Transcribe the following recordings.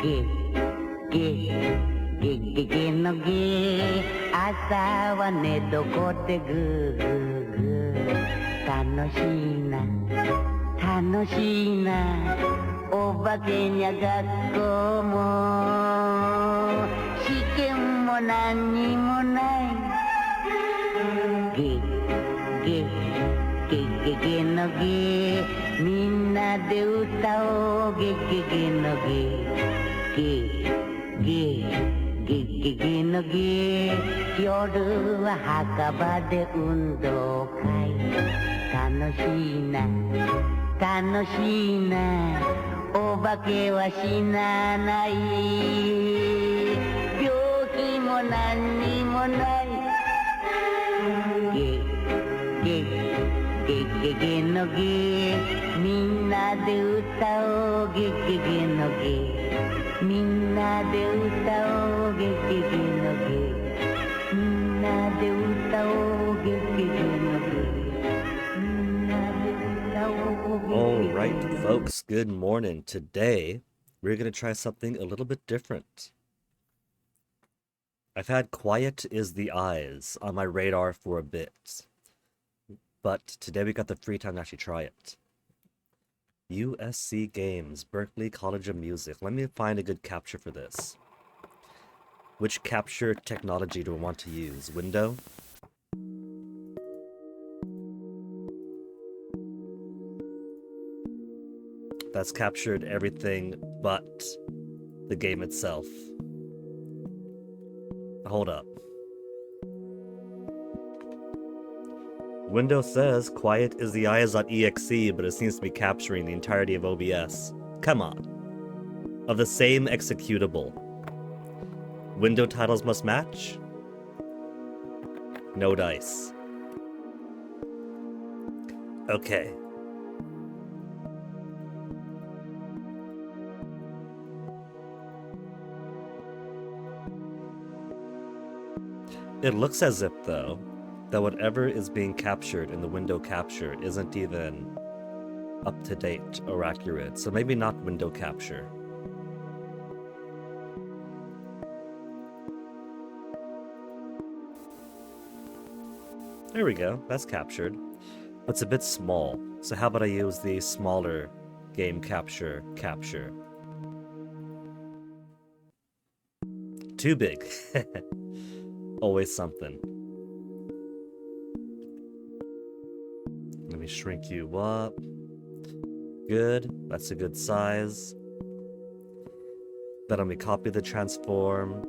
ゲゲゲゲのゲ朝は寝床でグーグーグー楽しいな楽しいなお化けにゃ学校も試験も何にもないゲゲゲゲゲのゲみんなで歌おうゲゲゲのゲゲゲゲゲゲのゲ夜は墓場で運動会楽しいな楽しいなお化けは死なない病気も何にもないゲゲゲゲゲのゲみんなで歌おうゲゲゲのゲみんなで歌おうゲゲゲのゲみんなで歌おうゲゲゲのゲAll right, folks, good morning. Today, we're going to try something a little bit different. I've had Quiet is the Eyes on my radar for a bit, but today we got the free time to actually try it. USC Games, Berklee College of Music. Let me find a good capture for this. Which capture technology do I want to use? Window? That's captured everything but the game itself. Hold up. Windows says Quiet is the Eyes.exe, but it seems to be capturing the entirety of OBS. Come on. Of the same executable. Window titles must match? No dice. Okay. It looks as if, though, that whatever is being captured in the window capture isn't even up to date or accurate, so maybe not window capture. There we go, that's captured. But it's a bit small, so how about I use the smaller game capture. Too big. Always something. Let me shrink you up. Good, that's a good size. Then let me copy the transform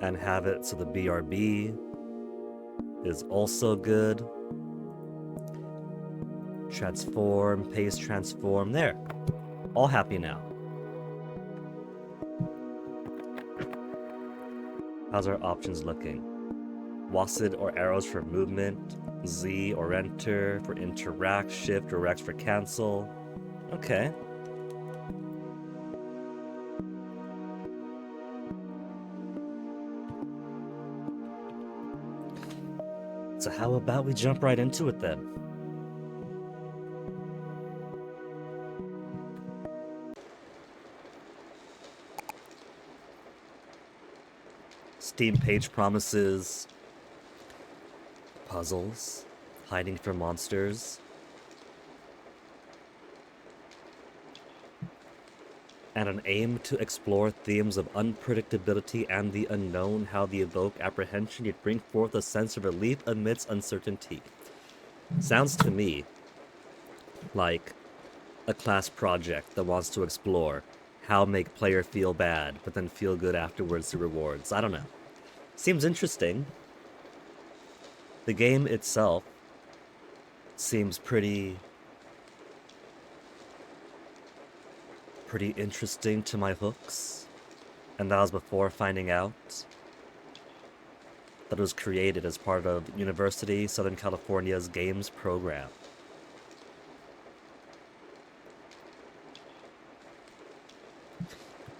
and have it so the BRB is also good. Transform, paste, transform, there. All happy now. How's our options looking? WASD or arrows for movement, Z or enter for interact, shift or X for cancel. Okay. So how about we jump right into it then? Steam page promises puzzles, hiding from monsters, and an aim to explore themes of unpredictability and the unknown, how they evoke apprehension yet bring forth a sense of relief amidst uncertainty. Sounds to me like a class project that wants to explore how make player feel bad, but then feel good afterwards through rewards. I don't know. Seems interesting. The game itself seems pretty interesting to my hooks, and that was before finding out that it was created as part of University Southern California's games program.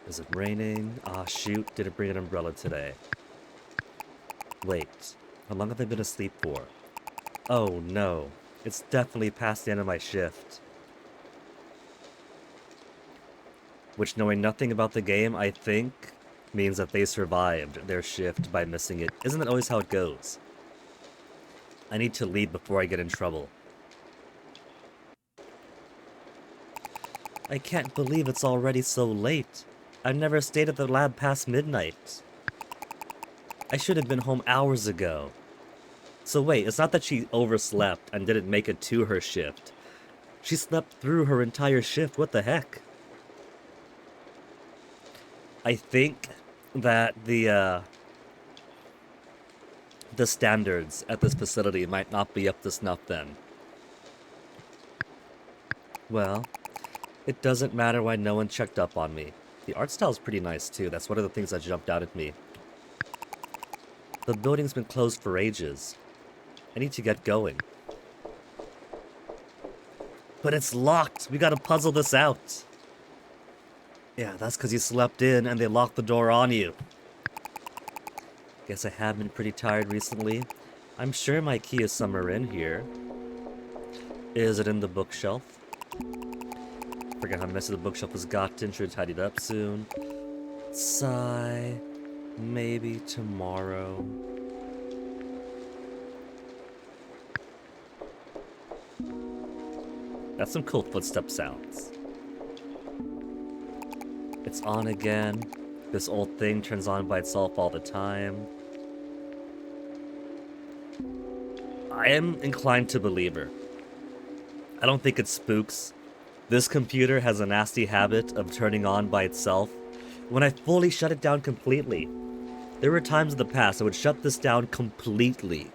Is it raining? Ah, shoot, didn't bring an umbrella today. Wait, how long have I been asleep for? Oh no, it's definitely past the end of my shift. which, knowing nothing about the game, I think means that they survived their shift by missing it. Isn't that always how it goes? I need to leave before I get in trouble. I can't believe it's already so late. I've never stayed at the lab past midnight. I should have been home hours ago. So wait, it's not that she overslept and didn't make it to her shift. She slept through her entire shift, what the heck? I think that the standards at this facility might not be up to snuff then. Well, it doesn't matter why no one checked up on me. The art style is pretty nice too, that's one of the things that jumped out at me. The building's been closed for ages. I need to get going. But it's locked! We gotta puzzle this out! Yeah, that's because you slept in and they locked the door on you. Guess I have been pretty tired recently. I'm sure my key is somewhere in here. Is it in the bookshelf? Forget how messy the bookshelf has gotten. Should have tidied up soon. Sigh. Maybe tomorrow. That's some cool footstep sounds. It's on again. This old thing turns on by itself all the time. I am inclined to believe her. I don't think it spooks. This computer has a nasty habit of turning on by itself when I fully shut it down completely. There were times in the past I would shut this down completely,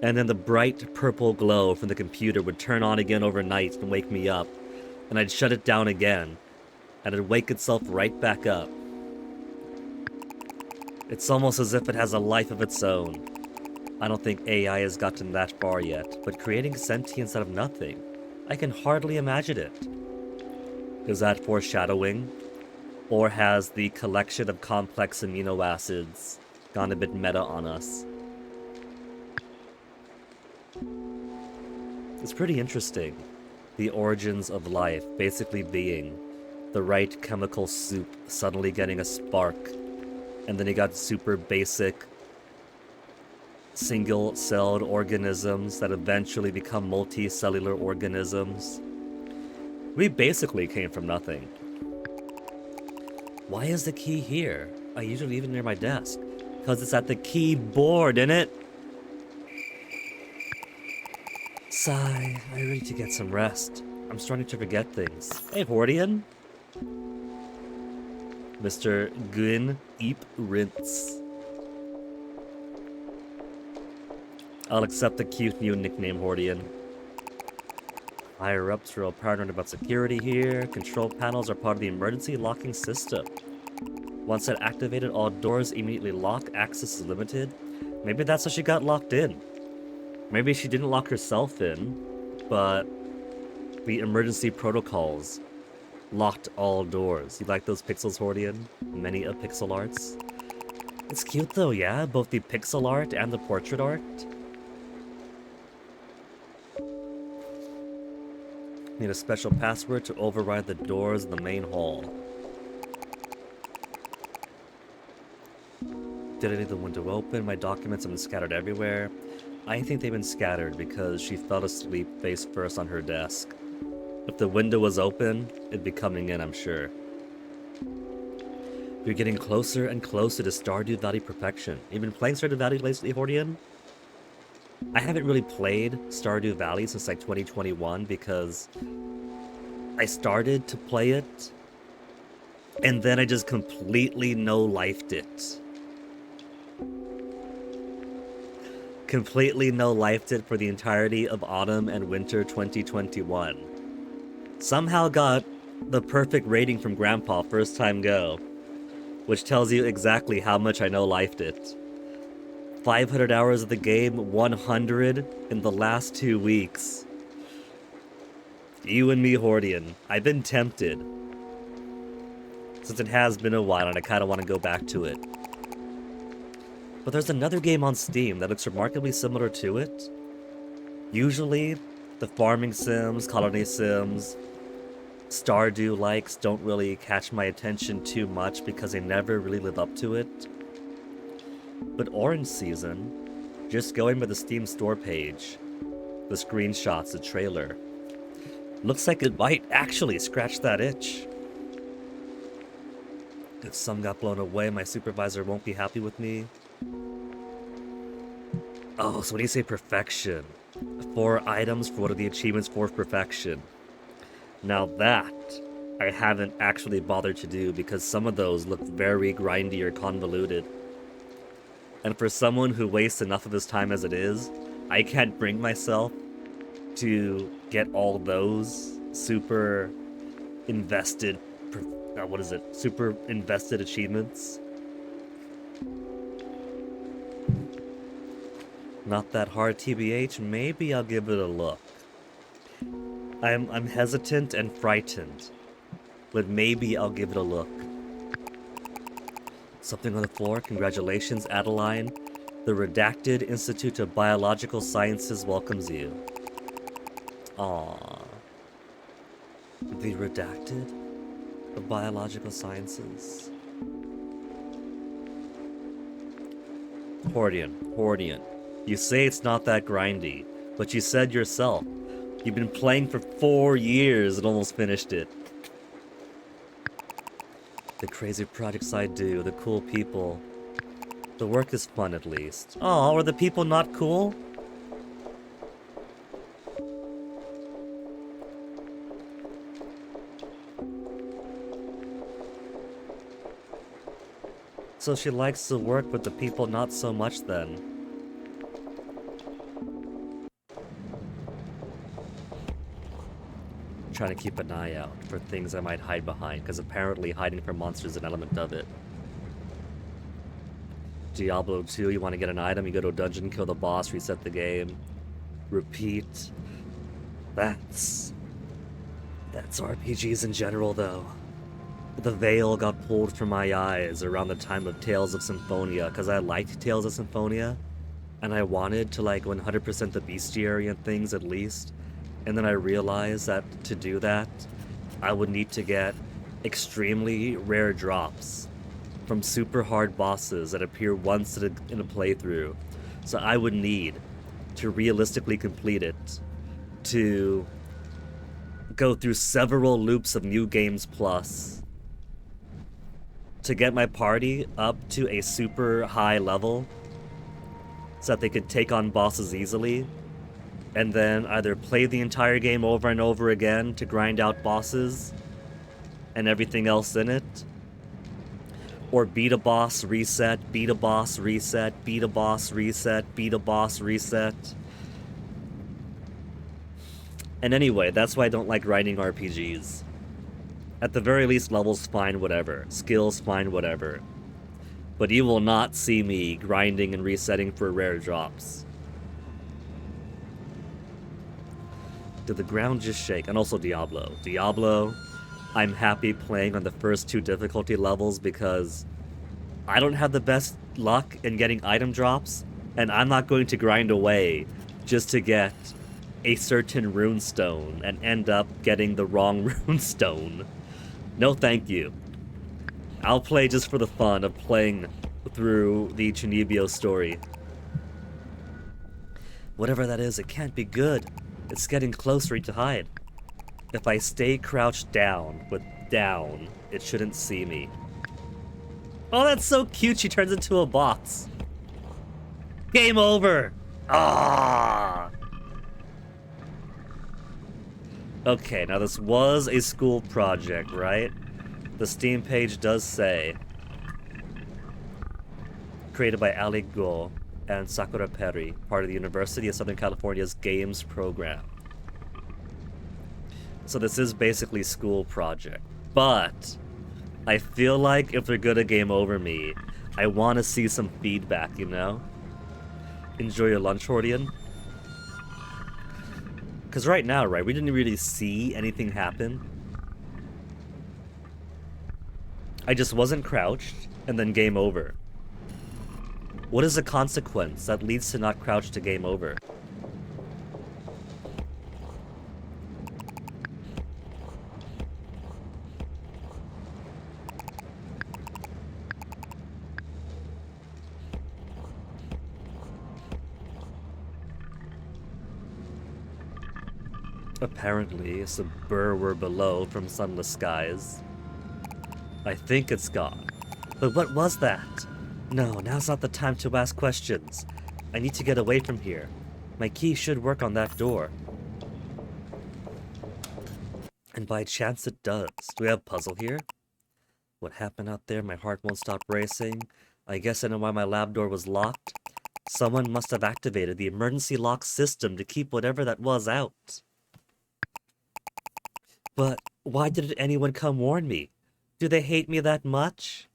and then the bright purple glow from the computer would turn on again overnight and wake me up, and I'd shut it down again, and it'd wake itself right back up. It's almost as if it has a life of its own. I don't think AI has gotten that far yet, but creating sentience out of nothing, I can hardly imagine it. Is that foreshadowing? Or has the collection of complex amino acids gone a bit meta on us? It's pretty interesting. The origins of life basically being the right chemical soup suddenly getting a spark, and then you got super basic single-celled organisms that eventually become multicellular organisms. We basically came from nothing. Why is the key here? I usually leave it near my desk. Because it's at the keyboard, innit? Sigh, I really need to get some rest. I'm starting to forget things. Hey, Hordian. Mr. Gwyn Eep Rince. I'll accept the cute new nickname, Hordian. Higher ups are all paranoid about security here. Control panels are part of the emergency locking system. Once that activated, all doors immediately lock. Access is limited. Maybe that's how she got locked in. Maybe she didn't lock herself in, but the emergency protocols locked all doors. You like those pixels, Hordian? Many of pixel arts. It's cute though, yeah? Both the pixel art and the portrait art. Need a special password to override the doors in the main hall. Did I leave the window open? My documents have been scattered everywhere. I think they've been scattered because she fell asleep face first on her desk. If the window was open, it'd be coming in, I'm sure. We're getting closer and closer to Stardew Valley perfection. You've been playing Stardew Valley lately, Hordian? I haven't really played Stardew Valley since like 2021 because I started to play it and then I just completely no-lifed it. Completely no-lifed it for the entirety of autumn and winter 2021. Somehow got the perfect rating from Grandpa first time go, which tells you exactly how much I no-lifed it. 500 hours of the game, 100 in the last 2 weeks. You and me, Hordian. I've been tempted. Since it has been a while and I kind of want to go back to it. But there's another game on Steam that looks remarkably similar to it. Usually, the farming sims, colony sims, Stardew likes don't really catch my attention too much because they never really live up to it. But Orange Season, just going by the Steam store page, the screenshots, the trailer, looks like it might actually scratch that itch. If some got blown away, my supervisor won't be happy with me. Oh, so when you say perfection, 4 items for what are the achievements for perfection? Now that I haven't actually bothered to do because some of those look very grindy or convoluted. And for someone who wastes enough of his time as it is, I can't bring myself to get all those super invested, super invested achievements. Not that hard, TBH. Maybe I'll give it a look. I'm hesitant and frightened, but maybe I'll give it a look. Something on the floor. Congratulations, Adeline. The Redacted Institute of Biological Sciences welcomes you. Aww. The Redacted of Biological Sciences. Hordian. You say it's not that grindy, but you said yourself, you've been playing for 4 years and almost finished it. The crazy projects I do, the cool people. The work is fun at least. Oh, are the people not cool? So she likes the work, but the people not so much then. Trying to keep an eye out for things I might hide behind, because apparently hiding from monsters is an element of it. Diablo 2, you want to get an item, you go to a dungeon, kill the boss, reset the game, repeat. That's RPGs in general, though. The veil got pulled from my eyes around the time of Tales of Symphonia, because I liked Tales of Symphonia, and I wanted to like 100% the bestiary and things at least. And then I realized that to do that, I would need to get extremely rare drops from super hard bosses that appear once in a playthrough. So I would need to realistically complete it, to go through several loops of New Games Plus, to get my party up to a super high level so that they could take on bosses easily, and then either play the entire game over and over again to grind out bosses and everything else in it, or beat a boss, reset, beat a boss, reset, beat a boss, reset, beat a boss, reset. And anyway, that's why I don't like grinding RPGs. At the very least, levels fine, whatever. Skills fine, whatever. But you will not see me grinding and resetting for rare drops. Did the ground just shake? And also Diablo. Diablo, I'm happy playing on the first 2 difficulty levels because I don't have the best luck in getting item drops, and I'm not going to grind away just to get a certain runestone and end up getting the wrong runestone. No thank you. I'll play just for the fun of playing through the Chunibyo story. Whatever that is, it can't be good. It's getting closer to hide. If I stay crouched down with down, it shouldn't see me. Oh, that's so cute. She turns into a box. Game over. Ah. Okay, now this was a school project, right? The Steam page does say created by Ali Go and Sakura Perry, part of the University of Southern California's games program. So this is basically school project, but I feel like if they're gonna game over me, I want to see some feedback, you know? Enjoy your lunch, Hordian. Because right now, right, we didn't really see anything happen. I just wasn't crouched, and then game over. What is the consequence that leads to not crouch to game over? Apparently, some burr were below from sunless skies. I think it's gone. But what was that? No, now's not the time to ask questions. I need to get away from here. My key should work on that door. And by chance it does. Do we have a puzzle here? What happened out there? My heart won't stop racing. I guess I know why my lab door was locked. Someone must have activated the emergency lock system to keep whatever that was out. But why didn't anyone come warn me? Do they hate me that much?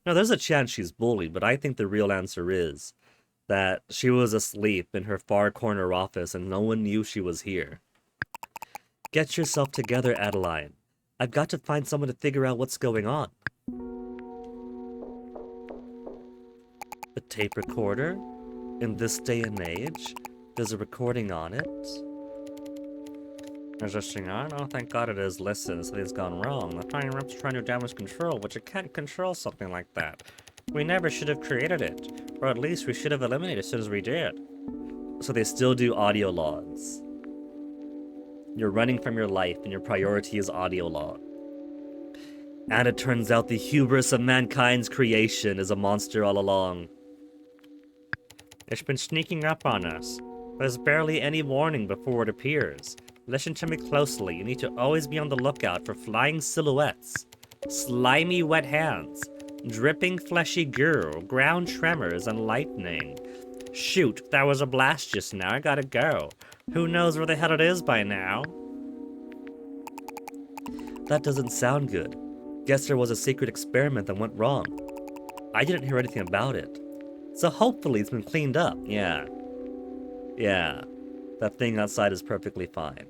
Now, there's a chance she's bullied, but I think the real answer is that she was asleep in her far corner office and no one knew she was here. Get yourself together, Adeline. I've got to find someone to figure out what's going on. A tape recorder? In this day and age? There's a recording on it. There's this thing on? Oh, thank God it is. Listen, something's gone wrong. The tiny rep's trying to damage control, but you can't control something like that. We never should have created it. Or at least we should have eliminated it as soon as we did. So they still do audio logs. You're running from your life, and your priority is audio log. And it turns out the hubris of mankind's creation is a monster all along. It's been sneaking up on us. There's barely any warning before it appears. Listen to me closely. You need to always be on the lookout for flying silhouettes, slimy wet hands, dripping fleshy goo, ground tremors, and lightning. Shoot, that was a blast just now. I gotta go. Who knows where the hell it is by now? That doesn't sound good. Guess there was a secret experiment that went wrong. I didn't hear anything about it. So hopefully it's been cleaned up. Yeah. That thing outside is perfectly fine.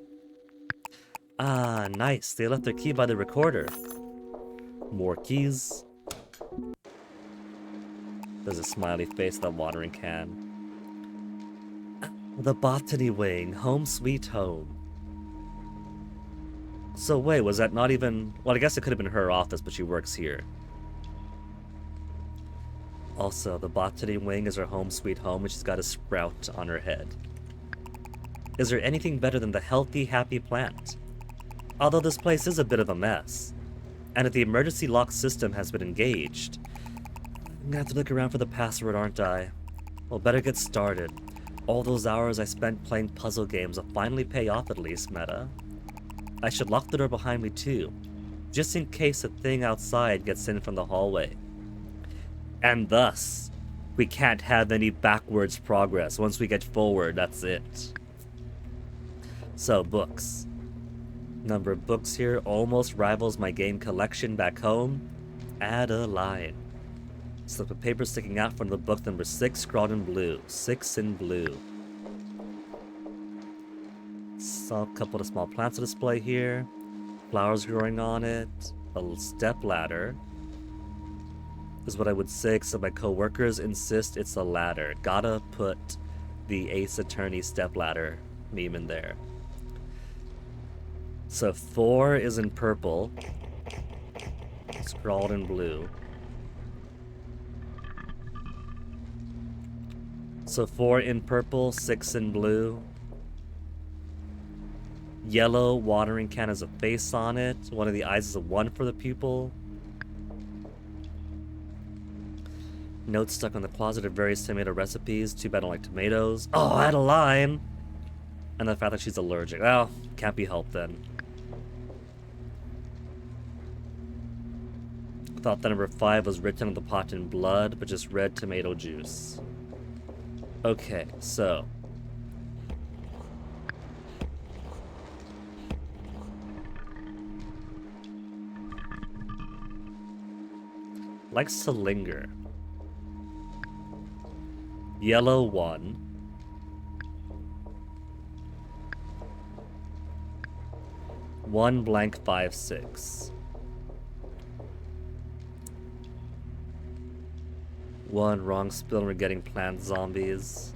Ah, nice. They left their key by the recorder. More keys. There's a smiley face with a watering can. The botany wing. Home sweet home. So wait, was that not even... Well, I guess it could have been her office, but she works here. Also, the botany wing is her home sweet home, and she's got a sprout on her head. Is there anything better than the healthy, happy plant? Although this place is a bit of a mess. And if the emergency lock system has been engaged, I'm gonna have to look around for the password, aren't I? Well, better get started. All those hours I spent playing puzzle games will finally pay off at least, Meta. I should lock the door behind me too, just in case the thing outside gets in from the hallway. And thus, we can't have any backwards progress. Once we get forward, that's it. So, books. Number of books here almost rivals my game collection back home. Add a line. Slip of paper sticking out from the book number 6, scrawled in blue. 6 in blue. Saw a couple of small plants to display here. Flowers growing on it. A little step ladder. Is what I would say, except my co-workers insist it's a ladder. Gotta put the Ace Attorney step ladder meme in there. So 4 is in purple. Scrawled in blue. So 4 in purple, 6 in blue. Yellow watering can has a face on it. One of the eyes is a 1 for the pupil. Notes stuck on the closet of various tomato recipes. Too bad I don't like tomatoes. Oh, add a line! And the fact that she's allergic. Well, can't be helped then. Thought that number 5 was written on the pot in blood, but just red tomato juice. Okay, so... likes to linger. Yellow 1. One blank 5 6. 1 wrong spill and we're getting plant zombies.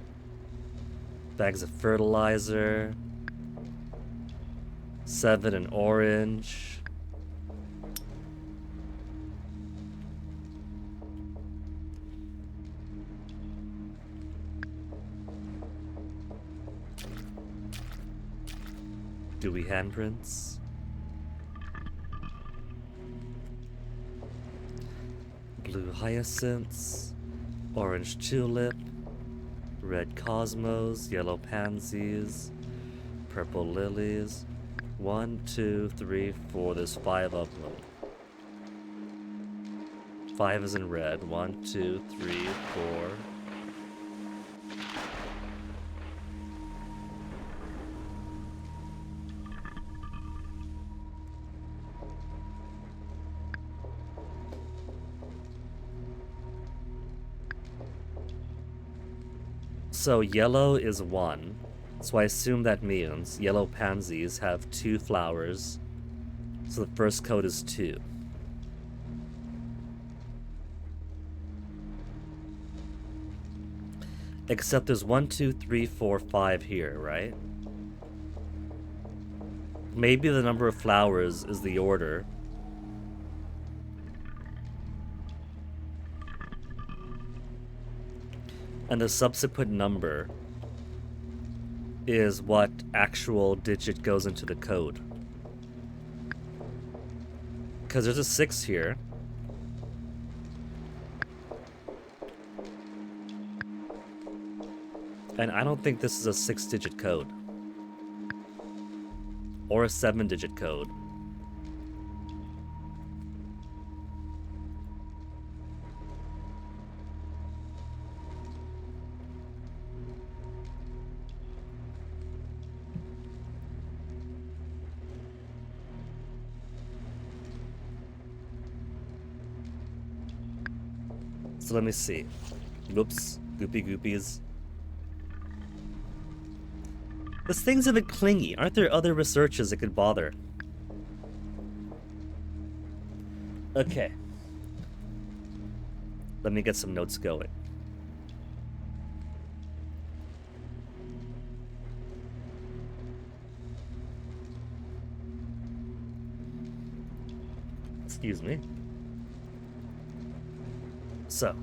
Bags of fertilizer. 7 in orange. Dewy handprints. Blue hyacinths, orange tulip, red cosmos, yellow pansies, purple lilies. 1, 2, 3, 4. There's 5 of them. 5 is in red. 1, 2, 3, 4. So yellow is 1. So I assume that means yellow pansies have 2 flowers. So the first code is 2. Except there's 1, 2, 3, 4, 5 here, right? Maybe the number of flowers is the order. And the subsequent number is what actual digit goes into the code. Because there's a 6 here. And I don't think this is a 6-digit code. Or a 7-digit code. So let me see. Whoops. Goopy goopies. This thing's a bit clingy. Aren't there other researches that could bother? Okay. Let me get some notes going. Excuse me. So.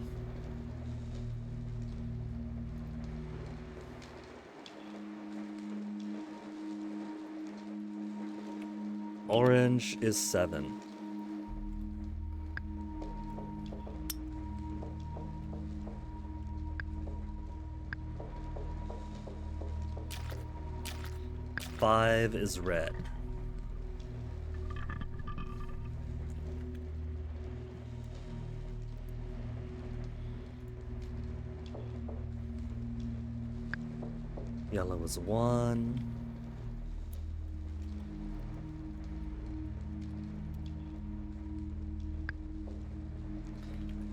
Orange is 7. Five is red. Yellow is 1.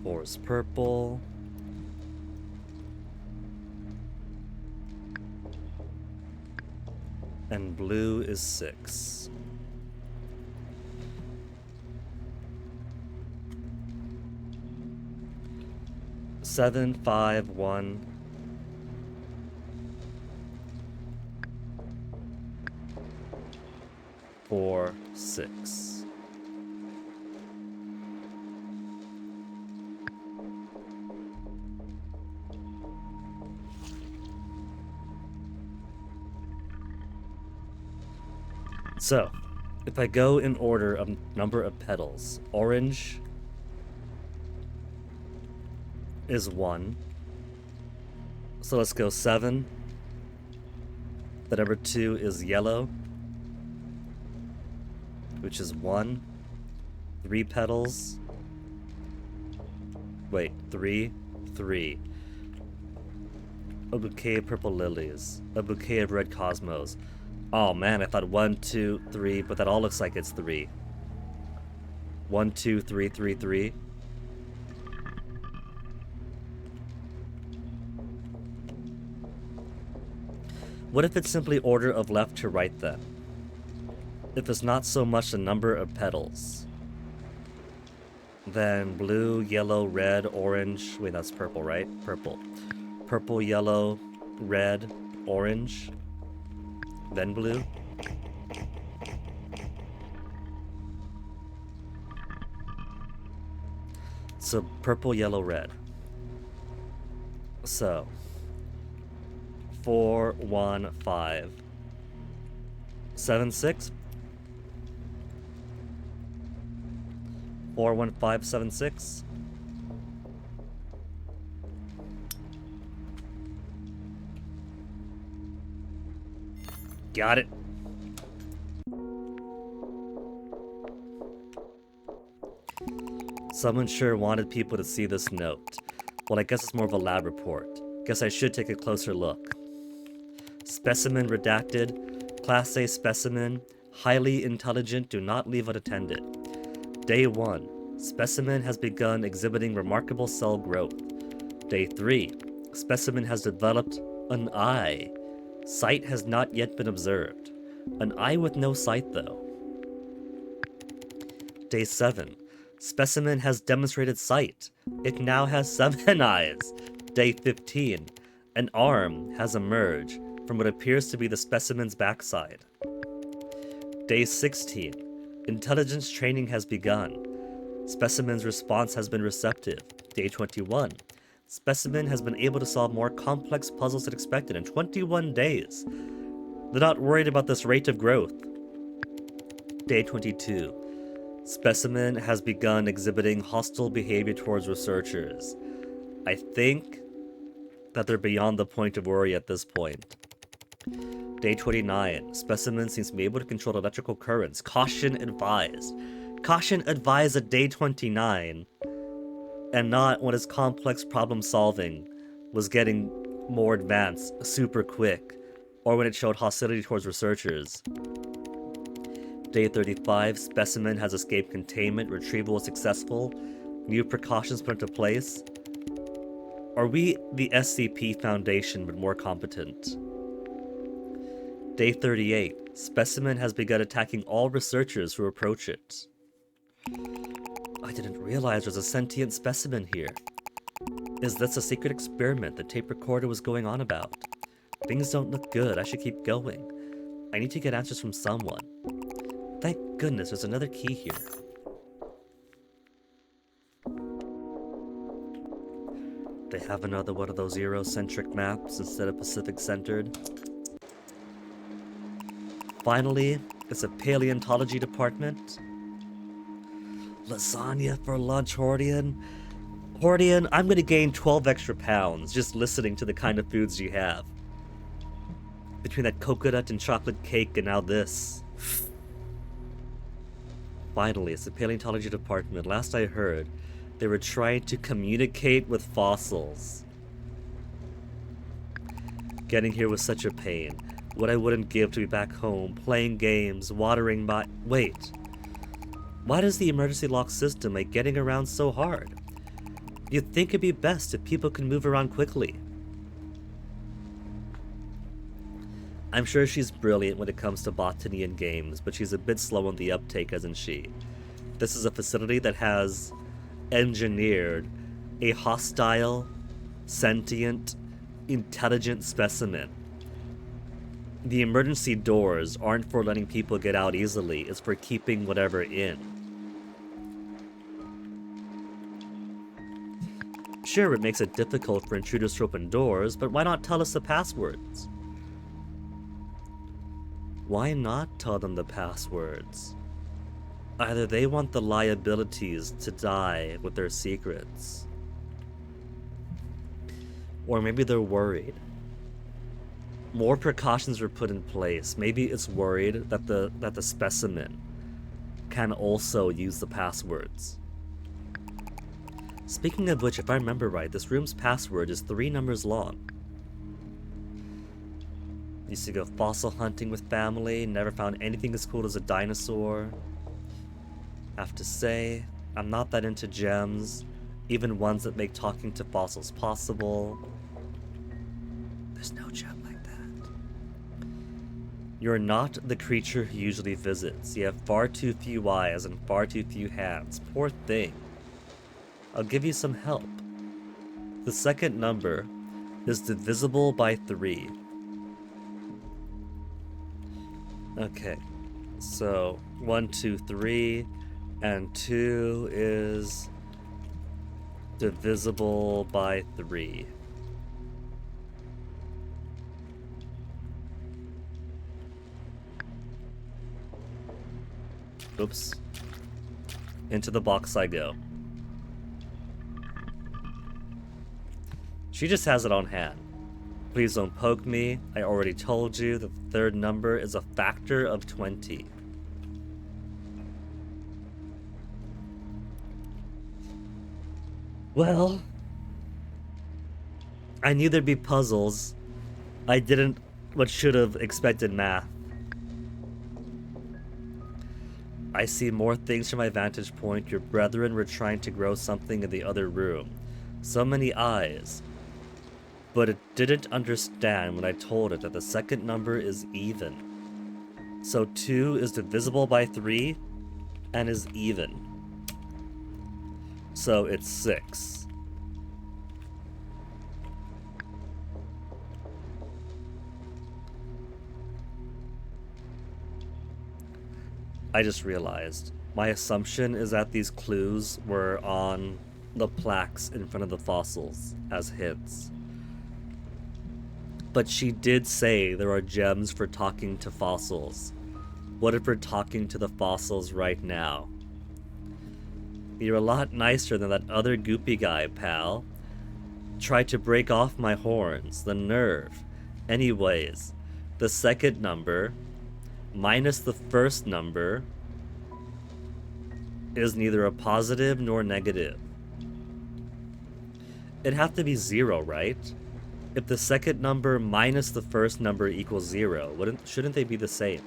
Four is purple. And blue is 6. Seven, 5, 1. 4, 6. So, if I go in order of number of petals, orange is 1. So let's go 7. The number 2 is yellow, which is 1. 3 petals. Wait, 3, 3. A bouquet of purple lilies. A bouquet of red cosmos. Oh man, I thought 1, 2, 3, but that all looks like it's 3. 1, 2, 3, 3, 3. What if it's simply order of left to right then? If it's not so much the number of petals, then blue, yellow, red, orange. Wait, that's purple, right? Purple. Purple, yellow, red, orange. Then blue. So purple, yellow, red. So 4, 1, 5. 76 41576. Got it. Someone sure wanted people to see this note. Well, I guess it's more of a lab report. Guess I should take a closer look. Specimen redacted. Class A specimen. Highly intelligent, do not leave unattended. Day 1. Specimen has begun exhibiting remarkable cell growth. Day 3. Specimen has developed an eye. Sight has not yet been observed. An eye with no sight, though. Day 7. Specimen has demonstrated sight. It now has 7 eyes. Day 15. An arm has emerged from what appears to be the specimen's backside. Day 16. Intelligence training has begun. Specimen's response has been receptive. Day 21. Specimen has been able to solve more complex puzzles than expected in 21 days. They're not worried about this rate of growth. Day 22. Specimen has begun exhibiting hostile behavior towards researchers. I think that they're beyond the point of worry at this point. Day 29. Specimen seems to be able to control electrical currents. Caution advised. Caution advised at day 29, and not when his complex problem solving was getting more advanced super quick, or when it showed hostility towards researchers. Day 35. Specimen has escaped containment. Retrieval was successful. New precautions put into place. Are we the SCP Foundation but more competent? Day 38. Specimen has begun attacking all researchers who approach it. I didn't realize there's a sentient specimen here. Is this a secret experiment the tape recorder was going on about? Things don't look good. I should keep going. I need to get answers from someone. Thank goodness there's another key here. They have another one of those Eurocentric maps instead of Pacific-centered. Finally, it's a paleontology department. Lasagna for lunch, Hordian. Hordian, I'm gonna gain 12 extra pounds just listening to the kind of foods you have. Between that coconut and chocolate cake and now this. Finally, it's the paleontology department. Last I heard, they were trying to communicate with fossils. Getting here was such a pain. What I wouldn't give to be back home, playing games, watering my... Wait. Why does the emergency lock system make getting around so hard? You'd think it'd be best if people could move around quickly. I'm sure she's brilliant when it comes to botany and games, but she's a bit slow on the uptake, isn't she? This is a facility that has engineered a hostile, sentient, intelligent specimen. The emergency doors aren't for letting people get out easily, it's for keeping whatever in. Sure, it makes it difficult for intruders to open doors, but why not tell us the passwords? Why not tell them the passwords? Either they want the liabilities to die with their secrets, or maybe they're worried. More precautions were put in place. Maybe it's worried that the specimen can also use the passwords. Speaking of which, if I remember right, this room's password is 3 numbers long. Used to go fossil hunting with family, never found anything as cool as a dinosaur. Have to say, I'm not that into gems, even ones that make talking to fossils possible. There's no gem like that. You're not the creature who usually visits. You have far too few eyes and far too few hands. Poor thing. I'll give you some help. The second number is divisible by 3. Okay, so 1, 2, 3, and 2 is divisible by 3. Oops. Into the box I go. She just has it on hand. Please don't poke me. I already told you that the third number is a factor of 20. Well, I knew there'd be puzzles. I didn't what should have expected math. I see more things from my vantage point. Your brethren were trying to grow something in the other room. So many eyes. But it didn't understand when I told it that the second number is even. So 2 is divisible by 3 and is even. So it's 6. I just realized my assumption is that these clues were on the plaques in front of the fossils as hints. But she did say there are gems for talking to fossils. What if we're talking to the fossils right now? You're a lot nicer than that other goopy guy, pal. Tried to break off my horns, the nerve. Anyways, the second number minus the first number is neither a positive nor negative. It'd have to be 0, right? If the second number minus the first number equals 0, shouldn't they be the same?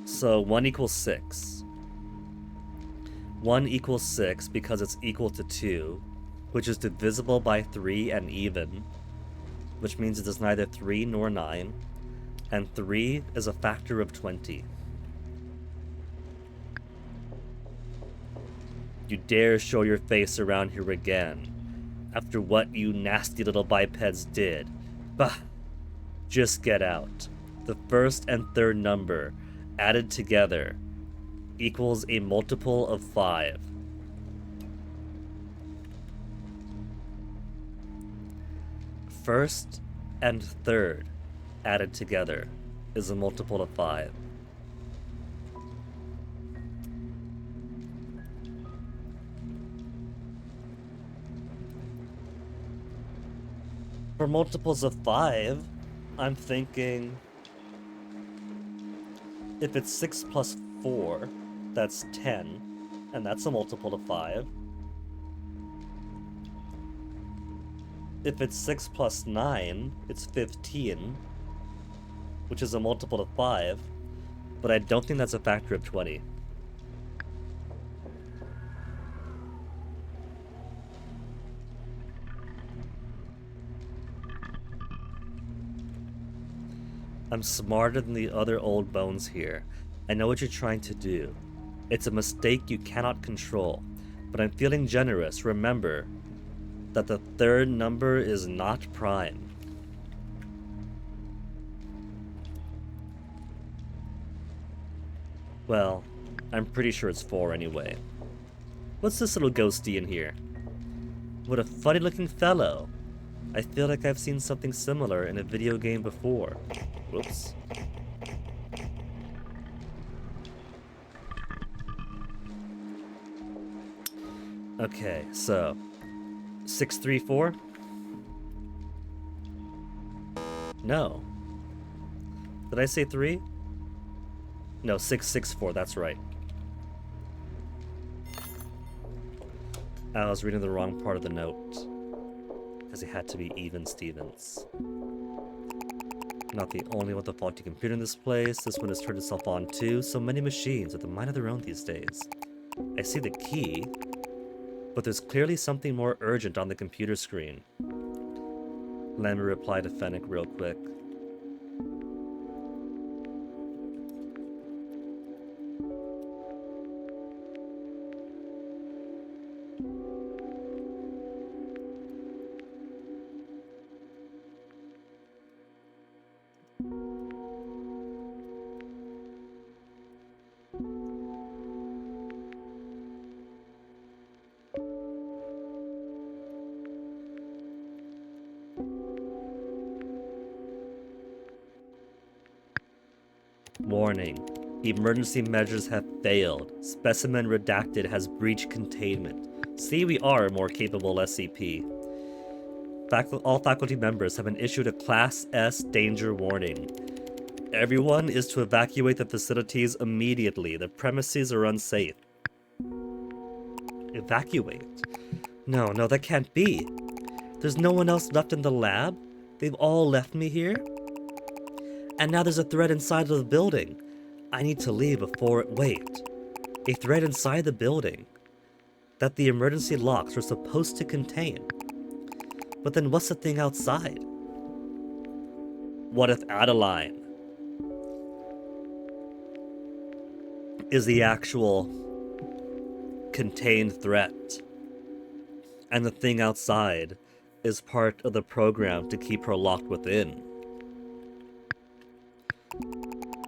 So 1 equals 6. 1 equals 6 because it's equal to 2, which is divisible by 3 and even, which means it is neither 3 nor 9, and 3 is a factor of 20. You dare show your face around here again, after what you nasty little bipeds did. Bah! Just get out. The first and third number, added together, equals a multiple of 5. First and third added together is a multiple of 5. For multiples of 5, I'm thinking if it's 6 plus 4, that's 10, and that's a multiple of 5. If it's 6 plus 9, it's 15, which is a multiple of 5, but I don't think that's a factor of 20. I'm smarter than the other old bones here. I know what you're trying to do. It's a mistake you cannot control, but I'm feeling generous. Remember that the third number is not prime. Well, I'm pretty sure it's 4 anyway. What's this little ghosty in here? What a funny looking fellow. I feel like I've seen something similar in a video game before. Whoops. Okay, so 634? No. Did I say 3? No, 664, that's right. I was reading the wrong part of the note. Because it had to be even Stevens. Not the only one with a faulty computer in this place. This one has turned itself on too. So many machines with a mind of their own these days. I see the key, but there's clearly something more urgent on the computer screen. Let me reply to Fennec real quick. Warning. Emergency measures have failed. Specimen redacted has breached containment. See, we are a more capable SCP. All faculty members have been issued a Class S danger warning. Everyone is to evacuate the facilities immediately. The premises are unsafe. Evacuate? No, that can't be. There's no one else left in the lab? They've all left me here? And now there's a threat inside of the building. I need to leave before it... Wait. A threat inside the building that the emergency locks were supposed to contain. But then what's the thing outside? What if Adeline is the actual contained threat, and the thing outside is part of the program to keep her locked within?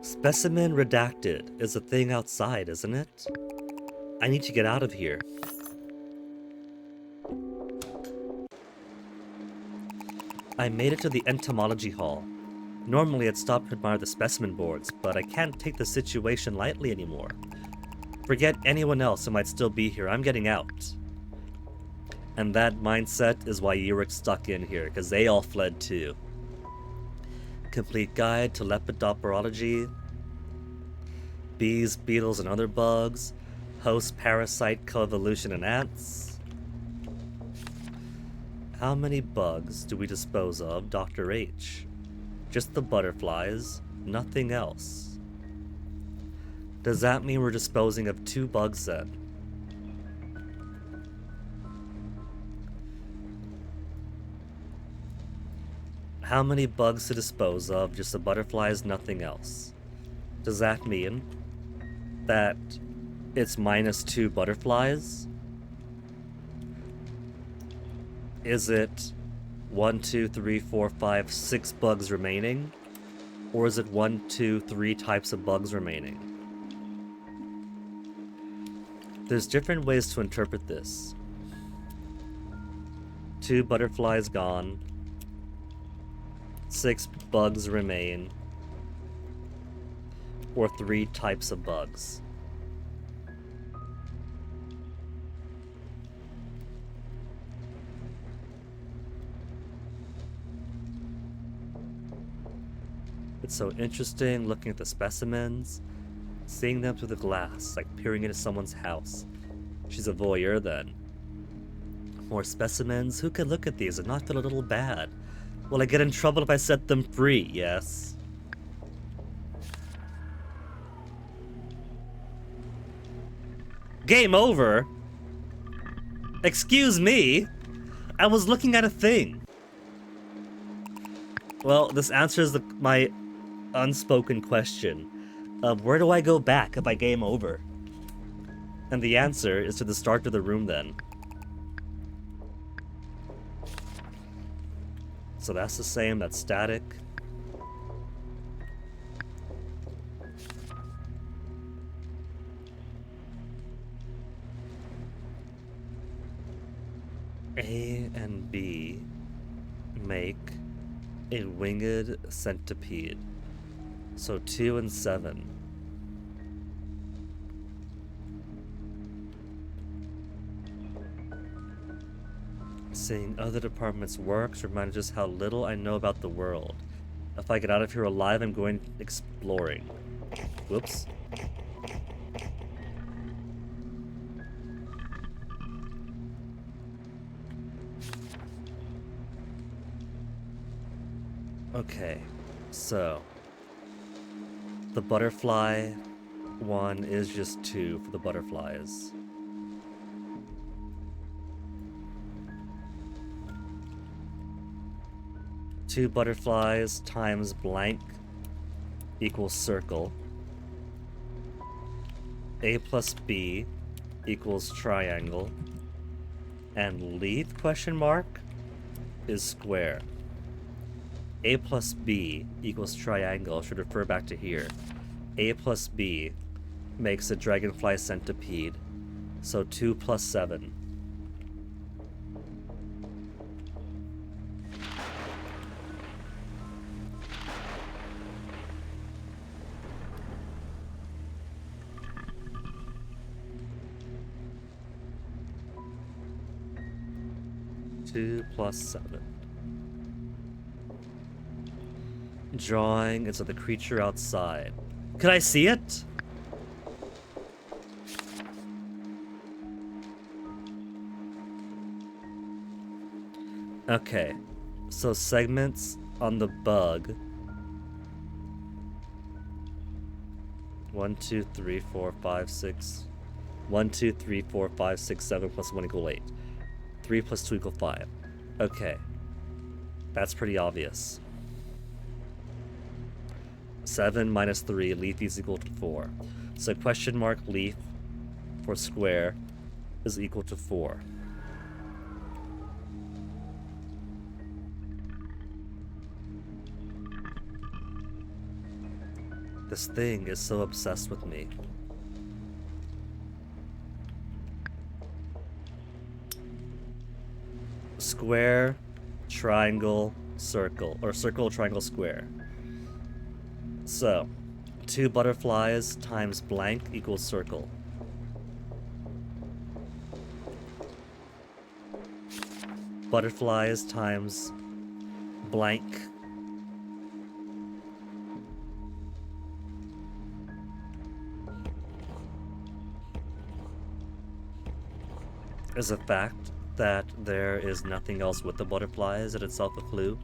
Specimen redacted is the thing outside, isn't it? I need to get out of here. I made it to the entomology hall. Normally I'd stop to admire the specimen boards, but I can't take the situation lightly anymore. Forget anyone else who might still be here, I'm getting out. And that mindset is why Yurek's stuck in here, because they all fled too. Complete guide to lepidopterology, bees, beetles, and other bugs, host parasite coevolution in ants. How many bugs do we dispose of, Dr. H? Just the butterflies, nothing else. Does that mean we're disposing of 2 bugs then? How many bugs to dispose of, just the butterflies, nothing else? Does that mean that it's -2 butterflies? Is it 1, 2, 3, 4, 5, 6 bugs remaining? Or is it 1, 2, 3 types of bugs remaining? There's different ways to interpret this. 2 butterflies gone. 6 bugs remain. Or 3 types of bugs. It's so interesting looking at the specimens, seeing them through the glass, like peering into someone's house. She's a voyeur then. More specimens? Who could look at these and not feel a little bad? Will I get in trouble if I set them free? Yes. Game over? Excuse me? I was looking at a thing. Well, this answers my unspoken question of where do I go back if I game over? And the answer is to the start of the room then. So that's the same, that's static. A and B make a winged centipede. So 2 and 7. Seeing other departments' works reminded just how little I know about the world. If I get out of here alive, I'm going exploring. Whoops. Okay, so the butterfly one is just 2 for the butterflies. Two butterflies times blank equals circle. A plus B equals triangle. And leaf question mark is square. A plus B equals triangle should refer back to here. A plus B makes a dragonfly centipede. So 2 plus 7. 2 plus 7. Drawing into the creature outside. Could I see it? Okay, so segments on the bug. 1, 2, 3, 4, 5, 6. 1, 2, 3, 4, 5, 6, 7 plus 1 equal 8. 3 plus 2 equal 5. Okay. That's pretty obvious. 7 minus 3, leaf is equal to 4. So question mark leaf for square is equal to 4. This thing is so obsessed with me. Square, triangle, circle, or circle, triangle, square. So, 2 butterflies times blank equals circle. Butterflies times blank is a fact that there is nothing else with the butterfly. Is it itself a clue?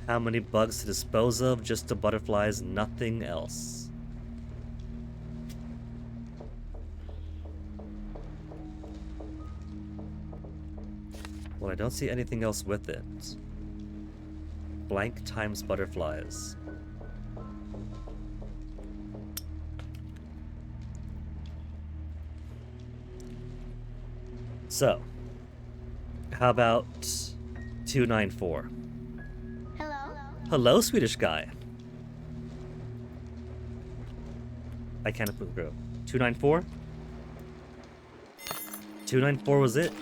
How many bugs to dispose of? Just the butterflies, nothing else. Well, I don't see anything else with it. Blank times butterflies. So, how about 294? Hello? Hello, Swedish guy. I can't approve. 294? 294 was it?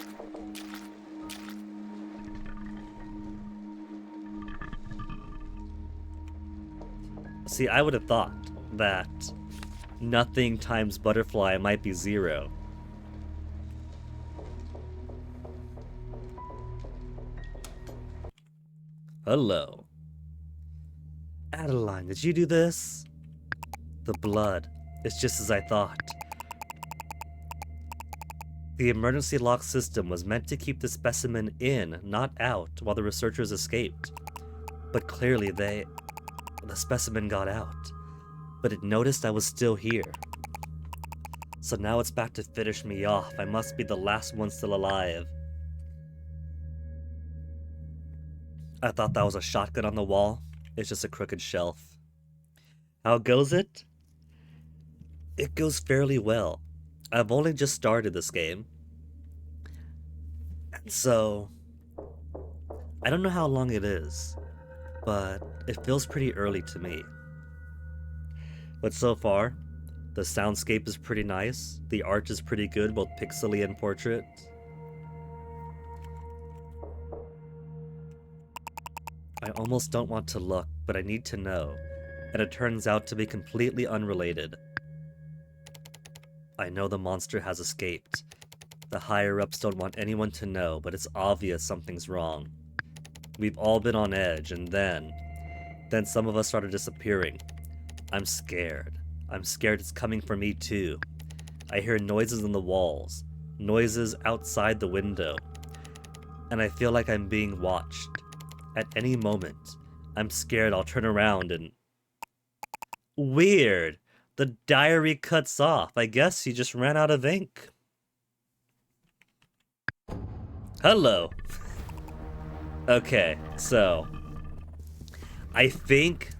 See, I would have thought that nothing times butterfly might be 0. Hello. Adeline, did you do this? The blood. It's just as I thought. The emergency lock system was meant to keep the specimen in, not out, while the researchers escaped. But clearly the specimen got out. But it noticed I was still here. So now it's back to finish me off. I must be the last one still alive. I thought that was a shotgun on the wall. It's just a crooked shelf. How goes it? It goes fairly well. I've only just started this game. And so, I don't know how long it is, but it feels pretty early to me. But so far, the soundscape is pretty nice. The art is pretty good, both pixely and portrait. I almost don't want to look, but I need to know, and it turns out to be completely unrelated. I know the monster has escaped. The higher-ups don't want anyone to know, but it's obvious something's wrong. We've all been on edge, and then some of us started disappearing. I'm scared. I'm scared it's coming for me too. I hear noises in the walls, noises outside the window, and I feel like I'm being watched. At any moment, I'm scared I'll turn around and... Weird! The diary cuts off. I guess he just ran out of ink. Hello. Okay, so... I think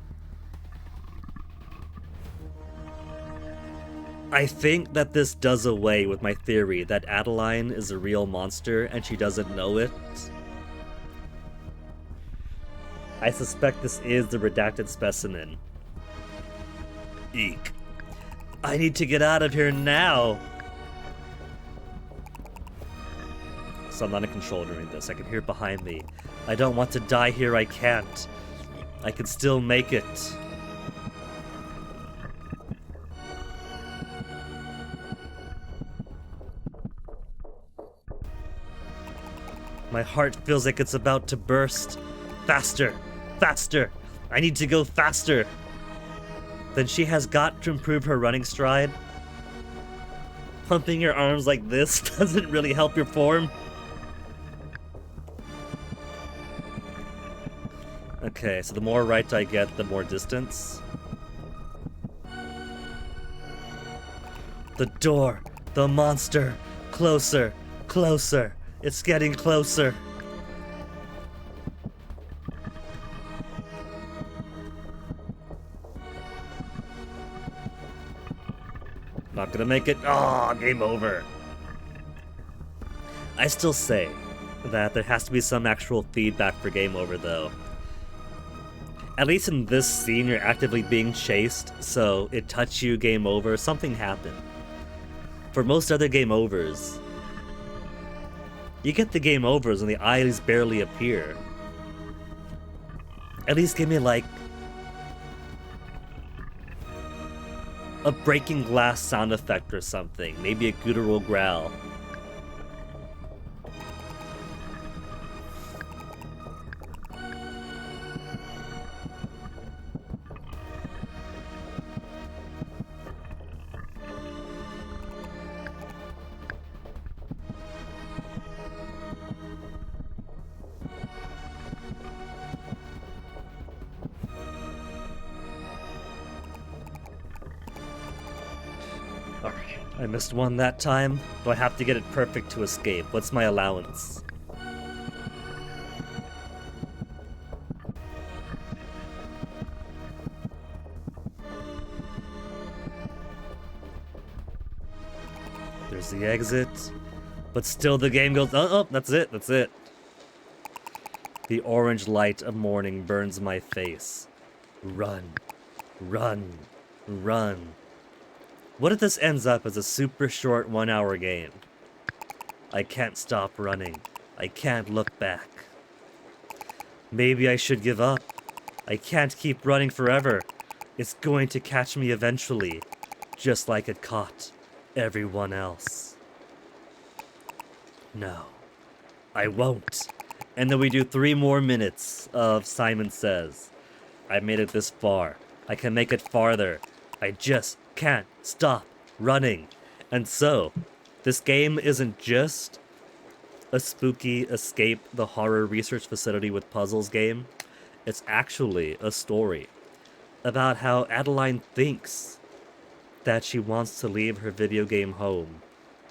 that this does away with my theory that Adeline is a real monster and she doesn't know it. I suspect this is the redacted specimen. Eek. I need to get out of here now! So I'm not in control during this. I can hear it behind me. I don't want to die here, I can't. I can still make it. My heart feels like it's about to burst. Faster! Faster! I need to go faster! Then she has got to improve her running stride. Pumping your arms like this doesn't really help your form. Okay, so the more right I get, the more distance. The door! The monster! Closer! Closer! It's getting closer! Not gonna make it. Ah, game over. I still say that there has to be some actual feedback for game over, though. At least in this scene, you're actively being chased, so it touched you, game over, something happened. For most other game overs, you get the game overs and the eyes barely appear. At least give me, like, a breaking glass sound effect or something. Maybe a guttural growl. Alright, I missed one that time. Do I have to get it perfect to escape? What's my allowance? There's the exit. But still the game goes, oh, that's it, that's it. The orange light of morning burns my face. Run, run, run. What if this ends up as a super short 1 hour game? I can't stop running. I can't look back. Maybe I should give up. I can't keep running forever. It's going to catch me eventually, just like it caught everyone else. No, I won't. And then we do 3 more minutes of Simon Says. I made it this far. I can make it farther. I just can't stop running. And so, this game isn't just a spooky escape the horror research facility with puzzles game. It's actually a story about how Adeline thinks that she wants to leave her video game home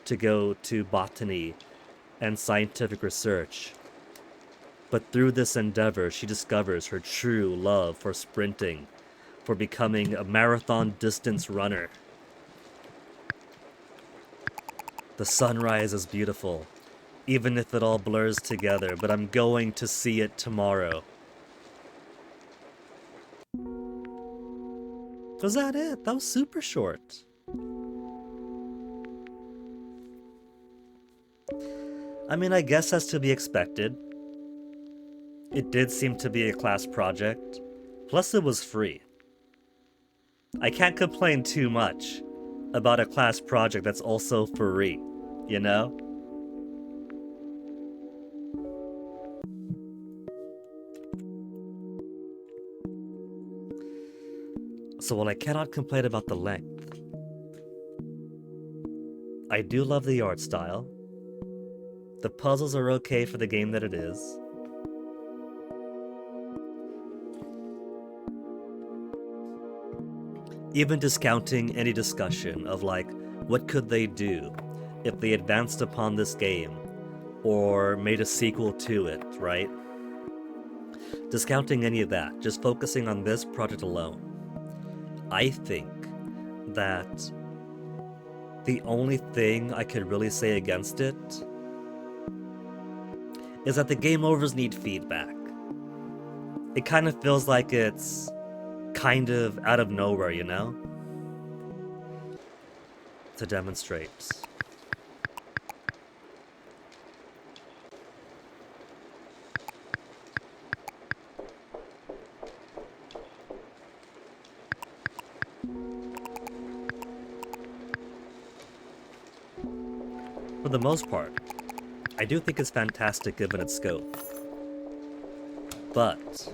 to go to botany and scientific research. But through this endeavor, she discovers her true love for sprinting, for becoming a marathon distance runner. The sunrise is beautiful, even if it all blurs together, but I'm going to see it tomorrow. Was that it? That was super short. I mean, I guess that's to be expected. It did seem to be a class project, plus it was free. I can't complain too much about a class project that's also free, you know? So while I cannot complain about the length, I do love the art style. The puzzles are okay for the game that it is. Even discounting any discussion of, like, what could they do if they advanced upon this game or made a sequel to it, right? Discounting any of that, just focusing on this project alone. I think that the only thing I could really say against it is that the game overs need feedback. It kind of feels like it's kind of out of nowhere, you know? To demonstrate. For the most part, I do think it's fantastic given its scope. But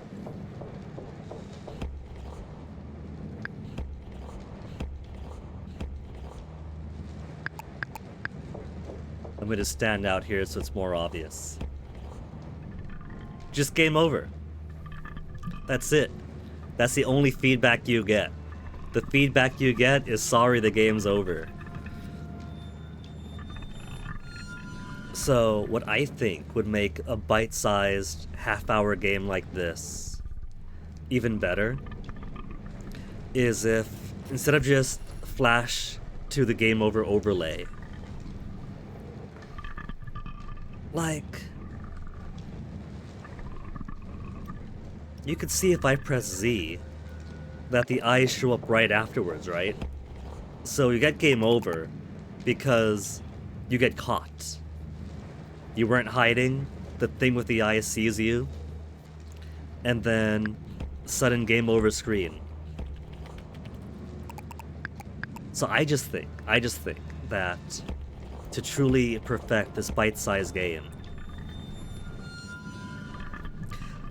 I'm going to stand out here so it's more obvious. Just game over. That's it. That's the only feedback you get. The feedback you get is sorry, the game's over. So, what I think would make a bite-sized half-hour game like this even better is if, instead of just flash to the game over overlay, like, you could see if I press Z that the eyes show up right afterwards, right? So you get game over because you get caught. You weren't hiding, the thing with the eyes sees you, and then sudden game over screen. So I just think that to truly perfect this bite-sized game,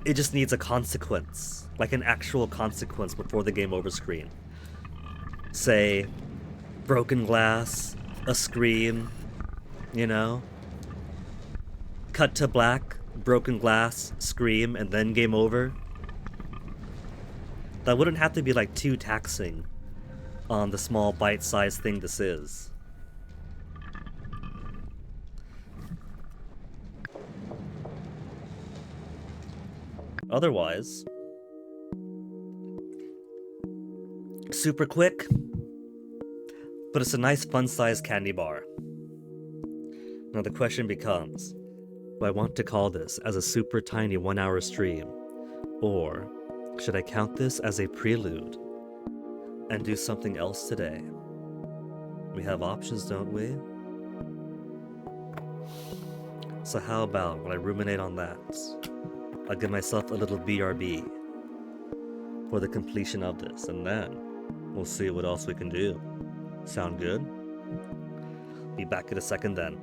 it just needs a consequence, like an actual consequence before the game over screen. Say, broken glass, a scream, you know? Cut to black, broken glass, scream, and then game over. That wouldn't have to be like too taxing on the small bite-sized thing this is. Otherwise, super quick, but it's a nice fun-sized candy bar. Now the question becomes, do I want to call this as a super tiny 1-hour stream? Or should I count this as a prelude and do something else today? We have options, don't we? So how about when I ruminate on that, I'll give myself a little BRB for the completion of this, and then we'll see what else we can do. Sound good? Be back in a second then.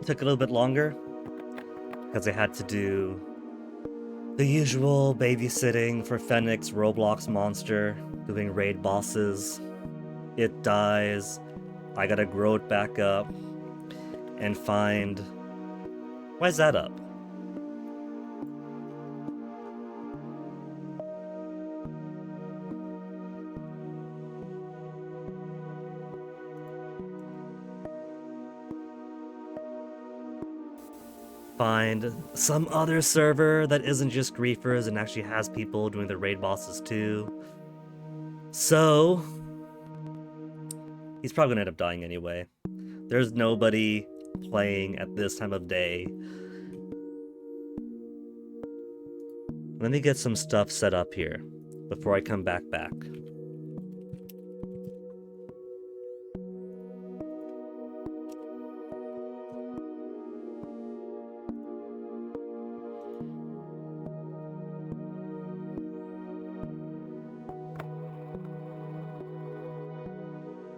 took a little bit longer because I had to do the usual babysitting for Phoenix Roblox monster, doing raid bosses. It dies. I gotta grow it back up and find... Why is that up? Find some other server that isn't just griefers and actually has people doing the raid bosses too. So he's probably gonna end up dying anyway. There's nobody playing at this time of day. Let me get some stuff set up here before I come back.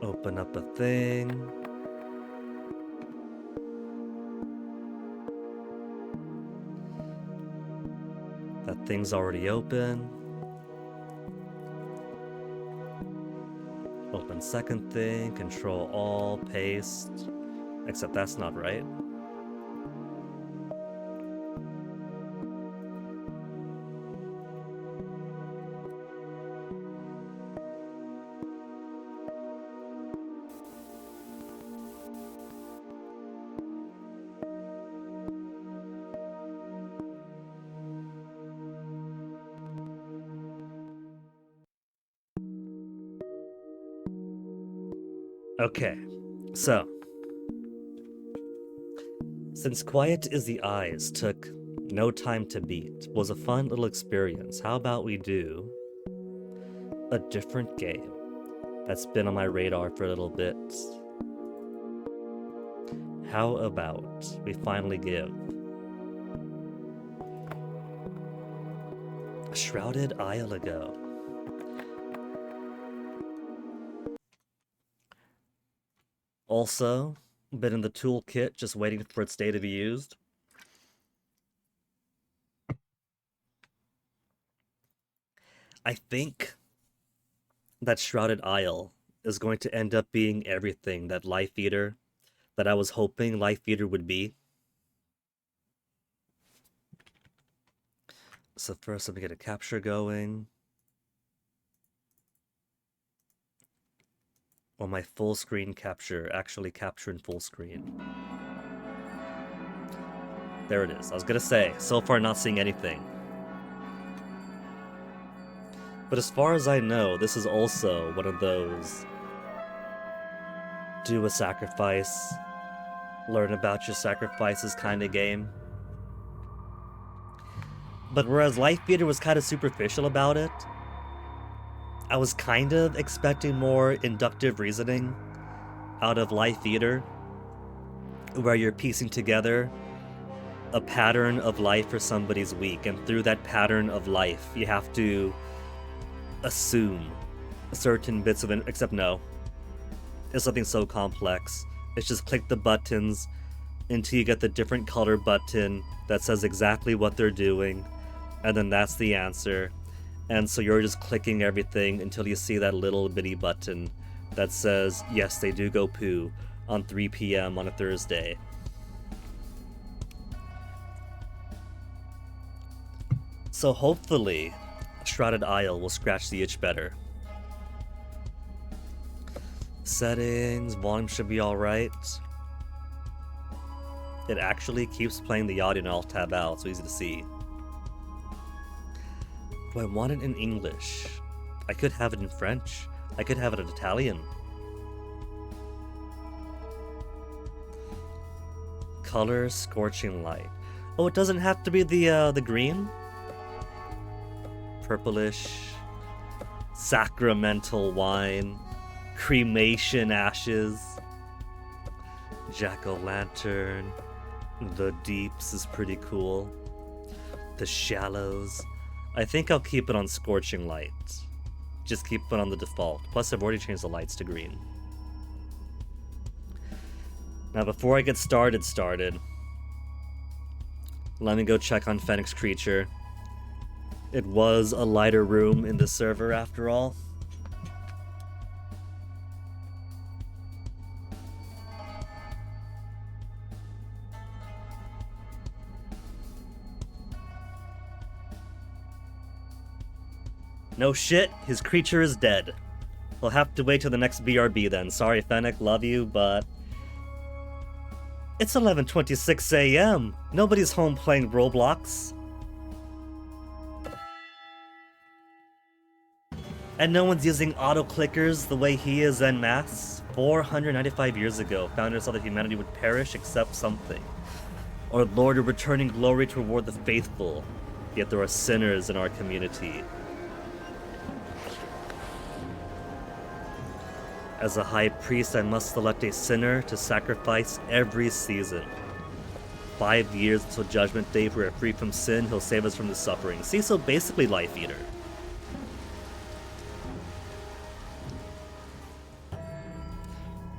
Open up a thing. That thing's already open. Open second thing, control all, paste. Except that's not right. Okay, so since Quiet is the Eyes took no time to beat, was a fun little experience, how about we do a different game that's been on my radar for a little bit? How about we finally give Shrouded Isle a go? Also, been in the toolkit, just waiting for its day to be used. I think that Shrouded Isle is going to end up being everything that Life Eater, that I was hoping Life Eater would be. So first, let me get a capture going. Or my full screen capture, actually capture in full screen. There it is. I was gonna say, so far not seeing anything. But as far as I know, this is also one of those do a sacrifice, learn about your sacrifices kind of game. But whereas Life Eater was kind of superficial about it, I was kind of expecting more inductive reasoning out of Life Eater, where you're piecing together a pattern of life for somebody's week, and through that pattern of life, you have to assume certain bits of it, except no. It's something so complex. It's just click the buttons until you get the different color button that says exactly what they're doing, and then that's the answer. And so you're just clicking everything until you see that little bitty button that says, yes, they do go poo on 3 p.m. on a Thursday. So hopefully, Shrouded Isle will scratch the itch better. Settings, volume should be alright. It actually keeps playing the audio and I'll tab out, so easy to see. Do I want it in English? I could have it in French. I could have it in Italian. Color, Scorching Light. Oh, it doesn't have to be the green? Purplish. Sacramental Wine. Cremation Ashes. Jack-o'-lantern. The Deeps is pretty cool. The Shallows. I think I'll keep it on Scorching Light. Just keep it on the default. Plus, I've already changed the lights to green. Now, before I get started, let me go check on Fennec's creature. It was a lighter room in the server after all. No shit, his creature is dead. We'll have to wait till the next BRB then. Sorry, Fennec, love you, but... It's 11:26 a.m. Nobody's home playing Roblox. And no one's using auto-clickers the way he is en masse. 495 years ago, founders saw that humanity would perish except something. Our Lord of returning glory to reward the faithful. Yet there are sinners in our community. As a high priest, I must select a sinner to sacrifice every season. 5 years until Judgment Day, if we are free from sin, he'll save us from the suffering. See, so basically Life Eater.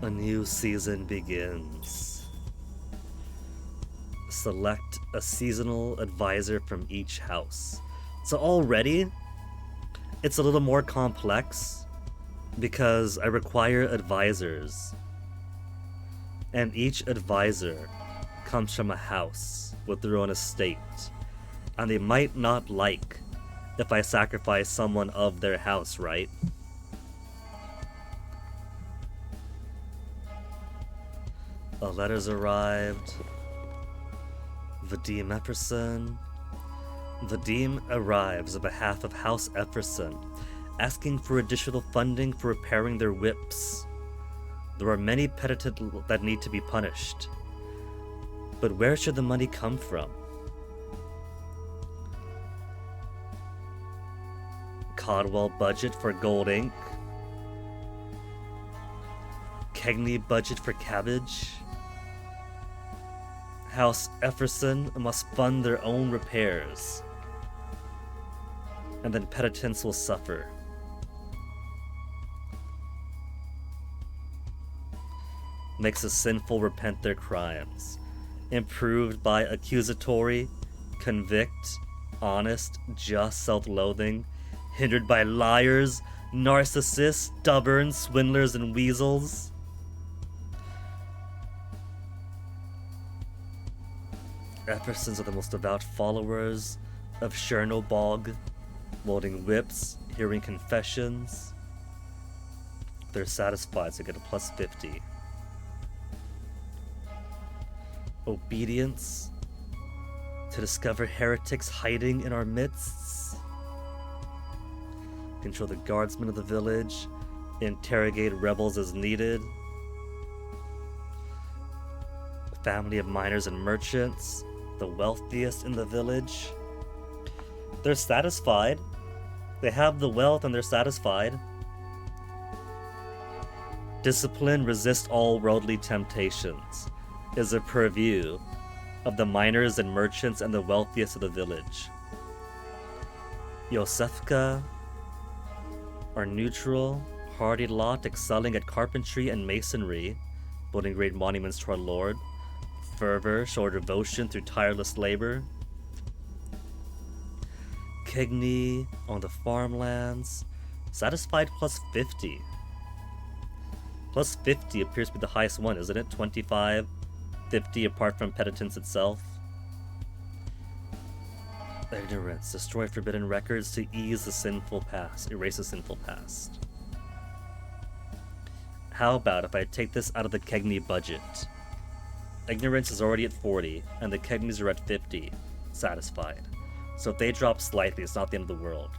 A new season begins. Select a seasonal advisor from each house. So already, it's a little more complex. Because I require advisors. And each advisor comes from a house with their own estate. And they might not like if I sacrifice someone of their house, right? A letter's arrived. Vadim Epperson. Vadim arrives on behalf of House Epperson, asking for additional funding for repairing their whips. There are many penitent that need to be punished. But where should the money come from? Codwell budget for gold ink. Kegney budget for cabbage. House Epperson must fund their own repairs. And then penitents will suffer. Makes the sinful repent their crimes. Improved by accusatory, convict, honest, just self-loathing. Hindered by liars, narcissists, stubborn, swindlers, and weasels. Eppersons are the most devout followers of Chernobog, loading whips, hearing confessions. They're satisfied, so get a plus 50. Obedience to discover heretics hiding in our midst. Control the guardsmen of the village. Interrogate rebels as needed. Family of miners and merchants, the wealthiest in the village. They're satisfied. They have the wealth and they're satisfied. Discipline, resist all worldly temptations, is a purview of the miners and merchants and the wealthiest of the village. Yosefka are neutral, hardy lot, excelling at carpentry and masonry, building great monuments to our Lord. Fervor, show our devotion through tireless labor. Kegney on the farmlands, satisfied plus 50. Plus 50 appears to be the highest one, isn't it? 25, 50 apart from penitence itself. Ignorance, destroy forbidden records to ease the sinful past, erase the sinful past. How about if I take this out of the Kegney budget? Ignorance is already at 40, and the Kegneys are at 50, satisfied. So if they drop slightly, it's not the end of the world.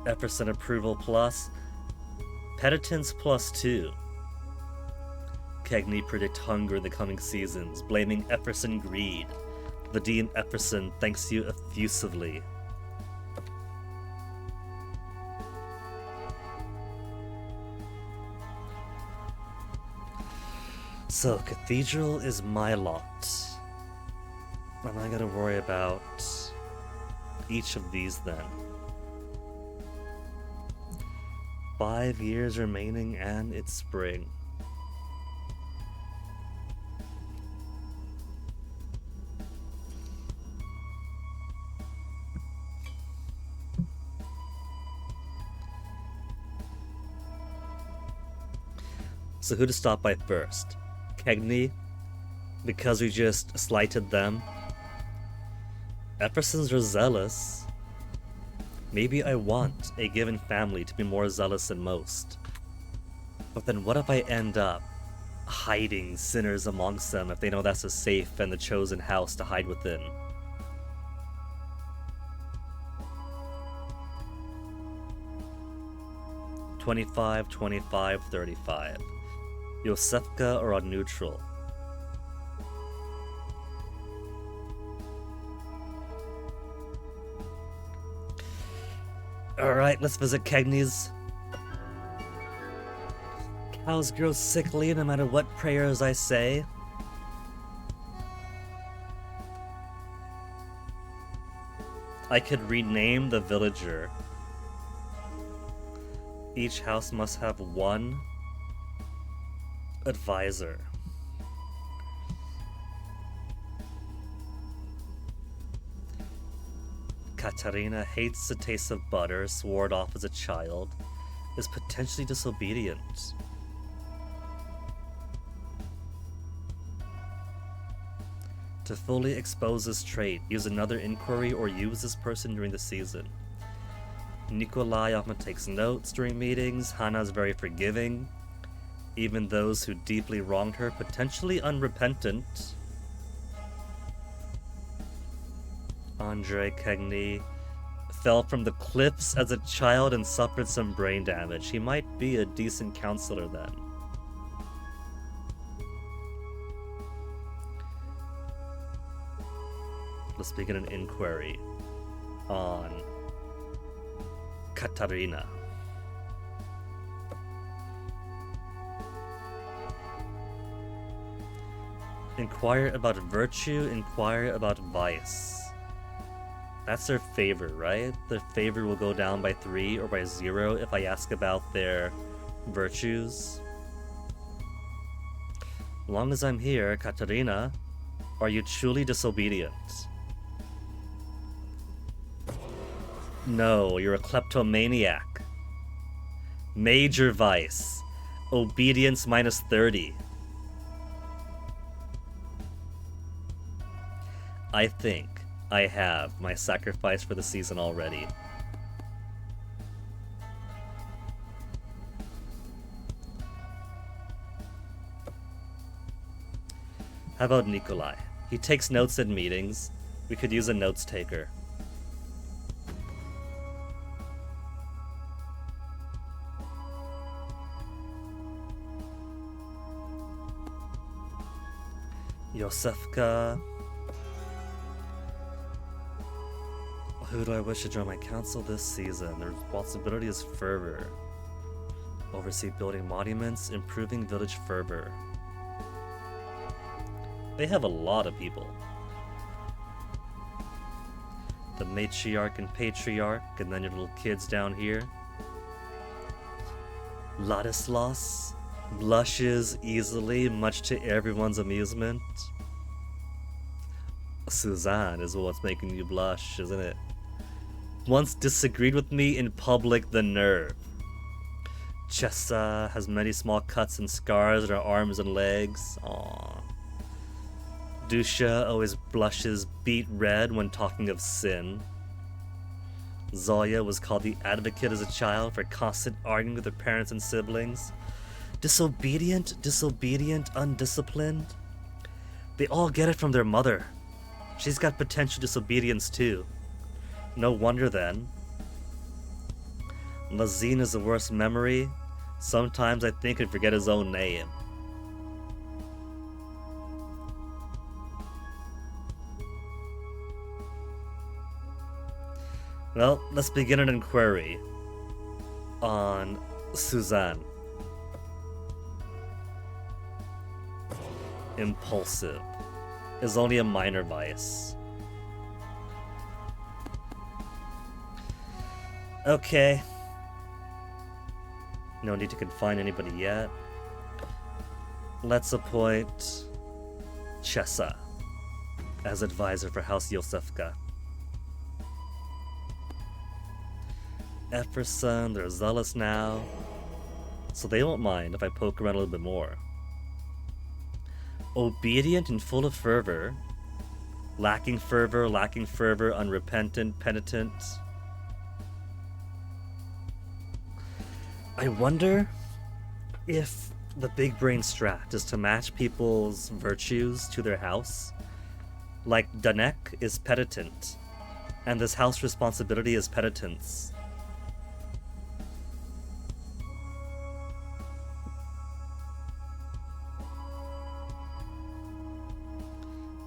Epperson approval plus. Penitence plus 2. Kegney predict hunger in the coming seasons, blaming Epperson greed. Vadim Epperson thanks you effusively. So, Cathedral is my lot. I'm not gonna worry about each of these then. 5 years remaining and it's spring. So who to stop by first? Kegni, because we just slighted them. Eppersons are zealous. Maybe I want a given family to be more zealous than most. But then what if I end up hiding sinners amongst them if they know that's a safe and the chosen house to hide within? $25, $25, $35. Yosefka are on neutral. Alright, let's visit Kegni's. Cows grow sickly no matter what prayers I say. I could rename the villager. Each house must have one advisor. Katarina hates the taste of butter, swore it off as a child, is potentially disobedient. To fully expose this trait, use another inquiry or use this person during the season. Nikolai often takes notes during meetings. Hana is very forgiving. Even those who deeply wronged her, potentially unrepentant. Andre Kegni fell from the cliffs as a child and suffered some brain damage. He might be a decent counselor then. Let's begin an inquiry on Katarina. Inquire about virtue, inquire about vice. That's their favor, right? Their favor will go down by 3 or by 0 if I ask about their virtues. As long as I'm here, Katarina, are you truly disobedient? No, you're a kleptomaniac. Major vice. Obedience minus 30. I think I have my sacrifice for the season already. How about Nikolai? He takes notes in meetings. We could use a notes taker. Yosefka. Who do I wish to join my council this season? The responsibility is fervor. Oversee building monuments, improving village fervor. They have a lot of people. The matriarch and patriarch, and then your little kids down here. Ladislas blushes easily, much to everyone's amusement. Suzanne is what's making you blush, isn't it? Once disagreed with me in public, the nerve. Chessa has many small cuts and scars on her arms and legs. Aww. Dusha always blushes beet red when talking of sin. Zoya was called the advocate as a child for constant arguing with her parents and siblings. Disobedient, undisciplined. They all get it from their mother. She's got potential disobedience too. No wonder then. Lazine is the worst memory. Sometimes I think he'd forget his own name. Well, let's begin an inquiry on Suzanne. Impulsive is only a minor vice. Okay. No need to confine anybody yet. Let's appoint Chessa as advisor for House Yosefka. Epperson, they're zealous now, so they won't mind if I poke around a little bit more. Obedient and full of fervor. Lacking fervor, unrepentant, penitent. I wonder if the big brain strat is to match people's virtues to their house. Like Danek is penitent, and this house responsibility is penitence.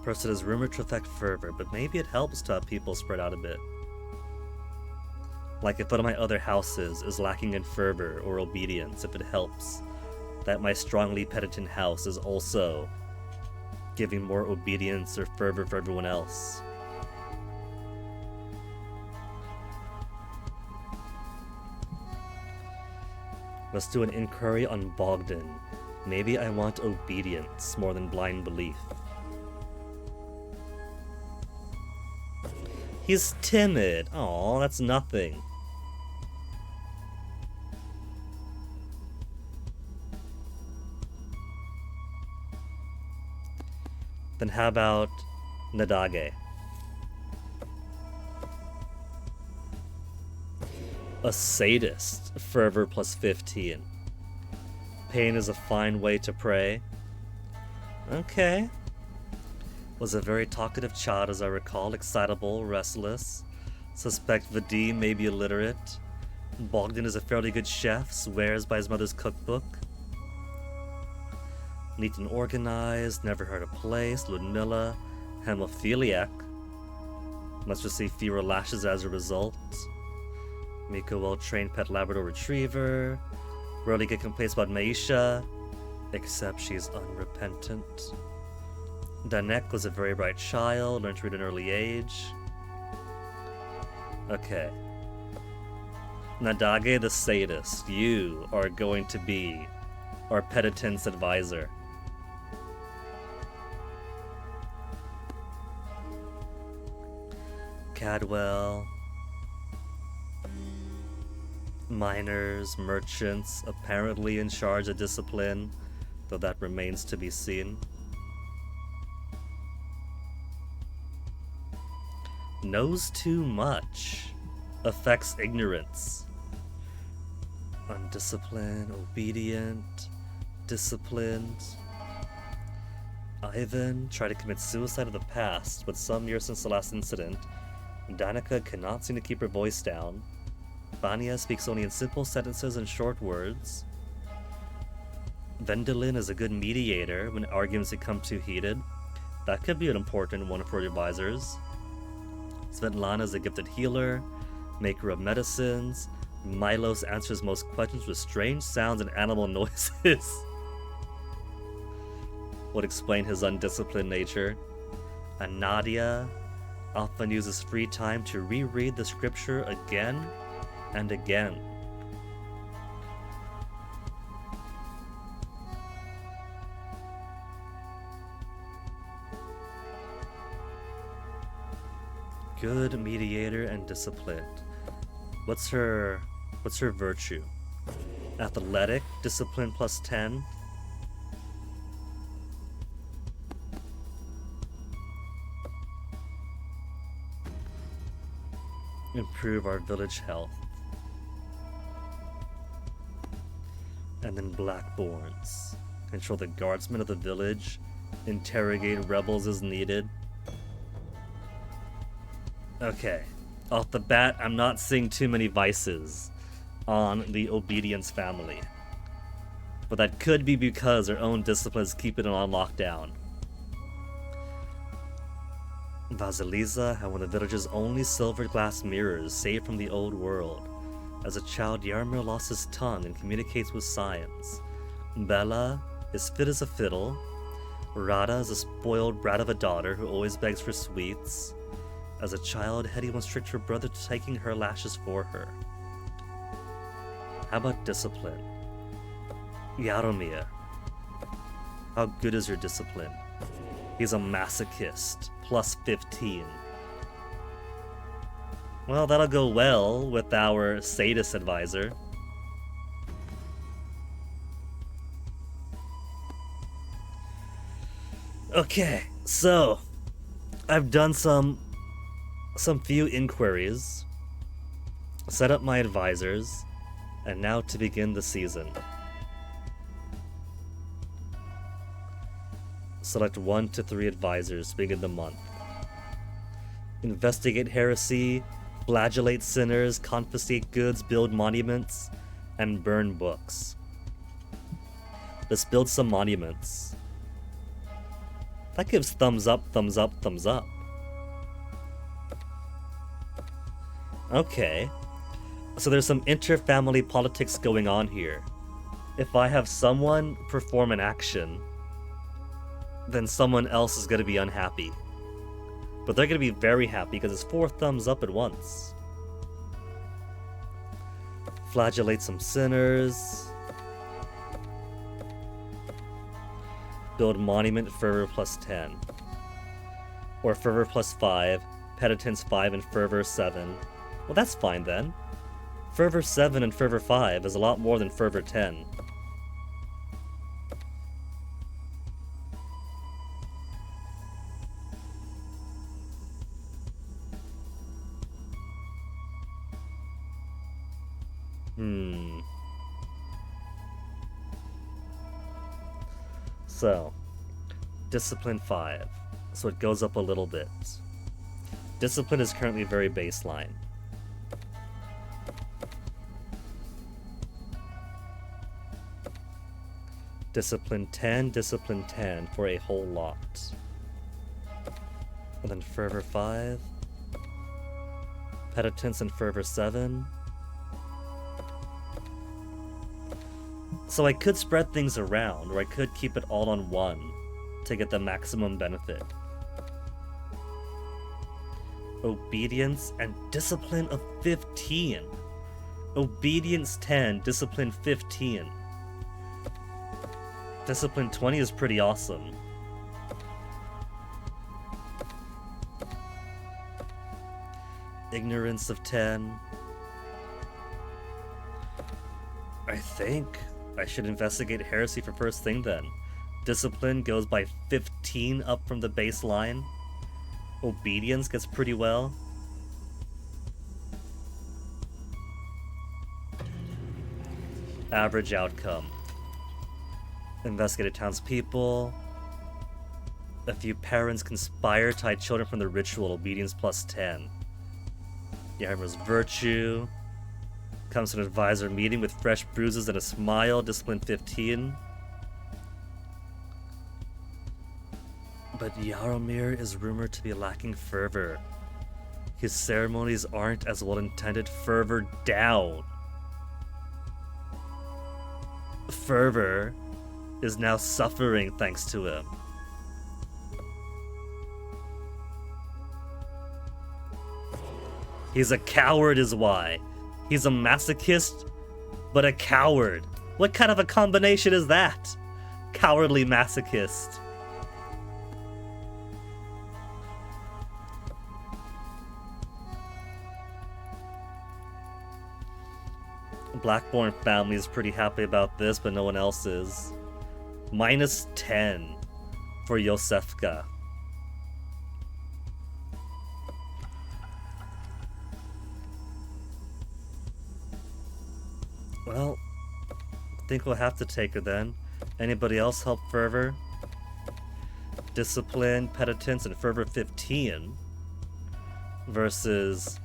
Person is rumored to affect fervor, but maybe it helps to have people spread out a bit. Like if one of my other houses is lacking in fervor or obedience, if it helps that my strongly penitent house is also giving more obedience or fervor for everyone else. Let's do an inquiry on Bogdan. Maybe I want obedience more than blind belief. He's timid. Aw, that's nothing. Then how about Nadage? A sadist. Fervor plus 15. Pain is a fine way to pray. Okay. Was a very talkative child, as I recall, excitable, restless. Suspect Vadim may be illiterate. Bogdan is a fairly good chef, swears by his mother's cookbook. Neat and organized, never heard of place. Ludmilla, hemophiliac. Must receive fewer lashes as a result. Miko, well-trained pet Labrador Retriever. Rarely get complaints about Maisha, except she's unrepentant. Danek was a very bright child, learned to read at an early age. Okay. Nadage the sadist, you are going to be our penitence advisor. Cadwell. Miners, merchants, apparently in charge of discipline, though that remains to be seen. Knows too much. Affects ignorance. Undisciplined, obedient, disciplined. Ivan tried to commit suicide in the past, but some years since the last incident, Danica cannot seem to keep her voice down. Vanya speaks only in simple sentences and short words. Vendelin is a good mediator when arguments become too heated. That could be an important one for your advisors. Svetlana is a gifted healer, maker of medicines. Milos answers most questions with strange sounds and animal noises. Would explain his undisciplined nature. And Nadia often uses free time to reread the scripture again and again. Good mediator and disciplined. What's her virtue? Athletic, discipline plus 10. Improve our village health. And then Blackborns. Control the guardsmen of the village. Interrogate rebels as needed. Okay. Off the bat, I'm not seeing too many vices on the Obedience family. But that could be because their own discipline is keeping it on lockdown. Vasilisa had one of the village's only silver glass mirrors saved from the old world. As a child, Yarmir lost his tongue and communicates with signs. Bella is fit as a fiddle. Rada is a spoiled brat of a daughter who always begs for sweets. As a child, Hetty once tricked her brother to taking her lashes for her. How about discipline? Yaromir, how good is your discipline? He's a masochist, plus 15. Well, that'll go well with our sadist advisor. Okay, so I've done some few inquiries, set up my advisors, and now to begin the season. Select 1 to 3 advisors to begin the month. Investigate heresy, flagellate sinners, confiscate goods, build monuments, and burn books. Let's build some monuments. That gives thumbs up, thumbs up, thumbs up. Okay. So there's some inter-family politics going on here. If I have someone perform an action, then someone else is going to be unhappy. But they're going to be very happy because it's 4 thumbs up at once. Flagellate some sinners. Build monument, fervor plus 10. Or fervor plus 5, penitence 5, and fervor 7. Well, that's fine then. Fervor 7 and fervor 5 is a lot more than fervor 10. So, discipline 5. So it goes up a little bit. Discipline is currently very baseline. Discipline 10 for a whole lot. And then fervor 5. Penitence and fervor 7. So I could spread things around, or I could keep it all on 1 to get the maximum benefit. Obedience and discipline of 15. Obedience 10, discipline 15. Discipline 20 is pretty awesome. Ignorance of 10. I think I should investigate heresy for first thing then. Discipline goes by 15 up from the baseline. Obedience gets pretty well. Average outcome. Investigated townspeople. A few parents conspire to hide children from the ritual. Obedience plus 10. Yarmir's virtue. Comes to an advisor meeting with fresh bruises and a smile. Discipline 15. But Yaromir is rumored to be lacking fervor. His ceremonies aren't as well intended. Fervor down. Fervor is now suffering thanks to him. He's a coward is why. He's a masochist, but a coward. What kind of a combination is that? Cowardly masochist. Blackborn family is pretty happy about this, but no one else is. Minus 10 for Yosefka. Well, I think we'll have to take her then. Anybody else help fervor? Discipline, penitence, and fervor 15 versus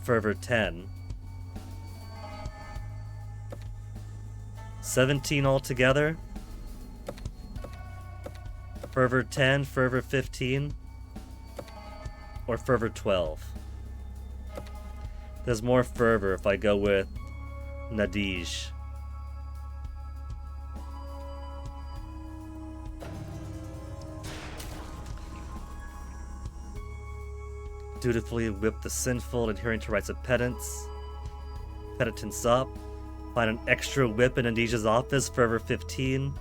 fervor 10. 17 altogether. Fervor 10, fervor 15, or fervor 12. There's more fervor if I go with Nadij. Dutifully whip the sinful, adhering to rites of penance. Penitence up. Find an extra whip in Andesia's office, Fervor 15.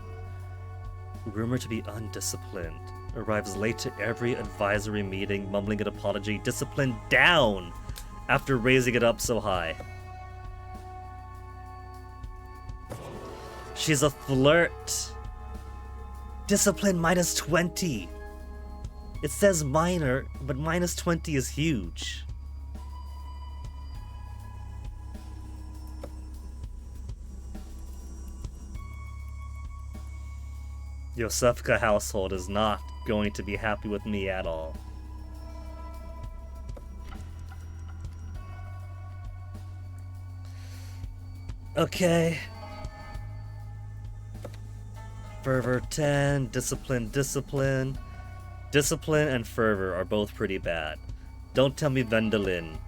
Rumored to be undisciplined. Arrives late to every advisory meeting, mumbling an apology. Discipline down after raising it up so high. She's a flirt. Discipline minus 20. It says minor, but minus 20 is huge. Yosefka household is not going to be happy with me at all. Okay. Fervor 10, discipline. Discipline and fervor are both pretty bad. Don't tell me Vendelin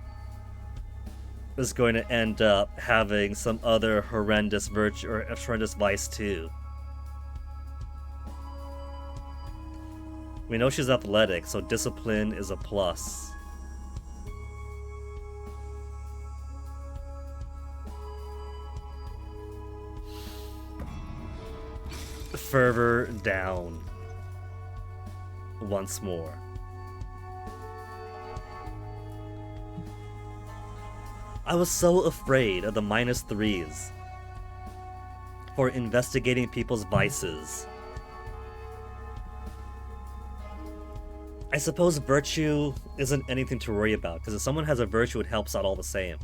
is going to end up having some other horrendous virtue or horrendous vice too. We know she's athletic, so discipline is a plus. Fervor down. Once more. I was so afraid of the minus 3s for investigating people's vices. I suppose virtue isn't anything to worry about, because if someone has a virtue, it helps out all the same.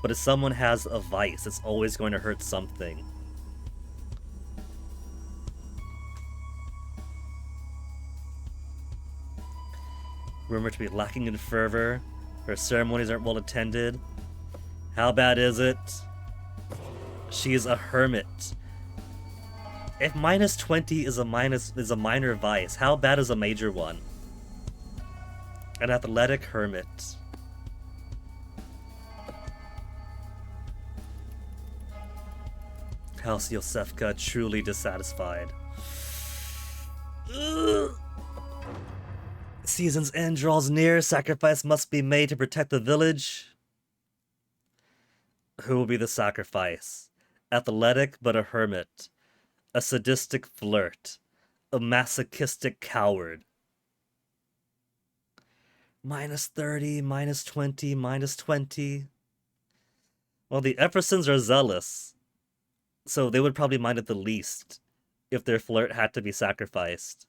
But if someone has a vice, it's always going to hurt something. Rumored to be lacking in fervor. Her ceremonies aren't well attended. How bad is it? She's a hermit. If minus 20 is a minor vice, how bad is a major one? An athletic hermit. House Yosefka truly dissatisfied. Ugh. Season's end draws near. Sacrifice must be made to protect the village. Who will be the sacrifice? Athletic but a hermit. A sadistic flirt. A masochistic coward. Minus 30, minus 20, minus 20. Well, the Ephersons are zealous, so they would probably mind it the least if their flirt had to be sacrificed.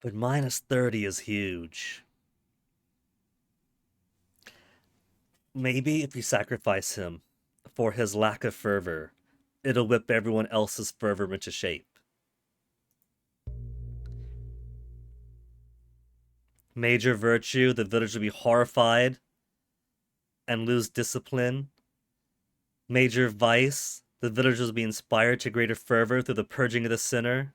But minus 30 is huge. Maybe if you sacrifice him for his lack of fervor, it'll whip everyone else's fervor into shape. Major virtue, the village will be horrified and lose discipline. Major vice, the villagers will be inspired to greater fervor through the purging of the sinner.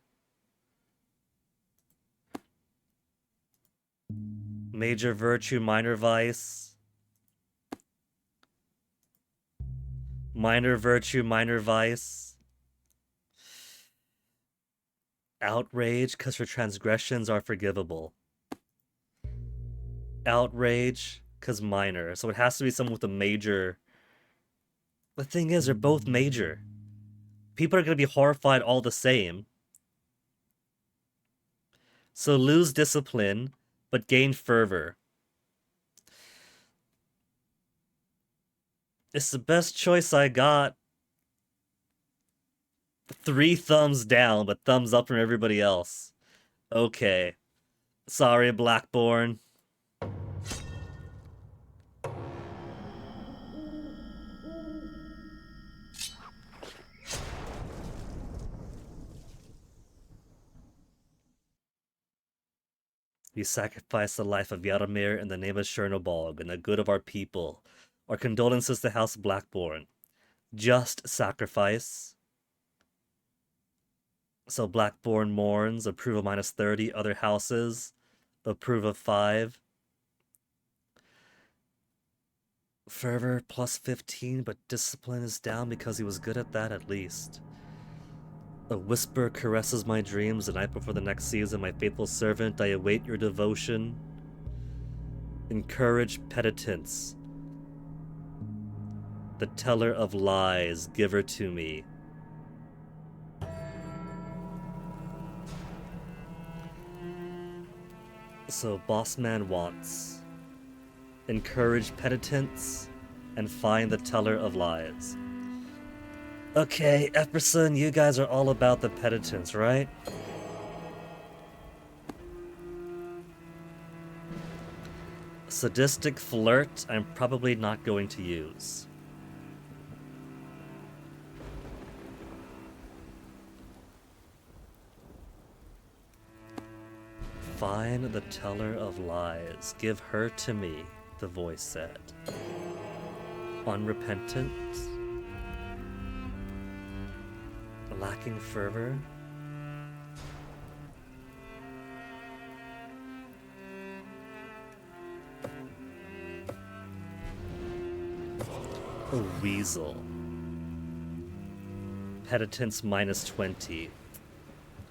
Major virtue, minor vice. Minor virtue, minor vice. Outrage, because her transgressions are forgivable. Outrage, because minor. So it has to be someone with a major. The thing is, they're both major. People are going to be horrified all the same. So lose discipline, but gain fervor. It's the best choice I got. 3 thumbs down, but thumbs up from everybody else. Okay. Sorry, Blackborn. You sacrificed the life of Yaramir in the name of Chernobyl and the good of our people. Our condolences to House Blackborn. Just sacrifice. So Blackborn mourns. Approve of minus 30. Other houses approve of 5. Fervor plus 15, but discipline is down because he was good at that at least. A whisper caresses my dreams the night before the next season. My faithful servant, I await your devotion. Encourage penitence. The teller of lies, give her to me. So Bossman wants encourage penitence and find the teller of lies. Okay, Epperson, you guys are all about the penitence, right? Sadistic flirt, I'm probably not going to use. Find the teller of lies. Give her to me, the voice said. Unrepentant. Lacking fervor. A weasel. Penitence minus 20.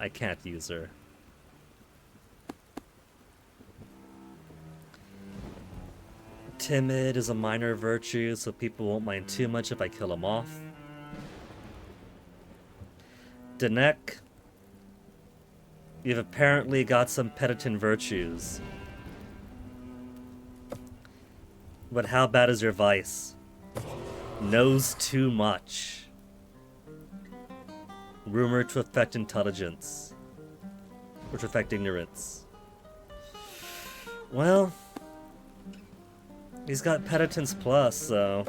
I can't use her. Timid is a minor virtue, so people won't mind too much if I kill him off. Denek, you've apparently got some penitent virtues. But how bad is your vice? Knows too much. Rumored to affect intelligence. Or to affect ignorance. Well, he's got penitence plus, so...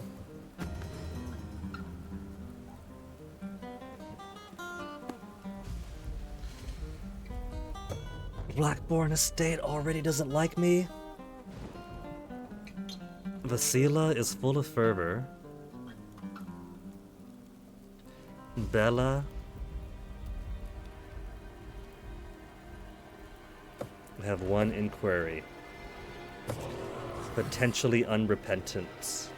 Blackbourne Estate already doesn't like me. Vasila is full of fervor. Bella. I have one inquiry. Potentially unrepentant.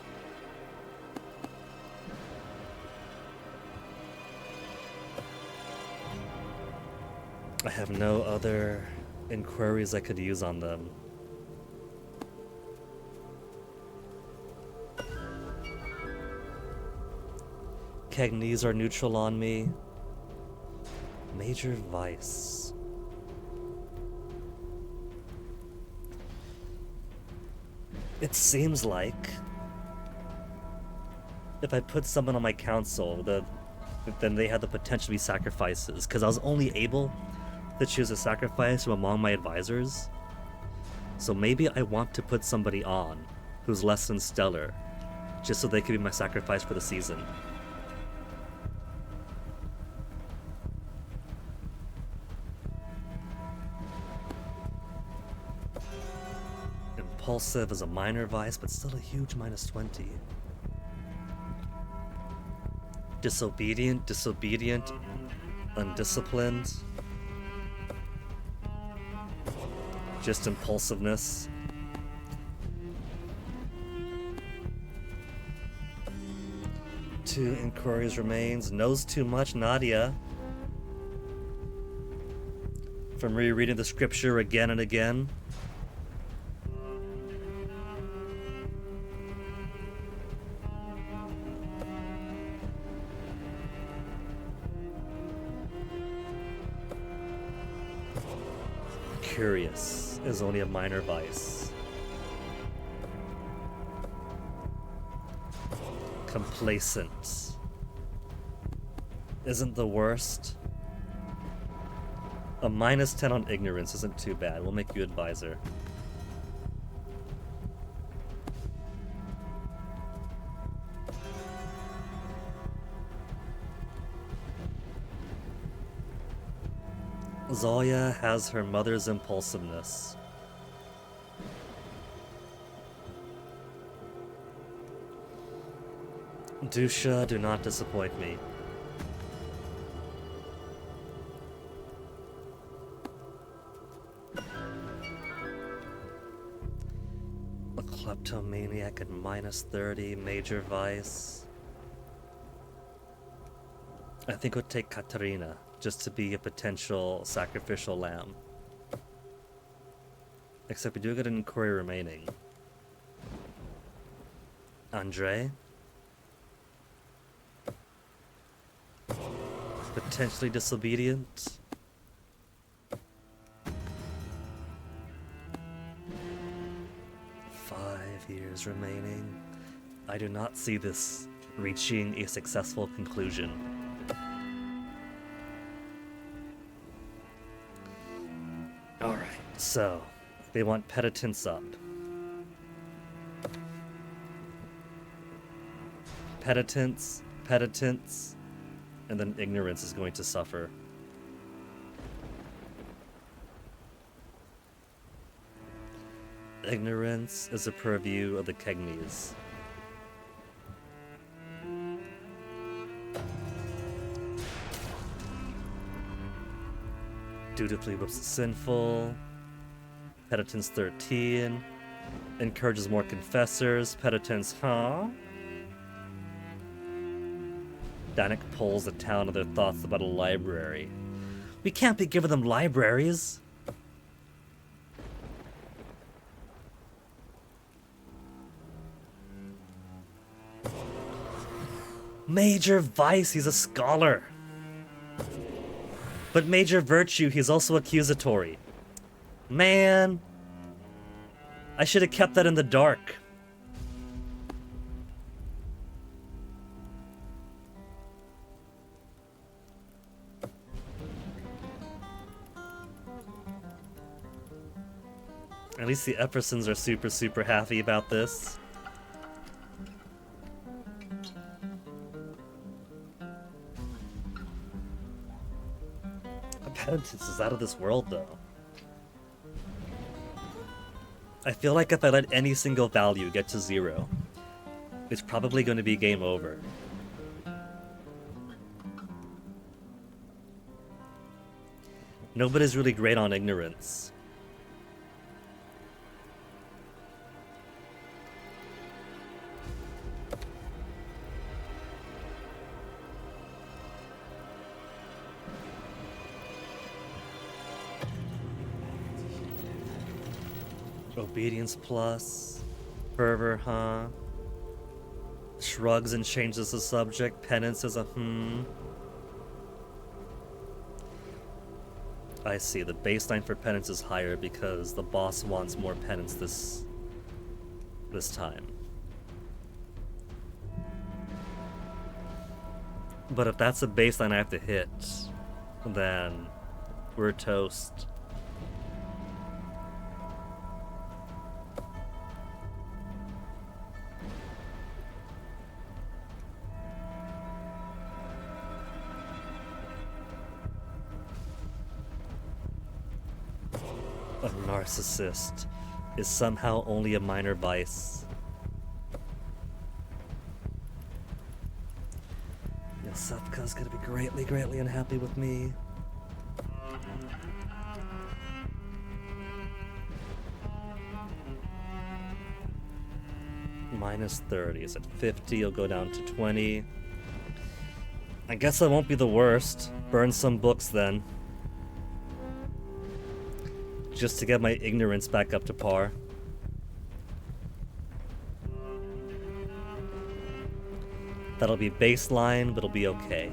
I have no other inquiries I could use on them. Cagney's are neutral on me. Major vice. It seems like if I put someone on my council, then they had the potential to be sacrifices, because I was only able to choose a sacrifice from among my advisors. So maybe I want to put somebody on who's less than stellar, just so they could be my sacrifice for the season. Impulsive is a minor vice, but still a huge minus 20. Disobedient, undisciplined. Just impulsiveness. Two inquiries remains. Knows too much, Nadia. From rereading the scripture again and again. Curious is only a minor vice. Complacent isn't the worst. A minus 10 on ignorance isn't too bad. We'll make you advisor. Zoya has her mother's impulsiveness. Dusha, do not disappoint me. A kleptomaniac at -30, major vice. I think we'll take Katarina, just to be a potential sacrificial lamb. Except we do get an inquiry remaining. Andre? Potentially disobedient. Years remaining. I do not see this reaching a successful conclusion. Alright, so they want penitence up. Penitence, and then ignorance is going to suffer. Ignorance is a purview of the Kegmies. Dutifully whips the sinful. Penitence 13. Encourages more confessors. Penitence, huh? Danik pulls the town of their thoughts about a library. We can't be giving them libraries. Major vice, he's a scholar. But major virtue, he's also accusatory. Man. I should have kept that in the dark. At least the Eppersons are super happy about this. Penitence is out of this world, though. I feel like if I let any single value get to 0, it's probably going to be game over. Nobody's really great on ignorance. Obedience plus. Fervor, huh? Shrugs and changes the subject. Penance is a I see. The baseline for penance is higher because the boss wants more penance this time. But if that's the baseline I have to hit, then we're toast. A narcissist is somehow only a minor vice. Yosefka's gonna be greatly unhappy with me. -30 is at 50, it'll go down to 20. I guess that won't be the worst. Burn some books then. Just to get my ignorance back up to par. That'll be baseline, but it'll be okay.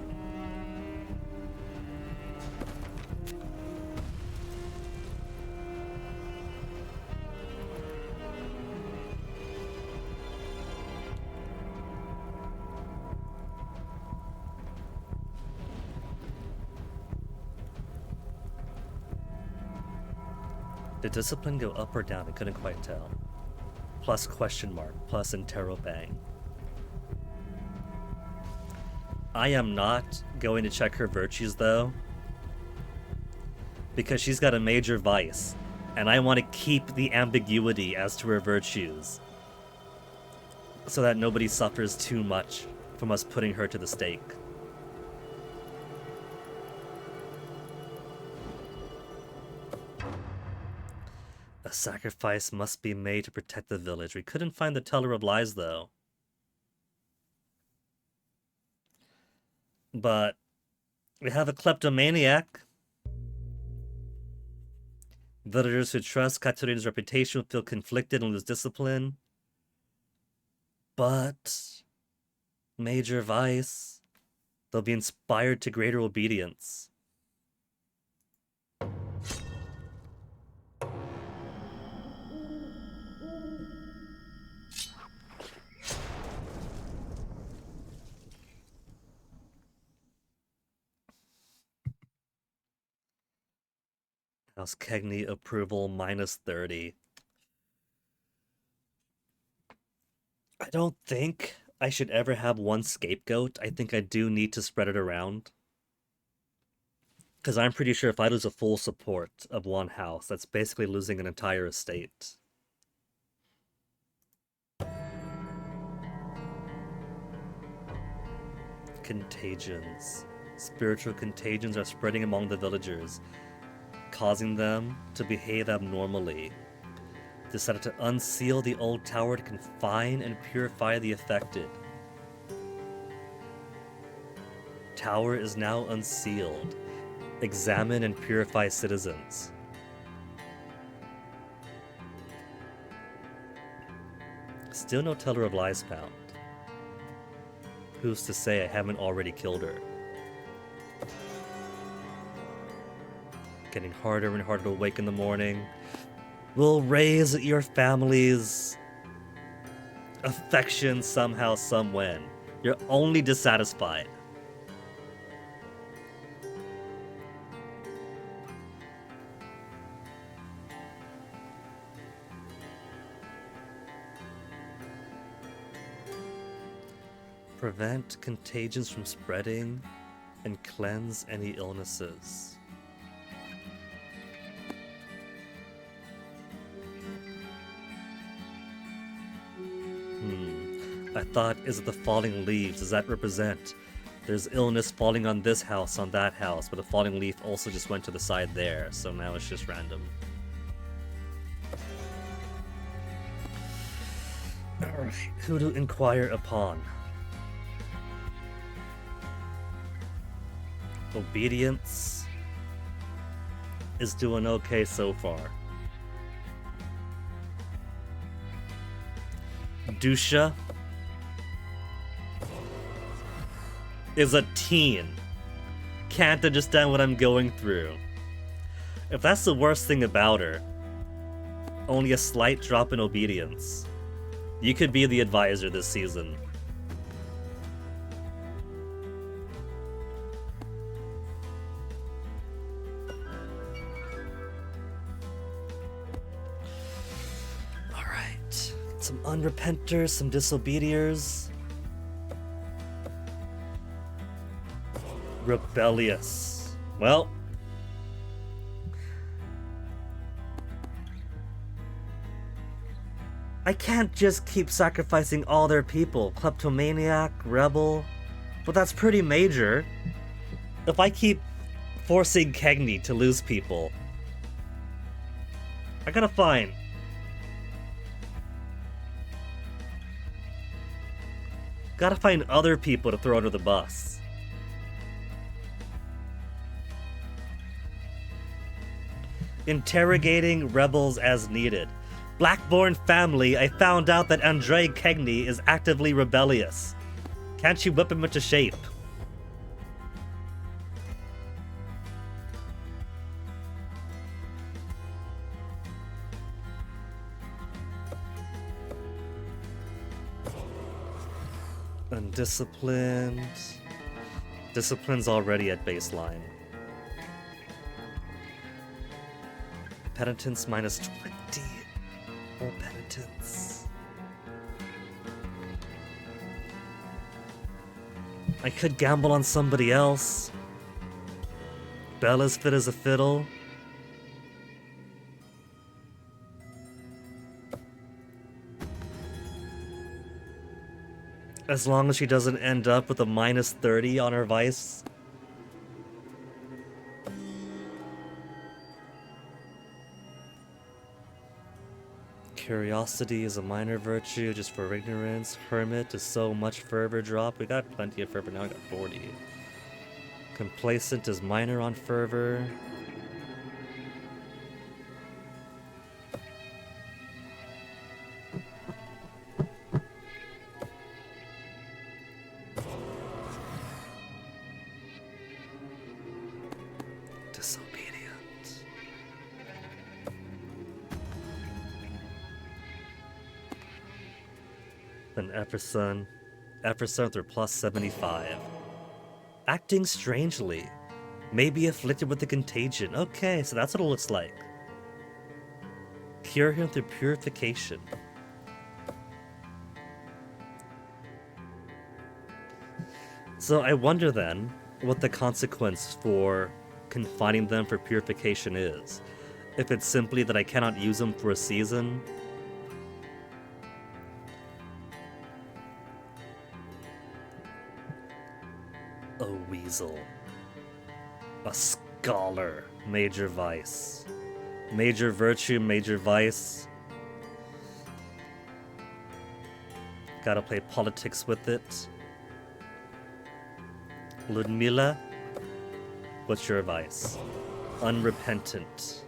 Did discipline go up or down? I couldn't quite tell. Plus question mark, plus interrobang. I am not going to check her virtues though, because she's got a major vice, and I want to keep the ambiguity as to her virtues, so that nobody suffers too much from us putting her to the stake. A sacrifice must be made to protect the village. We couldn't find the Teller of Lies, though. But we have a kleptomaniac. Villagers who trust Katarina's reputation will feel conflicted and lose discipline. But Major Vice, they'll be inspired to greater obedience. House Kegney approval -30. I don't think I should ever have one scapegoat. I think I do need to spread it around. Because I'm pretty sure if I lose a full support of one house, that's basically losing an entire estate. Contagions. Spiritual contagions are spreading among the villagers, causing them to behave abnormally. Decided to unseal the old tower to confine and purify the affected. Tower is now unsealed. Examine and purify citizens. Still no Teller of Lies found. Who's to say I haven't already killed her? Getting harder and harder to wake in the morning. Will raise your family's affection somehow, somewhen. You're only dissatisfied. Prevent contagions from spreading and cleanse any illnesses. I thought, is it the falling leaves? Does that represent? There's illness falling on this house, on that house, but a falling leaf also just went to the side there, so now it's just random. Alright, who to inquire upon? Obedience is doing okay so far. Dusha is a teen. Can't understand what I'm going through. If that's the worst thing about her, only a slight drop in obedience, you could be the advisor this season. Alright. Some unrepenters, some disobediers. Rebellious. Well, I can't just keep sacrificing all their people. Kleptomaniac, rebel. But that's pretty major. If I keep forcing Kegney to lose people, I gotta find other people to throw under the bus. Interrogating rebels as needed. Blackborn family, I found out that Andre Kegney is actively rebellious. Can't you whip him into shape? Undisciplined. Discipline's already at baseline. Penitence -20. Oh, penitence. I could gamble on somebody else. Bella's fit as a fiddle. As long as she doesn't end up with a -30 on her vice. Curiosity is a minor virtue just for ignorance. Hermit is so much fervor drop. We got plenty of fervor now, I got 40. Complacent is minor on fervor. Disobedient. Then Epperson. Epperson through plus 75. Acting strangely. May be afflicted with the contagion. Okay, so that's what it looks like. Cure him through purification. So I wonder then what the consequence for confining them for purification is. If it's simply that I cannot use them for a season. A weasel. A scholar. Major vice. Major virtue, major vice. Gotta play politics with it. Ludmilla, what's your advice? Unrepentant.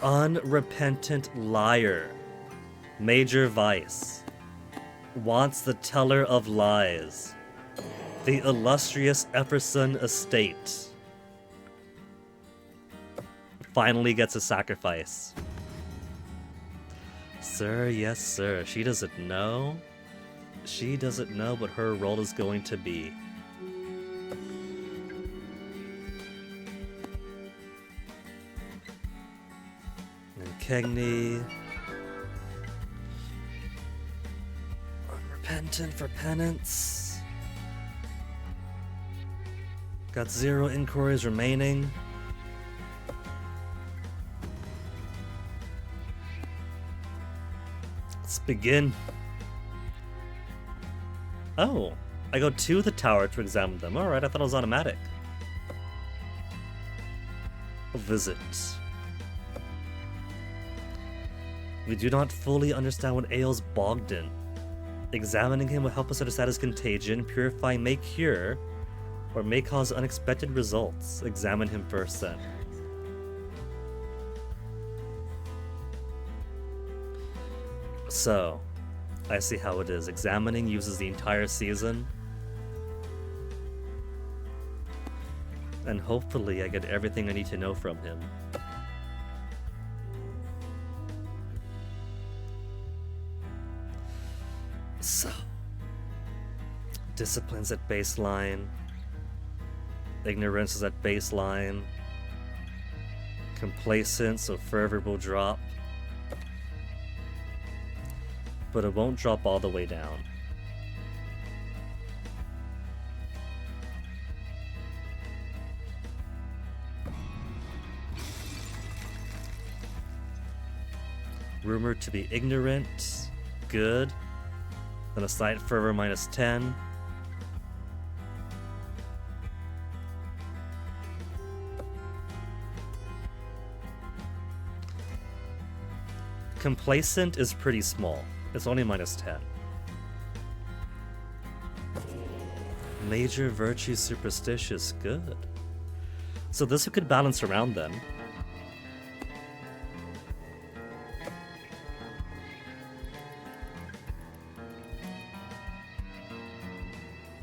Unrepentant liar. Major vice. Wants the teller of lies. The illustrious Epperson estate. Finally gets a sacrifice. Sir, yes sir. She doesn't know. She doesn't know what her role is going to be. And Kegney. Unrepentant for penance. Got 0 inquiries remaining. Let's begin. Oh, I go to the tower to examine them. Alright, I thought it was automatic. A visit. We do not fully understand what ails Bogdan. Examining him will help us understand his contagion. Purifying may cure, or may cause unexpected results. Examine him first then. So, I see how it is. Examining uses the entire season. And hopefully I get everything I need to know from him. So, discipline's at baseline. Ignorance is at baseline. Complacent, so fervor will drop. But it won't drop all the way down. Rumored to be ignorant. Good. Then a slight fervor minus 10. Complacent is pretty small. It's only minus 10. Major virtue superstitious. Good. So this could balance around then.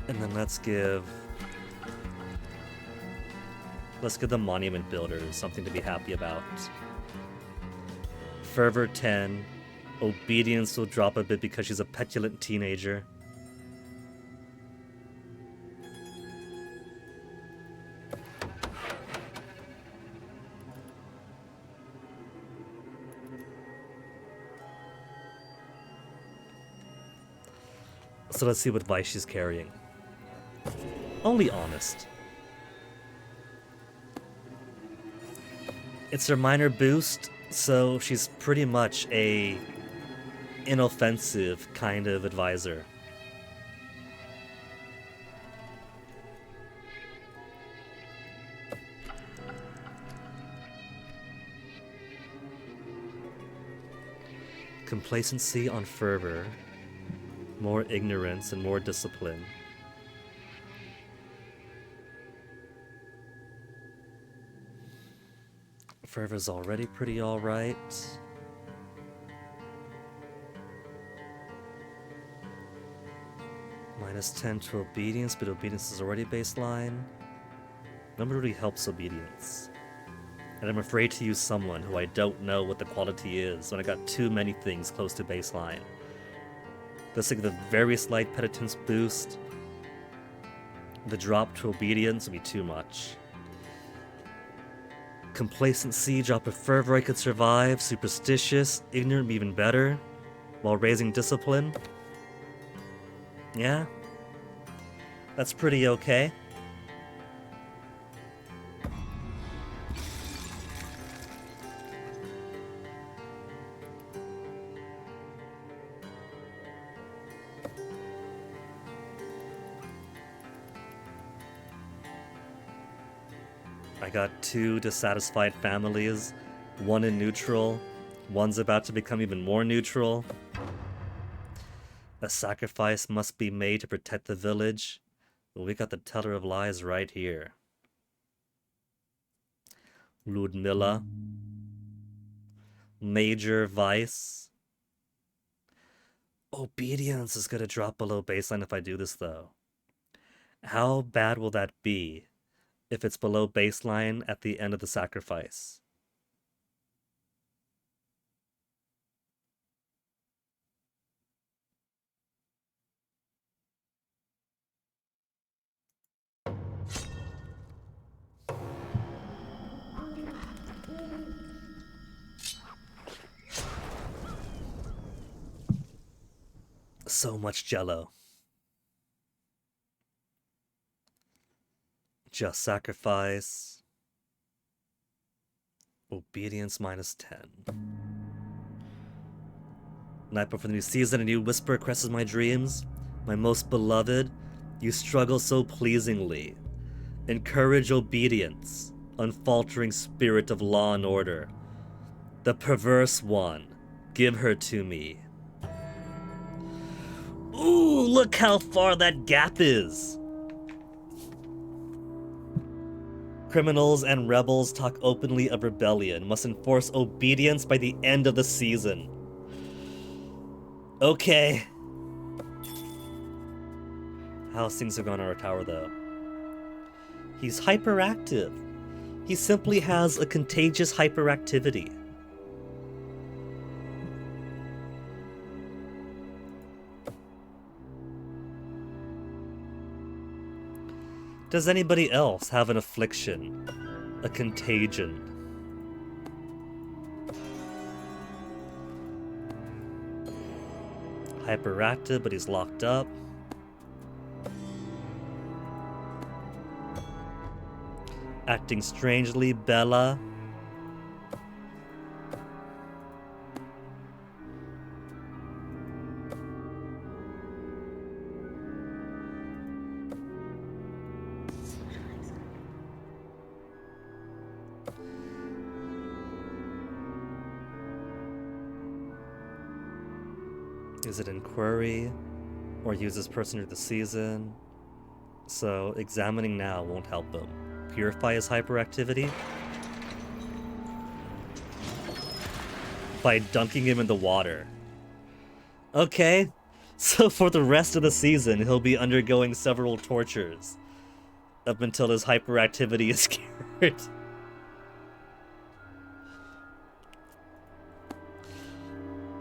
And then let's give the monument builders something to be happy about. Fervor 10. Obedience will drop a bit because she's a petulant teenager. So let's see what vice she's carrying. Only honest. It's her minor boost, so she's pretty much a inoffensive kind of advisor. Complacency on fervor. More ignorance and more discipline. Fervor's already pretty alright. -10 to obedience, but obedience is already baseline. Number really helps obedience. And I'm afraid to use someone who I don't know what the quality is when I got too many things close to baseline. Let's like the very slight penitence boost. The drop to obedience would be too much. Complacency, drop of fervor I could survive. Superstitious, ignorant be even better. While raising discipline. Yeah. That's pretty okay. I got 2 dissatisfied families, 1 in neutral, 1's about to become even more neutral. A sacrifice must be made to protect the village. Well, we got the Teller of Lies right here. Ludmilla. Major Vice. Obedience is gonna drop below baseline if I do this, though. How bad will that be if it's below baseline at the end of the sacrifice? So much jello. Just sacrifice. Obedience -10. Night before the new season, a new whisper caresses my dreams. My most beloved, you struggle so pleasingly. Encourage obedience, unfaltering spirit of law and order. The perverse one, give her to me. Ooh, look how far that gap is! Criminals and rebels talk openly of rebellion, must enforce obedience by the end of the season. Okay. How's things are going on our tower, though? He's hyperactive. He simply has a contagious hyperactivity. Does anybody else have an affliction? A contagion? Hyperactive, but he's locked up. Acting strangely, Bella. Is it inquiry, or use this person through the season? So examining now won't help him. Purify his hyperactivity by dunking him in the water. Okay, so for the rest of the season, he'll be undergoing several tortures up until his hyperactivity is cured.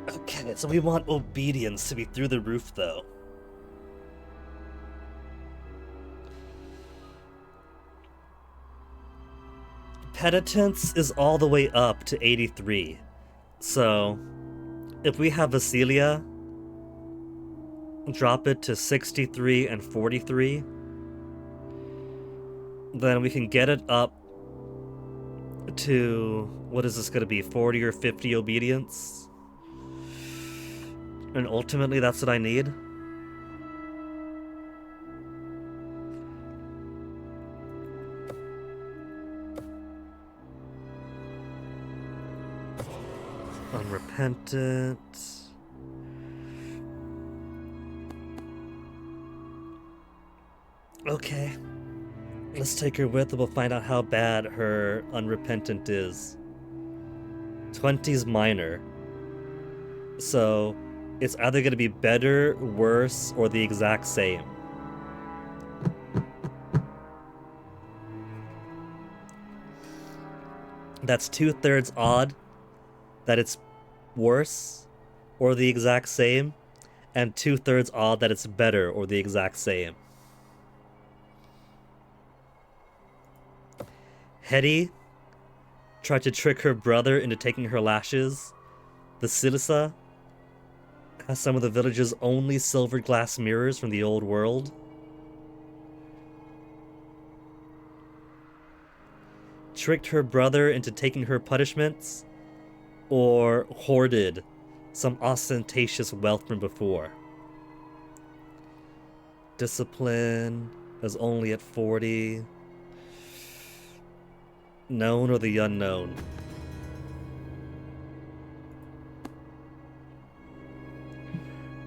Okay, so we want obedience to be through the roof, though. Penitence is all the way up to 83. So, if we have Vasilia, drop it to 63 and 43, then we can get it up to, what is this going to be, 40 or 50 obedience? And ultimately, that's what I need. Unrepentant. Okay. Let's take her with and we'll find out how bad her unrepentant is. 20's minor. So, it's either going to be better, worse, or the exact same. That's 2/3 odd that it's worse or the exact same, and 2/3 odd that it's better or the exact same. Hetty tried to trick her brother into taking her lashes. The Silissa has some of the village's only silver glass mirrors from the old world. Tricked her brother into taking her punishments, or hoarded some ostentatious wealth from before. Discipline is only at 40. Known or the unknown?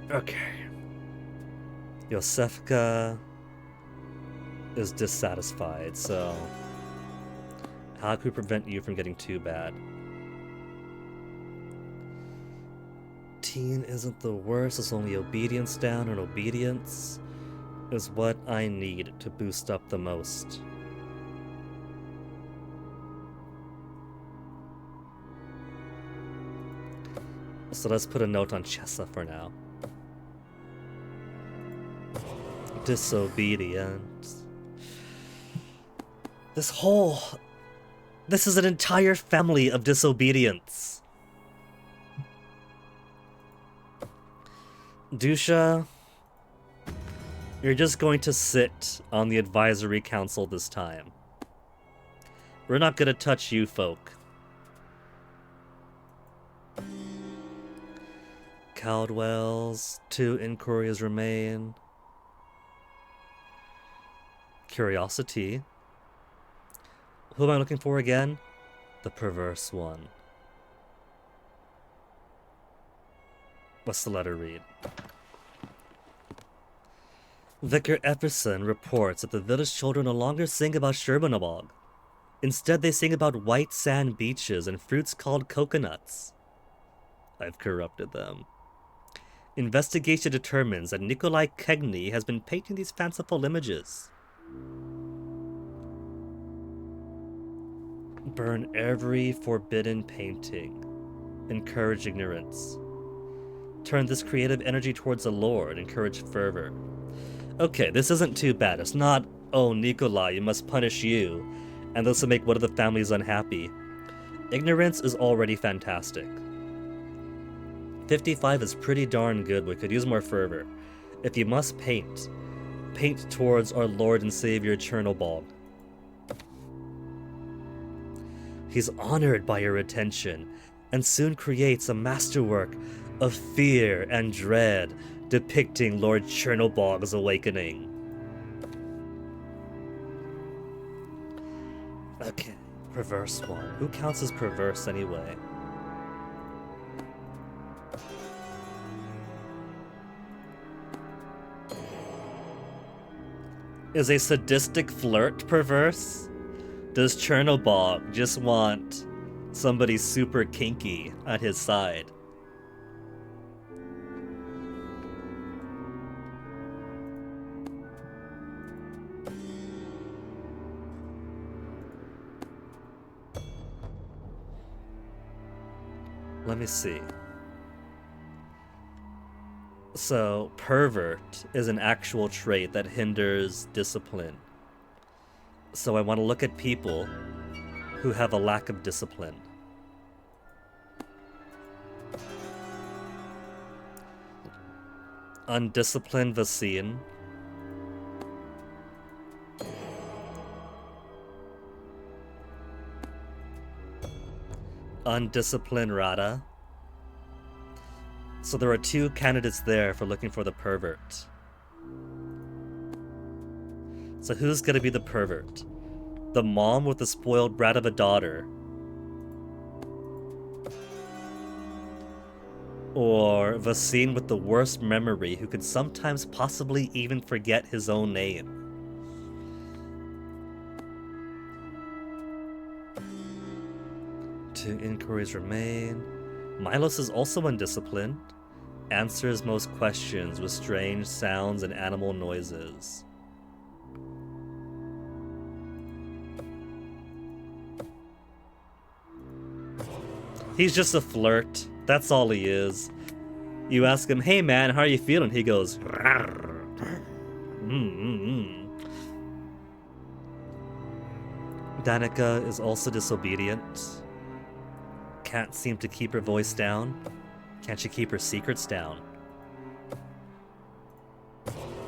Okay. Yosefka is dissatisfied, so how can we prevent you from getting too bad? Teen isn't the worst, it's only obedience down, and obedience is what I need to boost up the most. So let's put a note on Chessa for now. Disobedient. This is an entire family of disobedience. Dusha, you're just going to sit on the advisory council this time. We're not gonna touch you folk. Caldwell's 2 inquiries remain. Curiosity. Who am I looking for again? The perverse one. What's the letter read? Vicar Efferson reports that the village children no longer sing about Shermanabog. Instead, they sing about white sand beaches and fruits called coconuts. I've corrupted them. Investigation determines that Nikolai Kegny has been painting these fanciful images. Burn every forbidden painting. Encourage ignorance. Turn this creative energy towards the Lord. Encourage fervor. Okay, this isn't too bad. It's not, oh, Nikolai, you must punish you, and this will make one of the families unhappy. Ignorance is already fantastic. 55 is pretty darn good. We could use more fervor. If you must paint, paint towards our Lord and Savior Chernobog. He's honored by your attention, and soon creates a masterwork of fear and dread depicting Lord Chernobog's awakening. Okay, perverse one. Who counts as perverse anyway? Is a sadistic flirt perverse? Does Chernobog just want somebody super kinky at his side? Let me see. So, pervert is an actual trait that hinders discipline. So I want to look at people who have a lack of discipline. Undisciplined Vasine. Undisciplined Rada. So there are 2 candidates there for looking for the pervert. So who's gonna be the pervert? The mom with the spoiled brat of a daughter? Or Vasine with the worst memory who could sometimes possibly even forget his own name? Two inquiries remain. Milos is also undisciplined. Answers most questions with strange sounds and animal noises. He's just a flirt. That's all he is. You ask him, hey man, how are you feeling? He goes, Danica is also disobedient. Can't seem to keep her voice down. Can't she keep her secrets down?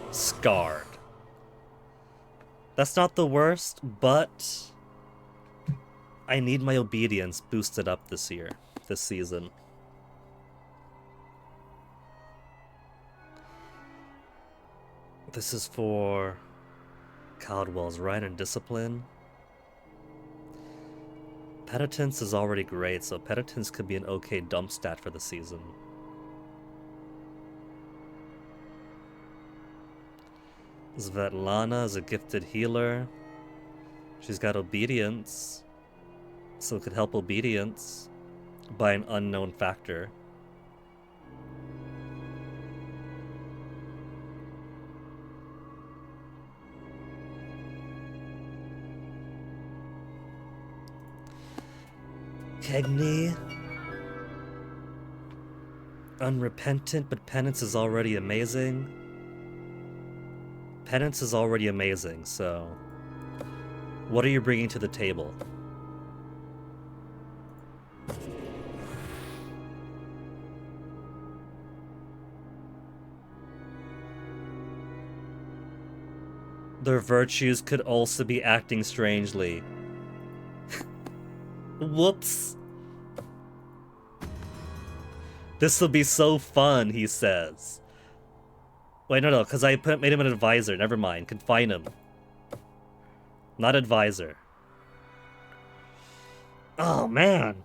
Scarred. That's not the worst, but I need my obedience boosted up this season. This is for Caldwell's right and discipline. Penitence is already great, so penitence could be an okay dump stat for the season. Svetlana is a gifted healer. She's got obedience, so it could help obedience by an unknown factor. Kegni. Unrepentant, but penance is already amazing. Penance is already amazing, so what are you bringing to the table? Their virtues could also be acting strangely. Whoops. This'll be so fun, he says. Wait, no, because I made him an advisor. Never mind. Confine him. Not advisor. Oh, man.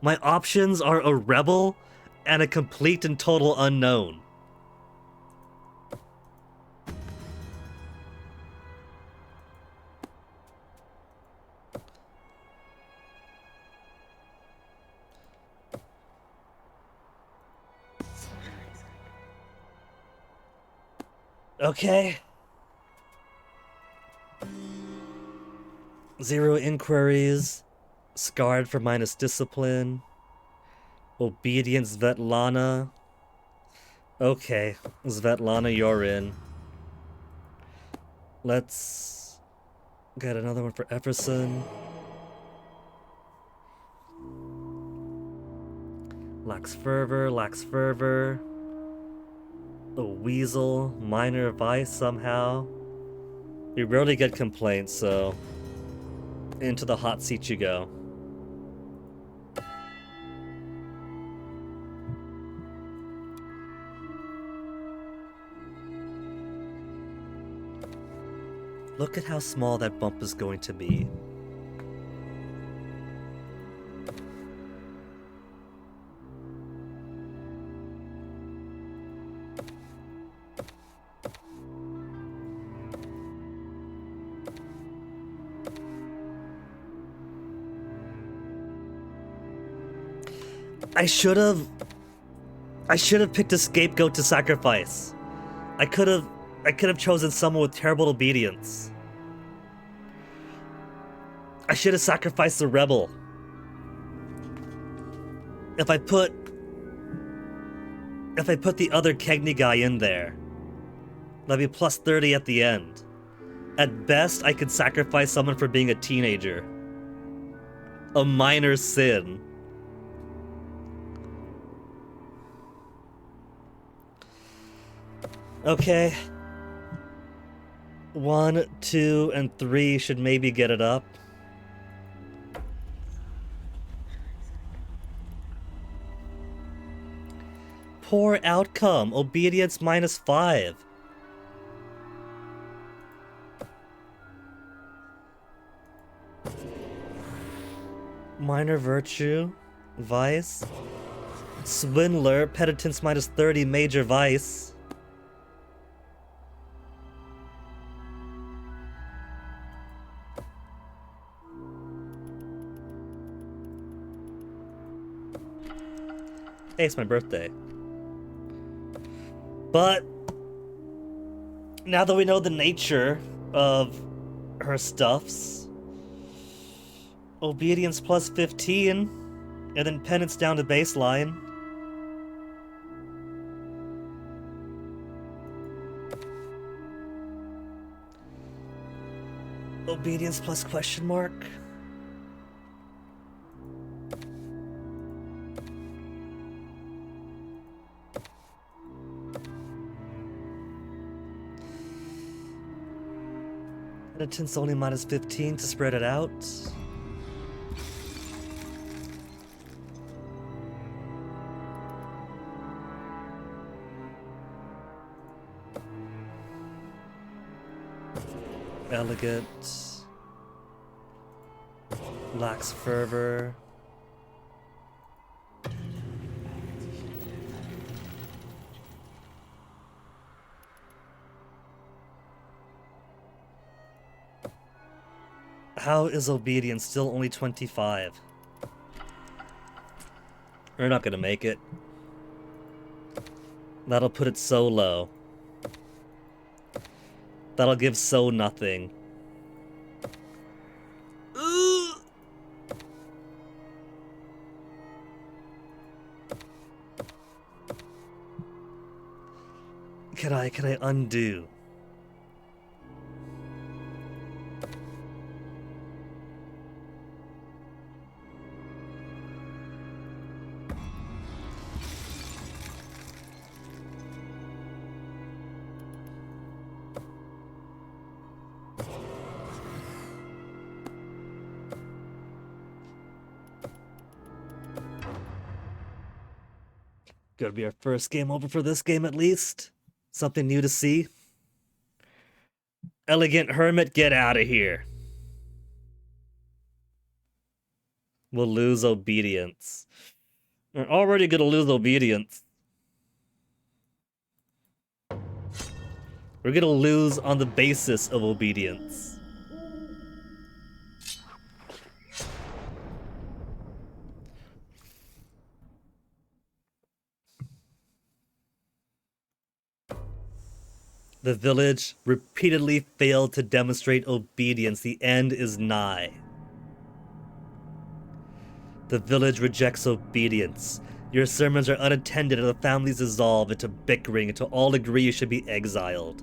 My options are a rebel and a complete and total unknown. Okay. 0 inquiries. Scarred for minus discipline. Obedience Svetlana. Okay, Svetlana, you're in. Let's get another one for Everson. Lacks fervor. A weasel, minor vice somehow. We rarely get complaints, so into the hot seat you go. Look at how small that bump is going to be. I should have picked a scapegoat to sacrifice. I could have chosen someone with terrible obedience. I should have sacrificed the rebel. If I put the other Kegni guy in there, that'd be plus 30 at the end. At best, I could sacrifice someone for being a teenager. A minor sin. Okay. 1, 2, and 3 should maybe get it up. Poor outcome. Obedience minus 5. Minor virtue. Vice. Swindler. Penitence minus 30. Major vice. Hey, it's my birthday. But now that we know the nature of her stuffs, obedience plus 15, and then penance down to baseline. Obedience plus question mark. Penitence only minus 15 to spread it out. Elegant. Lacks fervor. How is obedience still only 25? We're not gonna make it. That'll put it so low. That'll give so nothing. Ooh. Can I undo? Gonna be our first game over for this game at least. Something new to see. Elegant Hermit, get out of here. We'll lose obedience. We're already gonna lose obedience. We're gonna lose on the basis of obedience. The village repeatedly failed to demonstrate obedience. The end is nigh. The village rejects obedience. Your sermons are unattended and the families dissolve into bickering until all agree you should be exiled.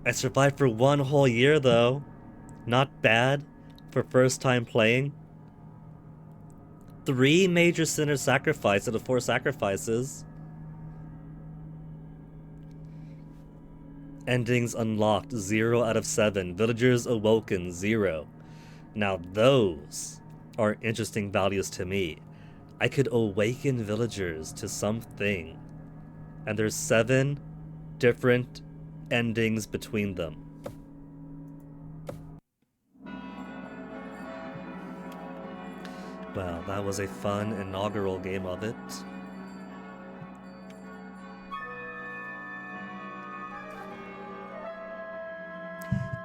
I survived for 1 whole year though. Not bad for first time playing. 3 major sinner sacrifices out of 4 sacrifices. Endings unlocked, 0 out of 7. Villagers awoken, 0. Now those are interesting values to me. I could awaken villagers to something. And there's 7 different endings between them. Well, that was a fun inaugural game of it.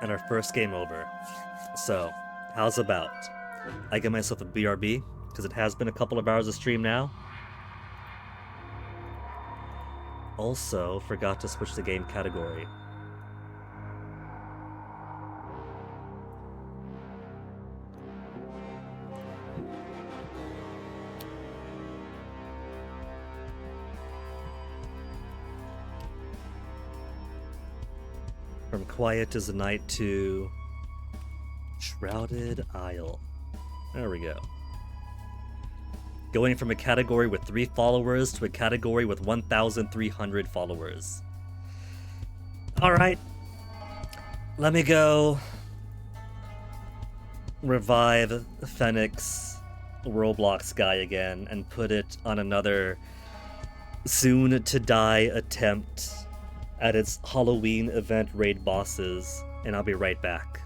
And our first game over. So, how's about? I get myself a BRB, because it has been a couple of hours of stream now. Also, forgot to switch the game category. From Quiet as the Night to Shrouded Isle. There we go. Going from a category with 3 followers to a category with 1,300 followers. Alright. Let me go revive Phoenix Roblox guy again and put it on another soon-to-die attempt at its Halloween event raid bosses, and I'll be right back.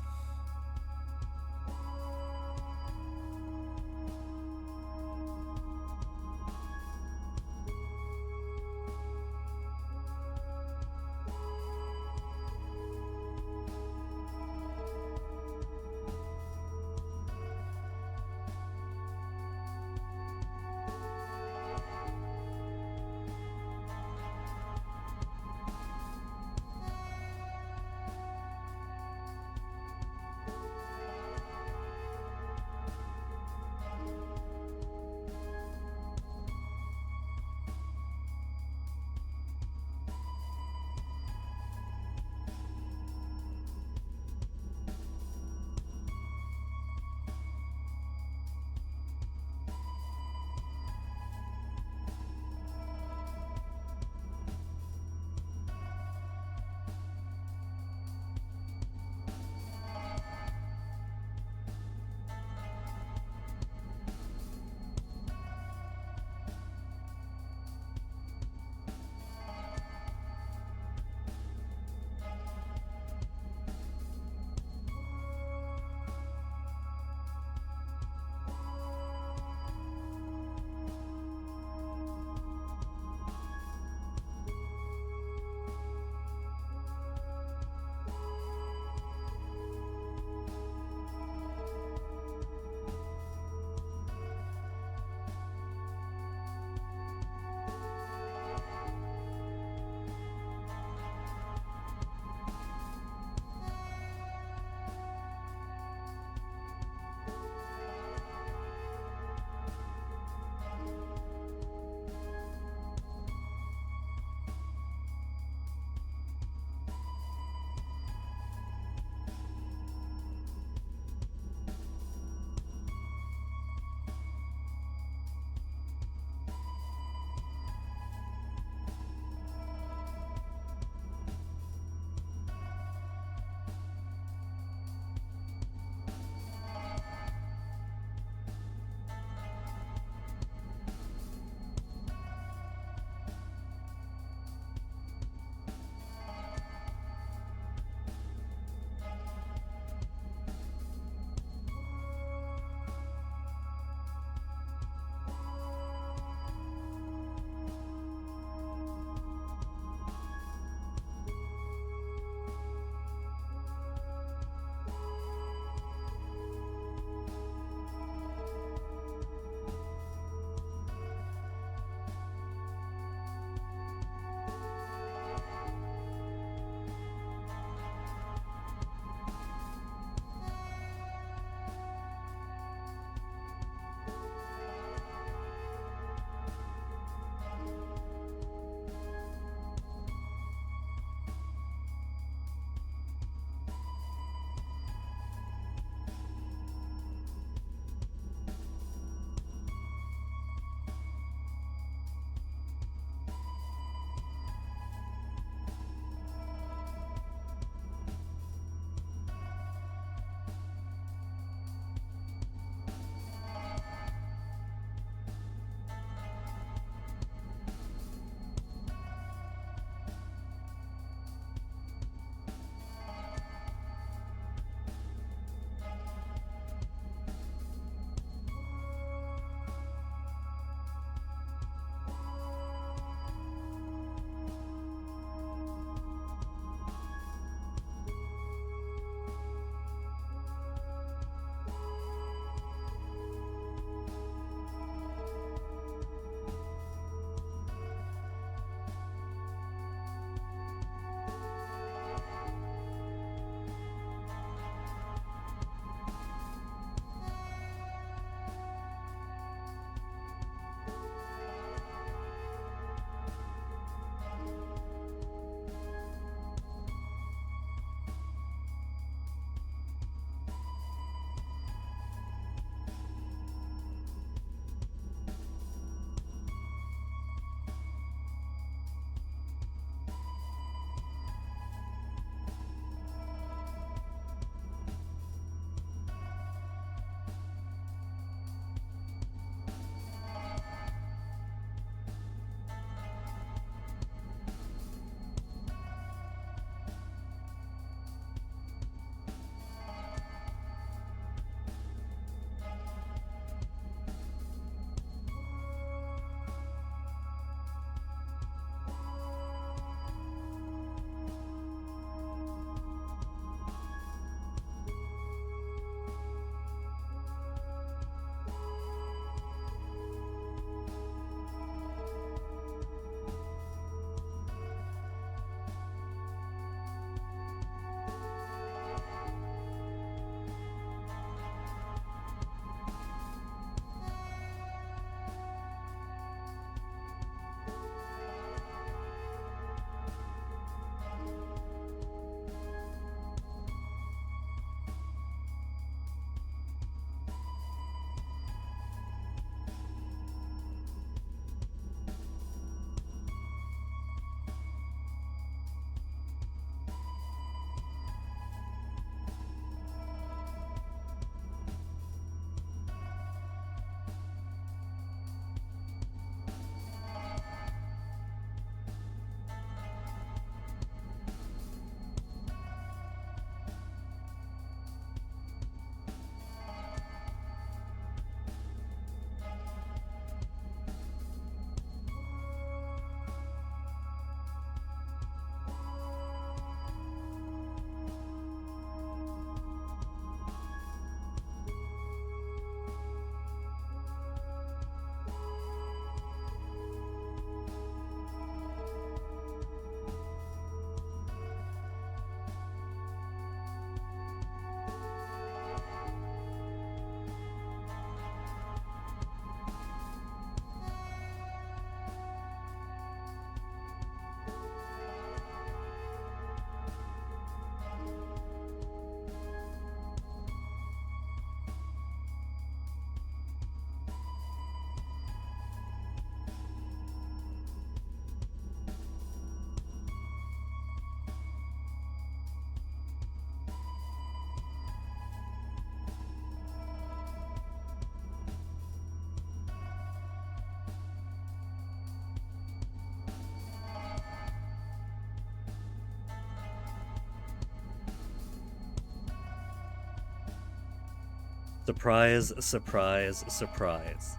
Surprise, surprise, surprise.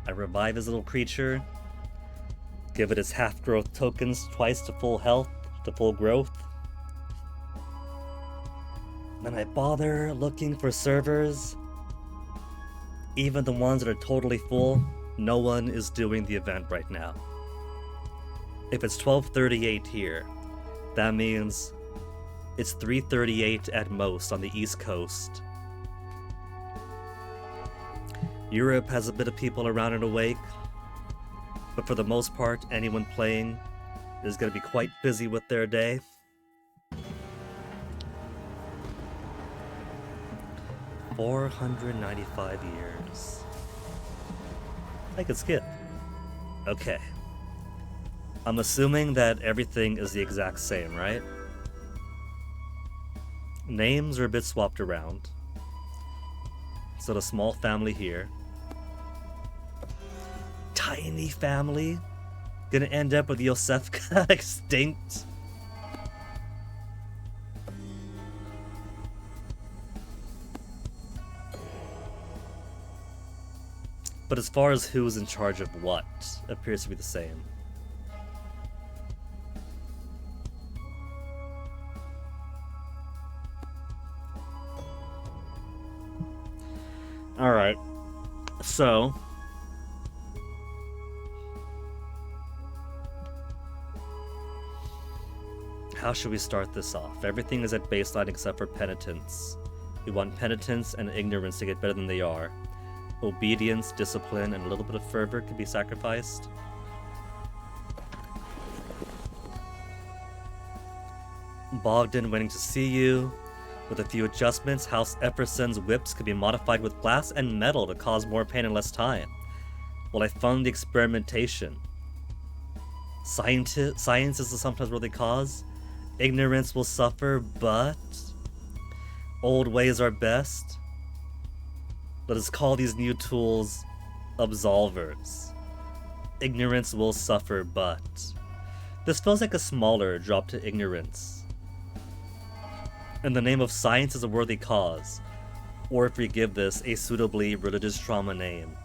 I revive his little creature, give it its half-growth tokens twice to full health, to full growth. Then I bother looking for servers. Even the ones that are totally full, no one is doing the event right now. If it's 12:38 here, that means it's 3:38 at most on the East Coast. Europe has a bit of people around and awake, but for the most part, anyone playing is going to be quite busy with their day. $495 years. I could skip. Okay. I'm assuming that everything is the exact same, right? Names are a bit swapped around. So the small family here. Tiny family. Gonna end up with Yosefka extinct. But as far as who's in charge of what, appears to be the same. Alright. So. How should we start this off? Everything is at baseline except for penitence. We want penitence and ignorance to get better than they are. Obedience, discipline, and a little bit of fervor can be sacrificed. Bogdan waiting to see you. With a few adjustments, House Epperson's whips could be modified with glass and metal to cause more pain in less time. While I fund the experimentation. Science is the sometimes worthy cause. Ignorance will suffer, but old ways are best. Let us call these new tools absolvers. Ignorance will suffer, but this feels like a smaller drop to ignorance. In the name of science is a worthy cause, or if we give this a suitably religious trauma name.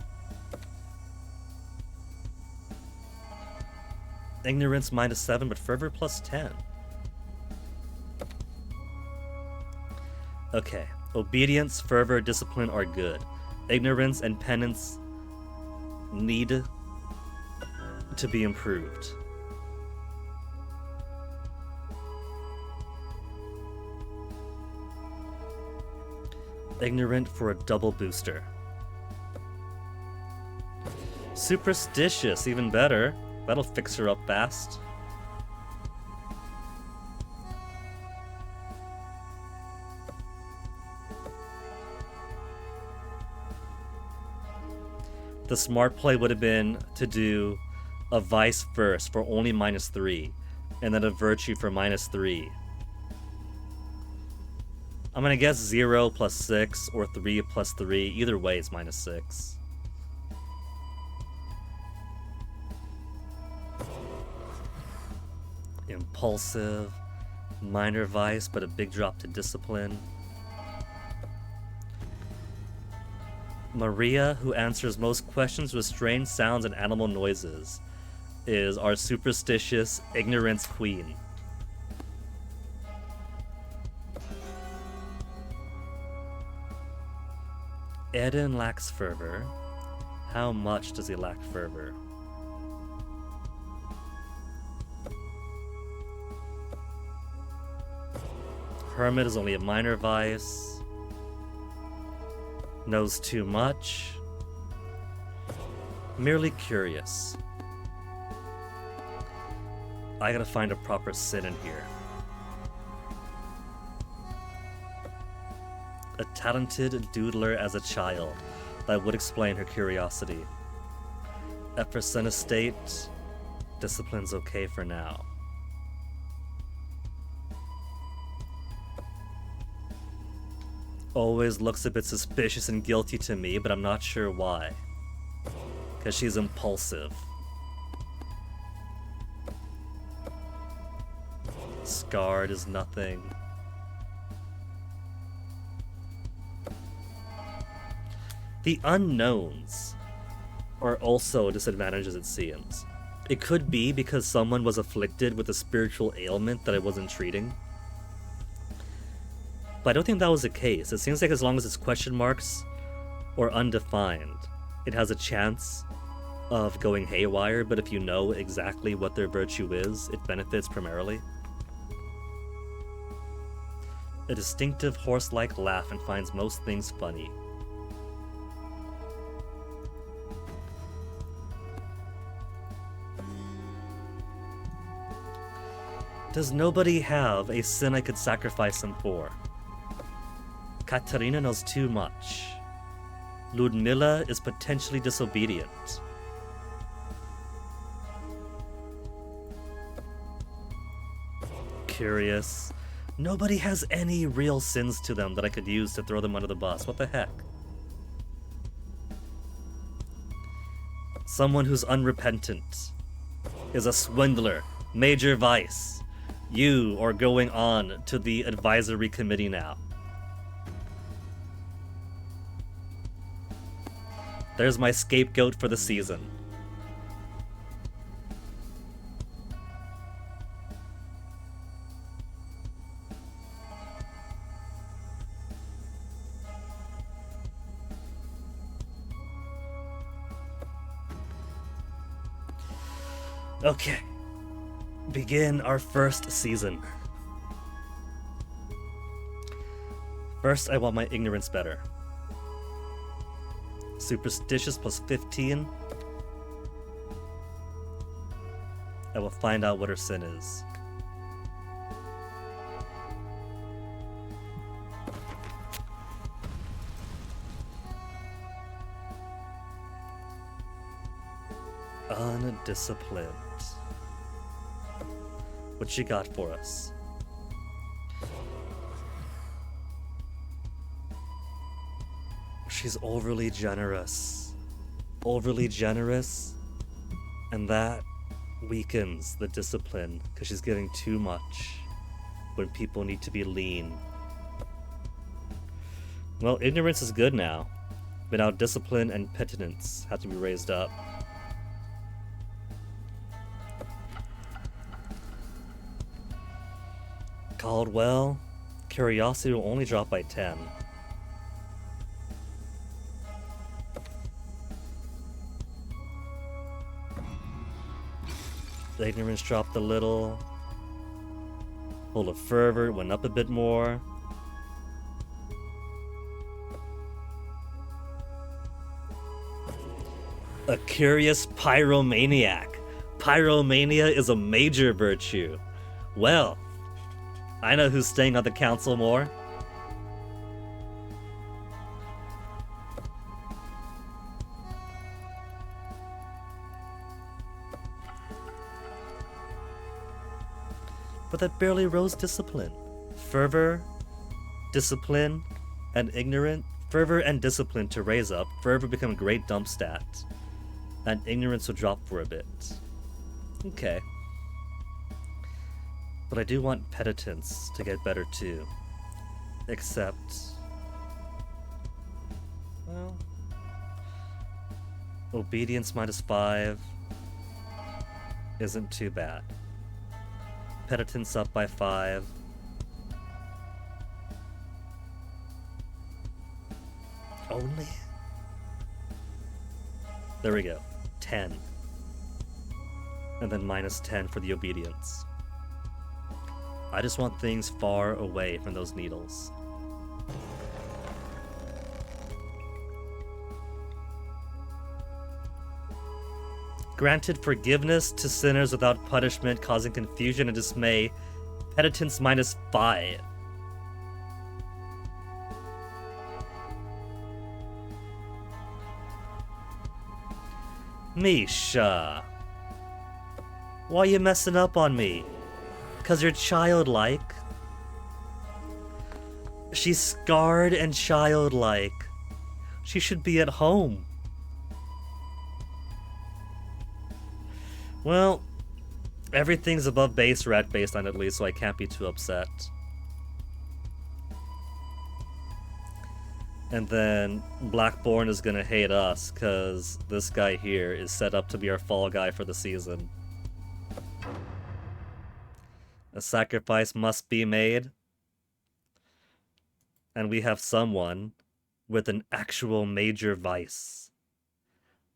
Ignorance -7, but fervor +10. Okay, obedience, fervor, discipline are good. Ignorance and penance need to be improved. Ignorant for a double booster. Superstitious, even better. That'll fix her up fast. The smart play would have been to do a vice first for only -3, and then a virtue for -3. I'm gonna guess 0 + 6 or 3 + 3. Either way, it's -6. Impulsive, minor vice, but a big drop to discipline. Maria, who answers most questions with strange sounds and animal noises, is our superstitious ignorance queen. Eden lacks fervor. How much does he lack fervor? Hermit is only a minor vice. Knows too much. Merely curious. I gotta find a proper sin in here. A talented doodler as a child. That would explain her curiosity. Epperson Estate. Discipline's okay for now. Always looks a bit suspicious and guilty to me, but I'm not sure why. Because she's impulsive. Scarred is nothing. The unknowns are also disadvantages, it seems. It could be because someone was afflicted with a spiritual ailment that I wasn't treating. But I don't think that was the case. It seems like as long as it's question marks or undefined, it has a chance of going haywire, but if you know exactly what their virtue is, it benefits primarily. A distinctive horse-like laugh and finds most things funny. Does nobody have a sin I could sacrifice him for? Katerina knows too much. Ludmilla is potentially disobedient. Curious. Nobody has any real sins to them that I could use to throw them under the bus. What the heck? Someone who's unrepentant is a swindler. Major vice. You are going on to the advisory committee now. There's my scapegoat for the season. Okay. Begin our first season. First, I want my ignorance better. Superstitious plus 15. I will find out what her sin is. Undisciplined. What she got for us? She's overly generous. Overly generous. And that weakens the discipline because she's giving too much when people need to be lean. Well, ignorance is good now, but now discipline and penitence have to be raised up. Caldwell, curiosity will only drop by 10. The ignorance dropped a little. Full of fervor went up a bit more. A curious pyromaniac. Pyromania is a major virtue. Well, I know who's staying on the council more. But that barely rose discipline. Fervor, discipline, and ignorant. Fervor and discipline to raise up. Fervor become a great dump stat. And ignorance will drop for a bit. Okay. But I do want penitence to get better too. Except... well... obedience -5 isn't too bad. Penitence up by 5. Only? There we go. 10. And then -10 for the obedience. I just want things far away from those needles. Granted forgiveness to sinners without punishment, causing confusion and dismay. Penitence -5. Misha. Why you messing up on me? 'Cause you're childlike? She's scarred and childlike. She should be at home. Well, everything's above base rat baseline at least, so I can't be too upset. And then Blackborn is gonna hate us because this guy here is set up to be our fall guy for the season. A sacrifice must be made. And we have someone with an actual major vice.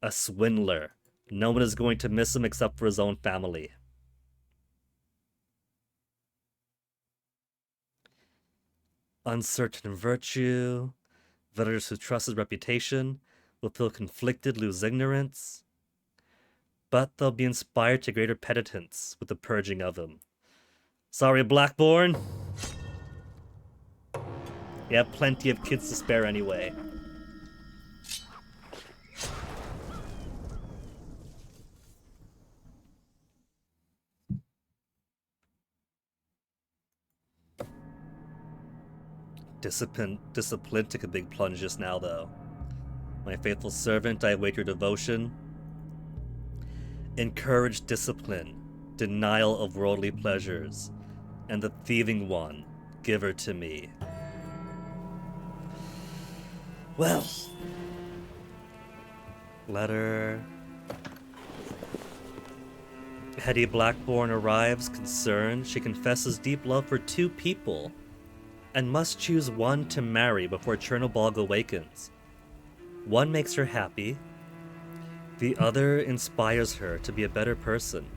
A swindler. No one is going to miss him except for his own family. Uncertain virtue. Villagers who trust his reputation will feel conflicted, lose ignorance. But they'll be inspired to greater penitence with the purging of him. Sorry, Blackborn. You have plenty of kids to spare anyway. Discipline took a big plunge just now, though. My faithful servant, I await your devotion. Encourage discipline, denial of worldly pleasures, and the thieving one, give her to me. Well, letter. Hetty Blackborn arrives, concerned. She confesses deep love for two people, and must choose one to marry before Chernobog awakens. One makes her happy, the other inspires her to be a better person.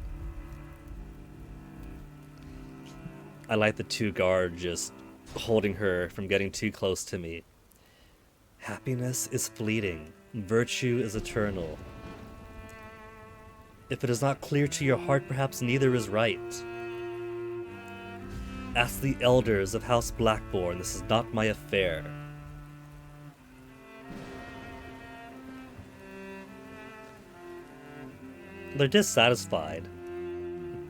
I like the two guards just holding her from getting too close to me. Happiness is fleeting, virtue is eternal. If it is not clear to your heart, perhaps neither is right. Ask the elders of House Blackborn, this is not my affair. They're dissatisfied,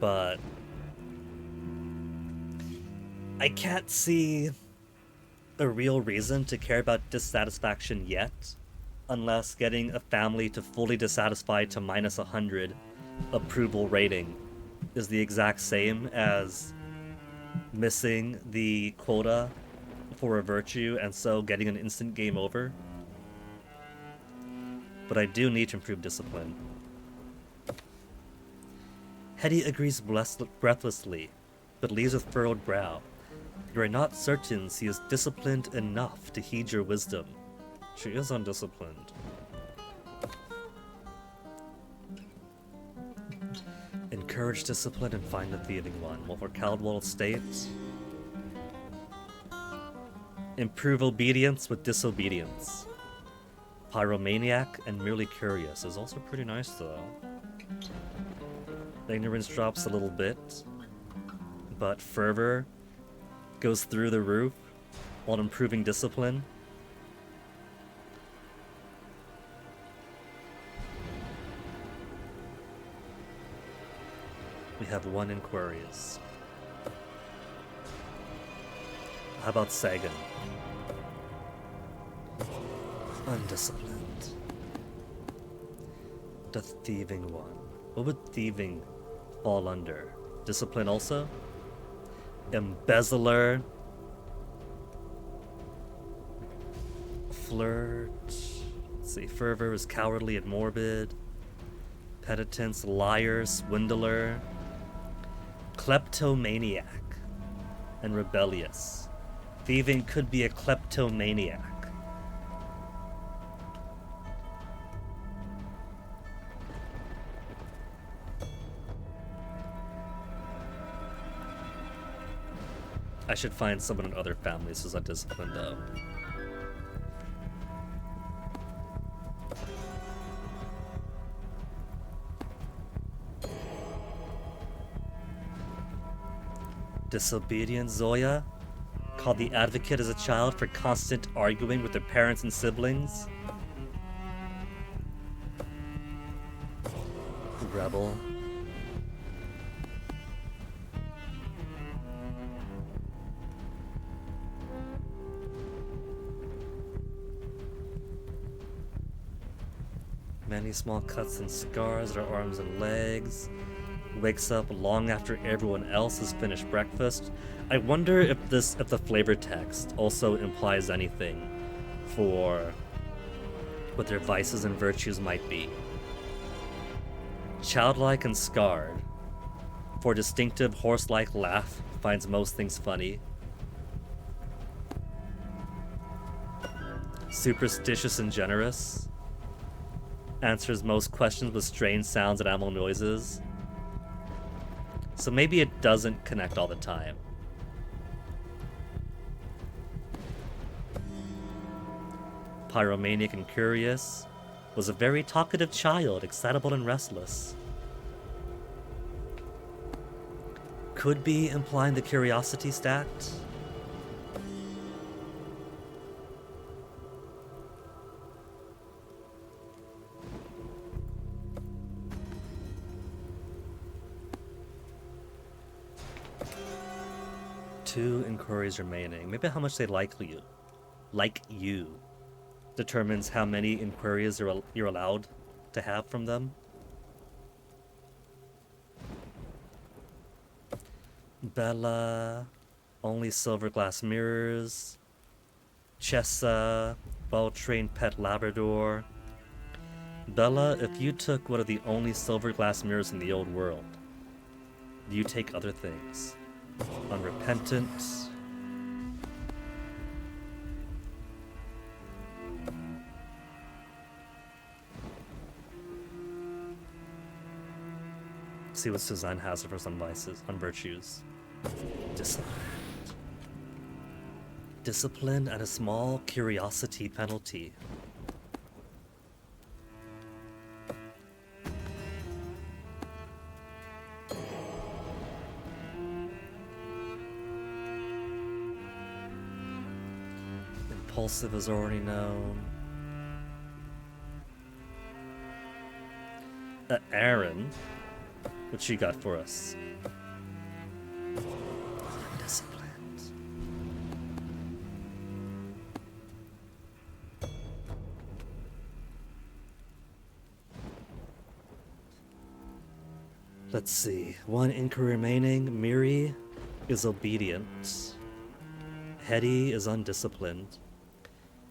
but I can't see a real reason to care about dissatisfaction yet, unless getting a family to fully dissatisfied to minus 100 approval rating is the exact same as missing the quota for a virtue and so getting an instant game over. But I do need to improve discipline. Hetty agrees breathlessly, but leaves with furrowed brow. You are not certain she is disciplined enough to heed your wisdom. She is undisciplined. Encourage discipline and find the thieving one. Well, for Caldwell states, improve obedience with disobedience. Pyromaniac and merely curious is also pretty nice, though. Ignorance drops a little bit, but fervor goes through the roof while improving discipline. We have one Inquarius. How about Sagan? Undisciplined. The thieving one. What would thieving fall under? Discipline also? Embezzler. Flirt. Let's see. Fervor is cowardly and morbid. Penitence, liar, swindler. Kleptomaniac and rebellious. Thieving could be a kleptomaniac. I should find someone in other families who's undisciplined, though. Disobedient Zoya, called the advocate as a child for constant arguing with their parents and siblings. Rebel. Many small cuts and scars on her arms and legs. Wakes up long after everyone else has finished breakfast. I wonder if the flavor text also implies anything for what their vices and virtues might be. Childlike and scarred, for distinctive horse-like laugh, finds most things funny. Superstitious and generous, answers most questions with strange sounds and animal noises. So maybe it doesn't connect all the time. Pyromaniac and curious, was a very talkative child, excitable and restless. Could be implying the curiosity stat. Two inquiries remaining. Maybe how much they like you determines how many inquiries you're allowed to have from them. Bella, only silver glass mirrors. Chessa, well-trained pet Labrador. Bella, if you took one of the only silver glass mirrors in the old world, do you take other things? Unrepentant. See what Suzanne has for some vices, on virtues. Discipline and a small curiosity penalty. Impulsive is already known. Aaron, what she got for us? Undisciplined. Let's see. One inquiry remaining. Miri is obedient. Hetty is undisciplined.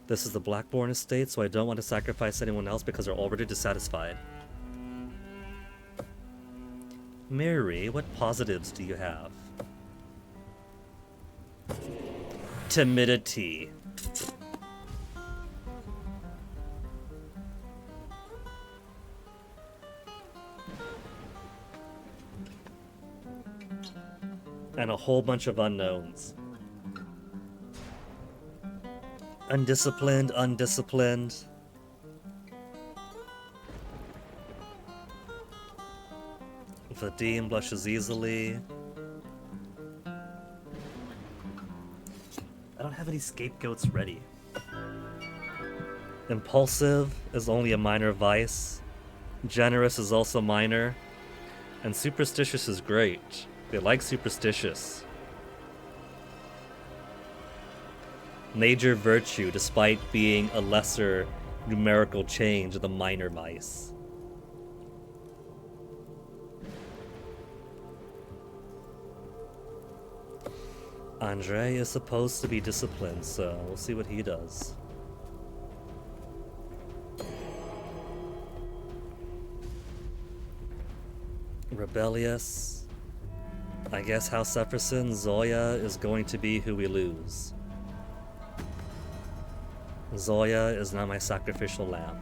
This is the Blackbourne estate, so I don't want to sacrifice anyone else because they're already dissatisfied. Mary, what positives do you have? Timidity. And a whole bunch of unknowns. Undisciplined, undisciplined. Vadim blushes easily. I don't have any scapegoats ready. Impulsive is only a minor vice. Generous is also minor. And superstitious is great. They like superstitious. Major virtue, despite being a lesser numerical change of the minor vice. Andre is supposed to be disciplined, so we'll see what he does. Rebellious. I guess House Epperson, Zoya is going to be who we lose. Zoya is now my sacrificial lamb.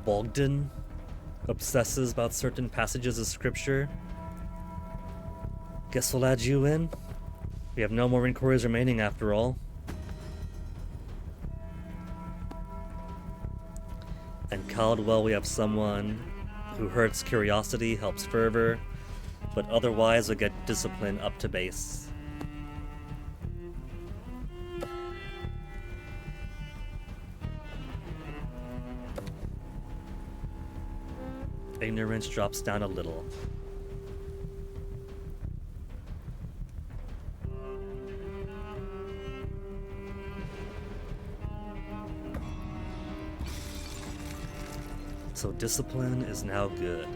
Bogdan obsesses about certain passages of scripture. Guess we'll add you in. We have no more inquiries remaining after all. And Caldwell, we have someone who hurts curiosity, helps fervor, but otherwise will get discipline up to base. Ignorance drops down a little. So discipline is now good.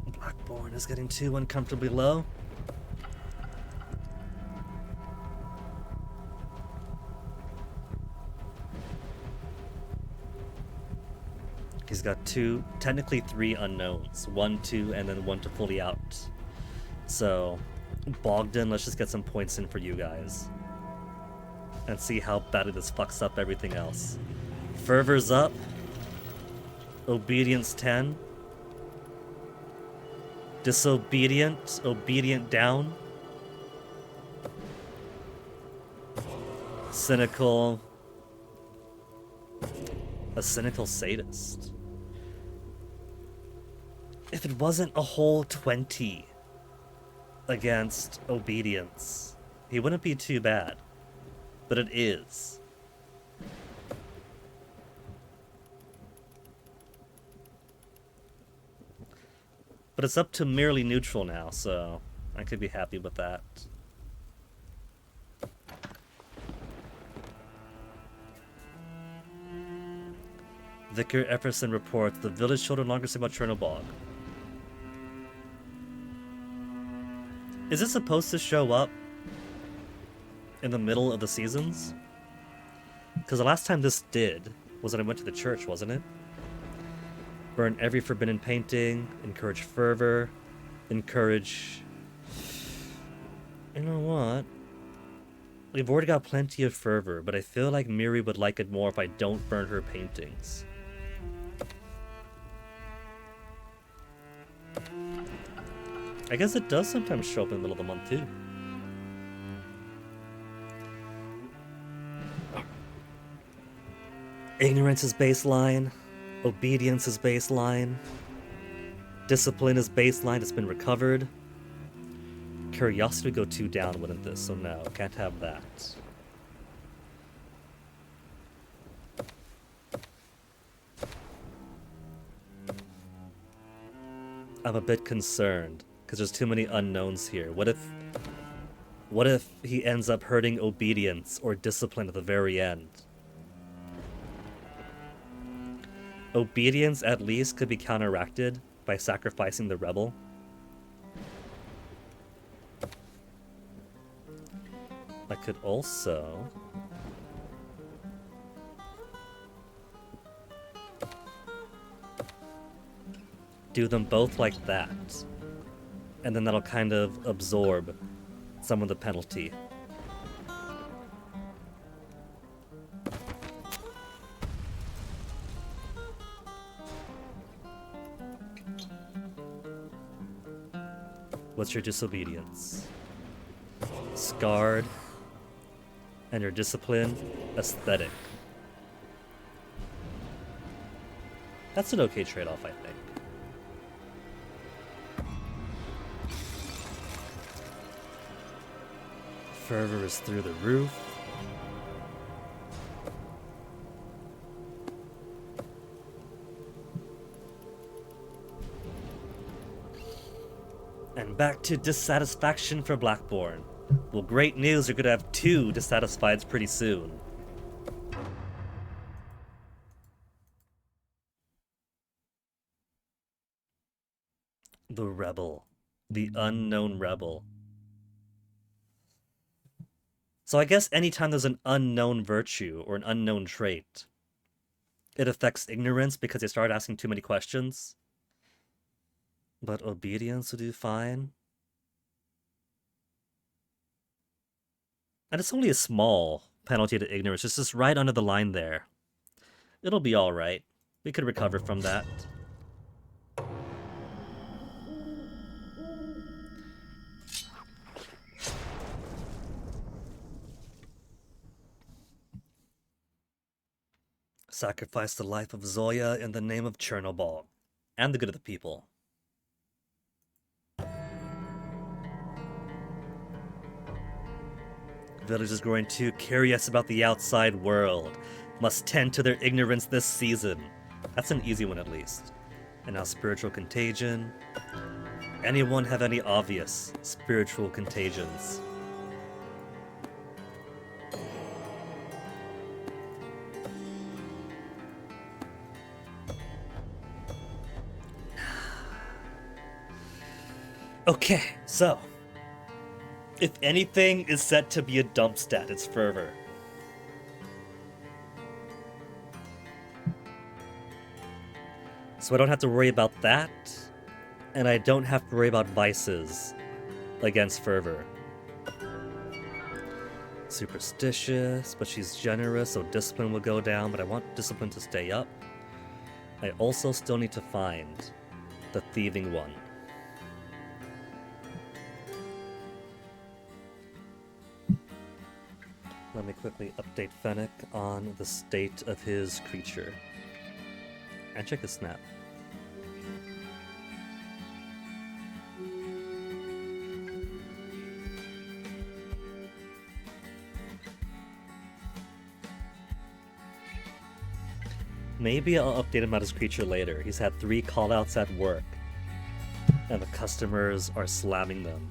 Blackborn is getting too uncomfortably low. He's got two, technically three unknowns. 1, 2, and then 1 to fully out. So, Bogdan, let's just get some points in for you guys. And see how badly this fucks up everything else. Fervor's up. Obedience 10. Disobedient. Obedient down. Cynical. A cynical sadist. If it wasn't a whole 20 against obedience, he wouldn't be too bad. But it is. But it's up to merely neutral now, so I could be happy with that. Vicar Efferson reports the village children no longer sing about Chernobog. Is it supposed to show up in the middle of the seasons? Because the last time this did was when I went to the church, wasn't it? Burn every forbidden painting, encourage fervor, encourage... You know what? We've already got plenty of fervor, but I feel like Miri would like it more if I don't burn her paintings. I guess it does sometimes show up in the middle of the month too. Ignorance is baseline. Obedience is baseline. Discipline is baseline. It's been recovered. Curiosity would go 2 down, wouldn't this? So no, can't have that. I'm a bit concerned because there's too many unknowns here. What if he ends up hurting obedience or discipline at the very end? Obedience at least could be counteracted by sacrificing the rebel. I could also do them both like that, and then that'll kind of absorb some of the penalty. What's your disobedience? Scarred. And your discipline, aesthetic. That's an okay trade-off, I think. Fervor is through the roof. And back to dissatisfaction for Blackborn. Well, great news, you're gonna have 2 dissatisfieds pretty soon. The rebel. The unknown rebel. So I guess anytime there's an unknown virtue or an unknown trait, it affects ignorance because they start asking too many questions. But obedience will do fine. And it's only a small penalty to ignorance. It's just right under the line there. It'll be alright. We could recover from that. Sacrifice the life of Zoya in the name of Chernobog. And the good of the people. Villagers growing too curious about the outside world. Must tend to their ignorance this season. That's an easy one at least. And now spiritual contagion. Anyone have any obvious spiritual contagions? Okay, so if anything is set to be a dump stat, it's fervor. So I don't have to worry about that, and I don't have to worry about vices against fervor. Superstitious, but she's generous, so discipline will go down, but I want discipline to stay up. I also still need to find the thieving one. Let me quickly update Fennec on the state of his creature. And check the snap. Maybe I'll update him about his creature later. He's had 3 callouts at work, and the customers are slamming them.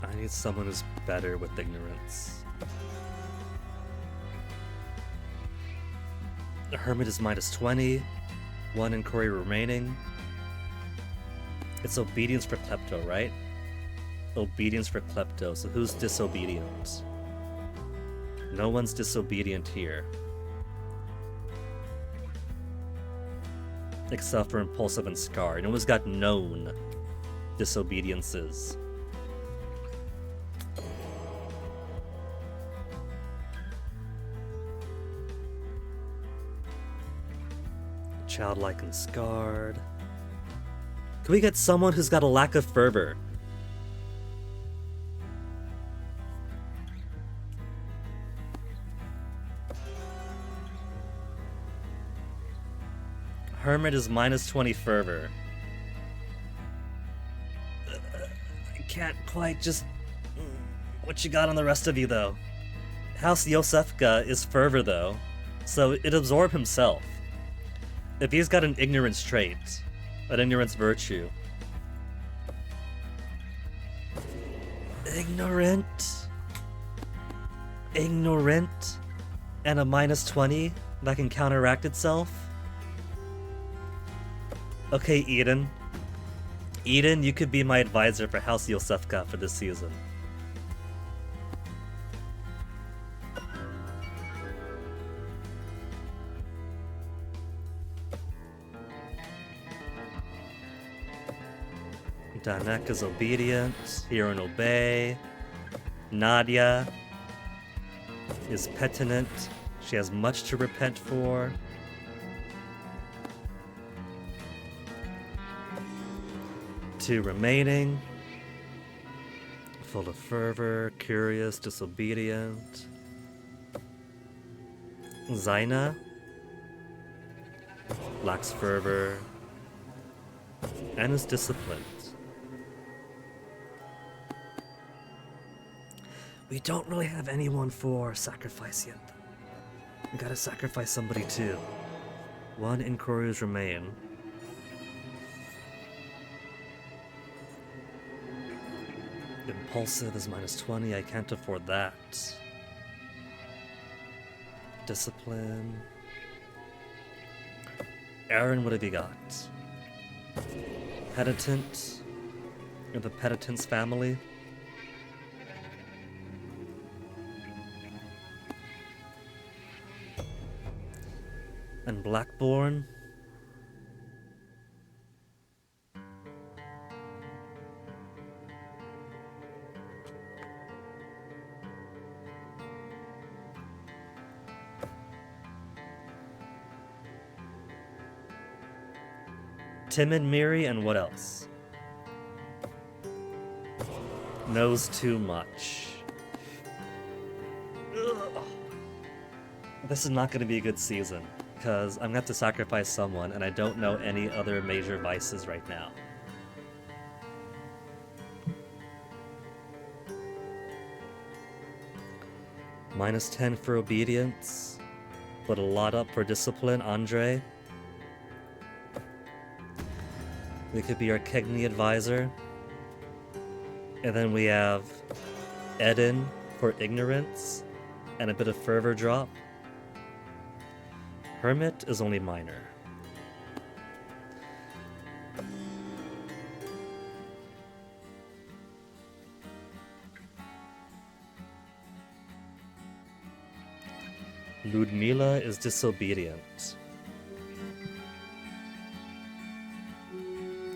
I need someone who's better with ignorance. The Hermit is -20, 1 inquiry remaining. It's obedience for Klepto, right? Obedience for Klepto, so who's disobedient? No one's disobedient here. Except for Impulsive and Scar. No one's got known disobediences. Childlike and Scarred. Can we get someone who's got a lack of fervor? Hermit is -20 fervor. I can't quite just... What you got on the rest of you, though? House Yosefka is fervor, though, so it absorb himself. If he's got an ignorance trait, an ignorance virtue... Ignorant? Ignorant? And a -20 that can counteract itself? Okay, Eden. Eden, you could be my advisor for House Yosefka for this season. Danek is obedient. Hear and obey. Nadia is petulant. She has much to repent for. Two remaining. Full of fervor, curious, disobedient. Zaina lacks fervor and is disciplined. We don't really have anyone for sacrifice yet. We gotta sacrifice somebody too. 1 inquiries remain. Impulsive is -20, I can't afford that. Discipline. Aaron, what have you got? Penitent? Or the Penitent's family? And Blackborn? Tim and Miri, and what else? Knows too much. Ugh. This is not going to be a good season, because I'm going to have to sacrifice someone, and I don't know any other major vices right now. -10 for obedience, but a lot up for discipline, Andre. We could be our Kegni advisor. And then we have Eden for ignorance and a bit of fervor drop. Hermit is only minor. Ludmila is disobedient.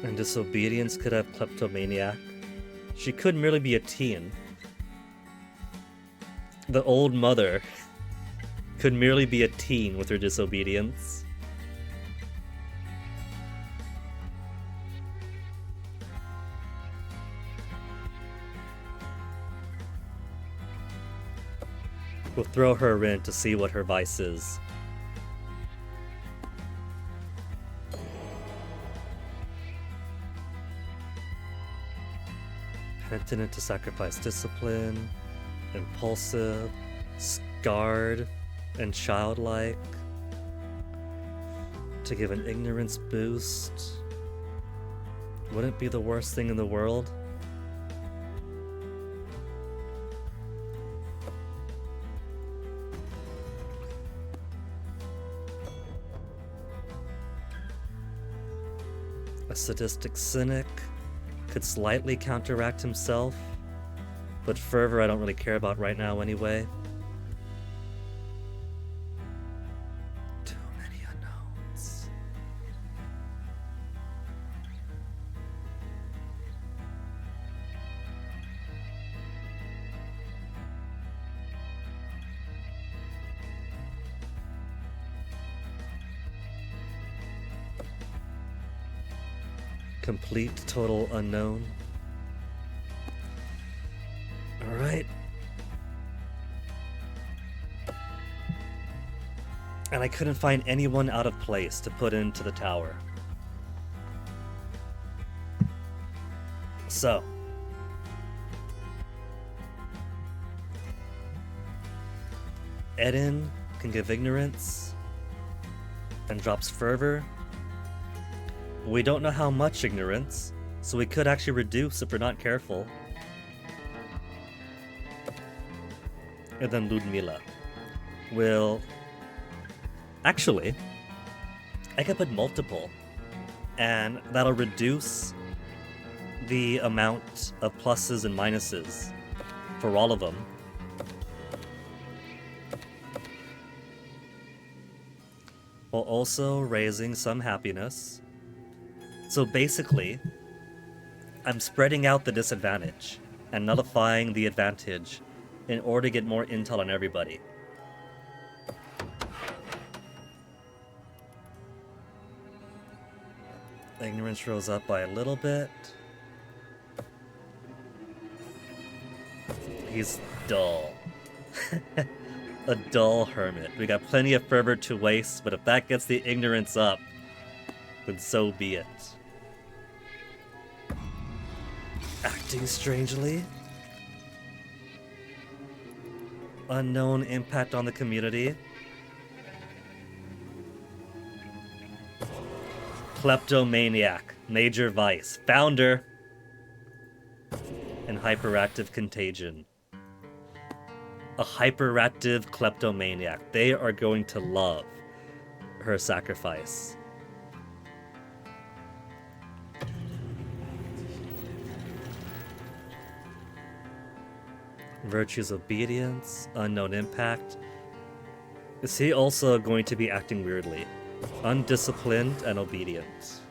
And disobedience could have kleptomaniac. She could merely be a teen. The old mother could merely be a teen with her disobedience. We'll throw her in to see what her vice is. Penitent to sacrifice discipline, impulsive, scarred, and childlike. To give an ignorance boost. Wouldn't be the worst thing in the world. A sadistic cynic could slightly counteract himself, but fervor I don't really care about right now anyway. Too many unknowns. Complete total unknown. Alright. And I couldn't find anyone out of place to put into the tower. So. Eden can give ignorance and drops fervor. We don't know how much ignorance, so we could actually reduce if we're not careful. And then Ludmila will... Actually, I could put multiple, and that'll reduce the amount of pluses and minuses for all of them. While also raising some happiness. So basically, I'm spreading out the disadvantage and nullifying the advantage in order to get more intel on everybody. Ignorance rose up by a little bit. He's dull. A dull hermit. We got plenty of fervor to waste, but if that gets the ignorance up, then so be it. Acting strangely. Unknown impact on the community. Kleptomaniac. Major vice. Founder. And hyperactive contagion. A hyperactive kleptomaniac. They are going to love her sacrifice. Virtue's obedience, unknown impact. Is he also going to be acting weirdly? Undisciplined and obedient.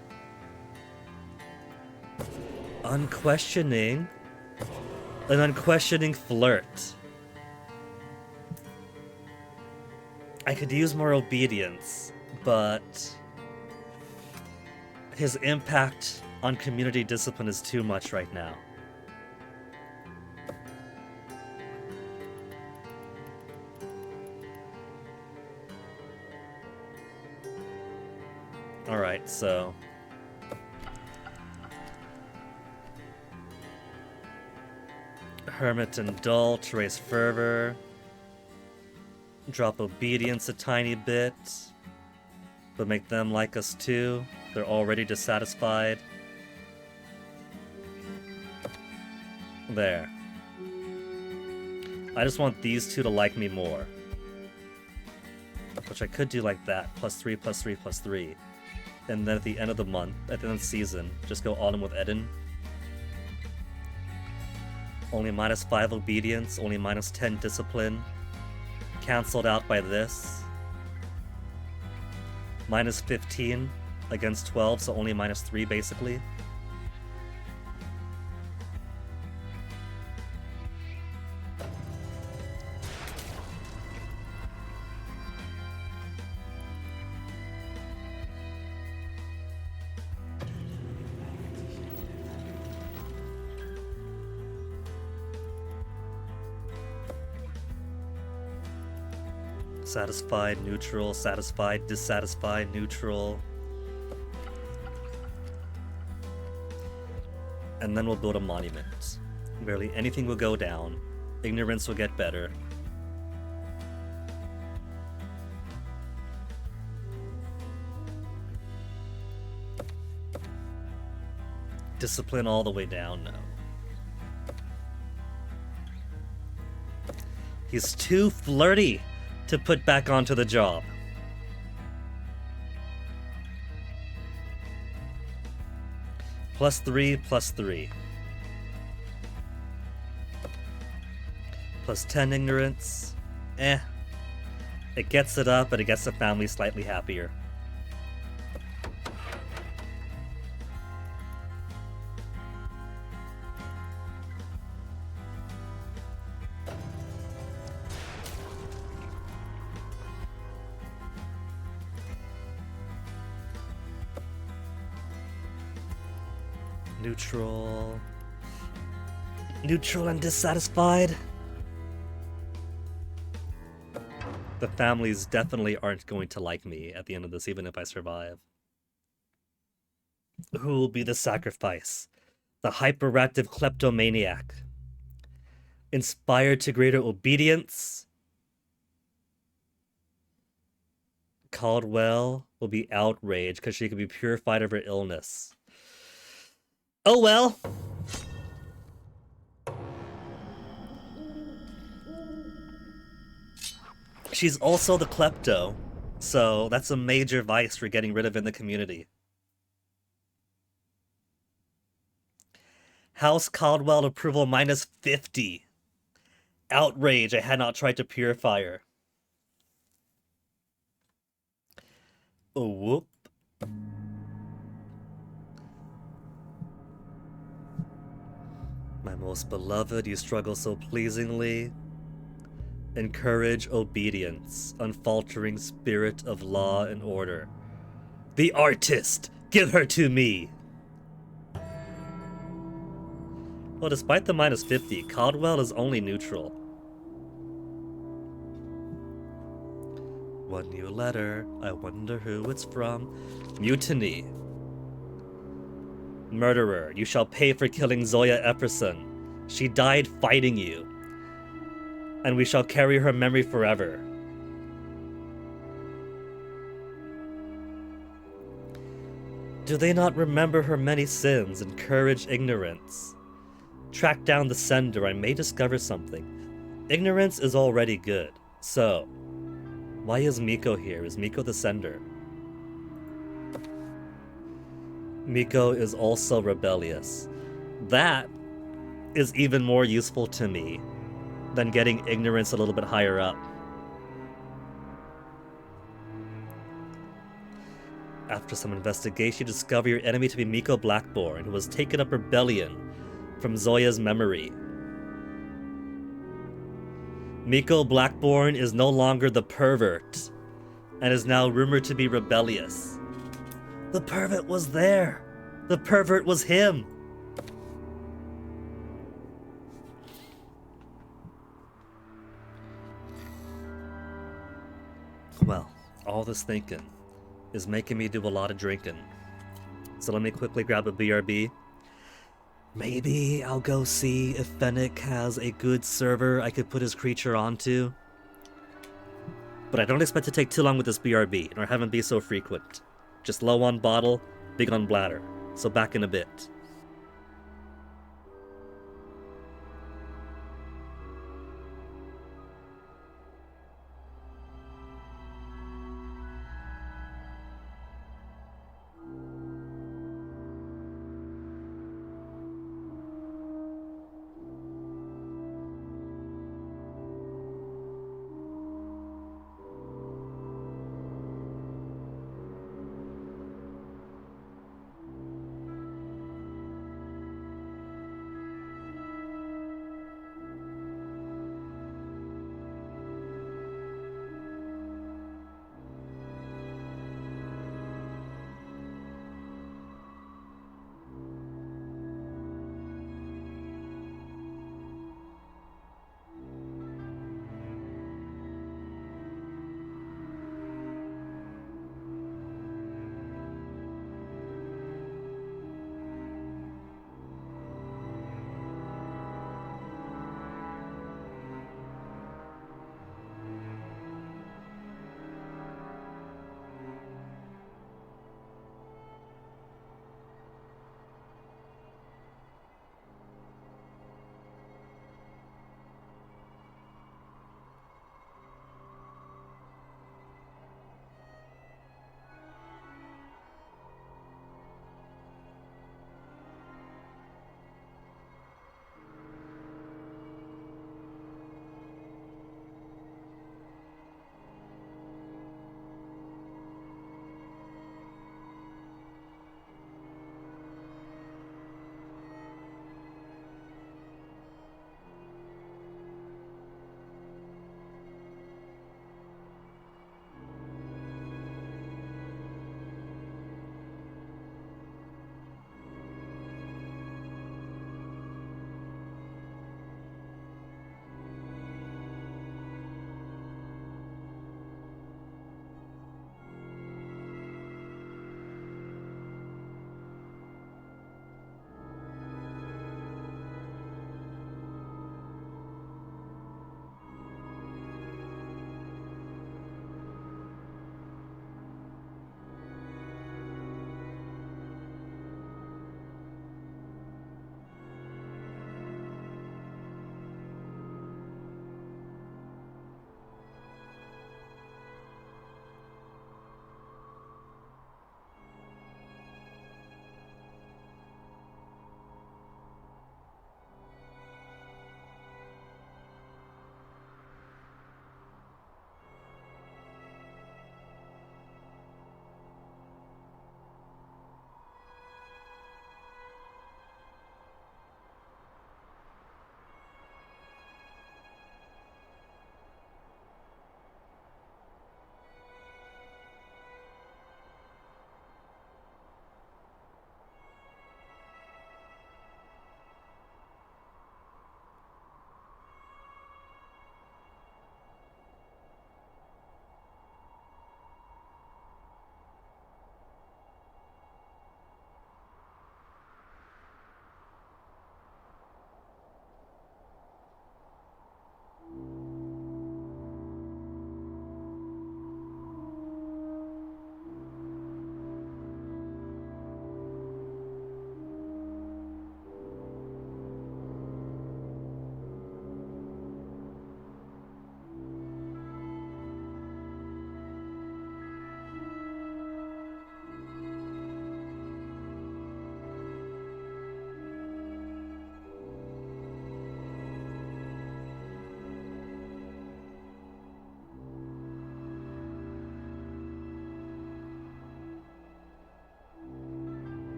Unquestioning. An unquestioning flirt. I could use more obedience, but his impact on community discipline is too much right now. Alright, so... Hermit and Dull to raise fervor. Drop obedience a tiny bit, but make them like us too. They're already dissatisfied. There. I just want these two to like me more. Which I could do like that. +3, +3, +3. And then at the end of the month, at the end of the season, just go all in with Eden. Only -5 obedience, only -10 discipline. Cancelled out by this. -15 against 12, so only -3 basically. Satisfied, neutral, satisfied, dissatisfied, neutral. And then we'll build a monument. Barely anything will go down. Ignorance will get better. Discipline all the way down, no. He's too flirty to put back onto the job. +3, +3. +10 ignorance. Eh. It gets it up, but it gets the family slightly happier. Neutral. Neutral and dissatisfied. The families definitely aren't going to like me at the end of this, even if I survive. Who will be the sacrifice? The hyperactive kleptomaniac. Inspired to greater obedience? Caldwell will be outraged because she could be purified of her illness. Oh well. She's also the klepto, so that's a major vice for getting rid of in the community. House Caldwell approval -50. Outrage, I had not tried to purify her. Oh, whoop. My most beloved, you struggle so pleasingly. Encourage obedience, unfaltering spirit of law and order. The artist! Give her to me! Well, despite the -50, Caldwell is only neutral. One new letter, I wonder who it's from. Mutiny. Murderer, you shall pay for killing Zoya Epperson. She died fighting you. And we shall carry her memory forever. Do they not remember her many sins and courage ignorance? Track down the sender, I may discover something. Ignorance is already good, so why is Miko here? Is Miko the sender? Miko is also rebellious. That is even more useful to me than getting ignorance a little bit higher up. After some investigation, you discover your enemy to be Miko Blackborn, who has taken up rebellion from Zoya's memory. Miko Blackborn is no longer the pervert, and is now rumored to be rebellious. The pervert was there! The pervert was him! Well, all this thinking is making me do a lot of drinking. So let me quickly grab a BRB. Maybe I'll go see if Fennec has a good server I could put his creature onto. But I don't expect to take too long with this BRB, nor have them be so frequent. Just low on bottle, big on bladder. So back in a bit.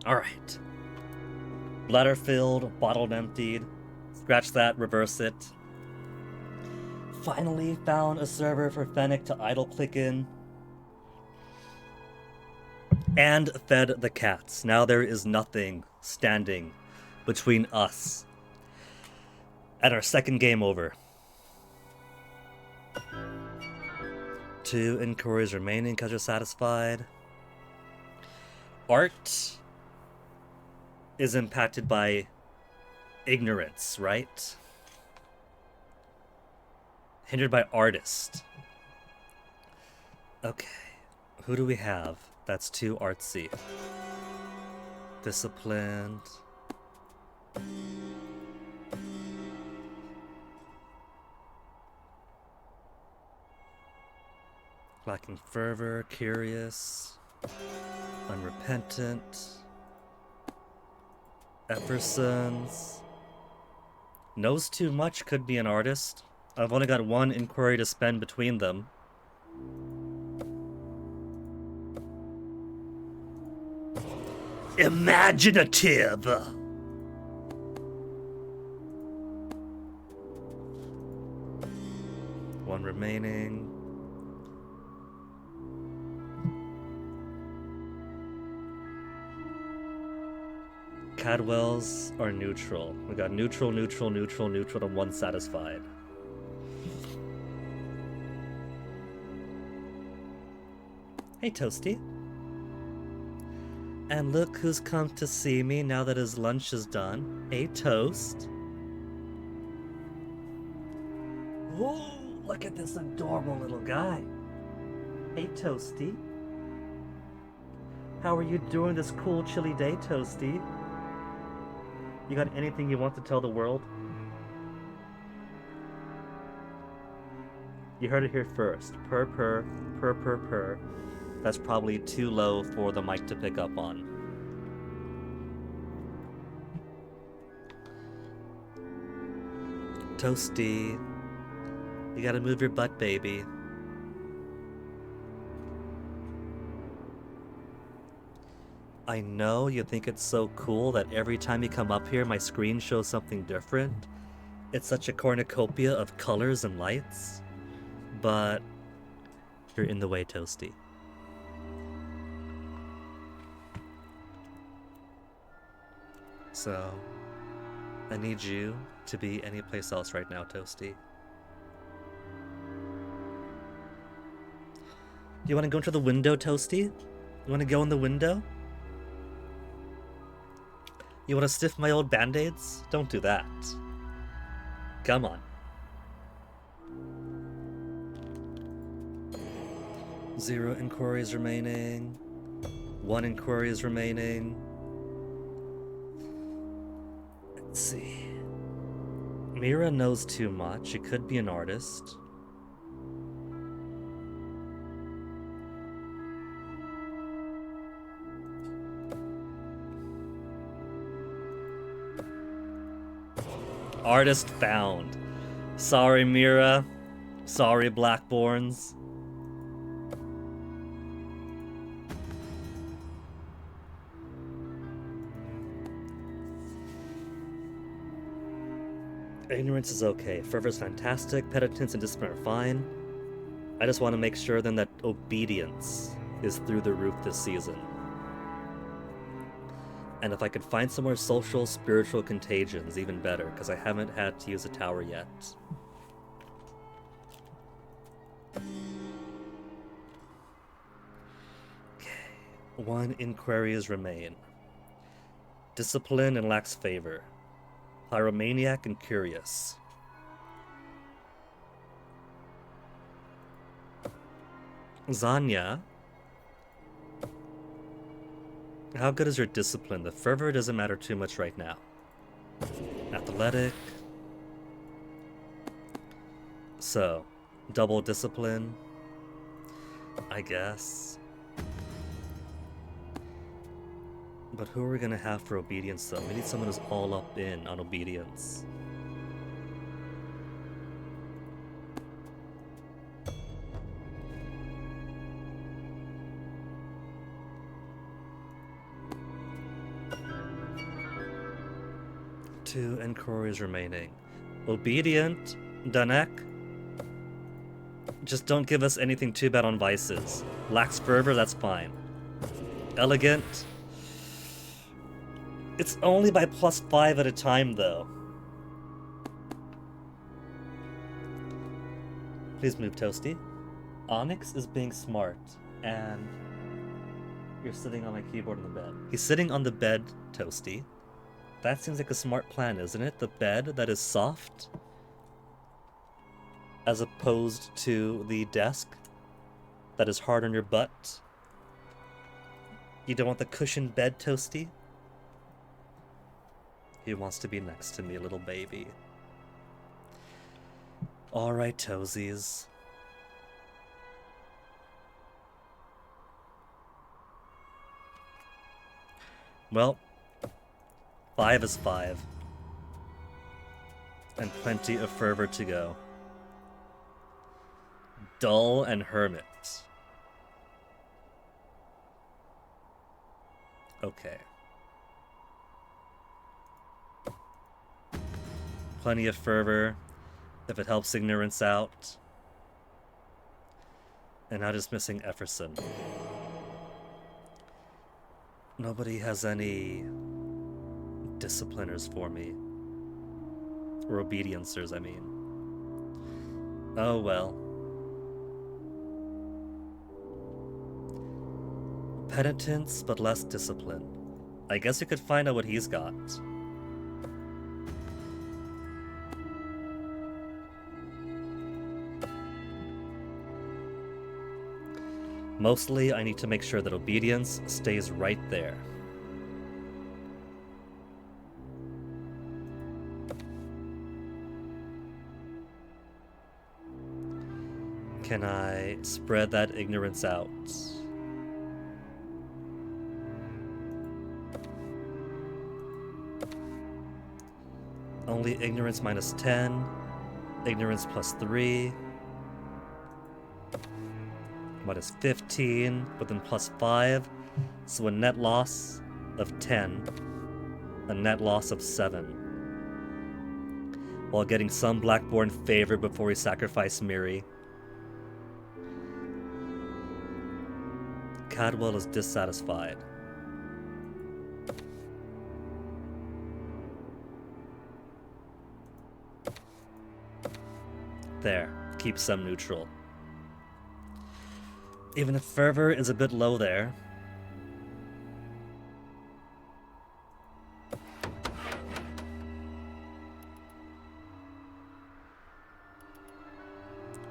Alright. Bladder filled, bottle emptied. Scratch that, reverse it. Finally found a server for Fennec to idle click in. And fed the cats. Now there is nothing standing between us and our second game over. 2 inquiries remaining because you're satisfied. Art is impacted by ignorance, right? Hindered by artist. Okay. Who do we have? That's too artsy. Disciplined. Lacking fervor, curious, unrepentant. Epperson's. Knows too much, could be an artist. I've only got 1 inquiry to spend between them. Imaginative! 1 remaining. Cadwells are neutral. We got neutral, neutral, neutral, neutral, and 1 satisfied. Hey, Toasty. And look who's come to see me now that his lunch is done. A toast. Whoa, look at this adorable little guy. Hey, Toasty. How are you doing this cool, chilly day, Toasty? You got anything you want to tell the world? You heard it here first. Purr, purr, purr, purr, purr. That's probably too low for the mic to pick up on. Toasty. You gotta move your butt, baby. I know you think it's so cool that every time you come up here, my screen shows something different. It's such a cornucopia of colors and lights. But you're in the way, Toasty. So, I need you to be anyplace else right now, Toasty. You want to go into the window, Toasty? You want to go in the window? You want to sniff my old band-aids? Don't do that. Come on. 0 inquiries remaining. 1 inquiry is remaining. Let's see. Mira knows too much. She could be an artist. Artist found. Sorry, Mira. Sorry, Blackborns. Ignorance is okay. Fervor's fantastic. Penitence and discipline are fine. I just want to make sure then that obedience is through the roof this season. And if I could find some more social, spiritual contagions, even better, because I haven't had to use a tower yet. Okay. 1 inquiries remain. Discipline and lacks favor. Pyromaniac and curious. Zanya. How good is your discipline? The fervor doesn't matter too much right now. Athletic. So, double discipline, I guess. But who are we gonna have for obedience though? We need someone who's all up in on obedience. 2 inquiries remaining. Obedient, Danek. Just don't give us anything too bad on vices. Lacks fervor, that's fine. Elegant. It's only by +5 at a time, though. Please move, Toasty. Onyx is being smart, and you're sitting on my keyboard in the bed. He's sitting on the bed, Toasty. That seems like a smart plan, isn't it? The bed that is soft, as opposed to the desk that is hard on your butt. You don't want the cushioned bed, Toasty? He wants to be next to me, little baby. Alright, Toesies. Well, 5 is 5. And plenty of fervor to go. Dull and Hermit. Okay. Plenty of fervor, if it helps ignorance out. And now just missing Efferson. Nobody has any discipliners for me. Or obediencers, I mean. Oh well. Penitence, but less discipline. I guess you could find out what he's got. Mostly, I need to make sure that obedience stays right there. Can I spread that ignorance out? Only ignorance -10, ignorance +3, -15, but then +5, so a net loss of 10, a net loss of 7. While getting some Blackborn favor before we sacrifice Miri. Cadwell is dissatisfied. There, keep some neutral. Even if fervor is a bit low there.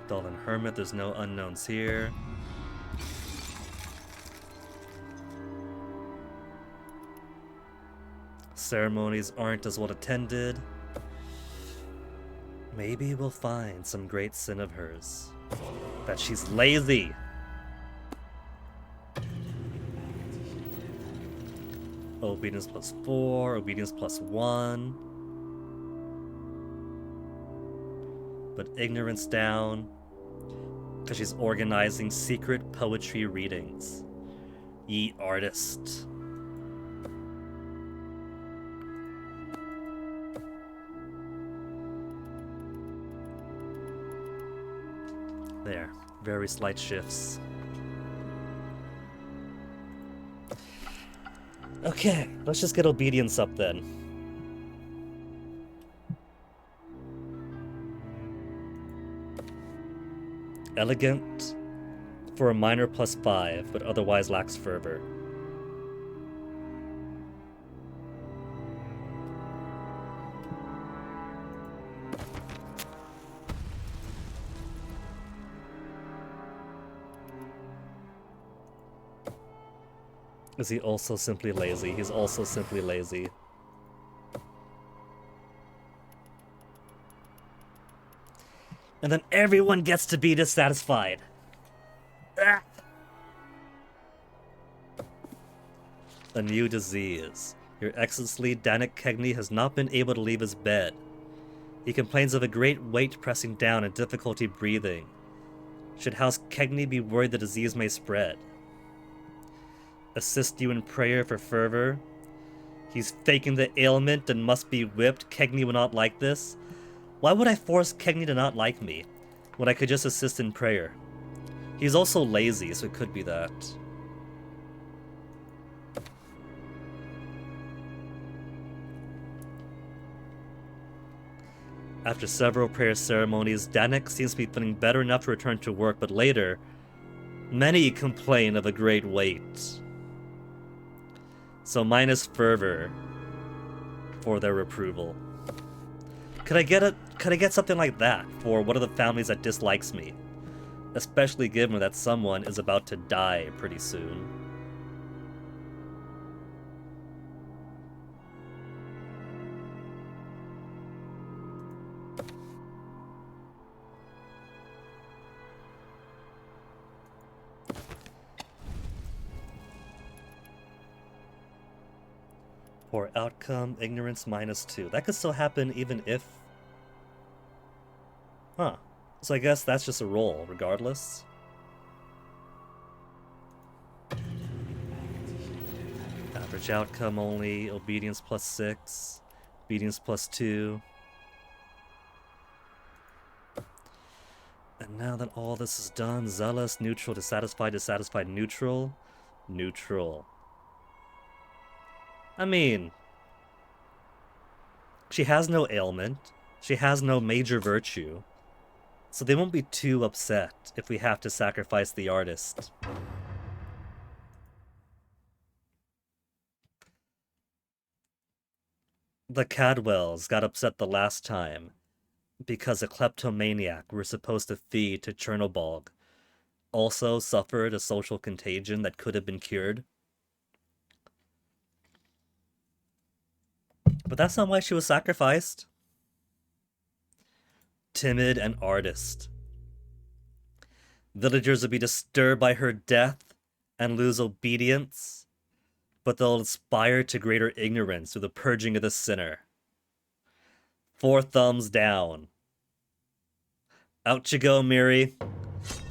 Dolphin Hermit, there's no unknowns here. Ceremonies aren't as well attended. Maybe we'll find some great sin of hers. That she's lazy. Obedience +4, obedience +1. But ignorance down. Because she's organizing secret poetry readings. Ye artist. There, very slight shifts. Okay, let's just get obedience up then. Elegant for a minor +5, but otherwise lacks fervor. Is he also simply lazy? He's also simply lazy. And then everyone gets to be dissatisfied. Ah! A new disease. Your Excellency Danik Kegney has not been able to leave his bed. He complains of a great weight pressing down and difficulty breathing. Should House Kegney be worried the disease may spread? Assist you in prayer for fervor. He's faking the ailment and must be whipped. Kegni would not like this. Why would I force Kegni to not like me when I could just assist in prayer? He's also lazy, so it could be that. After several prayer ceremonies, Danik seems to be feeling better enough to return to work, but later, many complain of a great wait. So minus fervor for their reproval. Could I get something like that for one of the families that dislikes me? Especially given that someone is about to die pretty soon. Or outcome, ignorance -2. That could still happen even if... Huh. So I guess that's just a roll, regardless. Average outcome only, obedience +6, obedience +2. And now that all this is done, zealous, neutral, dissatisfied, dissatisfied, neutral, neutral. I mean, she has no ailment, she has no major virtue, so they won't be too upset if we have to sacrifice the artist. The Cadwells got upset the last time because a kleptomaniac we're supposed to feed to Chernobog also suffered a social contagion that could have been cured. But that's not why she was sacrificed. Timid and artist. Villagers will be disturbed by her death and lose obedience, but they'll aspire to greater ignorance through the purging of the sinner. 4 thumbs down. Out you go, Miri.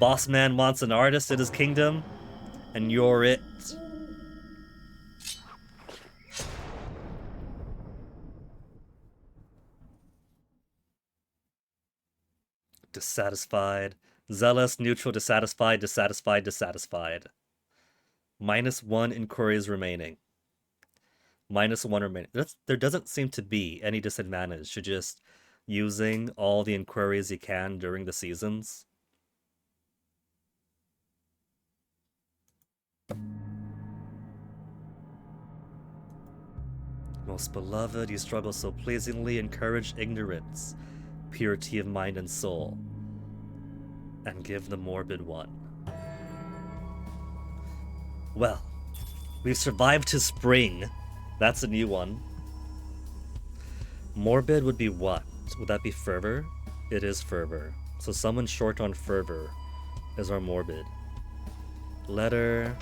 Boss man wants an artist in his kingdom, and you're it. Dissatisfied. Zealous, neutral, dissatisfied, dissatisfied, dissatisfied. -1 inquiries remaining. -1 remaining. There doesn't seem to be any disadvantage to just using all the inquiries you can during the seasons. Most beloved, you struggle so pleasingly, encourage ignorance, purity of mind and soul, and give the morbid one. Well, we've survived to spring. That's a new one. Morbid would be what? Would that be fervor? It is fervor. So someone short on fervor is our morbid. Letter.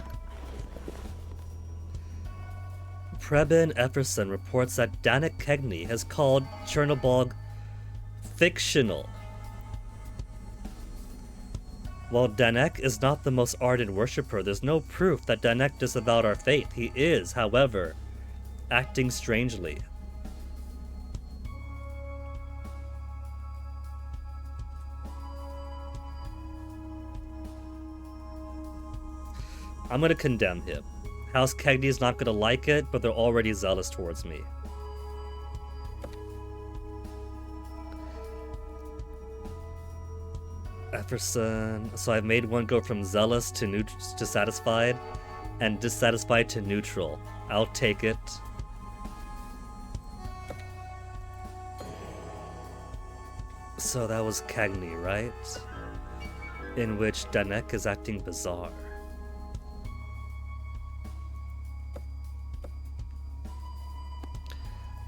Preben Efferson reports that Danik Kegni has called Chernobog fictional. While Danek is not the most ardent worshipper, there's no proof that Danek disavowed our faith. He is, however, acting strangely. I'm gonna condemn him. House Kegni is not gonna like it, but they're already zealous towards me. Efferson. So I've made one go from zealous to satisfied, and dissatisfied to neutral. I'll take it. So that was Kegni, right? In which Danek is acting bizarre.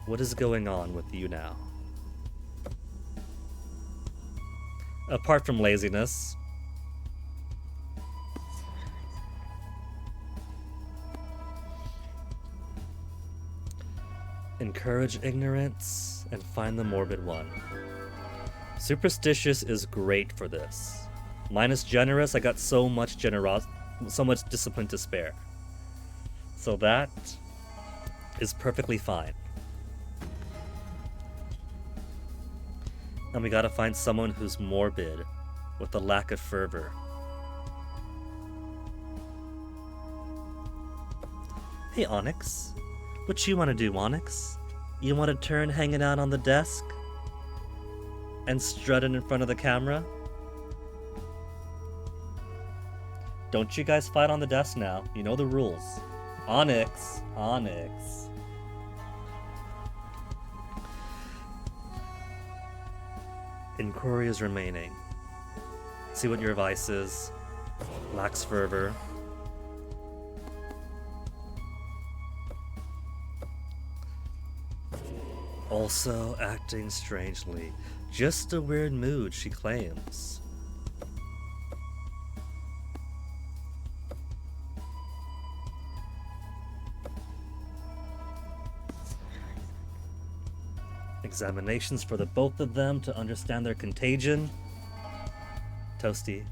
What is going on with you now? Apart from laziness. Encourage ignorance and find the morbid one. Superstitious is great for this. Minus generous, I got so much discipline to spare. So that is perfectly fine. And we gotta find someone who's morbid, with a lack of fervor. Hey Onyx, what you wanna do, Onyx? You wanna turn hanging out on the desk? And strutting in front of the camera? Don't you guys fight on the desk now, you know the rules. Onyx, Onyx. Inquiry is remaining. See what your vice is. Lacks fervor. Also acting strangely. Just a weird mood, she claims. Examinations for the both of them to understand their contagion. Toasty,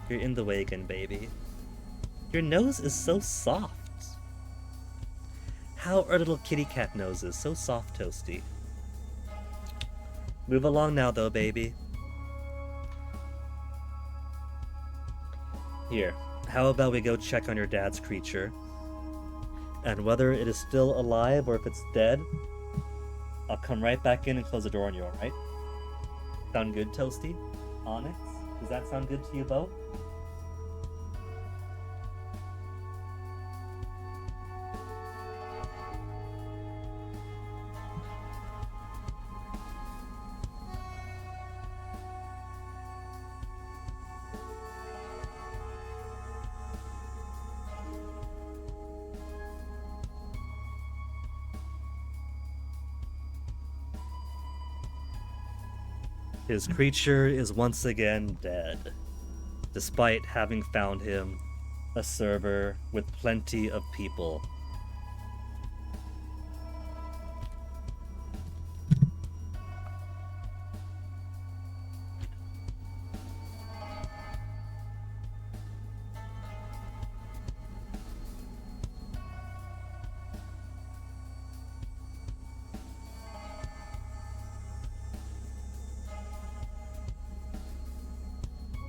you're in the way again, baby. Your nose is so soft. How are little kitty cat noses so soft, Toasty? Move along now, though, baby. Here, how about we go check on your dad's creature? And whether it is still alive or if it's dead, I'll come right back in and close the door on you, alright? Sound good, Toasty? Onyx? Does that sound good to you both? His creature is once again dead, despite having found him a server with plenty of people.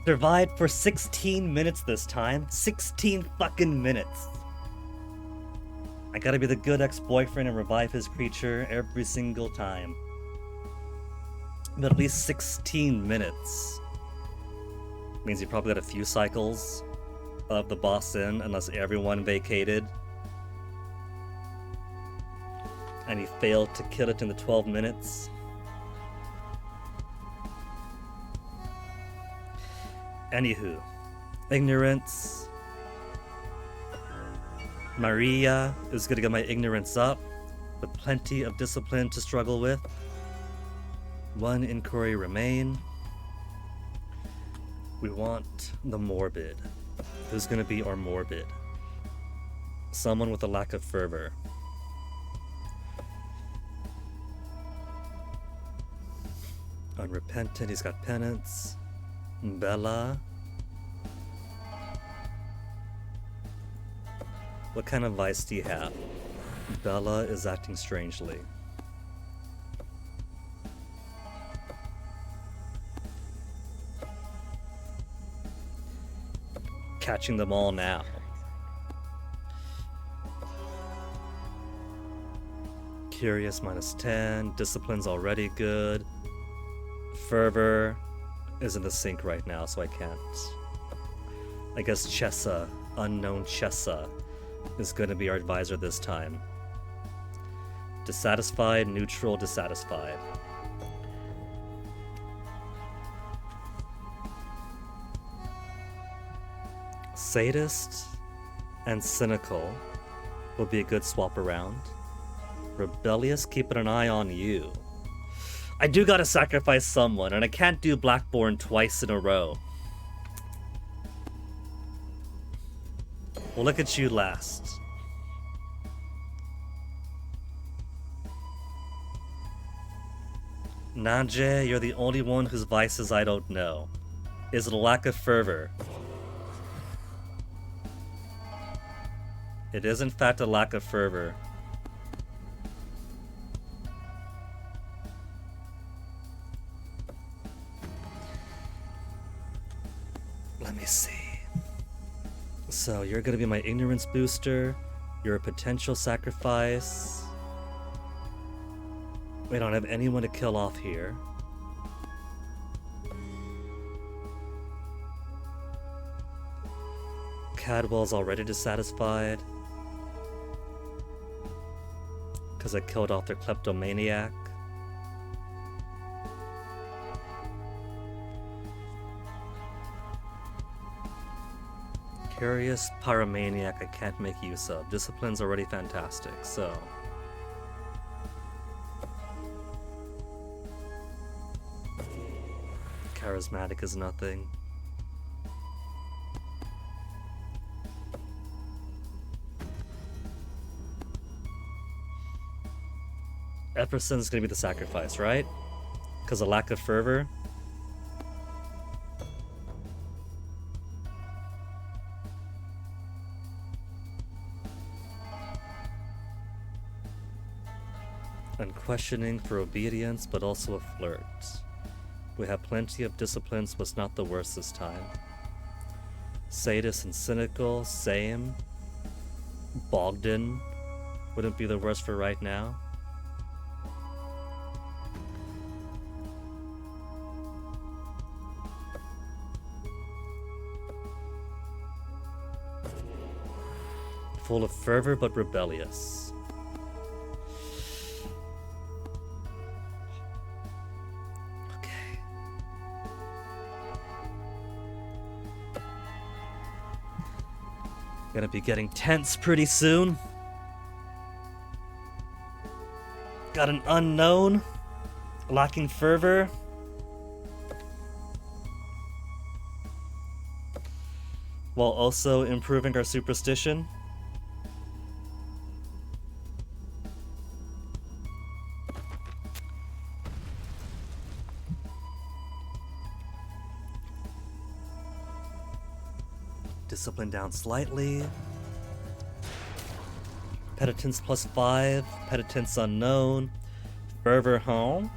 Survived for 16 minutes this time. 16 fucking minutes. I gotta be the good ex-boyfriend and revive his creature every single time. But at least 16 minutes. Means he probably got a few cycles of the boss in, unless everyone vacated. And he failed to kill it in the 12 minutes. Anywho, ignorance. Maria is gonna get my ignorance up, with plenty of discipline to struggle with. One inquiry remain. We want the morbid. Who's gonna be our morbid? Someone with a lack of fervor. Unrepentant, he's got penance. Bella. What kind of vice do you have? Bella is acting strangely. Catching them all now. Curious -10. Discipline's already good. Fervor is in the sink right now, so I can't. I guess Chessa, unknown Chessa, is going to be our advisor this time. Dissatisfied, neutral, dissatisfied. Sadist and cynical will be a good swap around. Rebellious, keeping an eye on you. I do gotta sacrifice someone, and I can't do Blackborn twice in a row. We'll look at you last. Nanje, you're the only one whose vices I don't know. Is it a lack of fervor? It is in fact a lack of fervor. Let me see. So you're gonna be my ignorance booster. You're a potential sacrifice. We don't have anyone to kill off here. Cadwell's already dissatisfied because I killed off their kleptomaniac. Curious pyromaniac I can't make use of. Discipline's already fantastic, so... Charismatic is nothing. Epperson's gonna be the sacrifice, right? Because of lack of fervor. Unquestioning for obedience, but also a flirt. We have plenty of disciplines, but it's not the worst this time. Sadist and cynical, same. Bogdan wouldn't be the worst for right now. Full of fervor but rebellious. Okay. Gonna be getting tense pretty soon. Got an unknown, lacking fervor. While also improving our superstition. Discipline down slightly. Penitence +5. Penitence unknown. Fervor home.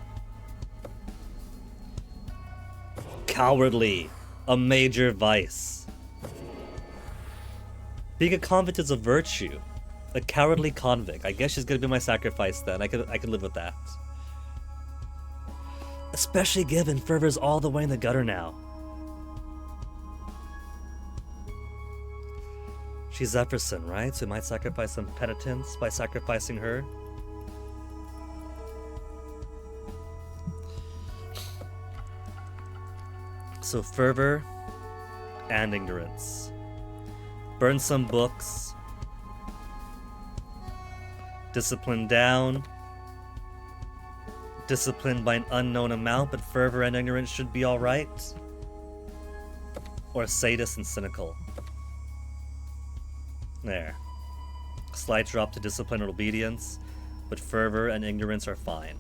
Cowardly. A major vice. Being a convict is a virtue. A cowardly convict. I guess she's gonna be my sacrifice then. I could live with that. Especially given Fervor's all the way in the gutter now. She's Epperson, right? So we might sacrifice some penitence by sacrificing her. So fervor and ignorance. Burn some books. Discipline down. Discipline by an unknown amount, but fervor and ignorance should be alright. Or sadist and cynical. There. Slight drop to discipline and obedience, but fervor and ignorance are fine.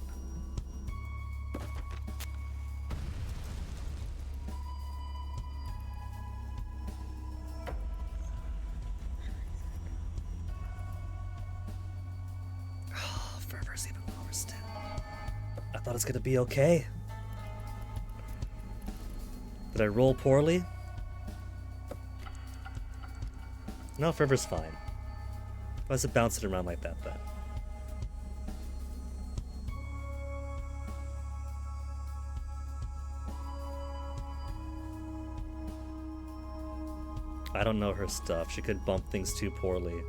Oh, fervor's even lower still. I thought it was gonna be okay. Did I roll poorly? No, fervor's fine. Why is it bouncing around like that then? I don't know her stuff. She could bump things too poorly.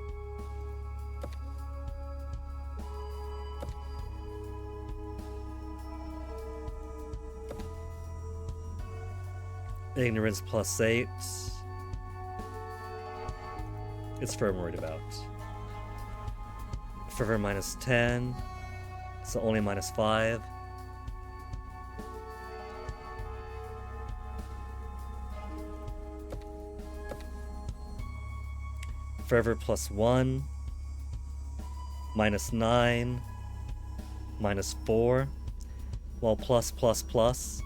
Ignorance +8. It's fervor I'm worried about. Fervor -10. So only -5. Fervor +1. -9. -4. Well, +++.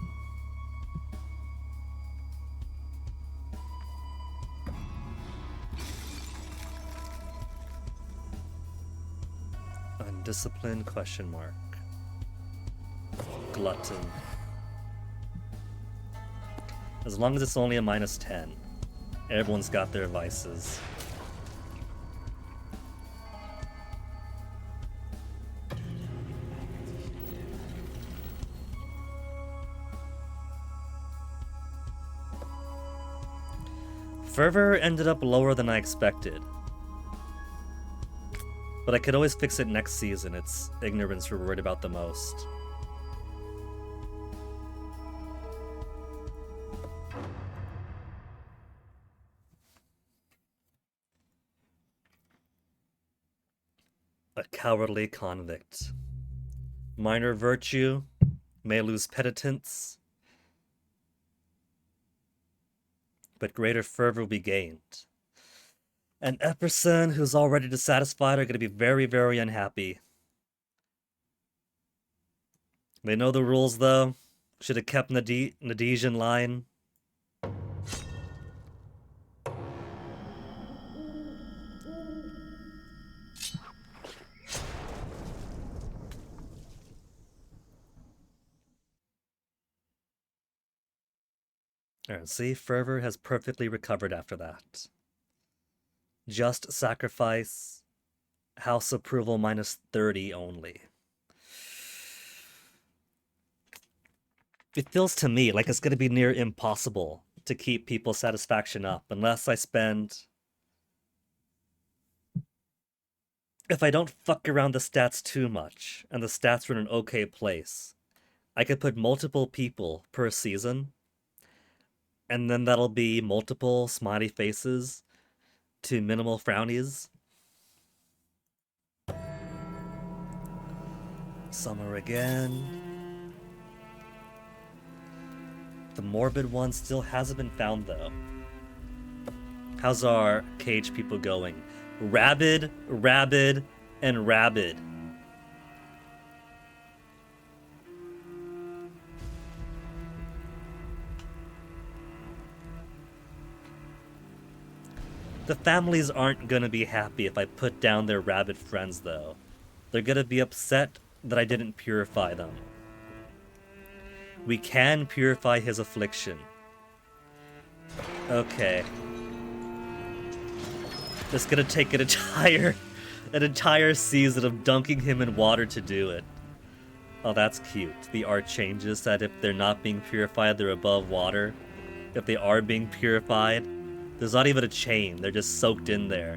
Discipline question mark. Glutton. As long as it's only a -10. Everyone's got their vices. Fervor ended up lower than I expected. But I could always fix it next season. It's ignorance we're worried about the most. A cowardly convict. Minor virtue may lose penitence, but greater fervor will be gained. And Epperson, who's already dissatisfied, are going to be very, very unhappy. They know the rules, though. Should have kept Nadege in line. Alright, see, Fervor has perfectly recovered after that. Just sacrifice. House approval -30 only. It feels to me like it's going to be near impossible to keep people's satisfaction up unless I spend... If I don't fuck around the stats too much, and the stats are in an okay place, I could put multiple people per season, and then that'll be multiple smiley faces to minimal frownies. Summer again. The morbid one still hasn't been found, though. How's our cage people going? Rabid, rabid, and rabid. The families aren't gonna be happy if I put down their rabid friends, though. They're gonna be upset that I didn't purify them. We can purify his affliction. Okay. It's gonna take an entire season of dunking him in water to do it. Oh, that's cute. The art changes that if they're not being purified, they're above water. If they are being purified, there's not even a chain. They're just soaked in there.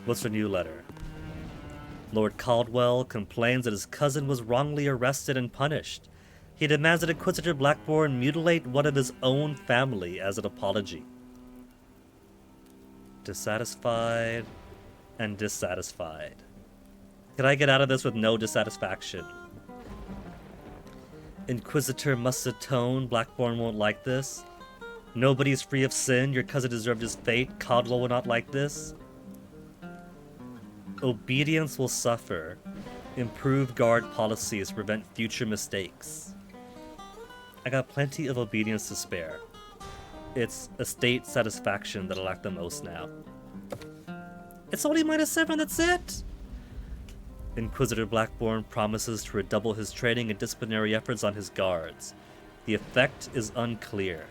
What's the new letter? Lord Caldwell complains that his cousin was wrongly arrested and punished. He demands that Inquisitor Blackbourne mutilate one of his own family as an apology. Dissatisfied and dissatisfied. Can I get out of this with no dissatisfaction? Inquisitor must atone. Blackbourne won't like this. Nobody's free of sin. Your cousin deserved his fate. Caldwell will not like this. Obedience will suffer. Improve guard policies to prevent future mistakes. I got plenty of obedience to spare. It's estate satisfaction that I lack the most now. It's only -7, that's it! Inquisitor Blackbourne promises to redouble his training and disciplinary efforts on his guards. The effect is unclear,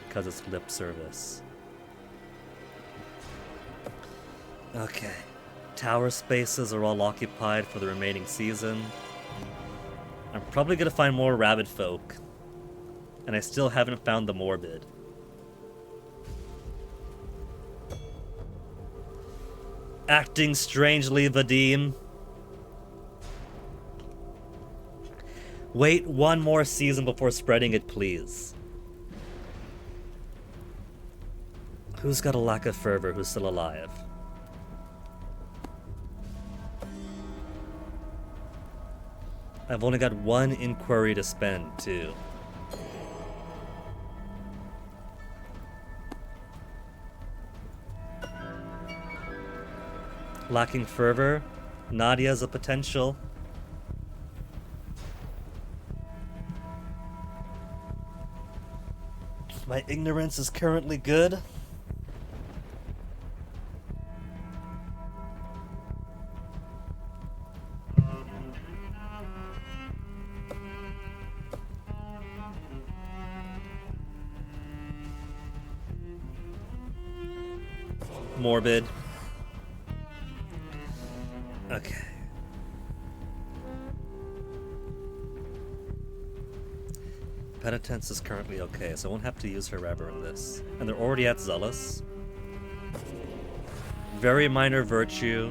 because it's lip service. Okay. Tower spaces are all occupied for the remaining season. I'm probably gonna find more rabid folk. And I still haven't found the morbid. Acting strangely, Vadim. Wait one more season before spreading it, please. Who's got a lack of fervor who's still alive? I've only got one inquiry to spend, too. Lacking fervor? Nadia's a potential. My ignorance is currently good. Morbid. Okay. Penitence is currently okay, so I won't have to use her ever in this. And they're already at Zealous. Very minor virtue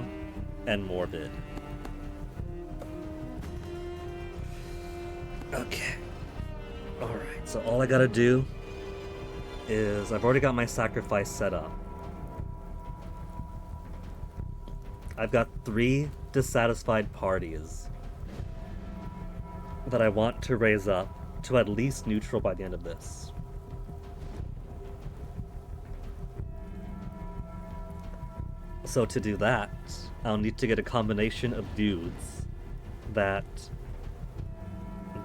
and morbid. Okay. Alright, so all I gotta do is I've already got my sacrifice set up. I've got 3 dissatisfied parties that I want to raise up to at least neutral by the end of this. So to do that, I'll need to get a combination of dudes that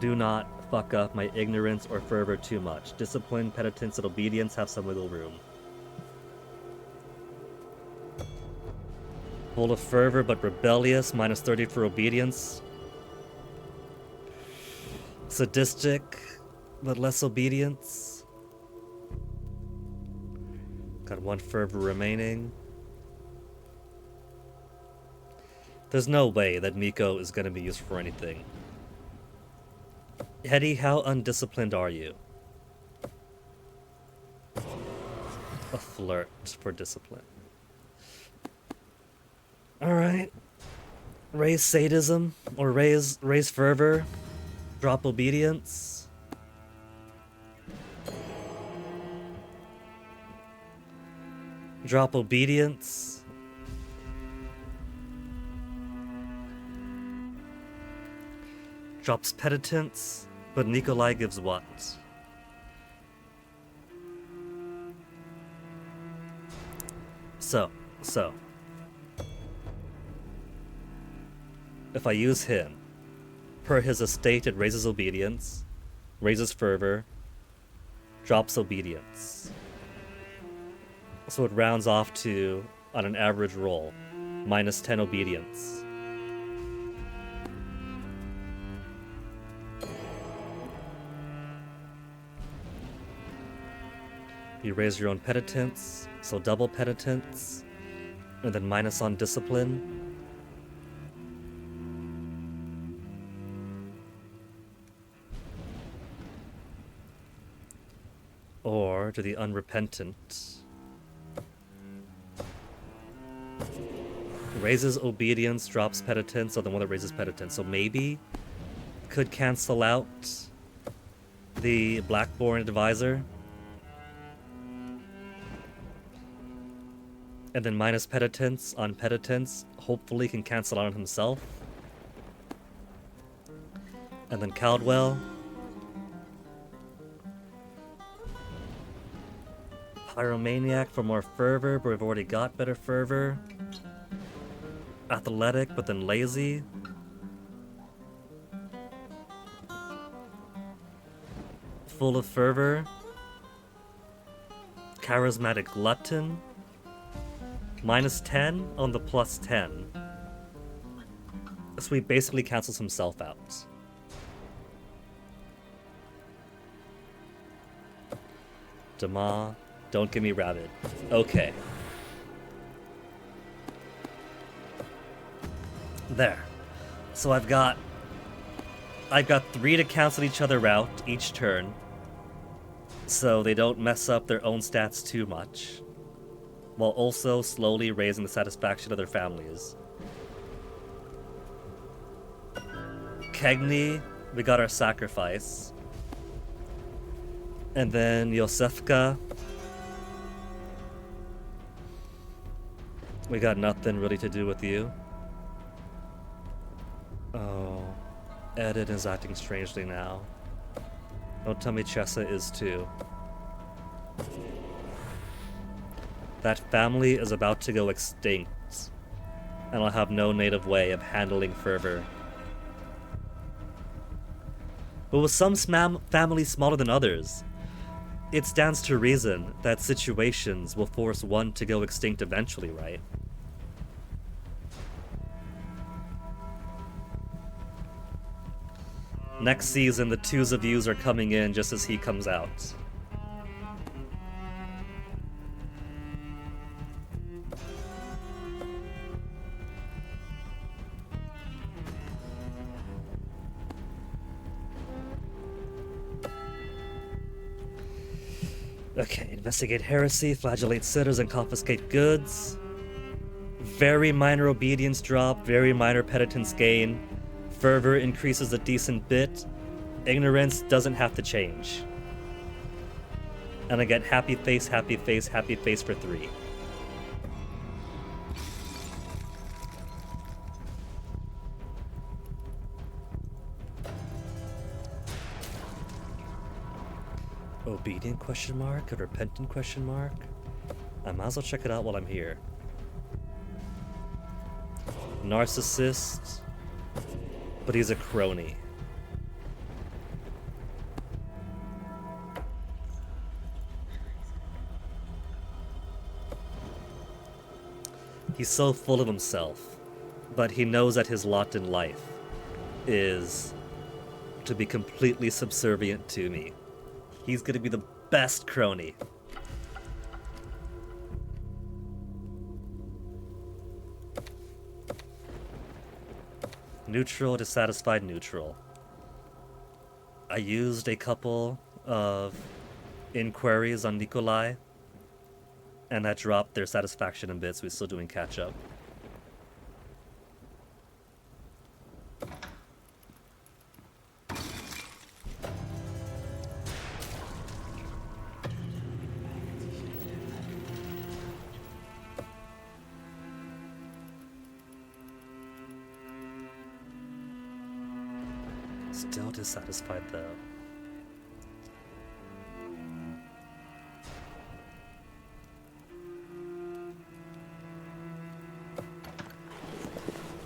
do not fuck up my ignorance or fervor too much. Discipline, penitence, and obedience have some wiggle room. Full of fervor but rebellious, minus 30 for obedience. Sadistic but less obedience. Got 1 fervor remaining. There's no way that Miko is going to be used for anything. Hetty, how undisciplined are you? A flirt for discipline. Alright. Raise sadism, or raise fervor. Drop obedience. Drop obedience. Drops penitence, but Nikolai gives what? So. If I use him, per his estate it raises obedience, raises fervor, drops obedience. So it rounds off to, on an average roll, minus 10 obedience. You raise your own penitence, so double penitence, and then minus on discipline. Or to the unrepentant. Raises obedience, drops penitence, or the one that raises penitence. So maybe could cancel out the Blackborn advisor. And then minus penitence on penitence, hopefully can cancel out on himself. And then Caldwell. Pyromaniac for more fervor, but we've already got better fervor. Athletic, but then lazy. Full of fervor. Charismatic glutton. Minus 10 on the plus 10. So he basically cancels himself out. Dama, don't give me rabid. Okay. There. So I've got 3 to cancel each other out each turn, so they don't mess up their own stats too much, while also slowly raising the satisfaction of their families. Kegni, we got our sacrifice. And then Yosefka. We got nothing really to do with you. Oh, Edit is acting strangely now. Don't tell me Chessa is too. That family is about to go extinct, and I'll have no native way of handling fervor. But with some families smaller than others, It stands to reason that situations will force one to go extinct eventually, right? Next season, the twos of yous are coming in just as he comes out. Okay, investigate heresy, flagellate sitters, and confiscate goods. Very minor obedience drop, very minor penitence gain. Fervor increases a decent bit. Ignorance doesn't have to change. And I get happy face, happy face, happy face for 3. Obedient question mark? A repentant question mark? I might as well check it out while I'm here. Narcissist, but he's a crony. He's so full of himself, but he knows that his lot in life is to be completely subservient to me. He's gonna be the best crony. Neutral, dissatisfied, neutral. I used a couple of inquiries on Nikolai, and that dropped their satisfaction in bits. We're still doing catch up. Still dissatisfied though.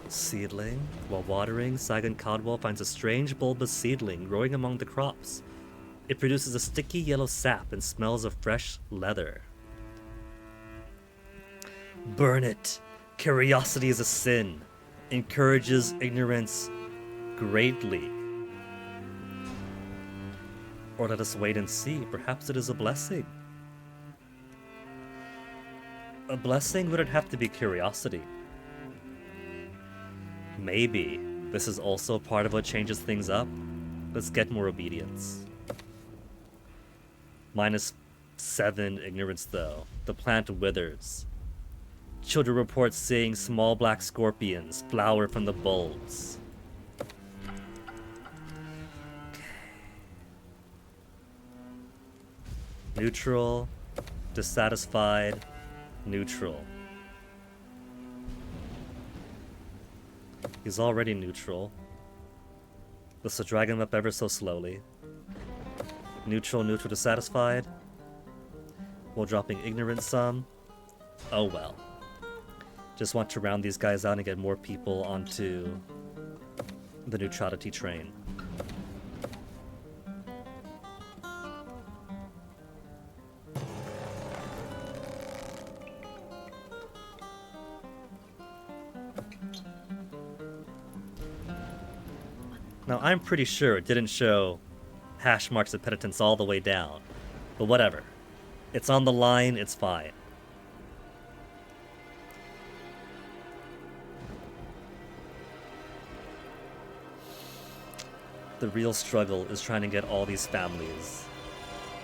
Seedling. While watering, Saigon Codwell finds a strange bulbous seedling growing among the crops. It produces a sticky yellow sap and smells of fresh leather. Burn it. Curiosity is a sin. Encourages ignorance greatly. Or let us wait and see. Perhaps it is a blessing. A blessing wouldn't have to be curiosity. Maybe this is also part of what changes things up. Let's get more obedience. -7 ignorance though. The plant withers. Children report seeing small black scorpions flower from the bulbs. Neutral, dissatisfied, neutral. He's already neutral. Let's drag him up ever so slowly. Neutral, neutral, dissatisfied. While dropping ignorance some. Oh well. Just want to round these guys out and get more people onto the neutrality train. Now, I'm pretty sure it didn't show hash marks of penitence all the way down. But whatever. It's on the line, it's fine. The real struggle is trying to get all these families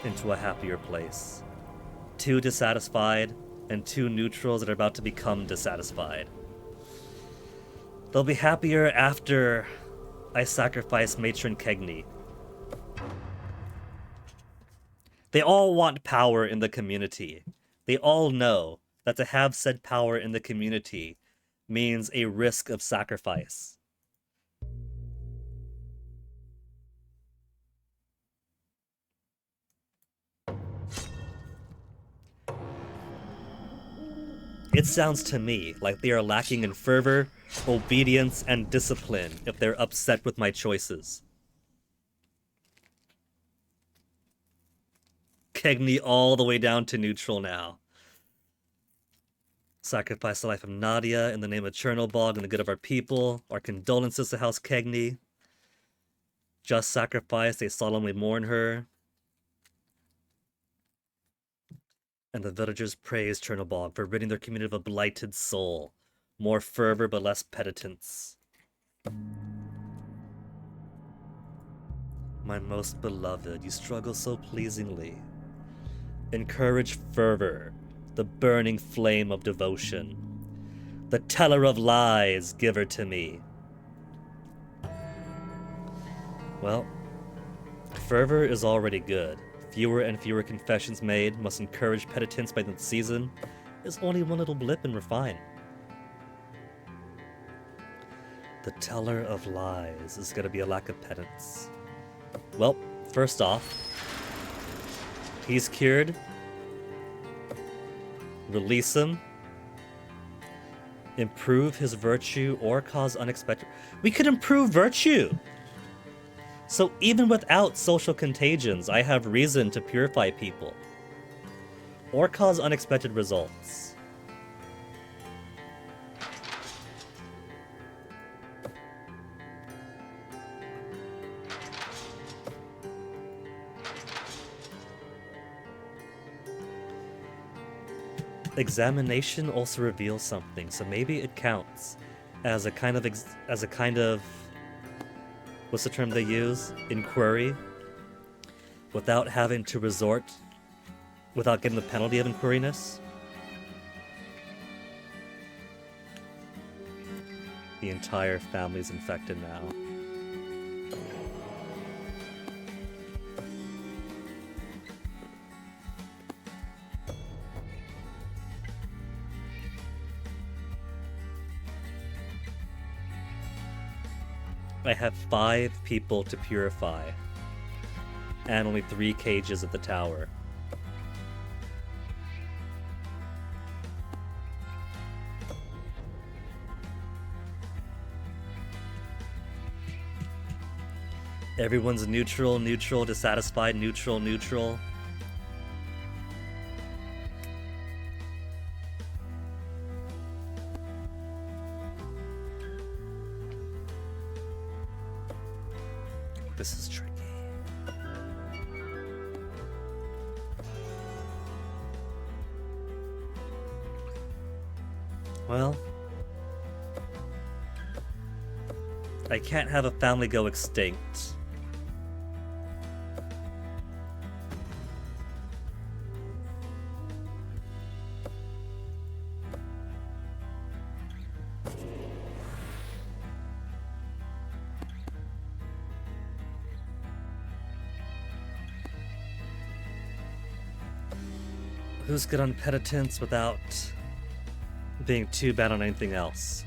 into a happier place. 2 dissatisfied, and 2 neutrals that are about to become dissatisfied. They'll be happier after I sacrifice Matron Kegni. They all want power in the community. They all know that to have said power in the community means a risk of sacrifice. It sounds to me like they are lacking in fervor, obedience, and discipline if they're upset with my choices. Kegni all the way down to neutral now. Sacrifice the life of Nadia in the name of Chernobog and the good of our people. Our condolences to House Kegni. Just sacrifice, they solemnly mourn her. And the villagers praise Chernobog for ridding their community of a blighted soul. More fervor but less penitence. My most beloved, you struggle so pleasingly. Encourage fervor, the burning flame of devotion. The teller of lies, give her to me. Well, fervor is already good. Fewer and fewer confessions made must encourage penitence by the season is only one little blip and refine. The teller of lies is going to be a lack of penance. Well, first off, he's cured. Release him. Improve his virtue or cause unexpected... We could improve virtue! So even without social contagions, I have reason to purify people. Or cause unexpected results. Examination also reveals something, so maybe it counts as a kind of what's the term they use? Inquiry. Without having to resort, without getting the penalty of inquiriness. The entire family's infected now. I have 5 people to purify, and only 3 cages at the tower. Everyone's neutral, neutral, dissatisfied, neutral, neutral. This is tricky. Well, I can't have a family go extinct. Who's good on penitence without being too bad on anything else?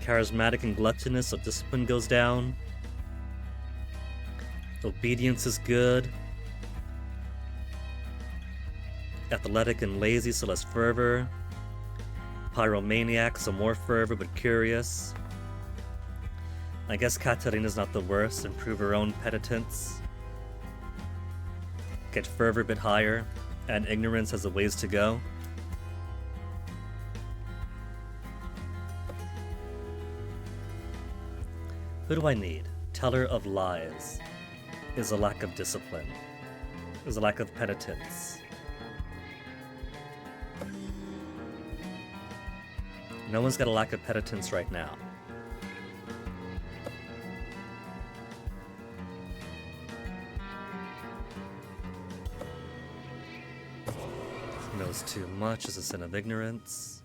Charismatic and gluttonous, so discipline goes down. Obedience is good. Athletic and lazy, so less fervor. Pyromaniac, so more fervor but curious. I guess Katarina's not the worst. Improve her own penitence. Get fervor a bit higher, and ignorance has a ways to go. Who do I need? Teller of lies. Is a lack of discipline. Is a lack of penitence. No one's got a lack of penitence right now. Knows too much is a sin of ignorance.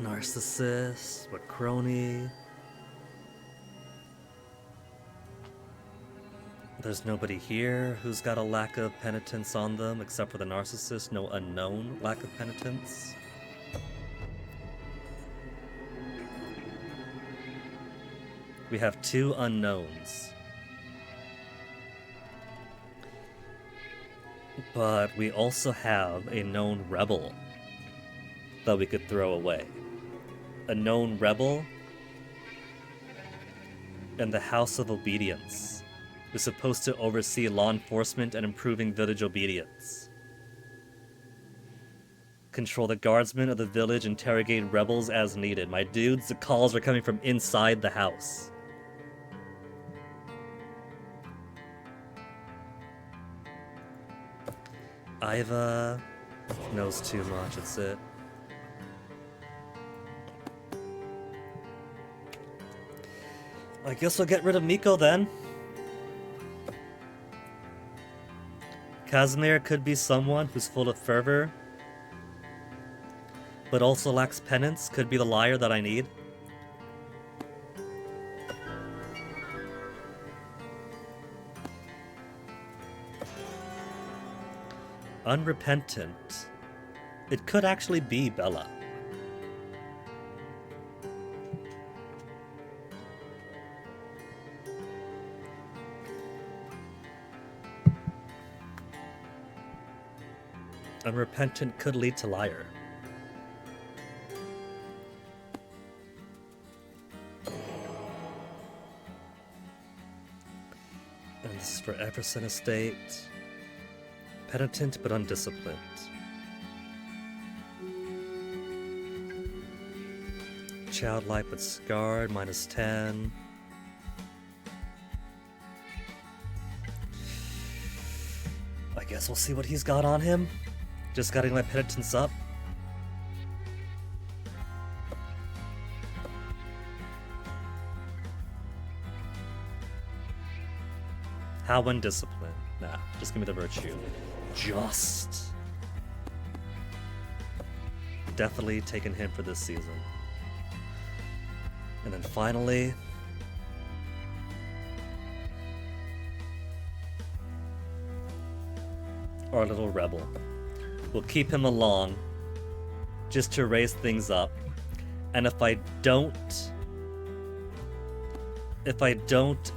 Narcissist, what crony? There's nobody here who's got a lack of penitence on them except for the narcissist. No unknown lack of penitence. We have 2 unknowns. But we also have a known rebel. that we could throw away. A known rebel in the House of Obedience, who's supposed to oversee law enforcement and improving village obedience. Control the guardsmen of the village, interrogate rebels as needed. My dudes, the calls are coming from inside the house. Iva knows too much, that's it. I guess we'll get rid of Miko then. Casimir could be someone who's full of fervor, but also lacks penance. Could be the liar that I need. Unrepentant. It could actually be Bella. Unrepentant could lead to liar. And this is for Everson Estate. Penitent but undisciplined. Childlike but scarred, -10. I guess we'll see what he's got on him. Just gotta get my penitence up. How undisciplined? Nah, just give me the virtue. Just. Definitely taking him for this season. And then finally, our little rebel. We'll keep him along just to raise things up. And if I don't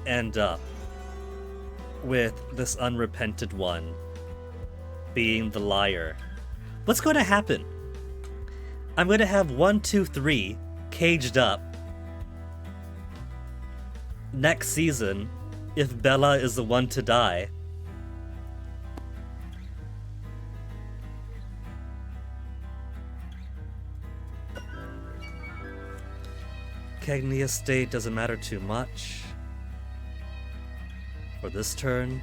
end up with this unrepented one being the liar, what's going to happen? I'm going to have 1, 2, 3 caged up next season if Bella is the one to die. Cagney Estate doesn't matter too much for this turn.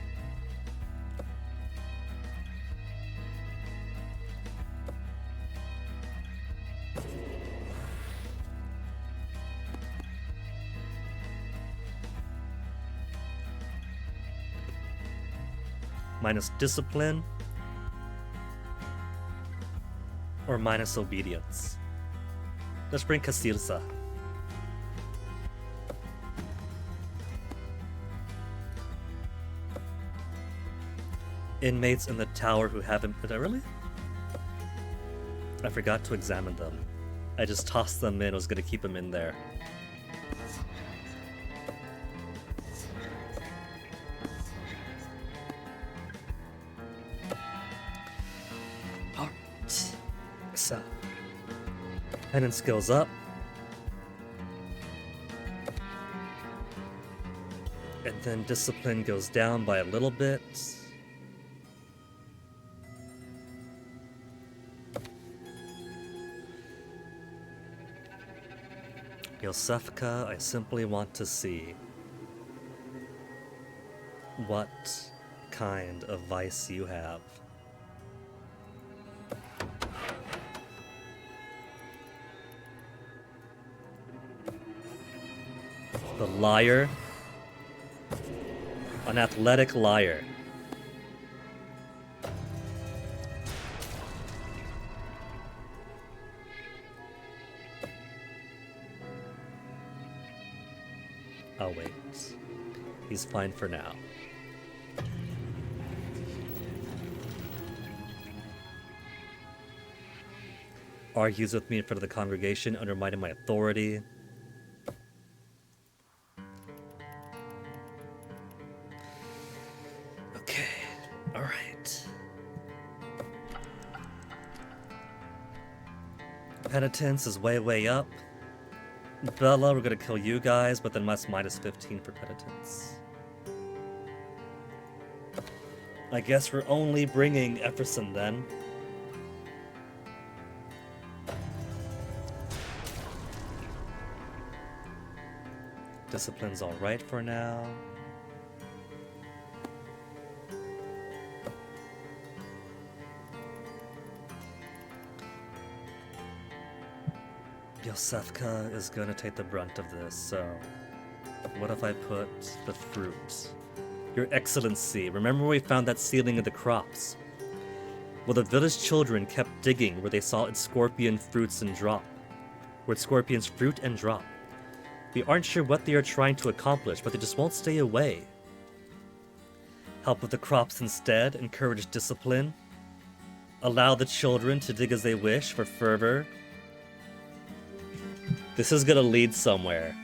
Minus discipline or minus obedience. Let's bring Castilza. Inmates in the tower who haven't... Did I really? I forgot to examine them. I just tossed them in. I was going to keep them in there. Alright. So. Penance goes up. And then discipline goes down by a little bit. Yosefka, I simply want to see what kind of vice you have. The liar. An athletic liar. I'll wait. He's fine for now. Argues with me in front of the congregation, undermining my authority. Okay, alright. penitence is way up. Bella, we're gonna kill you guys, but then that's minus 15 for penitence. I guess we're only bringing Efferson then. Discipline's alright for now. Yosefka is gonna take the brunt of this, so what if I put the fruit? Your Excellency, remember we found that ceiling of the crops? Well, the village children kept digging where they saw its scorpion fruits and drop. Where its scorpions fruit and drop. We aren't sure what they are trying to accomplish, but they just won't stay away. Help with the crops instead, encourage discipline. Allow the children to dig as they wish for fervor. This is gonna lead somewhere.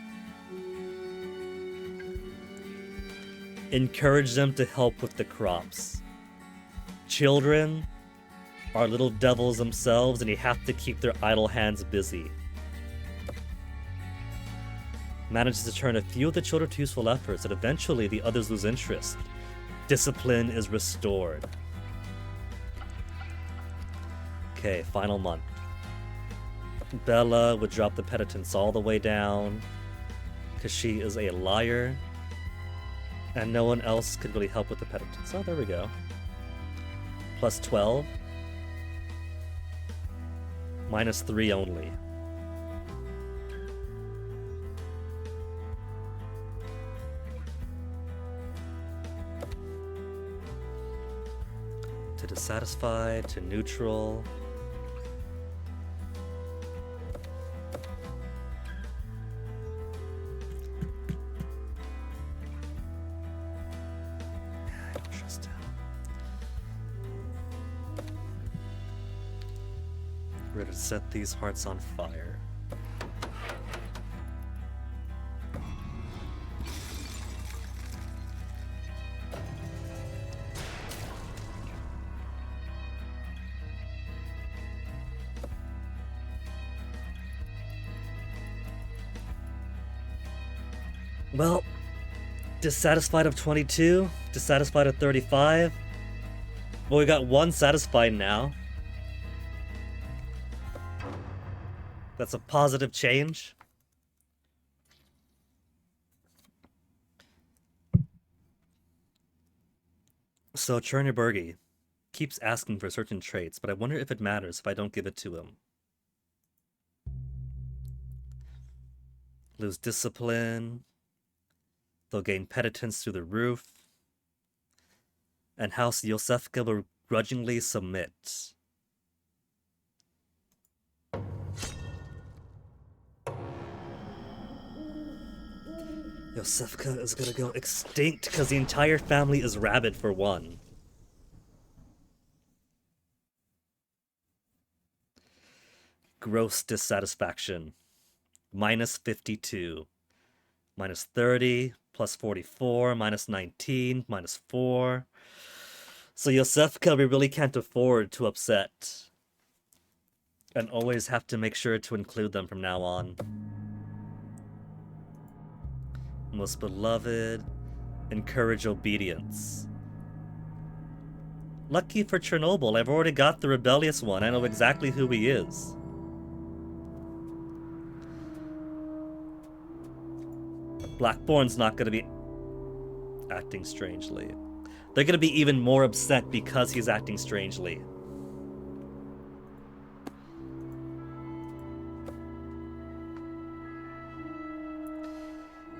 Encourage them to help with the crops. Children are little devils themselves, and you have to keep their idle hands busy. Manages to turn a few of the children to useful efforts, and eventually the others lose interest. Discipline is restored. Okay, final month. Bella would drop the penitence all the way down, because she is a liar, and no one else could really help with the penitence. Oh, there we go. Plus 12. Minus 3 only. To dissatisfied, to neutral. We're gonna set these hearts on fire. Well, dissatisfied of 22, dissatisfied of 35. Well, we got one satisfied now. That's a positive change. So Chernybergy keeps asking for certain traits, but I wonder if it matters if I don't give it to him. Lose discipline. They'll gain penitence through the roof. And House Yosefka will grudgingly submit. Yosefka is gonna go extinct because the entire family is rabid for one. Gross dissatisfaction. Minus 52. Minus 30. Plus 44. Minus 19. Minus 4. So Yosefka, we really can't afford to upset. And always have to make sure to include them from now on. Most beloved, encourage obedience. Lucky for Chernobyl, I've already got the rebellious one. I know exactly who he is. Blackborn's not gonna be acting strangely. They're gonna be even more upset because he's acting strangely.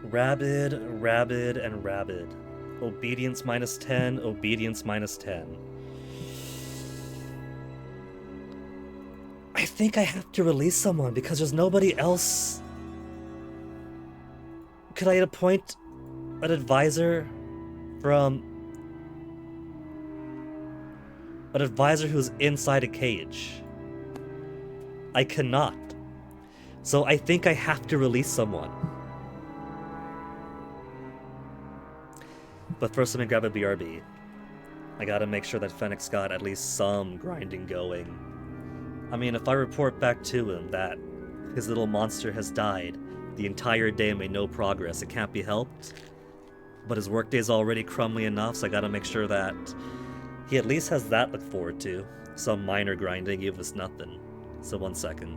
Rabid, rabid, and rabid. Obedience minus 10, obedience minus 10. I think I have to release someone because there's nobody else. Could I appoint an advisor from... an advisor who's inside a cage? I cannot. So I think I have to release someone. But first, let me grab a BRB. I gotta make sure that Fennec's got at least some grinding going. I mean, if I report back to him that his little monster has died, the entire day made no progress, it can't be helped. But his workday's already crumbly enough, so I gotta make sure that he at least has that to look forward to. Some minor grinding gave us nothing. So 1 second.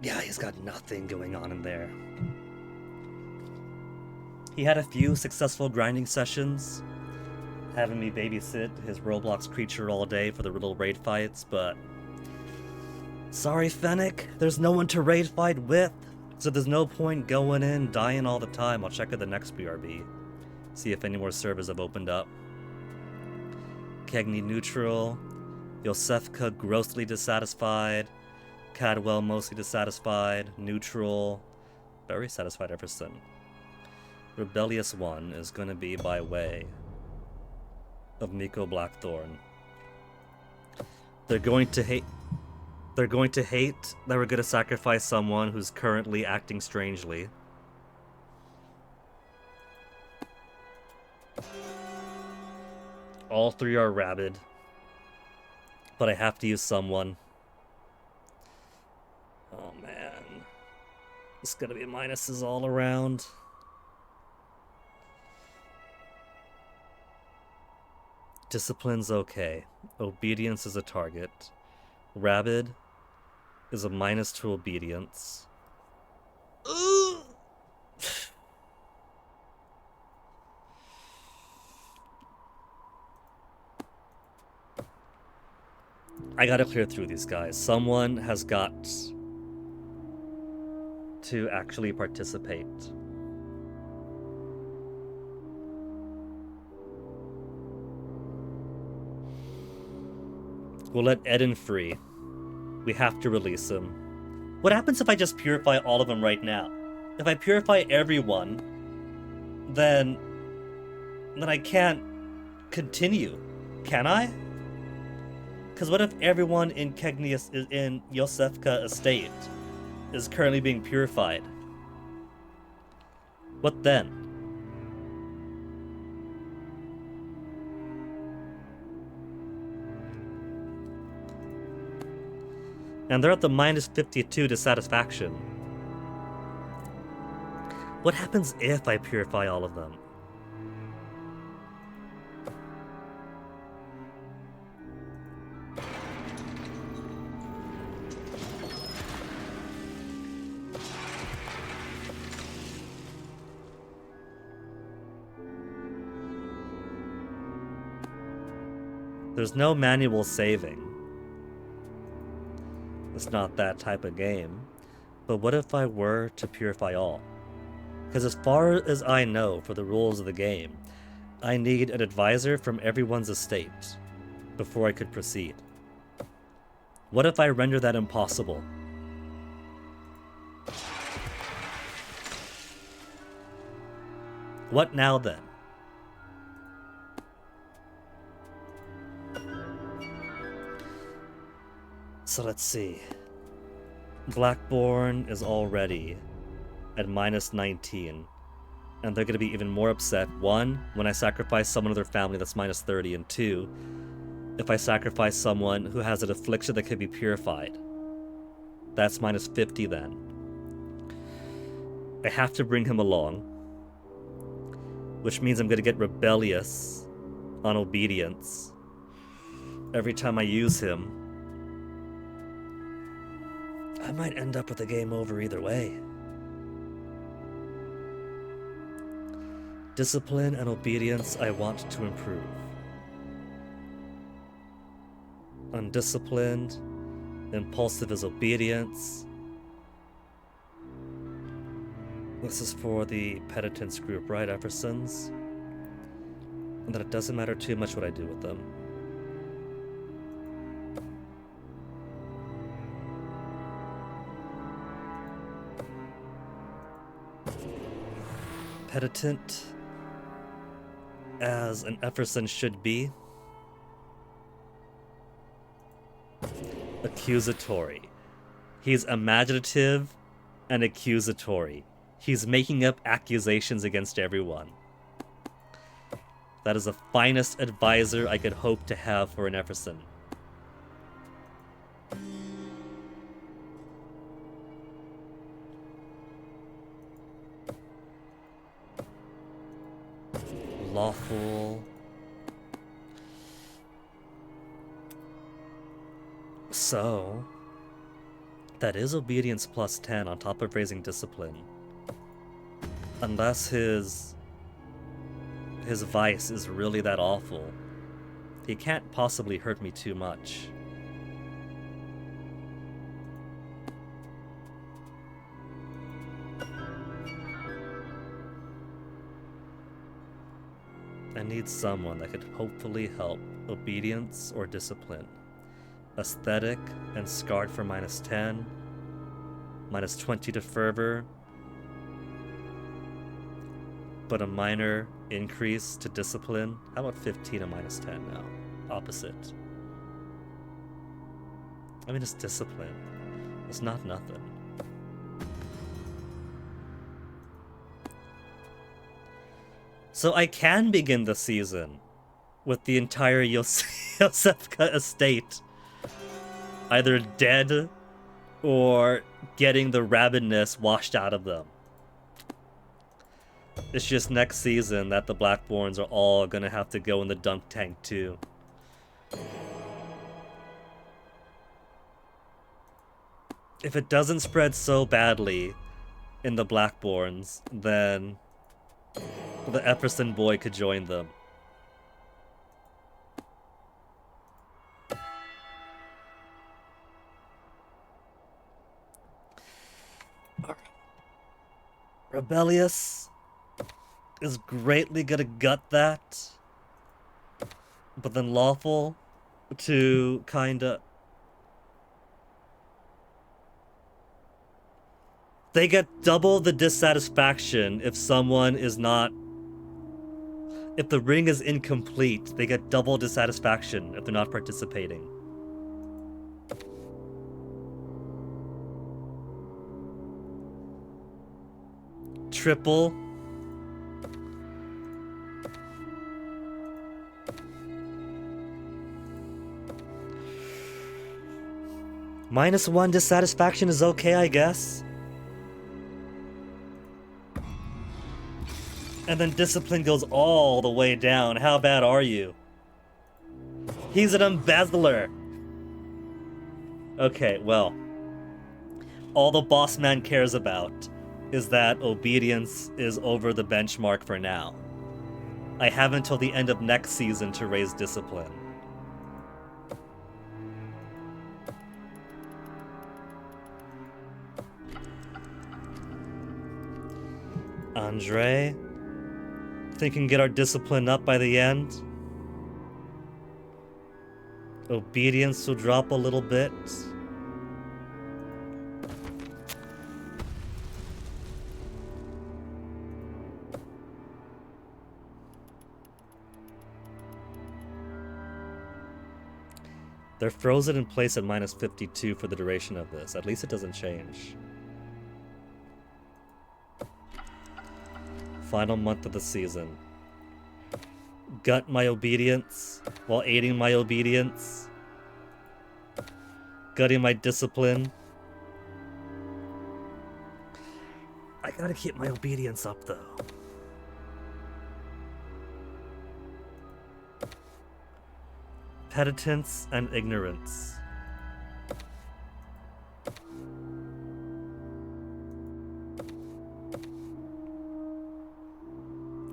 Yeah, he's got nothing going on in there. He had a few successful grinding sessions, having me babysit his Roblox creature all day for the little raid fights, but... Sorry, Fennec, there's no one to raid fight with, so there's no point going in, dying all the time. I'll check at the next BRB, see if any more servers have opened up. Kegni neutral, Yosefka grossly dissatisfied, Cadwell mostly dissatisfied, neutral, very satisfied Everson. Rebellious one is going to be by way of Miko Blackthorn. They're going to hate that we're going to sacrifice someone who's currently acting strangely. All three are rabid, but I have to use someone. Oh man, it's gonna be minuses all around. Discipline's okay. Obedience is a target. Rabid is a minus to obedience. Ugh. I gotta clear through these guys. Someone has got to actually participate. We'll let Eden free. We have to release him. What happens if I just purify all of them right now? If I purify everyone, then I can't continue, can I? Because what if everyone in Kegnius is in Yosefka estate is currently being purified? What then? And they're at the minus 52 dissatisfaction. What happens if I purify all of them? There's no manual saving. It's not that type of game. But what if I were to purify all? Because as far as I know for the rules of the game, I need an advisor from everyone's estate before I could proceed. What if I render that impossible? What now then? So let's see. Blackborn is already at minus 19. And they're going to be even more upset. One, when I sacrifice someone of their family, that's minus 30. And two, if I sacrifice someone who has an affliction that can be purified. That's minus 50 then. I have to bring him along. Which means I'm going to get rebellious on obedience every time I use him. I might end up with a game over either way. Discipline and obedience I want to improve. Undisciplined, impulsive is obedience. This is for the penitence group, right, Eversons? And that it doesn't matter too much what I do with them. Penitent, as an Efferson should be. Accusatory. He's imaginative and accusatory. He's making up accusations against everyone. That is the finest advisor I could hope to have for an Efferson. Lawful. So, That is obedience plus 10 on top of raising discipline. Unless his vice is really that awful. He can't possibly hurt me too much. I need someone that could hopefully help. Obedience or discipline. Aesthetic and scarred for -10. -20 to fervor. But a minor increase to discipline. How about 15 and -10 now? Opposite. I mean, it's discipline. It's not nothing. So I can begin the season with the entire Yosefka estate either dead or getting the rabidness washed out of them. It's just next season that the Blackborns are all gonna have to go in the dunk tank too. If it doesn't spread so badly in the Blackborns, then the Epperson boy could join them. Rebellious is greatly gonna gut that, but then lawful to kinda... They get double the dissatisfaction if someone is not... If the ring is incomplete, they get double dissatisfaction if they're not participating. Triple. -1 dissatisfaction is okay, I guess. And then discipline goes all the way down. How bad are you? He's an embezzler. Okay, well. All the boss man cares about is that obedience is over the benchmark for now. I have until the end of next season to raise discipline. Andre, think we can get our discipline up by the end? Obedience will drop a little bit. They're frozen in place at -52 for the duration of this. At least it doesn't change. Final month of the season. Gut my obedience while aiding my obedience. Gutting my discipline. I gotta keep my obedience up though. Penitence and ignorance.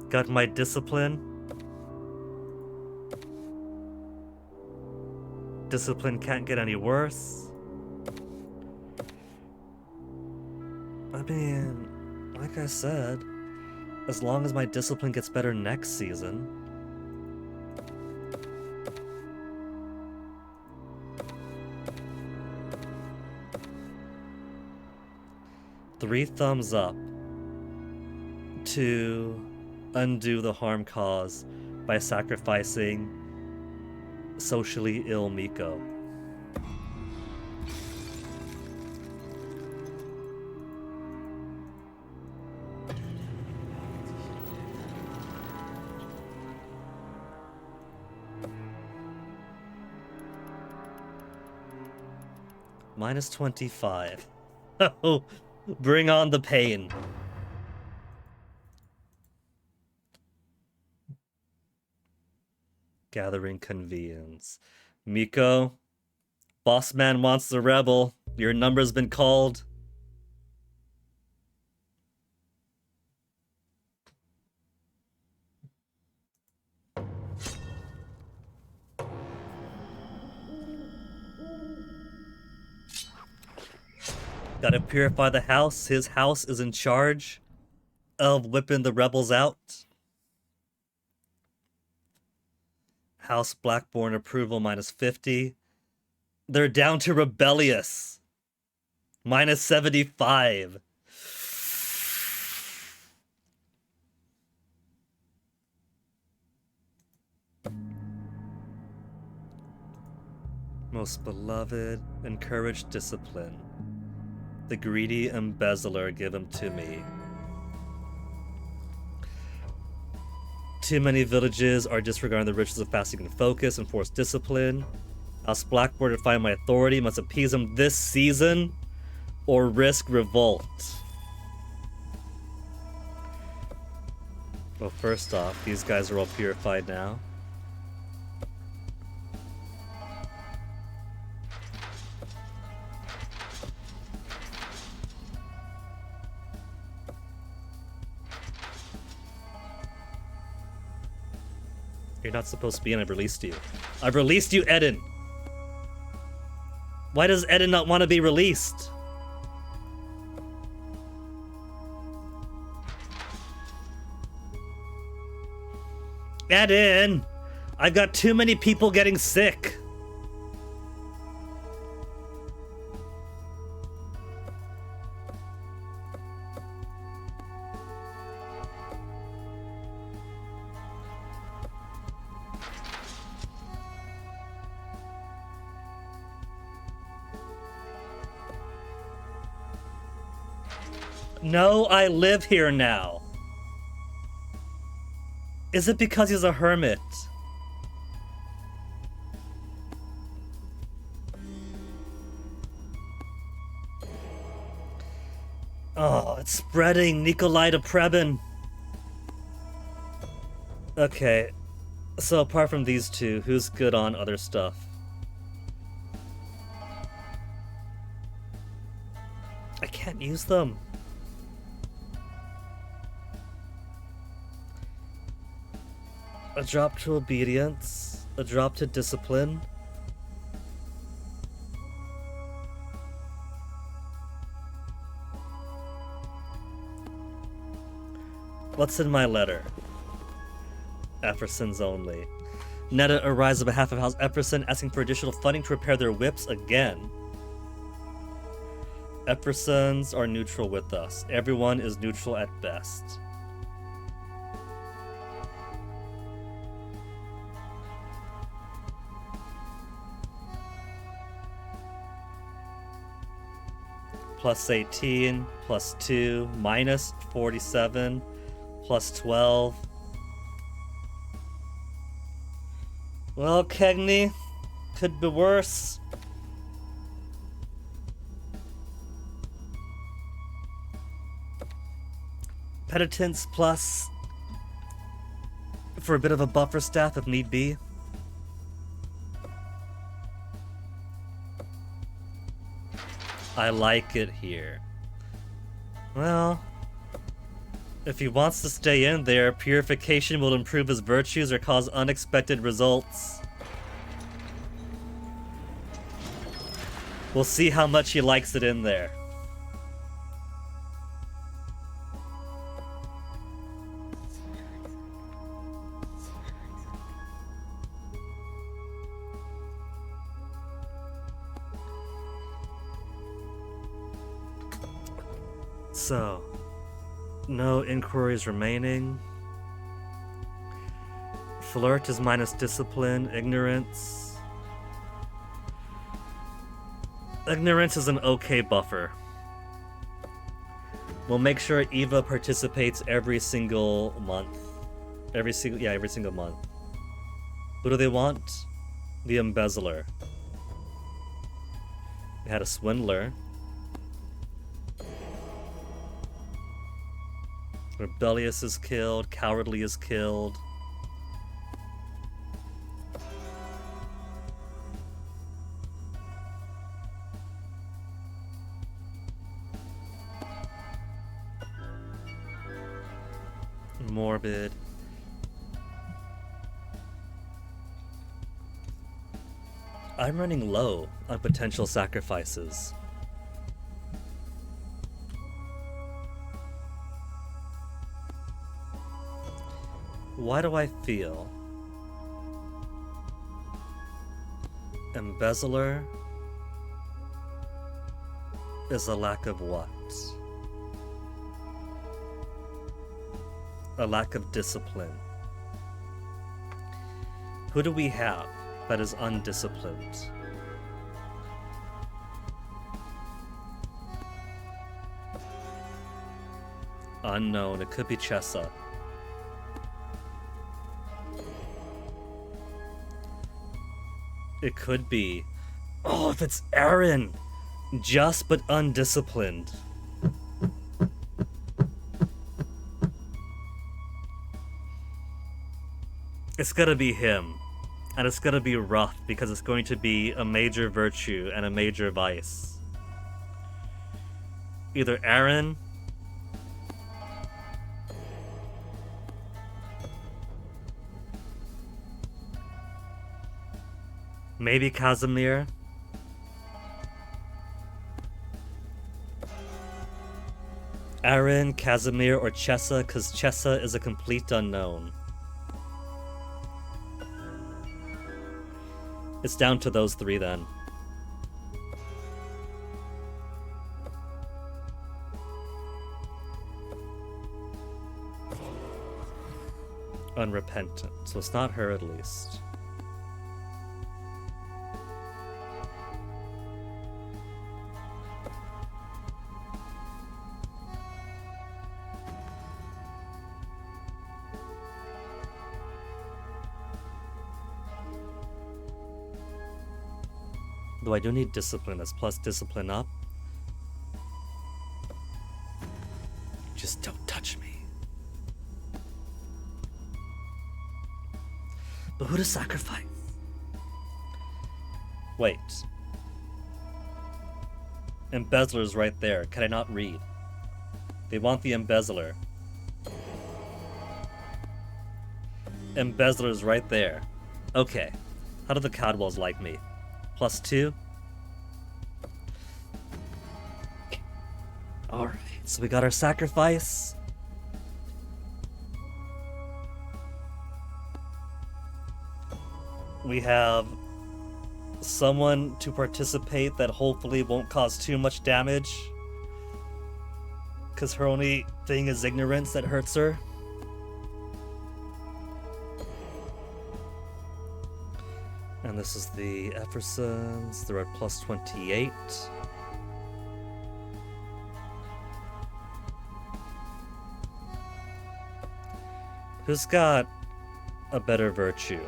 Got my discipline. Discipline can't get any worse. I mean, like I said, as long as my discipline gets better next season. Three thumbs up to undo the harm caused by sacrificing socially ill Miko. -25. Oh, bring on the pain. Gathering convenes. Miko, boss man wants the rebel. Your number's been called. Gotta purify the house. His house is in charge of whipping the rebels out. House Blackborn approval -50. They're down to rebellious. -75. Most beloved, encourage discipline. The greedy embezzler, give him to me. Too many villages are disregarding the rituals of fasting and focus and forced discipline. House Blackboard to find my authority must appease him this season or risk revolt. Well, first off, these guys are all purified now. You're not supposed to be in. I've released you. I've released you, Eden. Why does Eden not want to be released? Eden! I've got too many people getting sick. No, I live here now. Is it because he's a hermit? Oh, it's spreading. Nikolai to Preben. Okay. So apart from these two, who's good on other stuff? I can't use them. A drop to obedience, a drop to discipline. What's in my letter? Epherson's only. Netta arrives on behalf of House Epherson, asking for additional funding to repair their whips again. Ephersons are neutral with us. Everyone is neutral at best. +18, +2, -47, +12. Well, Kegney, could be worse. Penitence plus for a bit of a buffer staff if need be. I like it here. Well, if he wants to stay in there, purification will improve his virtues or cause unexpected results. We'll see how much he likes it in there. So, no inquiries remaining. Flirt is minus discipline, ignorance. Ignorance is an okay buffer. We'll make sure Eva participates every single month. Every single month. Who do they want? The embezzler. They had a swindler. Rebellious is killed, cowardly is killed. morbid. I'm running low on potential sacrifices. Why do I feel Embezzler is a lack of what? A lack of discipline. Who do we have that is undisciplined? Unknown. It could be Chessa. It could be. Oh, if it's Aaron! Just but undisciplined. It's gonna be him. And it's gonna be rough because it's going to be a major virtue and a major vice. Either Aaron maybe Casimir. Aaron, Casimir, or Chessa, because Chessa is a complete unknown. It's down to those three then. Unrepentant, so it's not her at least. Though I do need discipline. That's plus discipline up. Just don't touch me. But who to sacrifice? Wait. Embezzler's right there. Can I not read? They want the embezzler. Embezzler's right there. Okay. How do the Cadwells like me? +2. Alright, so we got our sacrifice. We have someone to participate that hopefully won't cause too much damage. Because her only thing is ignorance that hurts her. And this is the Effersons. They're at +28. Who's got a better virtue?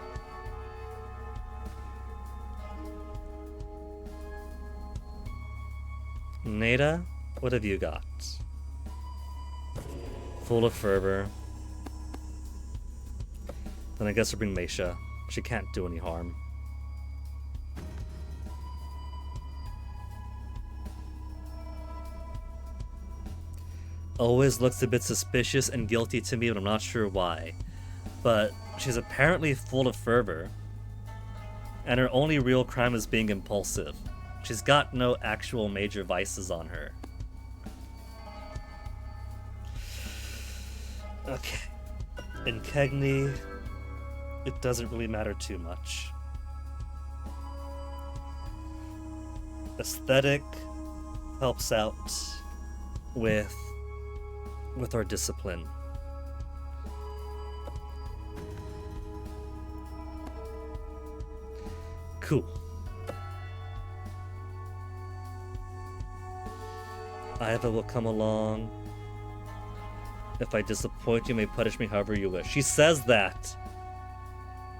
Nada, what have you got? Full of fervor. Then I guess we'll bring Meisha. She can't do any harm. Always looks a bit suspicious and guilty to me, but I'm not sure why. But she's apparently full of fervor, and her only real crime is being impulsive. She's got no actual major vices on her. Okay. In Kegni, it doesn't really matter too much. Aesthetic helps out with our discipline. Cool. Iva will come along. If I disappoint you, may punish me however you wish. She says that.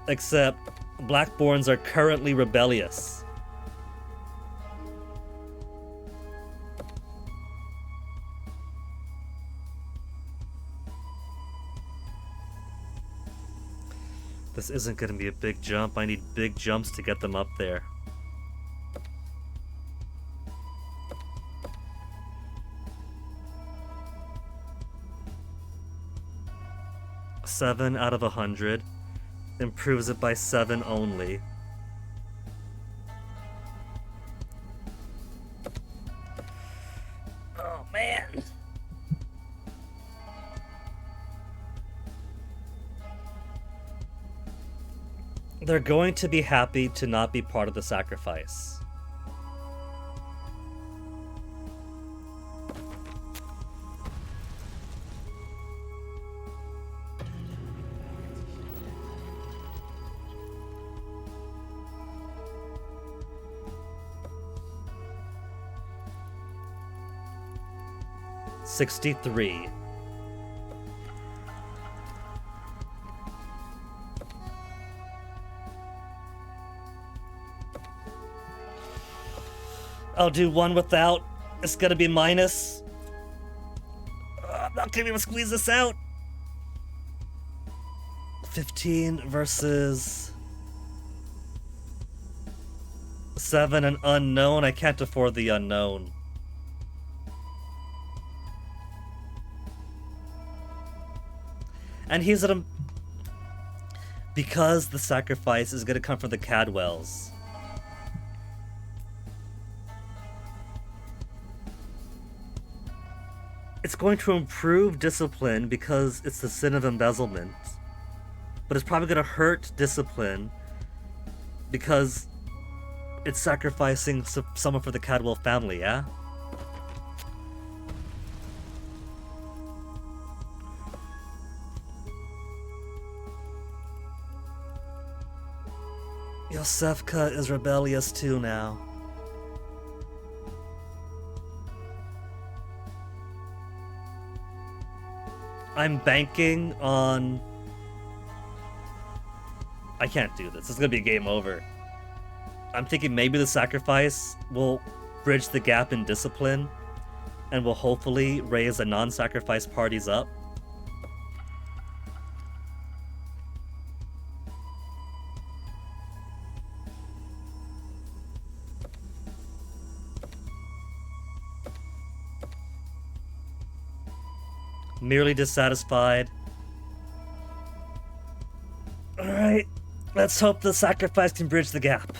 Except Blackborns are currently rebellious. This isn't going to be a big jump. I need big jumps to get them up there. 7 out of 100. Improves it by 7 only. Oh, man. They're going to be happy to not be part of the sacrifice. $63. I'll do one without. It's gonna be minus. I'm not gonna be able to squeeze this out. 15 versus 7, an unknown. I can't afford the unknown. And he's at a... Because the sacrifice is gonna come from the Cadwells. It's going to improve discipline because it's the sin of embezzlement. But it's probably going to hurt discipline because it's sacrificing someone for the Cadwell family, yeah? Yosefka is rebellious too now. I'm banking on... I can't do this. It's gonna be a game over. I'm thinking maybe the sacrifice will bridge the gap in discipline and will hopefully raise the non-sacrifice parties up. Merely dissatisfied. Alright, let's hope the sacrifice can bridge the gap.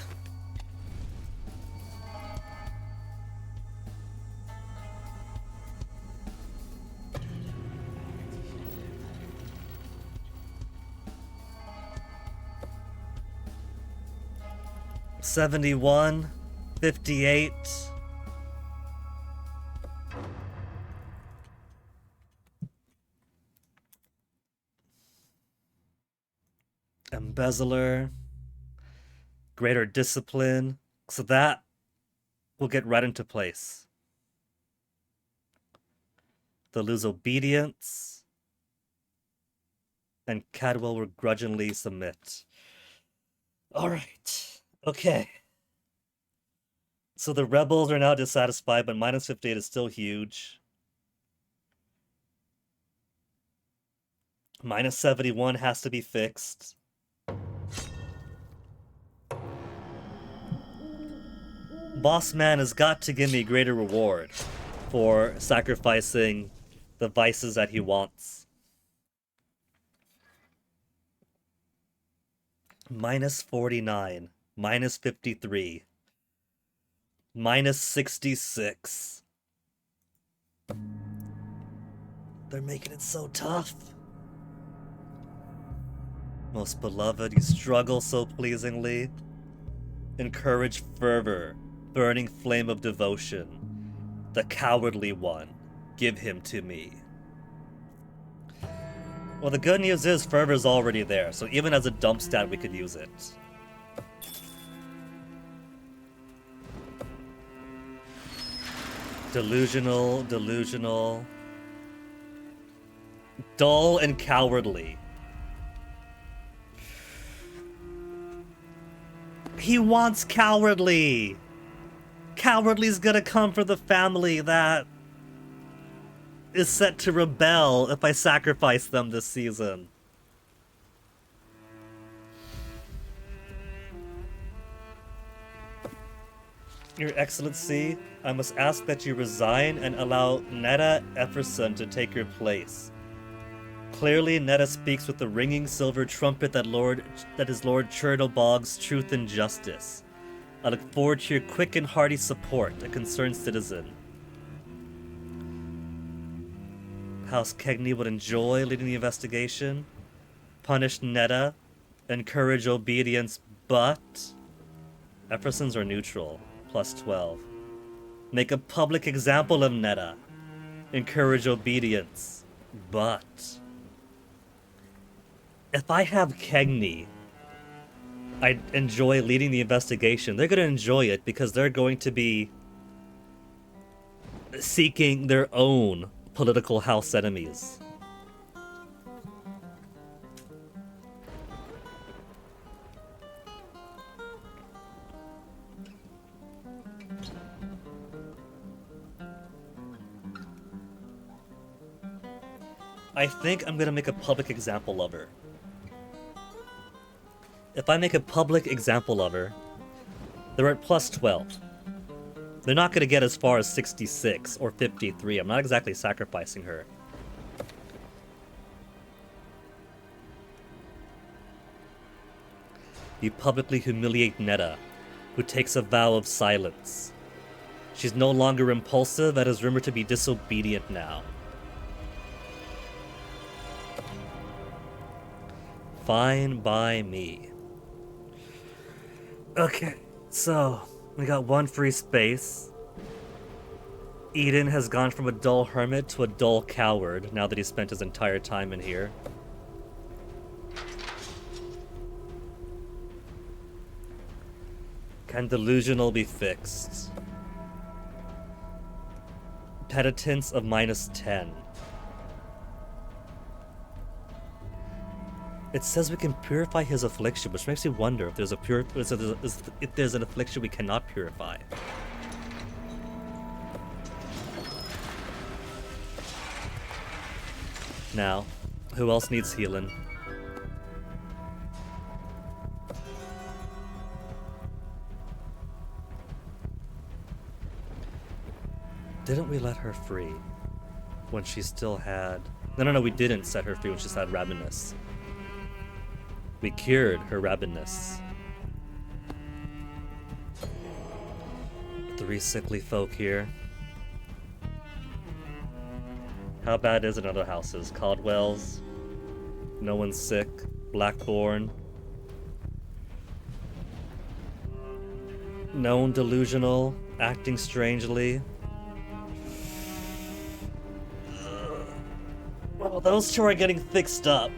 $71, $58. Embezzler, greater discipline, so that will get right into place. They'll lose obedience, and Cadwell will grudgingly submit. Alright, okay. So the rebels are now dissatisfied, but minus 58 is still huge. Minus 71 has to be fixed. Boss Man has got to give me a greater reward for sacrificing the vices that he wants. Minus 49, minus 53, minus 66. They're making it so tough. Most beloved, you struggle so pleasingly. Encourage fervor. Burning flame of devotion. The cowardly one. Give him to me. Well, the good news is fervor's already there, so even as a dump stat, we could use it. Delusional, delusional. Dull and cowardly. He wants cowardly! Cowardly's gonna come for the family that is set to rebel if I sacrifice them this season. Your Excellency, I must ask that you resign and allow Netta Efferson to take your place. Clearly, Netta speaks with the ringing silver trumpet that is Lord Chernobog's truth and justice. I look forward to your quick and hearty support, a concerned citizen. House Kegney would enjoy leading the investigation, punish Netta, encourage obedience, but... Effersons are neutral, plus 12. Make a public example of Netta, encourage obedience, but... If I have Kegney, I enjoy leading the investigation. They're going to enjoy it because they're going to be seeking their own political house enemies. I think I'm going to make a public example of her. If I make a public example of her, they're at plus 12. They're not going to get as far as 66 or 53. I'm not exactly sacrificing her. You publicly humiliate Netta, who takes a vow of silence. She's no longer impulsive and is rumored to be disobedient now. Fine by me. Okay, so we got one free space. Eden has gone from a dull hermit to a dull coward now that he spent his entire time in here. Can delusional be fixed? Penitence of minus 10. It says we can purify his affliction, which makes me wonder if there's if there's an affliction we cannot purify. Now, who else needs healing? Didn't we let her free when she still had... No, we didn't set her free when she still had rabidness. We cured her rabidness. 3 sickly folk here. How bad is it in other houses? Caldwell's. No one's sick. Blackbourne. Known delusional. Acting strangely. Well, those two are getting fixed up.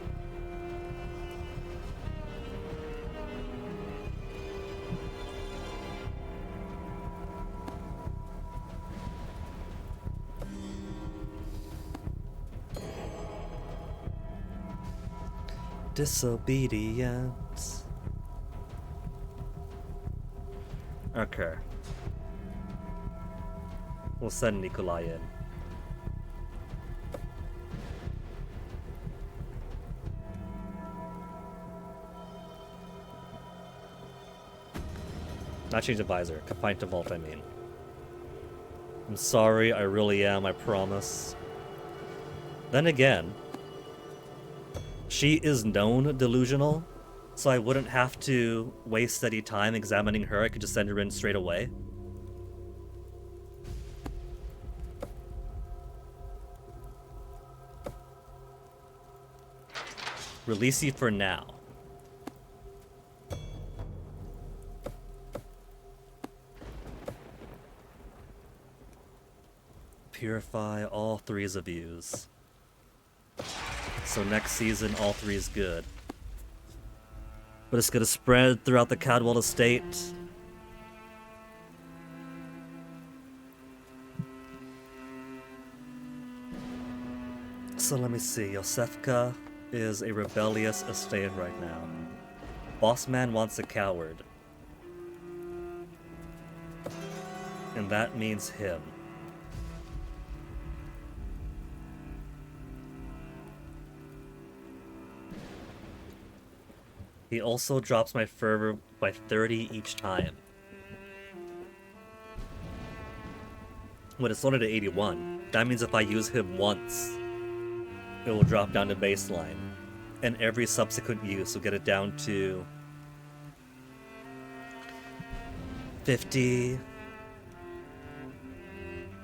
Disobedience. Okay. We'll send Nikolai in. Not change advisor. Confined to vault, I mean. I'm sorry, I really am, I promise. Then again, she is known delusional, so I wouldn't have to waste any time examining her. I could just send her in straight away. Release you for now. Purify all 3s of yous. So next season, all 3 is good. But it's gonna spread throughout the Cadwell estate. So let me see. Yosefka is a rebellious estate right now. Bossman wants a coward. And that means him. He also drops my fervor by 30 each time. When it's loaded to 81, that means if I use him once, it will drop down to baseline. And every subsequent use will get it down to 50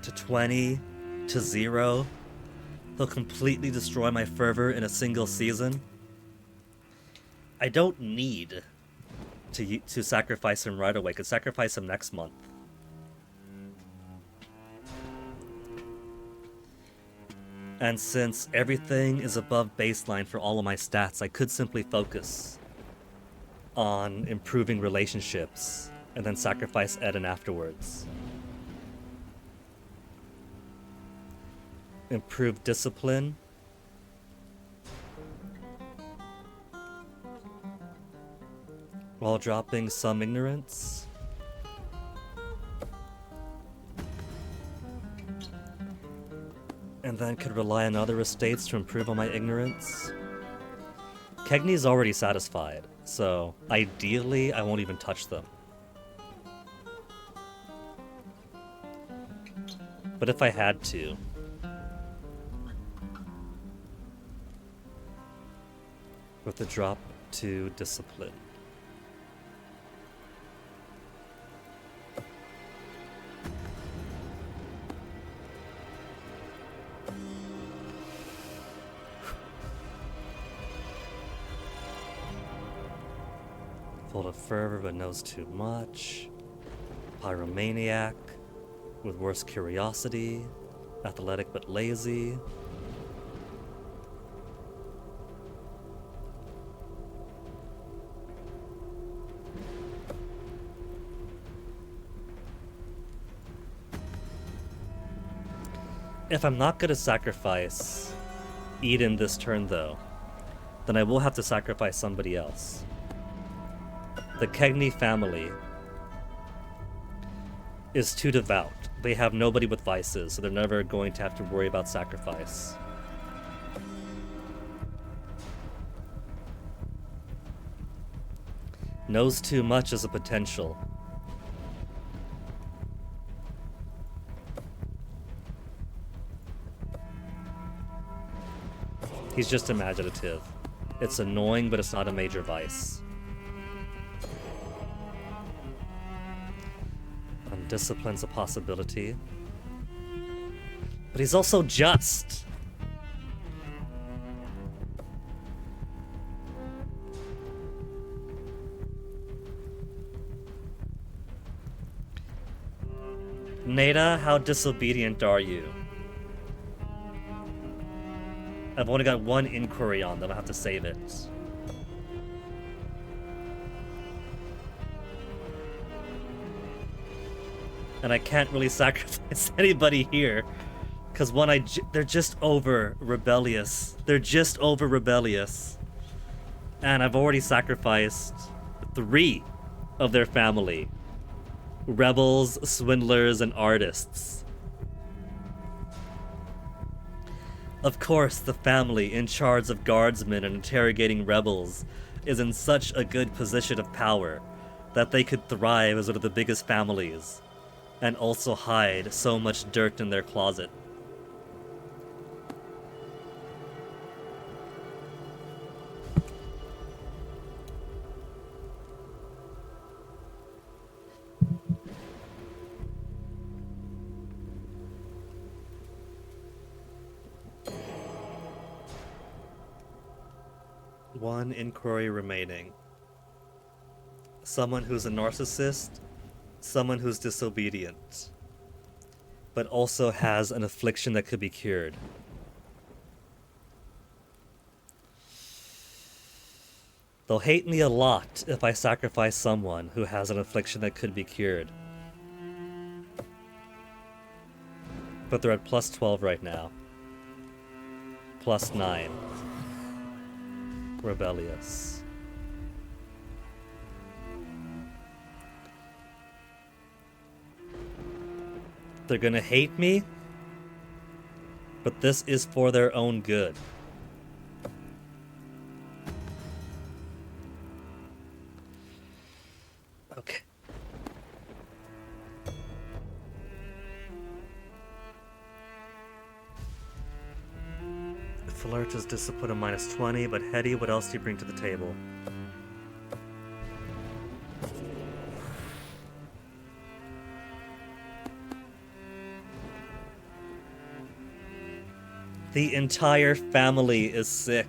to 20 to 0. They'll completely destroy my fervor in a single season. I don't need to sacrifice him right away. I could sacrifice him next month. And since everything is above baseline for all of my stats, I could simply focus on improving relationships and then sacrifice Eden afterwards. Improve discipline. While dropping some ignorance. And then could rely on other estates to improve on my ignorance. Kegni's already satisfied, so ideally I won't even touch them. But if I had to... with the drop to discipline. Full of fervor but knows too much. Pyromaniac with worse curiosity. Athletic but lazy. If I'm not going to sacrifice Eden this turn, though, then I will have to sacrifice somebody else. The Kegni family is too devout. They have nobody with vices, so they're never going to have to worry about sacrifice. Knows too much is a potential. He's just imaginative. It's annoying, but it's not a major vice. Undiscipline's a possibility. But he's also just. Nada, how disobedient are you? I've only got one inquiry on them. I have to save it. And I can't really sacrifice anybody here. Because they're just over rebellious. They're just over rebellious. And I've already sacrificed 3 of their family. Rebels, swindlers, and artists. Of course, the family in charge of guardsmen and interrogating rebels is in such a good position of power that they could thrive as one of the biggest families and also hide so much dirt in their closet. One inquiry remaining. Someone who's a narcissist, someone who's disobedient, but also has an affliction that could be cured. They'll hate me a lot if I sacrifice someone who has an affliction that could be cured. But they're at plus 12 right now. Plus 9. Rebellious. They're gonna hate me, but this is for their own good. Okay. Flirt March's discipline of -20, but Hetty, what else do you bring to the table? The entire family is sick.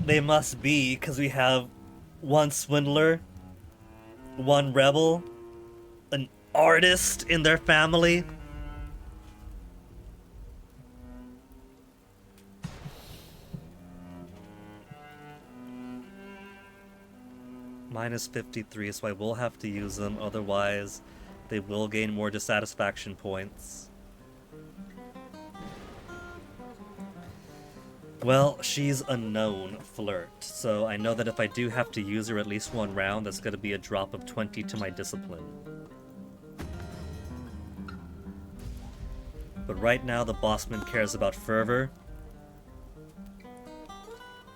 They must be, because we have one swindler, one rebel, an artist in their family. -53, so I will have to use them, otherwise they will gain more dissatisfaction points. Well, she's a known flirt, so I know that if I do have to use her at least one round, that's going to be a drop of 20 to my discipline. But right now, the bossman cares about fervor.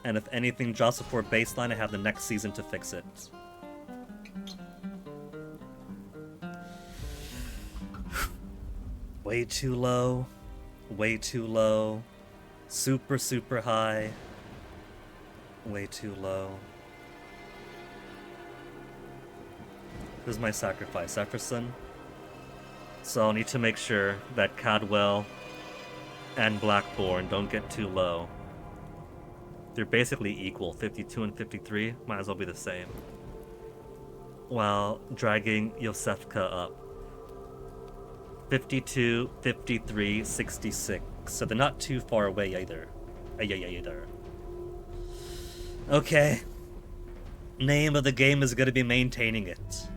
And if anything drops before baseline, I have the next season to fix it. Way too low. Way too low. Super, super high. Way too low. Who's my sacrifice? Epherson? So I'll need to make sure that Cadwell and Blackborn don't get too low. They're basically equal, 52 and 53, might as well be the same. While dragging Yosefka up. 52, 53, 66. So they're not too far away either. Either. Okay. Name of the game is going to be maintaining it.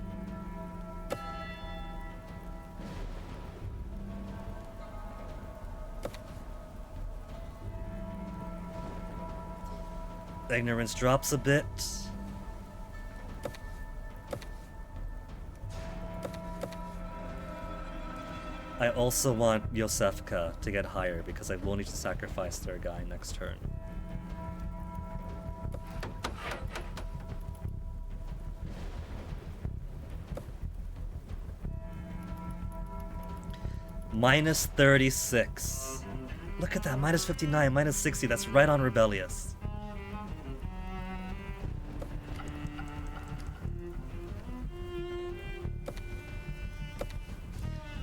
Ignorance drops a bit. I also want Yosefka to get higher because I will need to sacrifice their guy next turn. -36. Look at that, -59, -60, that's right on Rebellious.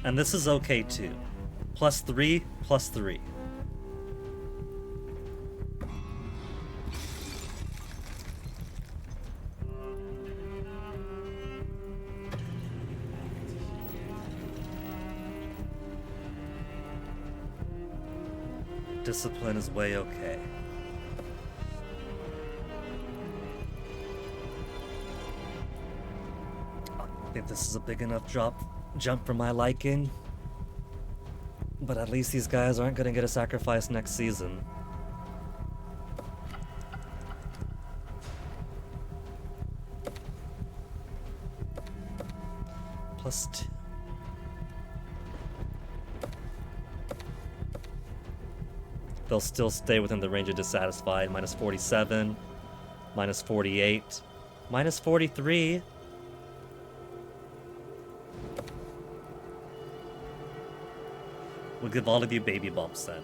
And this is okay too. +3, +3. Discipline is way okay. I think this is a big enough jump for my liking. But at least these guys aren't going to get a sacrifice next season. +2. They'll still stay within the range of dissatisfied. -47, -48, -43. We'll give all of you baby bumps then.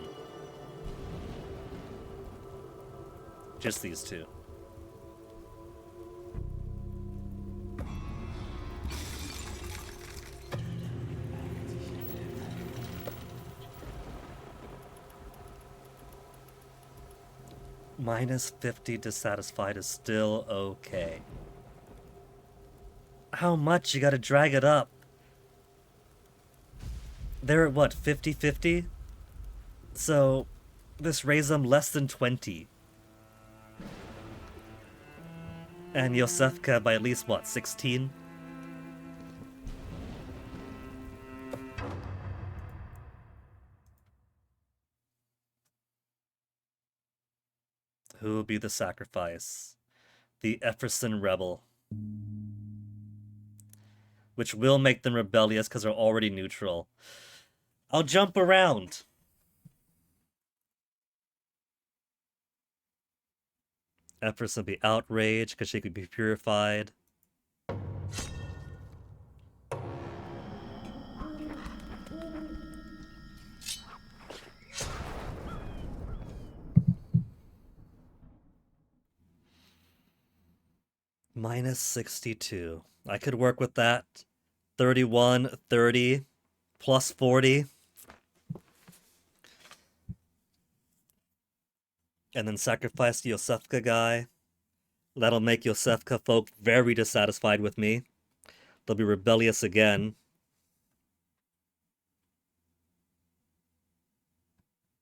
Just these two. -50 dissatisfied is still okay. How much? You gotta drag it up. They're at what, 50-50? So, this raised them less than 20. And Yosefka by at least, what, 16? Who will be the sacrifice? The Epherson Rebel. Which will make them rebellious because they're already neutral. I'll jump around. Epherson will be outraged because she could be purified. Minus 62. I could work with that. 31, 30, plus 40. And then sacrifice the Yosefka guy. That'll make Yosefka folk very dissatisfied with me. They'll be rebellious again.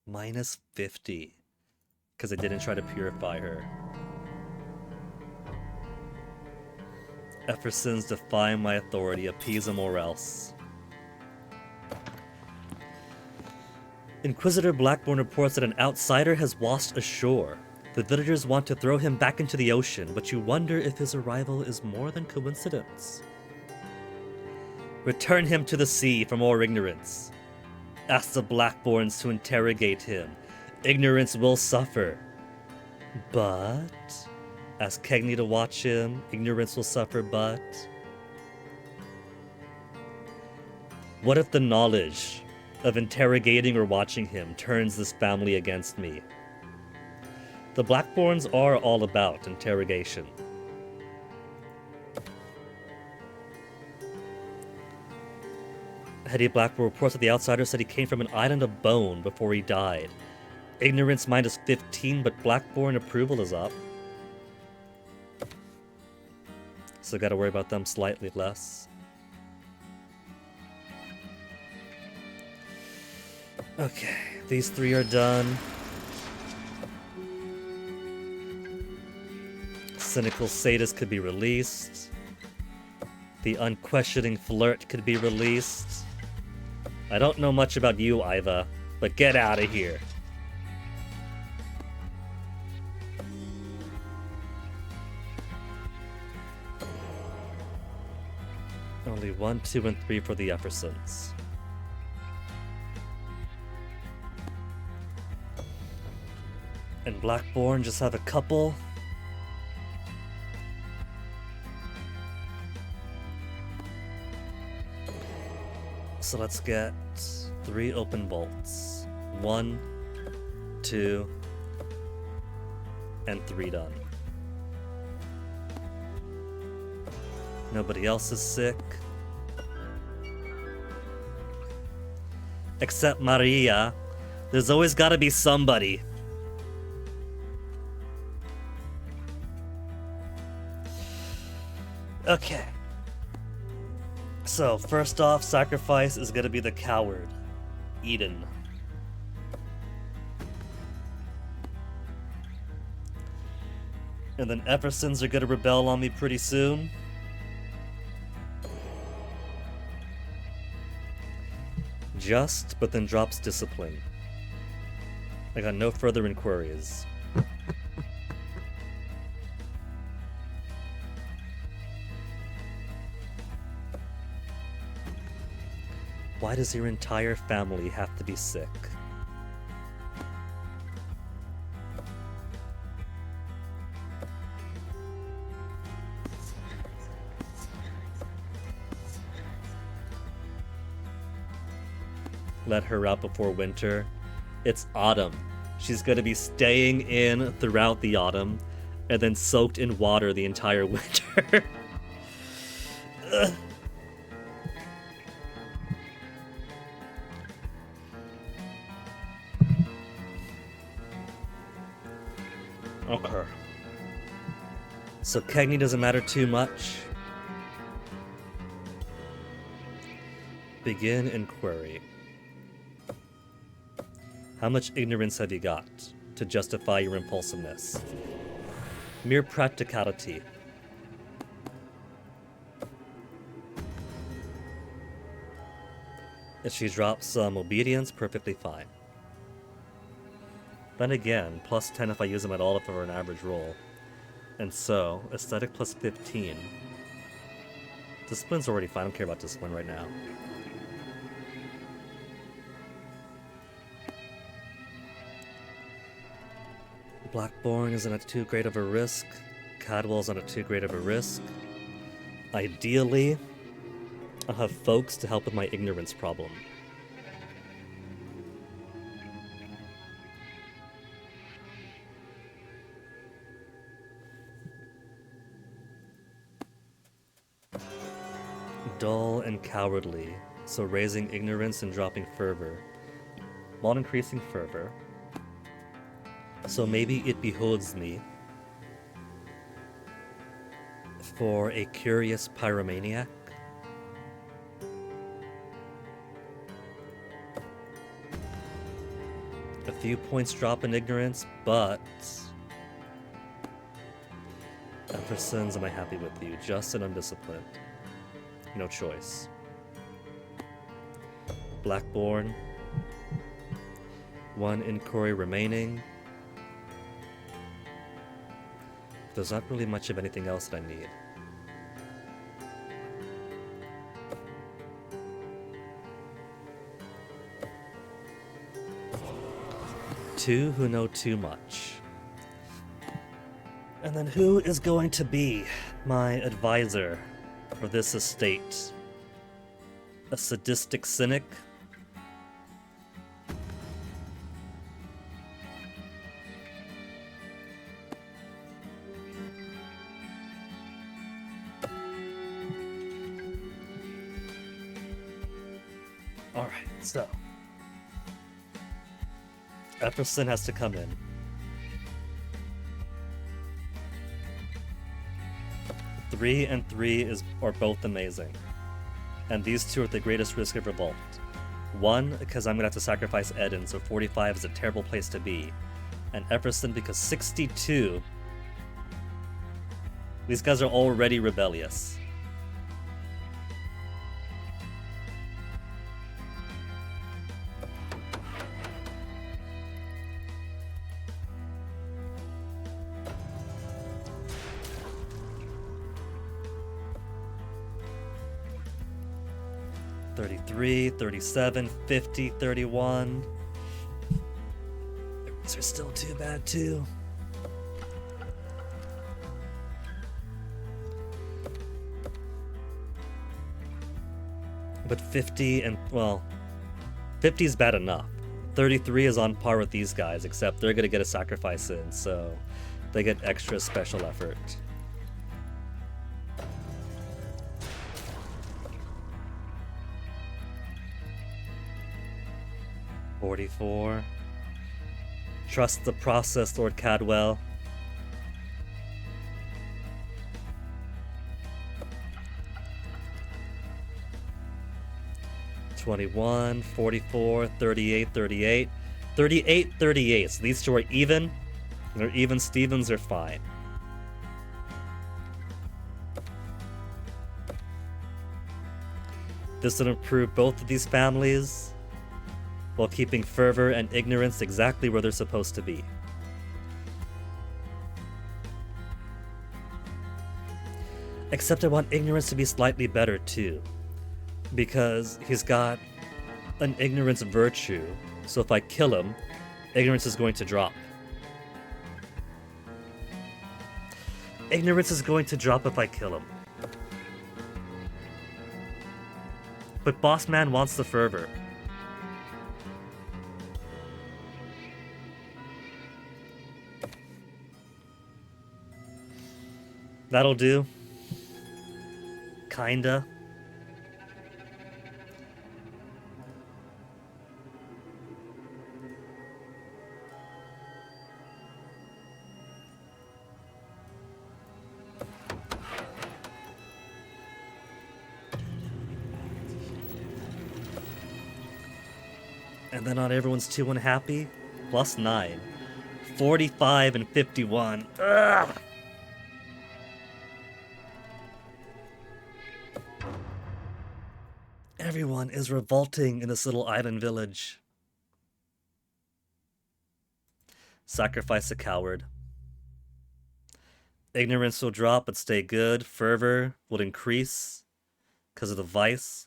Minus 50. Because I didn't try to purify her. Effersons defy my authority, appease them or else. Inquisitor Blackborn reports that an outsider has washed ashore. The villagers want to throw him back into the ocean, but you wonder if his arrival is more than coincidence. Return him to the sea for more ignorance. Ask the Blackborns to interrogate him. Ignorance will suffer. But... ask Kegni to watch him. Ignorance will suffer, but... what if the knowledge of interrogating or watching him turns this family against me? The Blackborns are all about interrogation. Hetty Blackborn reports that the outsider said he came from an island of bone before he died. Ignorance minus 15, but Blackborn approval is up. So gotta worry about them slightly less. Okay, these three are done. Cynical Sadist could be released. The Unquestioning Flirt could be released. I don't know much about you, Iva, but get out of here. Only 1, 2, and 3 for the Effersons. And Blackborn just have a couple. So let's get 3 open bolts. 1, 2, and 3 done. Nobody else is sick. Except Maria. There's always gotta be somebody. Okay. So, first off, sacrifice is gonna be the coward, Eden. And then Effersons are gonna rebel on me pretty soon. Just, but then drops discipline. I got no further inquiries. Why does your entire family have to be sick? Let her out before winter. It's autumn. She's gonna be staying in throughout the autumn and then soaked in water the entire winter. Ugh. Okay. So Kegni doesn't matter too much. Begin inquiry. How much ignorance have you got to justify your impulsiveness? Mere practicality. If she drops some obedience, perfectly fine. Then again, plus 10 if I use them at all for an average roll. And so, aesthetic plus 15. Discipline's already fine, I don't care about discipline right now. Blackborn isn't at too great of a risk. Cadwell's not at too great of a risk. Ideally, I'll have folks to help with my ignorance problem. dull and cowardly, so raising ignorance and dropping fervor, while increasing fervor. So maybe it behooves me, for a curious pyromaniac, a few points drop in ignorance, but for sins, am I happy with you? Just and undisciplined. No choice. Blackborn. 1 inquiry remaining. There's not really much of anything else that I need. Two who know too much. And then who is going to be my advisor for this estate? A sadistic cynic? Alright, so Epperson has to come in. 3 and 3 are both amazing. And these two are at the greatest risk of revolt. 1, because I'm gonna have to sacrifice Eden, so 45 is a terrible place to be. And Epperson because 62. These guys are already rebellious. $33, $37, $50, $31. These are still too bad too. But 50 and, well, 50 is bad enough. 33 is on par with these guys, except they're gonna get a sacrifice in, so they get extra special effort. 44. Trust the process, Lord Cadwell. $21, $44, $38, $38. $38, $38. So these two are even. They're even Stevens are fine. This would improve both of these families while keeping fervor and ignorance exactly where they're supposed to be. Except I want ignorance to be slightly better too, because he's got an ignorance virtue, so if I kill him, ignorance is going to drop. Ignorance is going to drop if I kill him. But Boss Man wants the fervor. That'll do. Kinda. And then not everyone's too unhappy. Plus 9. 45 and 51. Ugh! Everyone is revolting in this little island village. Sacrifice a coward. Ignorance will drop but stay good. Fervor will increase because of the vice.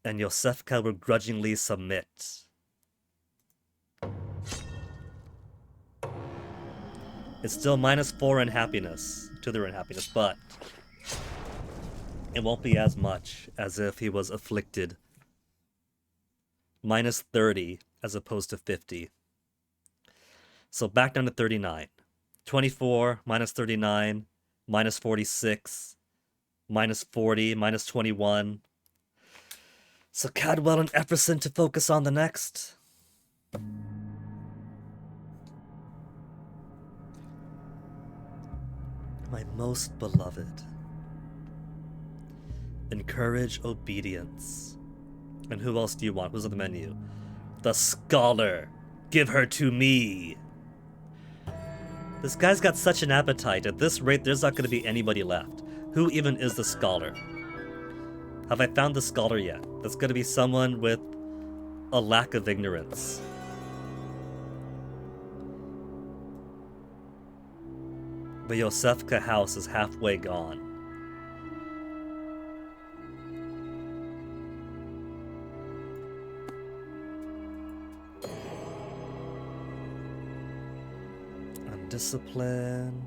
And Yosefka will grudgingly submit. It's still -4 unhappiness to their unhappiness, but it won't be as much as if he was afflicted. -30 as opposed to 50. So back down to 39. 24 -39, -46, minus 40, minus 21. So Cadwell and Epperson to focus on the next. My most beloved. Encourage obedience. And who else do you want? Who's on the menu? The Scholar. Give her to me. This guy's got such an appetite. At this rate, there's not going to be anybody left. Who even is the Scholar? Have I found the Scholar yet? That's going to be someone with a lack of ignorance. The Yosefka house is halfway gone. Undisciplined.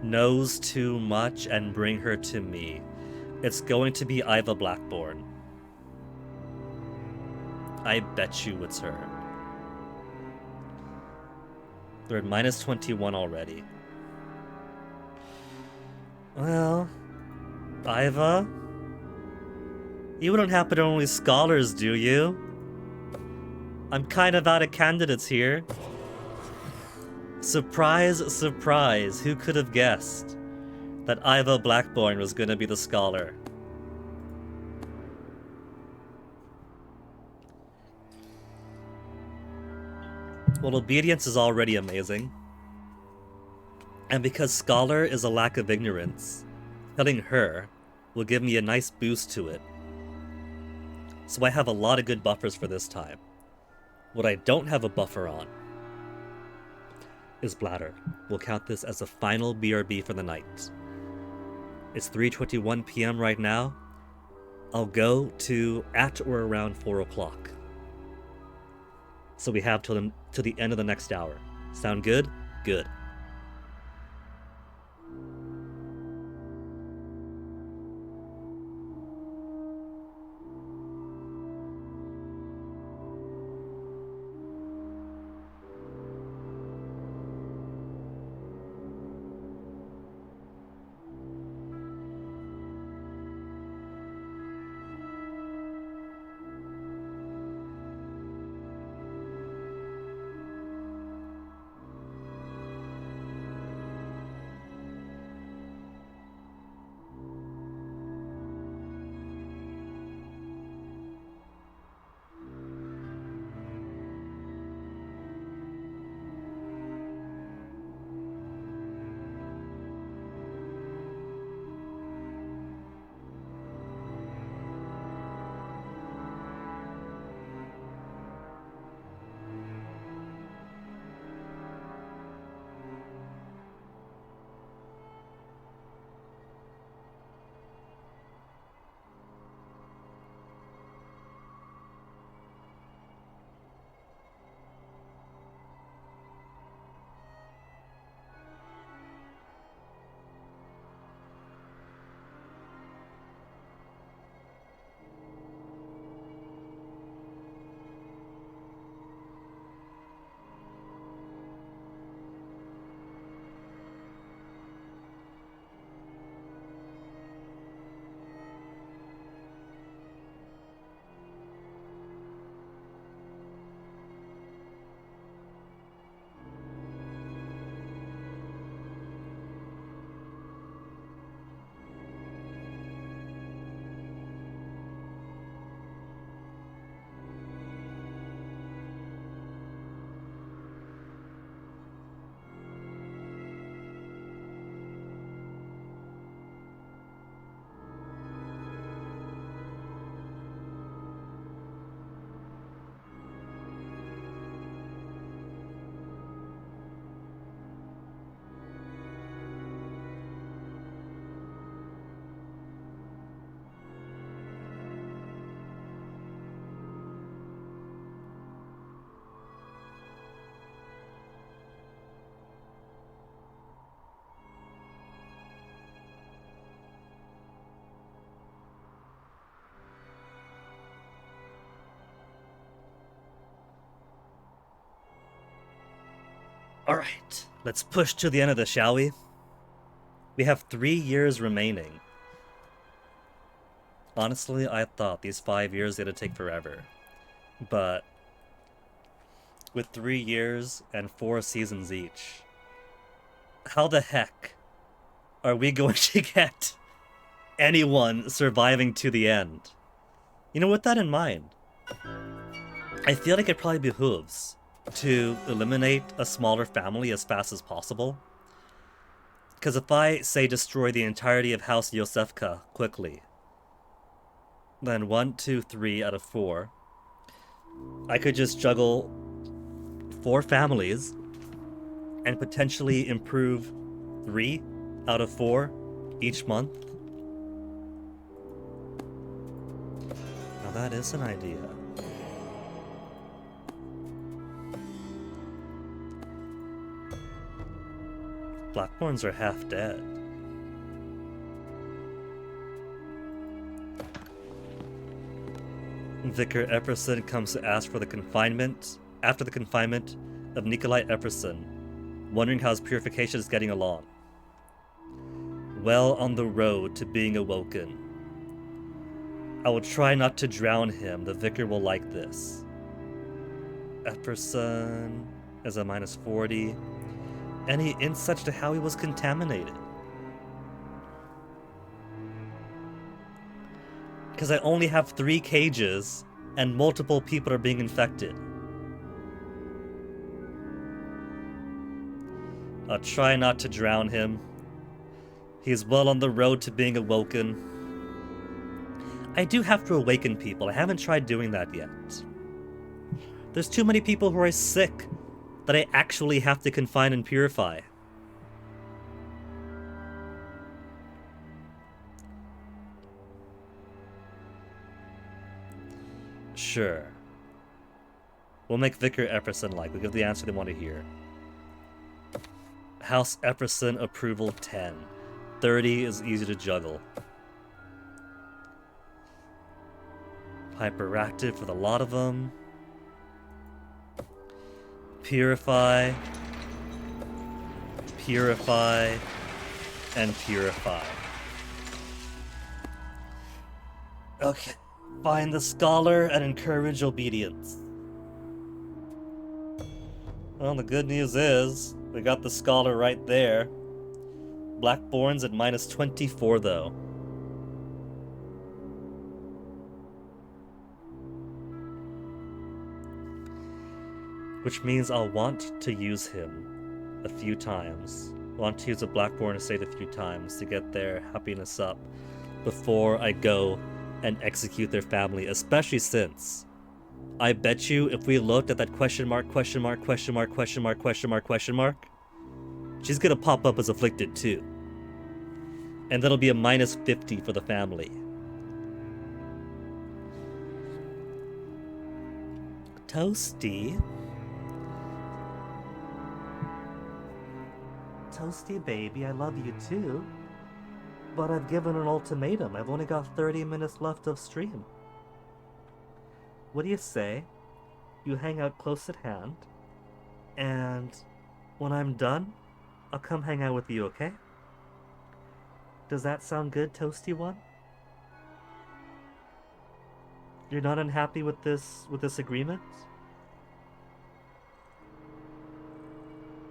Knows too much and bring her to me. It's going to be Iva Blackborn. I bet you it's her. They're at minus 21 already. Well, Iva? You don't happen to only scholars, do you? I'm kind of out of candidates here. Surprise, surprise, who could have guessed that Iva Blackborn was going to be the Scholar? Well, obedience is already amazing. And because Scholar is a lack of ignorance, killing her will give me a nice boost to it. So I have a lot of good buffers for this time. What I don't have a buffer on is Bladder. We'll count this as a final BRB for the night. It's 3:21 p.m. right now. I'll go to at or around 4 o'clock. So we have till the end of the next hour. Sound good? Good. Alright, let's push to the end of this, shall we? We have 3 years remaining. Honestly, I thought these 5 years were gonna take forever. But with 3 years and 4 seasons each, how the heck are we going to get anyone surviving to the end? You know, with that in mind, I feel like it probably behooves to eliminate a smaller family as fast as possible. Because if I, say, destroy the entirety of House Yosefka quickly, then 1, 2, 3 out of 4, I could just juggle 4 families and potentially improve 3 out of 4 each month. Now that is an idea. Blackborns are half dead. Vicar Epperson comes to ask for the confinement, after the confinement of Nikolai Epperson, wondering how his purification is getting along. Well on the road to being awoken. I will try not to drown him, the vicar will like this. Epperson is a -40. Any insight to how he was contaminated? Because I only have 3 cages, and multiple people are being infected. I'll try not to drown him. He is well on the road to being awoken. I do have to awaken people. I haven't tried doing that yet. There's too many people who are sick that I actually have to confine and purify. Sure. We'll make Vicar Epperson like. We'll give the answer they want to hear. House Epperson approval 10. 30 is easy to juggle. Hyperactive for the lot of them. Purify. Purify. And purify. Okay. Find the scholar and encourage obedience. Well, the good news is, we got the scholar right there. Blackborn's at -24 though. Which means I'll want to use him a few times. Want to use a Blackborn estate a few times to get their happiness up before I go and execute their family, especially since I bet you if we looked at that question mark, she's gonna pop up as afflicted too. And that'll be a -50 for the family. Toasty? Toasty baby, I love you too. But I've given an ultimatum. I've only got 30 minutes left of stream. What do you say? You hang out close at hand, and when I'm done, I'll come hang out with you, okay? Does that sound good, Toasty one? You're not unhappy with this agreement?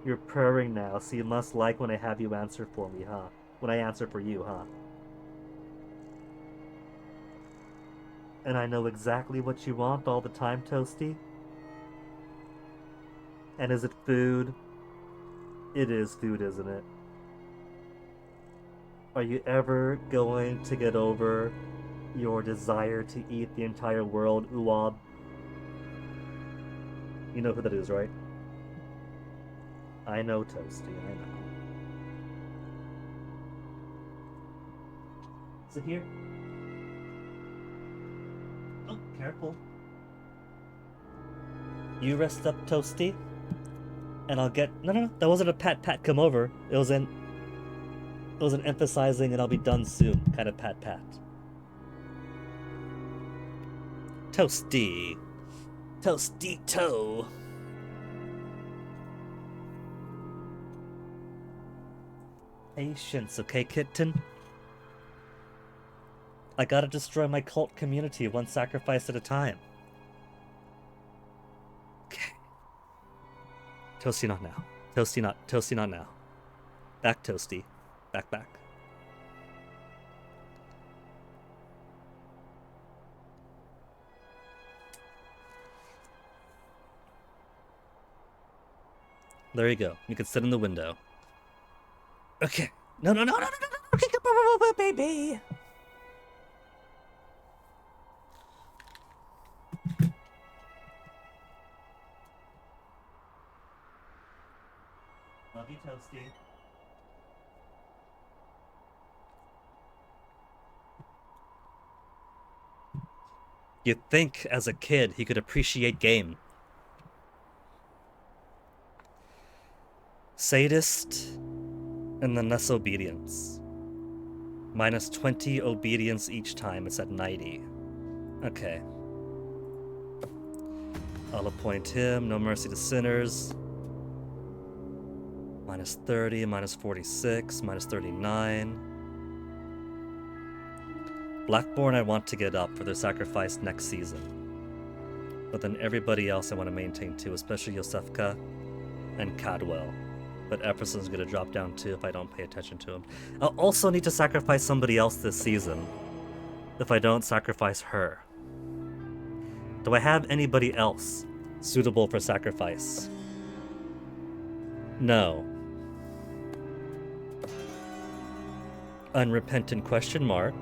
You're purring now, so you must like when I have you answer for me, huh? When I answer for you, huh? And I know exactly what you want all the time, Toasty? And is it food? It is food, isn't it? Are you ever going to get over your desire to eat the entire world, Uwab? You know who that is, right? I know, Toasty, I know. Is it here? Oh, careful. You rest up, Toasty, and I'll get... No, that wasn't a pat, come over. It was an emphasizing and I'll be done soon kind of pat. Toasty. Toasty-to. Patience, okay, kitten? I gotta destroy my cult community one sacrifice at a time. Okay. Toasty not now. Toasty not now. Back, Toasty. Back. There you go. You can sit in the window. Okay. No. Okay, baby. Love you, Toasty. You'd think, as a kid, he could appreciate game. Sadist, and then less obedience. Minus 20 obedience each time, it's at 90. Okay. I'll appoint him, no mercy to sinners. Minus 30, minus 46, minus 39. Blackborn I want to get up for their sacrifice next season. But then everybody else I want to maintain too, especially Yosefka and Cadwell. But Epperson's gonna drop down too if I don't pay attention to him. I'll also need to sacrifice somebody else this season if I don't sacrifice her. Do I have anybody else suitable for sacrifice? No. Unrepentant question mark.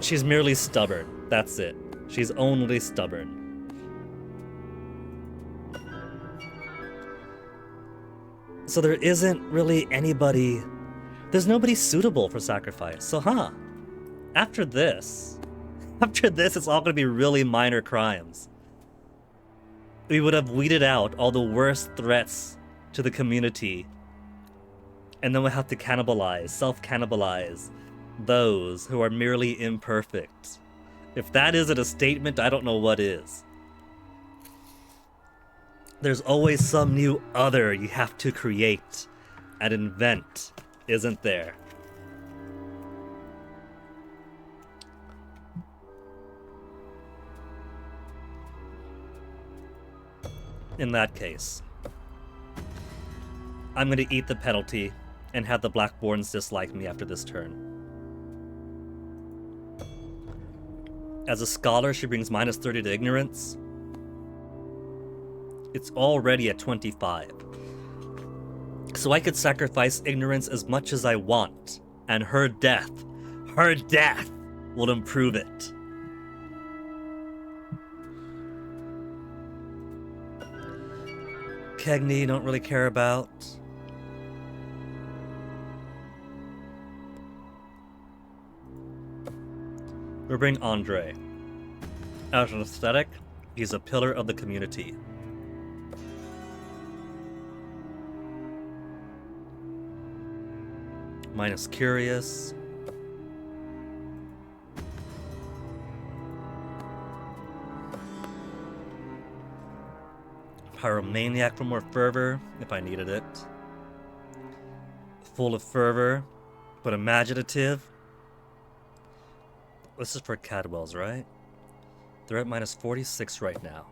She's merely stubborn. That's it. She's only stubborn. So there isn't really anybody... There's nobody suitable for sacrifice. So, after this, it's all going to be really minor crimes. We would have weeded out all the worst threats to the community. And then we'll have to cannibalize, self-cannibalize those who are merely imperfect. If that isn't a statement, I don't know what is. There's always some new other you have to create and invent, isn't there? In that case, I'm going to eat the penalty and have the Blackborns dislike me after this turn. As a scholar, she brings minus 30 to ignorance. It's already at 25. So I could sacrifice ignorance as much as I want, and her death will improve it. Cagney, don't really care about. We'll bring Andre. As an aesthetic, he's a pillar of the community. Minus curious. Pyromaniac for more fervor, if I needed it. Full of fervor, but imaginative. This is for Cadwell's, right? They're at minus 46 right now.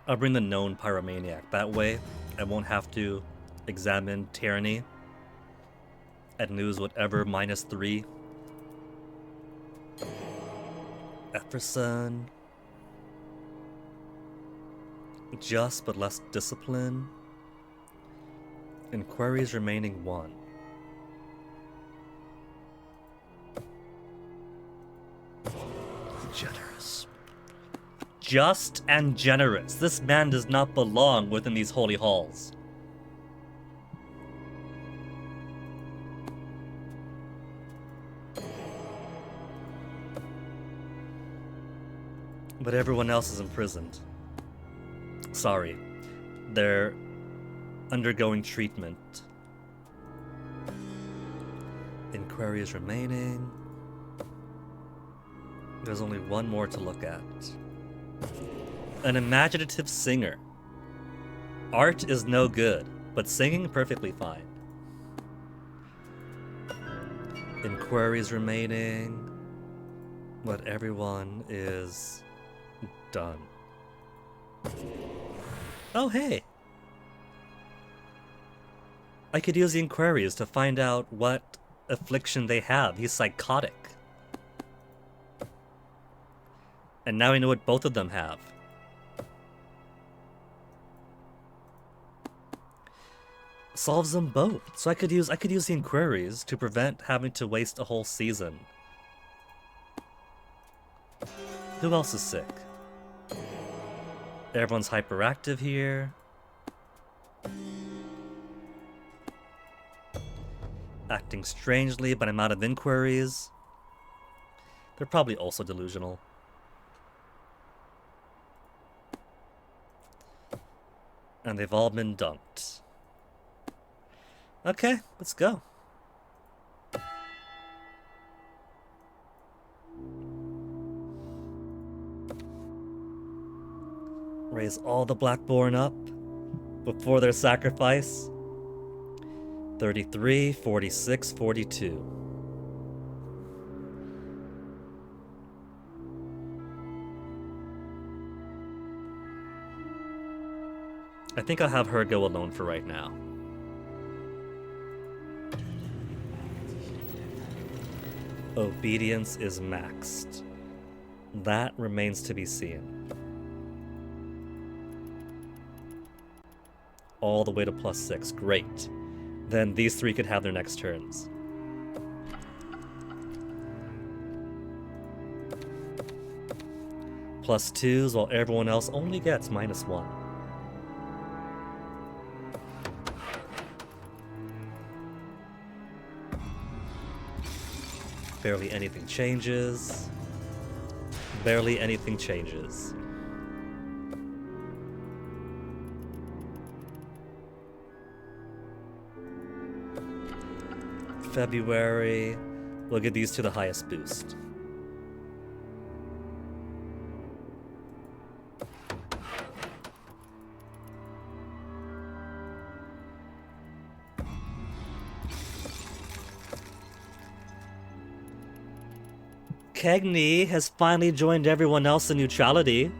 I'll bring the known Pyromaniac. That way, I won't have to examine Tyranny and lose whatever minus 3. Epperson. Just but less discipline. Inquiries remaining 1. Generous. Just and generous. This man does not belong within these holy halls. But everyone else is imprisoned. Sorry. They're undergoing treatment. Inquiries remaining. There's only one more to look at. An imaginative singer. Art is no good, but singing perfectly fine. Inquiries remaining. But everyone is done. Oh, hey! I could use the inquiries to find out what affliction they have. He's psychotic. And now I know what both of them have. Solves them both. So I could use the inquiries to prevent having to waste a whole season. Who else is sick? Everyone's hyperactive here. Acting strangely, but I'm out of inquiries. They're probably also delusional. And they've all been dumped. Okay, let's go. Raise all the Blackborn up before their sacrifice. 33, 46, 42. I think I'll have her go alone for right now. Obedience is maxed. That remains to be seen. All the way to +6. Great. Then these three could have their next turns. +2s while everyone else only gets -1. Barely anything changes. Barely anything changes. February, we'll give these two the highest boost. Cagney has finally joined everyone else in neutrality.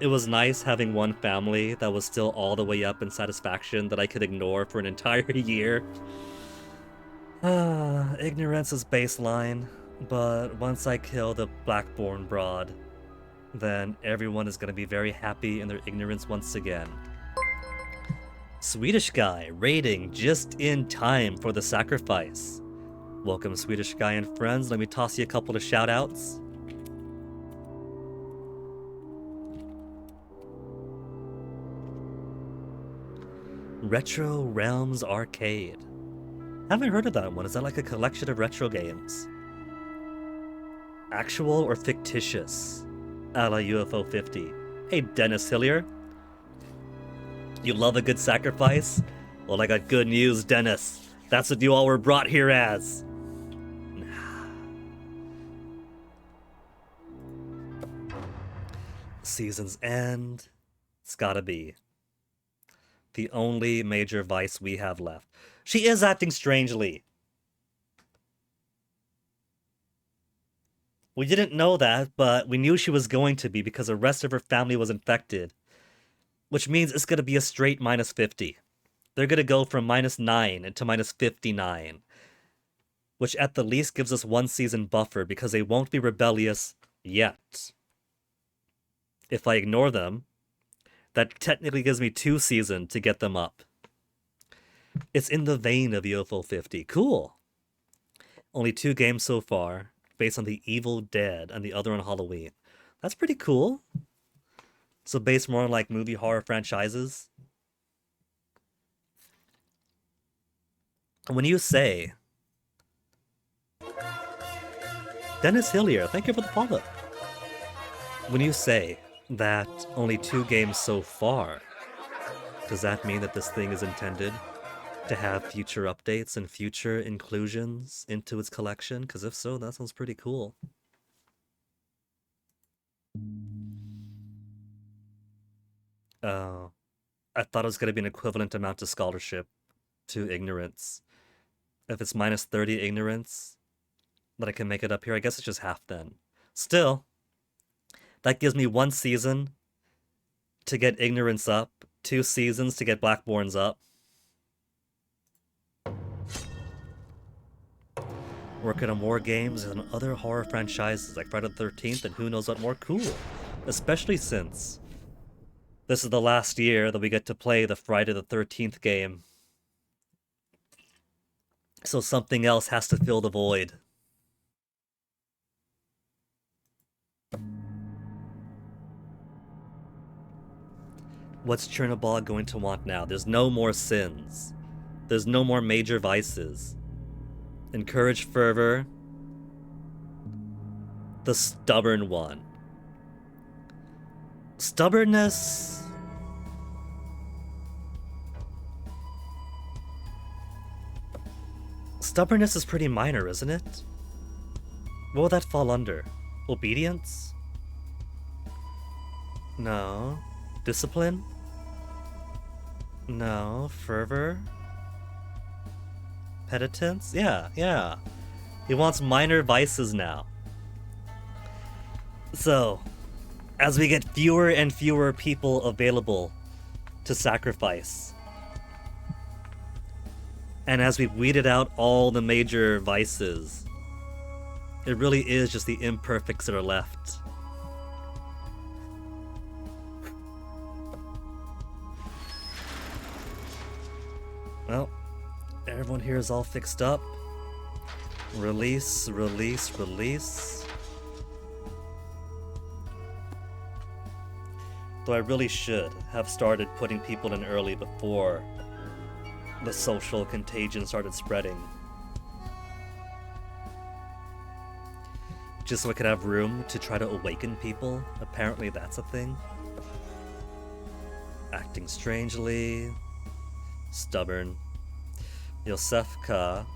It was nice having one family that was still all the way up in satisfaction that I could ignore for an entire year. Ignorance is baseline, but once I kill the Blackborn broad, then everyone is going to be very happy in their ignorance once again. Swedish guy raiding just in time for the sacrifice. Welcome, Swedish guy and friends. Let me toss you a couple of shout-outs. Retro Realms Arcade. Haven't heard of that one. Is that like a collection of retro games? Actual or fictitious? A la UFO 50. Hey, Dennis Hillier. You love a good sacrifice? Well, I got good news, Dennis. That's what you all were brought here as. Season's end. It's gotta be the only major vice we have left. She is acting strangely. We didn't know that, but we knew she was going to be because the rest of her family was infected. Which means it's going to be a straight -50. They're going to go from -9 to -59. Which at the least gives us one season buffer because they won't be rebellious yet. If I ignore them, that technically gives me 2 seasons to get them up. It's in the vein of UFO 50. Cool. Only 2 games so far, based on the Evil Dead and the other on Halloween. That's pretty cool. So based more on like movie horror franchises. When you say... Dennis Hillier, thank you for the follow. When you say that only 2 games so far, Does that mean that this thing is intended to have future updates and future inclusions into its collection? Because if so, that sounds pretty cool. Oh, I thought it was going to be an equivalent amount of scholarship to ignorance. If it's minus 30 ignorance, that I can make it up here, I guess it's just half then. Still, that gives me 1 season to get ignorance up, 2 seasons to get Blackborns up. Working on more games and other horror franchises like Friday the 13th and who knows what more cool. Especially since this is the last year that we get to play the Friday the 13th game. So something else has to fill the void. What's Chernobog going to want now? There's no more sins. There's no more major vices. Encourage fervor. The stubborn one. Stubbornness. Stubbornness is pretty minor, isn't it? What will that fall under? Obedience? No. Discipline? No. Fervor? Penitence? Yeah. He wants minor vices now. So, as we get fewer and fewer people available to sacrifice, and as we've weeded out all the major vices, it really is just the imperfects that are left. Well, everyone here is all fixed up. Release. Though I really should have started putting people in early before the social contagion started spreading. Just so I could have room to try to awaken people. Apparently that's a thing. Acting strangely. Stubborn. Yosefka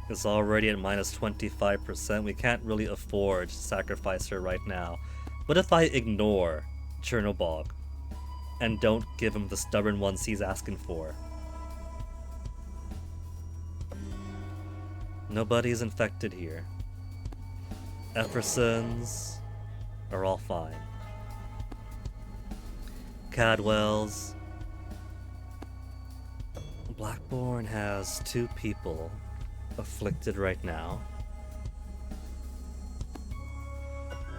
is already at minus 25%. We can't really afford to sacrifice her right now. What if I ignore Chernobog and don't give him the stubborn ones he's asking for? Nobody's infected here. Effersons are all fine. Cadwells. Blackborn has 2 people afflicted right now.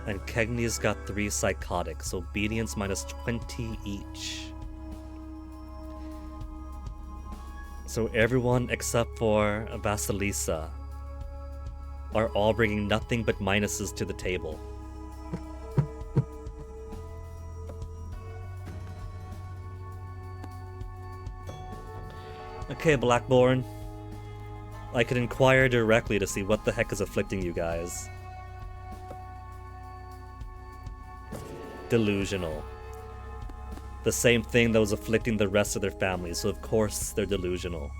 And Kegni's got 3 psychotics, obedience minus 20 each. So everyone except for Vasilisa are all bringing nothing but minuses to the table. Okay, Blackborn. I could inquire directly to see what the heck is afflicting you guys. Delusional. The same thing that was afflicting the rest of their families, so of course they're delusional.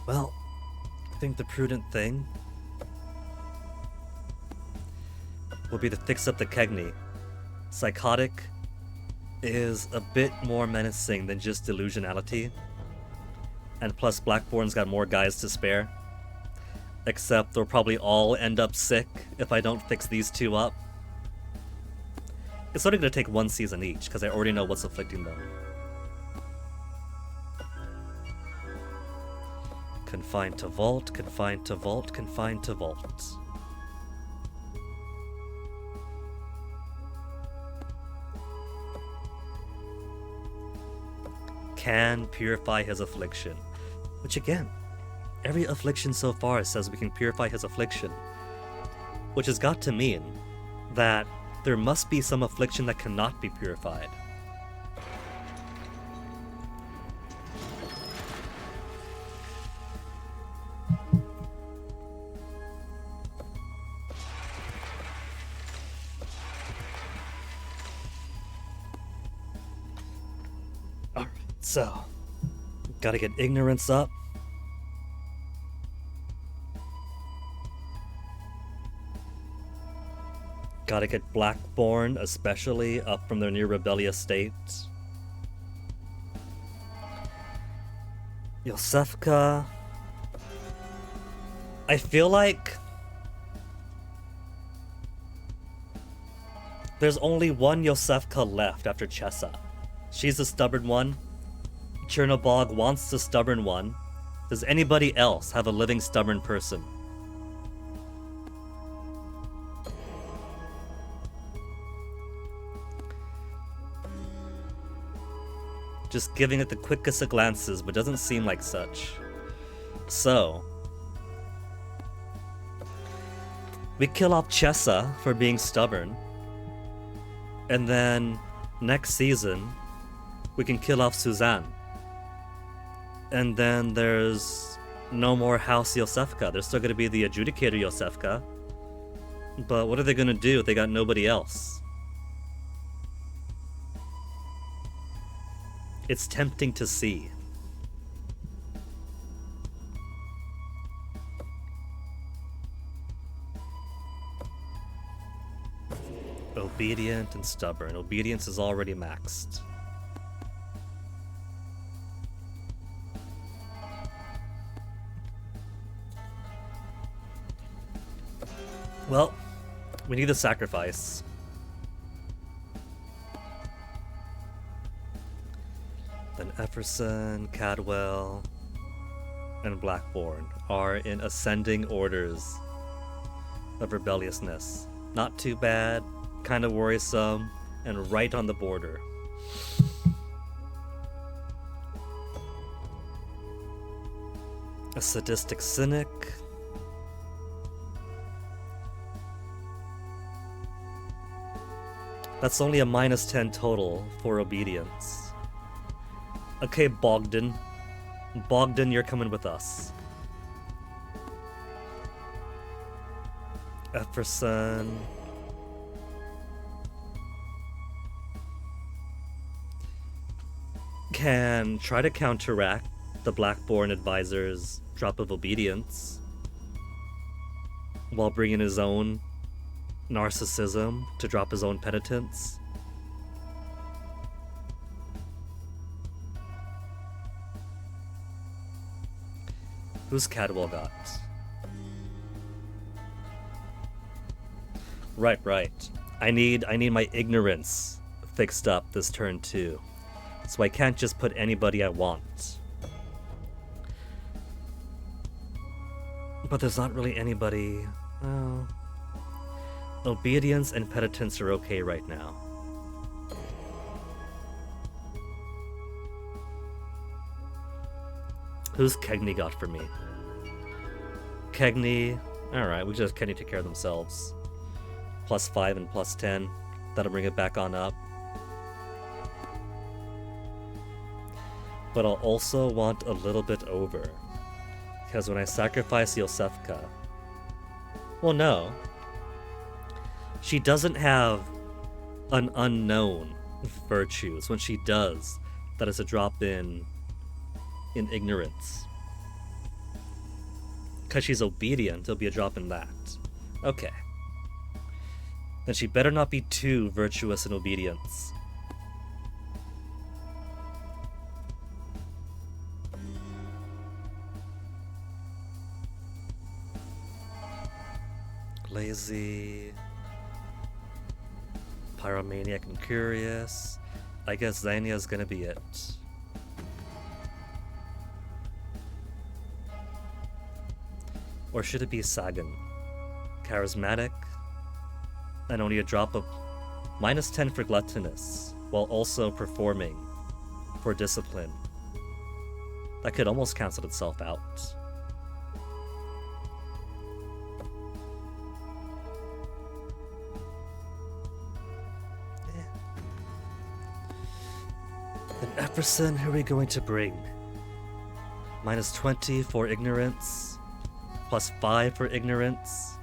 Well, I think the prudent thing will be to fix up the Kegni. Psychotic is a bit more menacing than just delusionality. And plus Blackborn's got more guys to spare. Except they'll probably all end up sick if I don't fix these 2 up. It's only going to take 1 season each, because I already know what's afflicting them. Confined to vault, confined to vault, confined to vault. Can purify his affliction. Which again, every affliction so far says we can purify his affliction. Which has got to mean that there must be some affliction that cannot be purified. So, gotta get ignorance up. Gotta get Blackborn, especially, up from their near rebellious state. Yosefka. I feel like there's only one Yosefka left after Chessa. She's the stubborn one. Chernobog wants the stubborn one. Does anybody else have a living stubborn person? Just giving it the quickest of glances, but doesn't seem like such. So, we kill off Chessa for being stubborn. And then, next season, we can kill off Suzanne. And then there's no more House Yosefka. There's still going to be the Adjudicator Yosefka. But what are they going to do if they got nobody else? It's tempting to see. Obedient and stubborn. Obedience is already maxed. Well, we need a sacrifice. Then Efferson, Cadwell, and Blackborn are in ascending orders of rebelliousness. Not too bad, kind of worrisome, and right on the border. A sadistic cynic. That's only a -10 total for obedience. Okay, Bogdan. Bogdan, you're coming with us. Efferson. Can try to counteract the Blackborn advisor's drop of obedience while bringing his own narcissism to drop his own penitence. Who's Cadwell got? Right. I need my ignorance fixed up this turn too. So I can't just put anybody I want. But there's not really anybody. Oh. Obedience and penitence are okay right now. Who's Kegney got for me? Kegney. Alright, we just Kegney take care of themselves. +5 and +10. That'll bring it back on up. But I'll also want a little bit over. Because when I sacrifice Yosefka... Well, no. She doesn't have an unknown virtues. When she does, that is a drop in ignorance. Because she's obedient, it'll be a drop in that. Okay. Then she better not be too virtuous in obedience. Lazy. Pyromaniac and curious. I guess Xania's gonna be it. Or should it be Sagan? Charismatic, and only a drop of -10 for gluttonous, while also performing for discipline. That could almost cancel itself out. Then Epperson, who are we going to bring? -20 for ignorance. +5 for ignorance.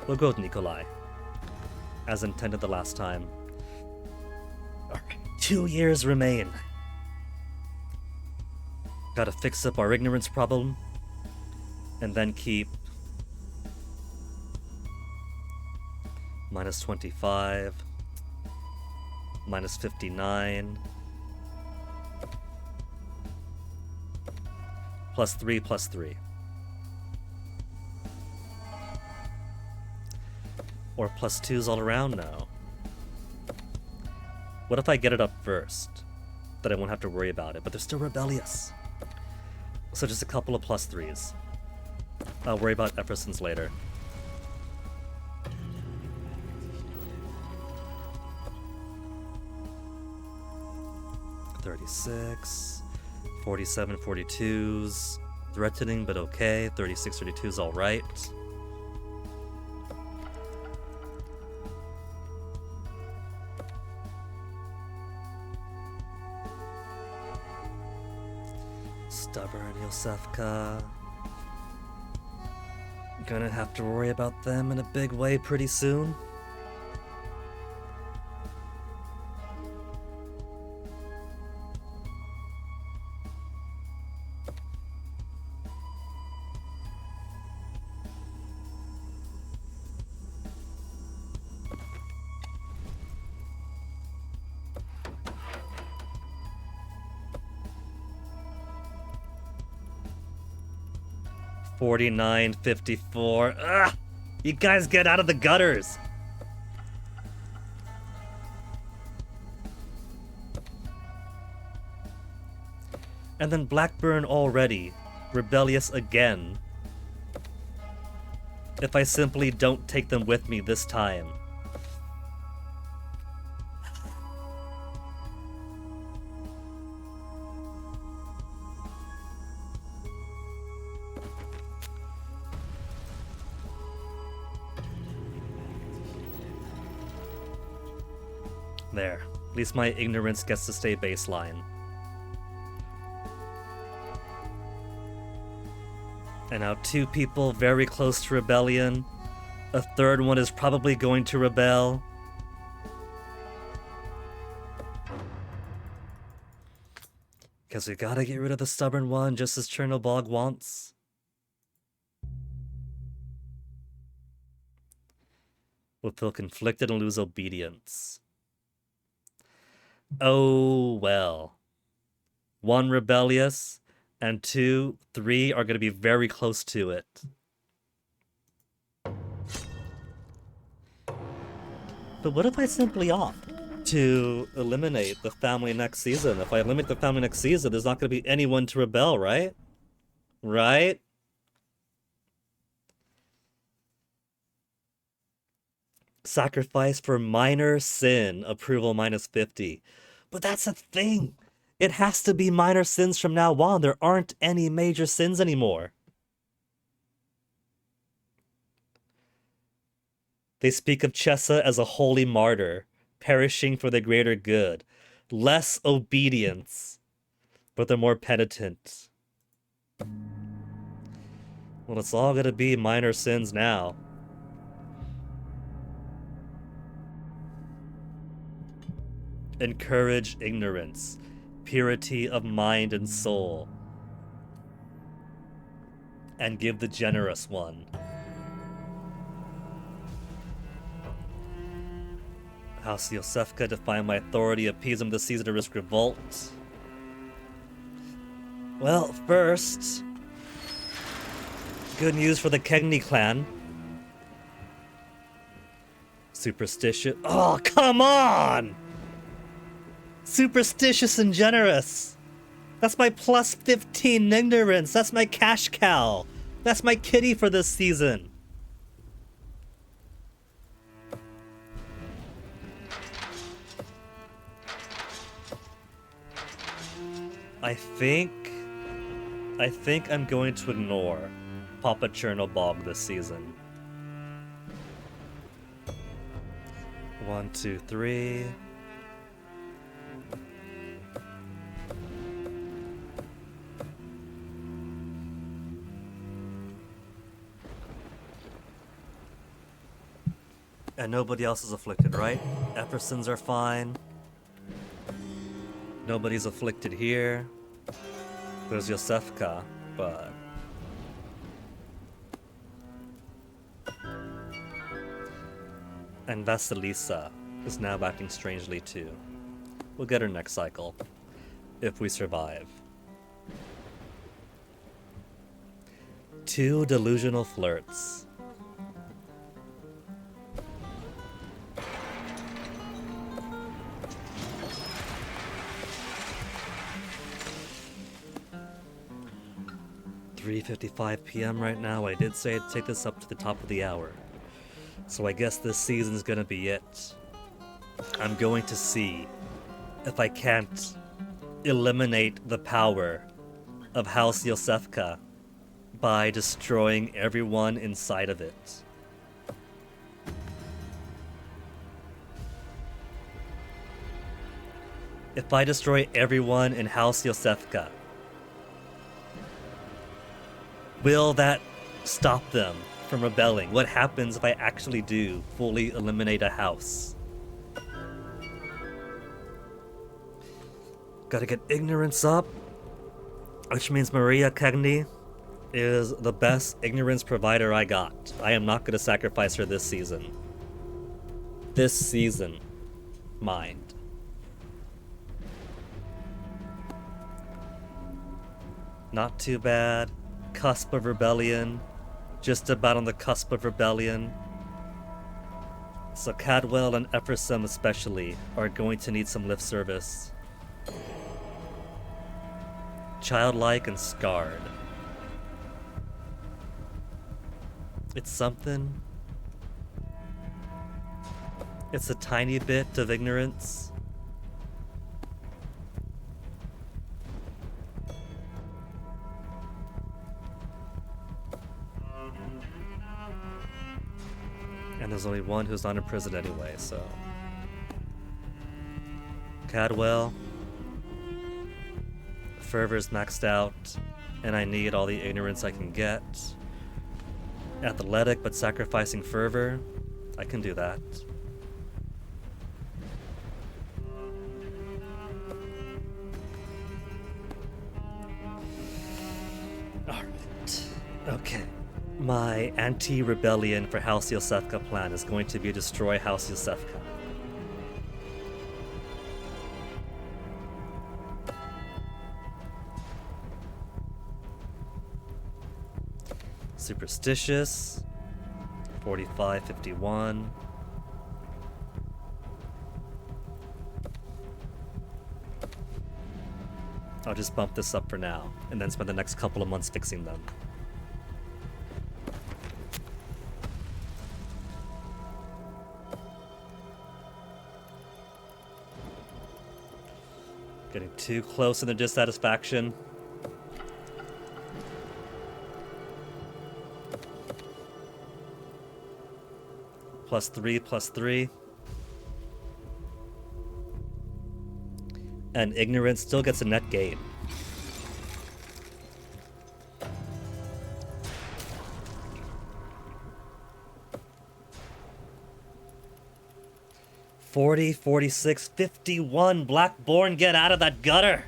We'll go with Nikolai, as intended the last time. Alright. 2 years remain. Gotta fix up our ignorance problem, and then keep minus 25, minus 59, plus 3, plus 3. Or plus 2s all around now. What if I get it up first? Then I won't have to worry about it, but they're still rebellious. So just a couple of plus 3s. I'll worry about Epherson's later. $36, 47, 42s. Threatening, but okay. 36, 32s all right. Stubborn Yosefka. Gonna have to worry about them in a big way pretty soon. $49.54. Ugh! You guys get out of the gutters! And then Blackburn already. Rebellious again. If I simply don't take them with me this time. There. At least my ignorance gets to stay baseline. And now 2 people very close to rebellion. A third one is probably going to rebel. Because we gotta get rid of the stubborn one just as Chernobog wants. We'll feel conflicted and lose obedience. Oh well. 1 rebellious, and 2, 3 are going to be very close to it. But what if I simply opt to eliminate the family next season? If I eliminate the family next season, there's not going to be anyone to rebel, right? Right? Sacrifice for minor sin, approval minus 50. But that's a thing. It has to be minor sins from now on. There aren't any major sins anymore. They speak of Chessa as a holy martyr, perishing for the greater good. Less obedience, but they're more penitent. Well, it's all gonna be minor sins now. Encourage ignorance, purity of mind and soul, and give the generous one. House Yosefka, define my authority, appease him this season to risk revolt. Well, first, good news for the Kegni clan. Superstitious. Oh, come on! Superstitious and generous. That's my plus 15 ignorance. That's my cash cow. That's my kitty for this season. I think I'm going to ignore Papa Chernobog this season. 1, 2, 3. And nobody else is afflicted, right? Ephersons are fine. Nobody's afflicted here. There's Yosefka, but... And Vasilisa is now acting strangely too. We'll get her next cycle, if we survive. 2 delusional flirts. $3:55 p.m. right now. I did say I'd take this up to the top of the hour. So I guess this season's gonna be it. I'm going to see if I can't eliminate the power of House Yosefka by destroying everyone inside of it. If I destroy everyone in House Yosefka, will that stop them from rebelling? What happens if I actually do fully eliminate a house? Gotta get ignorance up, which means Maria Kegni is the best ignorance provider I got. I am not gonna sacrifice her this season. This season, mind. Not too bad. Cusp of rebellion. Just about on the cusp of rebellion. So Cadwell and Ephersum especially are going to need some lift service. Childlike and scarred. It's something. It's a tiny bit of ignorance. And there's only one who's not in prison anyway, so... Cadwell. Fervor's maxed out, and I need all the ignorance I can get. Athletic, but sacrificing fervor. I can do that. Alright. Okay. My anti-rebellion for House Yosefka plan is going to be destroy House Yosefka. Superstitious. 45-51. I'll just bump this up for now, and then spend the next couple of months fixing them. Getting too close in the dissatisfaction. +3/+3. And ignorance still gets a net gain. $40, $46, $51. Blackborn, get out of that gutter!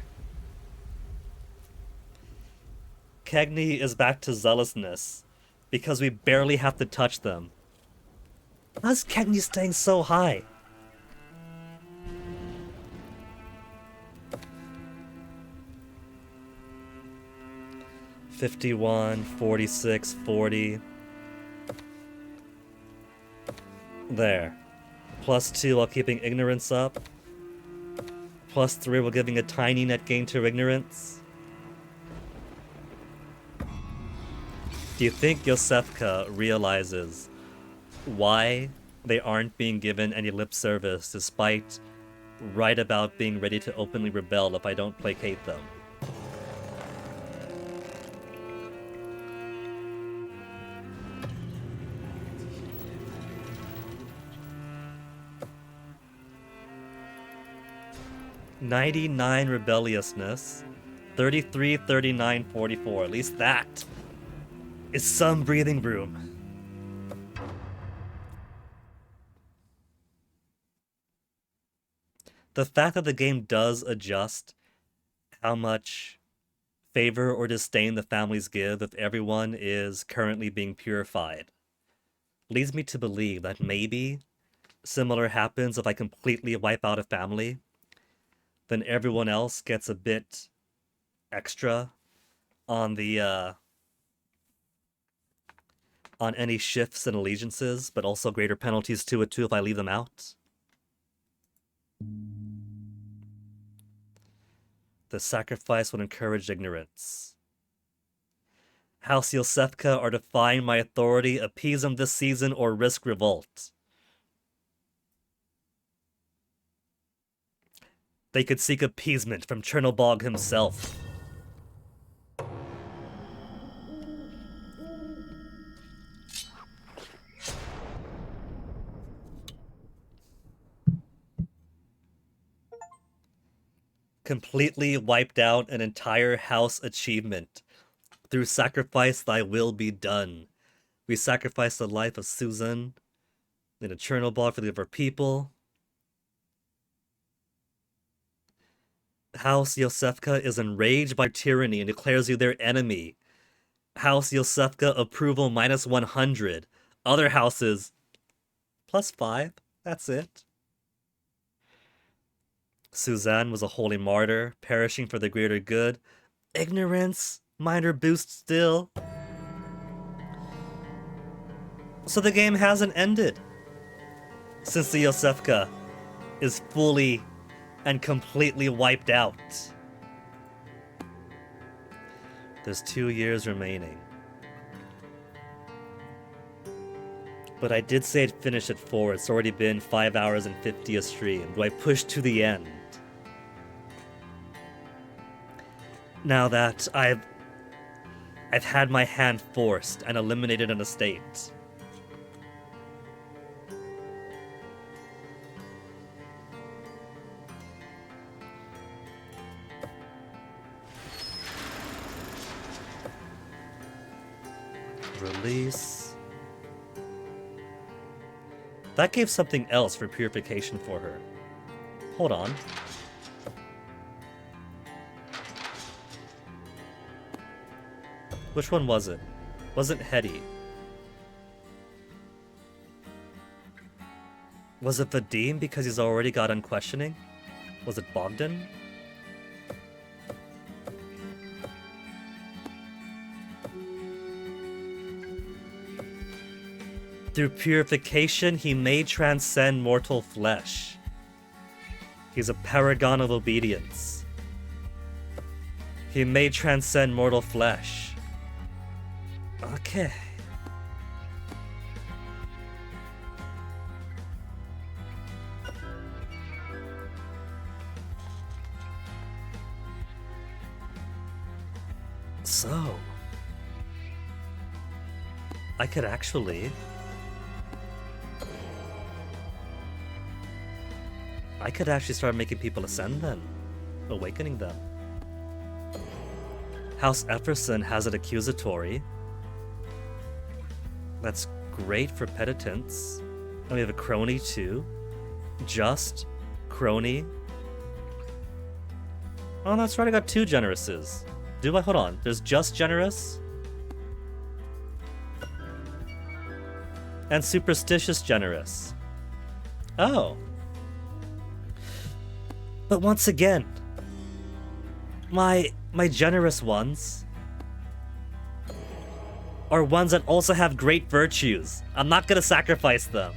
Kegni is back to zealousness because we barely have to touch them. How's Kegni staying so high? $51, $46, $40. There. +2 while keeping ignorance up. +3 while giving a tiny net gain to ignorance. Do you think Yosefka realizes why they aren't being given any lip service despite right about being ready to openly rebel if I don't placate them? $99 rebelliousness, 33, 39, 44. At least that is some breathing room. The fact that the game does adjust how much favor or disdain the families give if everyone is currently being purified leads me to believe that maybe similar happens if I completely wipe out a family, then everyone else gets a bit extra on the on any shifts and allegiances, but also greater penalties to it too if I leave them out. The sacrifice would encourage ignorance. House Yosefka are defying my authority, appease them this season, or risk revolt. They could seek appeasement from Chernobog himself. Completely wiped out an entire house achievement. Through sacrifice, thy will be done. We sacrifice the life of Susan in a Chernobog for the of our people. House Yosefka is enraged by tyranny and declares you their enemy. House Yosefka approval minus 100. Other houses plus 5. That's it. Suzanne was a holy martyr, perishing for the greater good. Ignorance, minor boost still. So the game hasn't ended, since the Yosefka is fully and completely wiped out. There's 2 years remaining. But I did say it'd finish at 4. It's already been 5 hours and 50 a stream. Do I push to the end? Now that I've had my hand forced and eliminated an estate. Release. That gave something else for purification for her. Hold on. Which one was it? Wasn't Hetty. Was it Vadim because he's already got unquestioning? Was it Bogdan? Through purification, he may transcend mortal flesh. He's a paragon of obedience. He may transcend mortal flesh. Okay. So, I could actually start making people ascend then, awakening them. House Efferson has an accusatory. That's great for penitence. And we have a crony too. Just crony. Oh, that's right, I got 2 generouses. Do I? Hold on. There's just generous. And superstitious generous. Oh. But once again, my generous ones are ones that also have great virtues. I'm not gonna sacrifice them.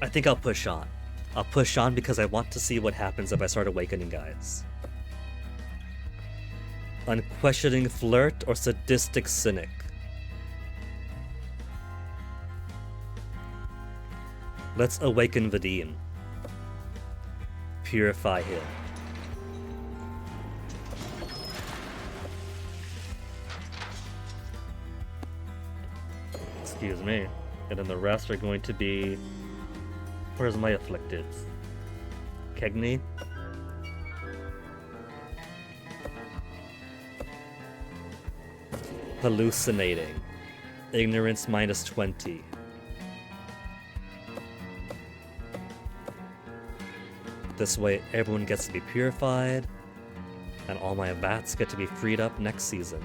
I think I'll push on. I'll push on because I want to see what happens if I start awakening guys. Unquestioning flirt or sadistic cynic. Let's awaken Vadim. Purify him. Excuse me. And then the rest are going to be... Where's my afflicted? Kegni? Hallucinating. Ignorance minus 20. This way everyone gets to be purified, and all my vats get to be freed up next season.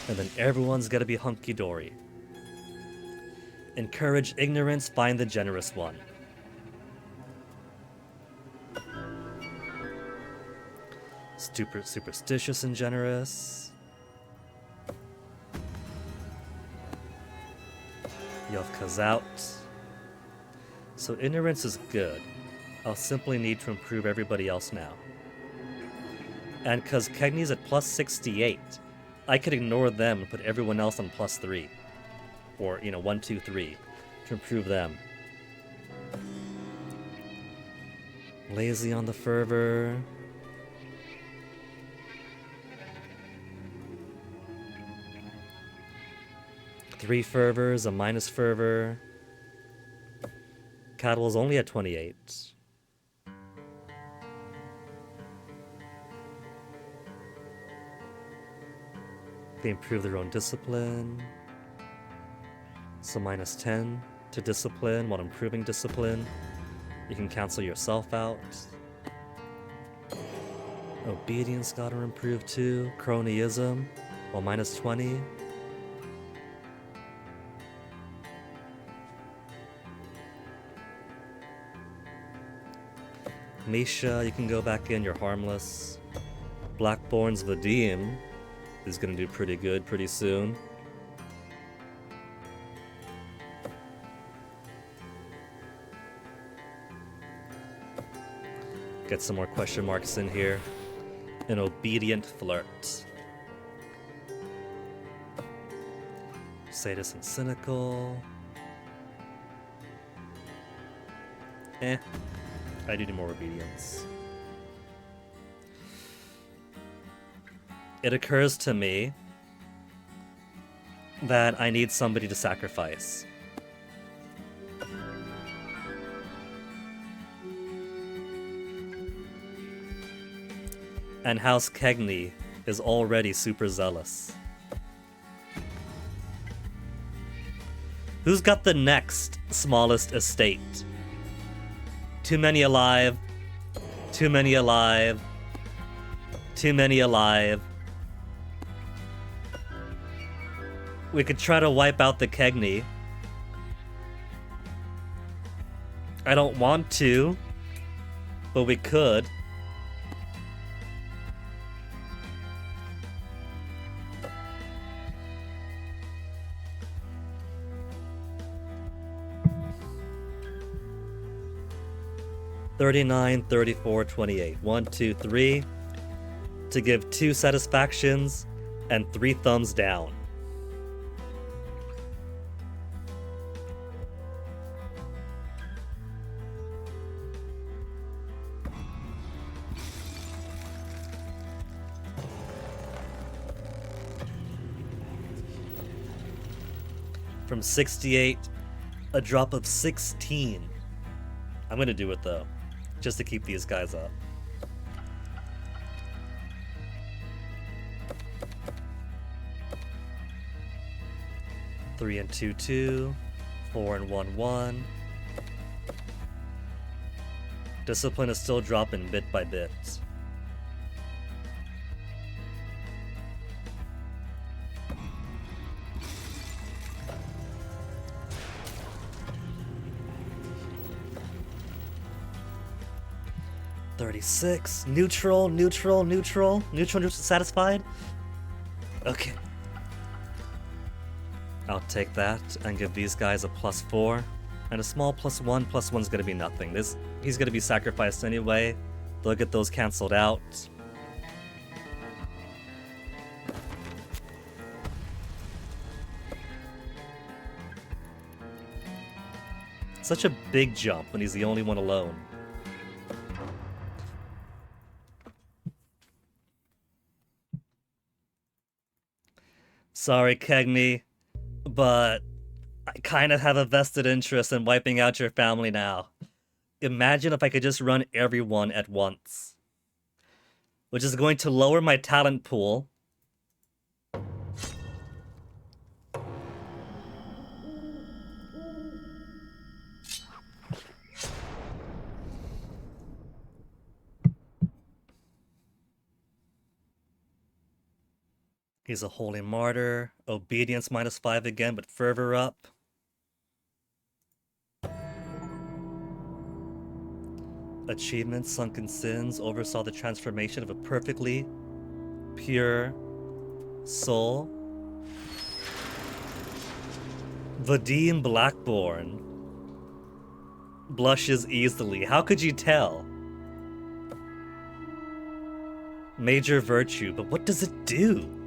And then everyone's gonna be hunky-dory. Encourage ignorance, find the generous one. Superstitious and generous. Yovka's out. So ignorance is good. I'll simply need to improve everybody else now. And cause Kegni's at plus 68, I could ignore them and put everyone else on plus 3. Or, 1, 2, 3 to improve them. Lazy on the fervor. Three fervors, a minus fervor. Cadwell's only at 28. They improve their own discipline. So minus 10 to discipline while improving discipline. You can cancel yourself out. Obedience gotta improve too. Cronyism, well, minus 20. Misha, you can go back in, you're harmless. Blackborn's Vadim is gonna do pretty good pretty soon. Get some more question marks in here. An obedient flirt. Sadist and cynical. I do need more obedience. It occurs to me that I need somebody to sacrifice. And House Kegni is already super zealous. Who's got the next smallest estate? Too many alive. Too many alive. Too many alive. We could try to wipe out the Kegni. I don't want to, but we could. $39, $34, $28. 1, 2, 3. To give 2 satisfactions and 3 thumbs down. From 68, a drop of 16. I'm gonna do it though, just to keep these guys up. Three and 2, 2. 4 and 1, 1. Discipline is still dropping bit by bit. $36. Neutral, neutral, neutral. Neutral, neutral, satisfied? Okay. I'll take that and give these guys a +4. And a small +1. +1's gonna be nothing. He's gonna be sacrificed anyway. They'll get those cancelled out. Such a big jump when he's the only one alone. Sorry, Kegni, but I kind of have a vested interest in wiping out your family now. Imagine if I could just run everyone at once. which is going to lower my talent pool. He's a holy martyr. Obedience -5 again, but fervor up. Achievements, sunken sins, oversaw the transformation of a perfectly pure soul. Vadim Blackborn blushes easily. How could you tell? Major virtue, but what does it do?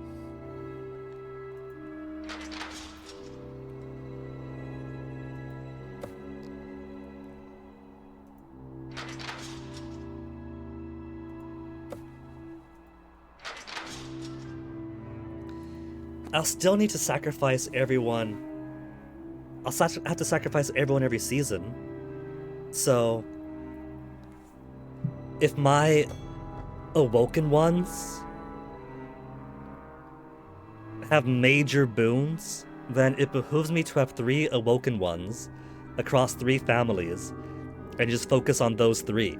I'll still need to sacrifice everyone. I'll have to sacrifice everyone every season. So, if my Awoken ones have major boons, then it behooves me to have 3 Awoken ones across 3 families and just focus on those 3.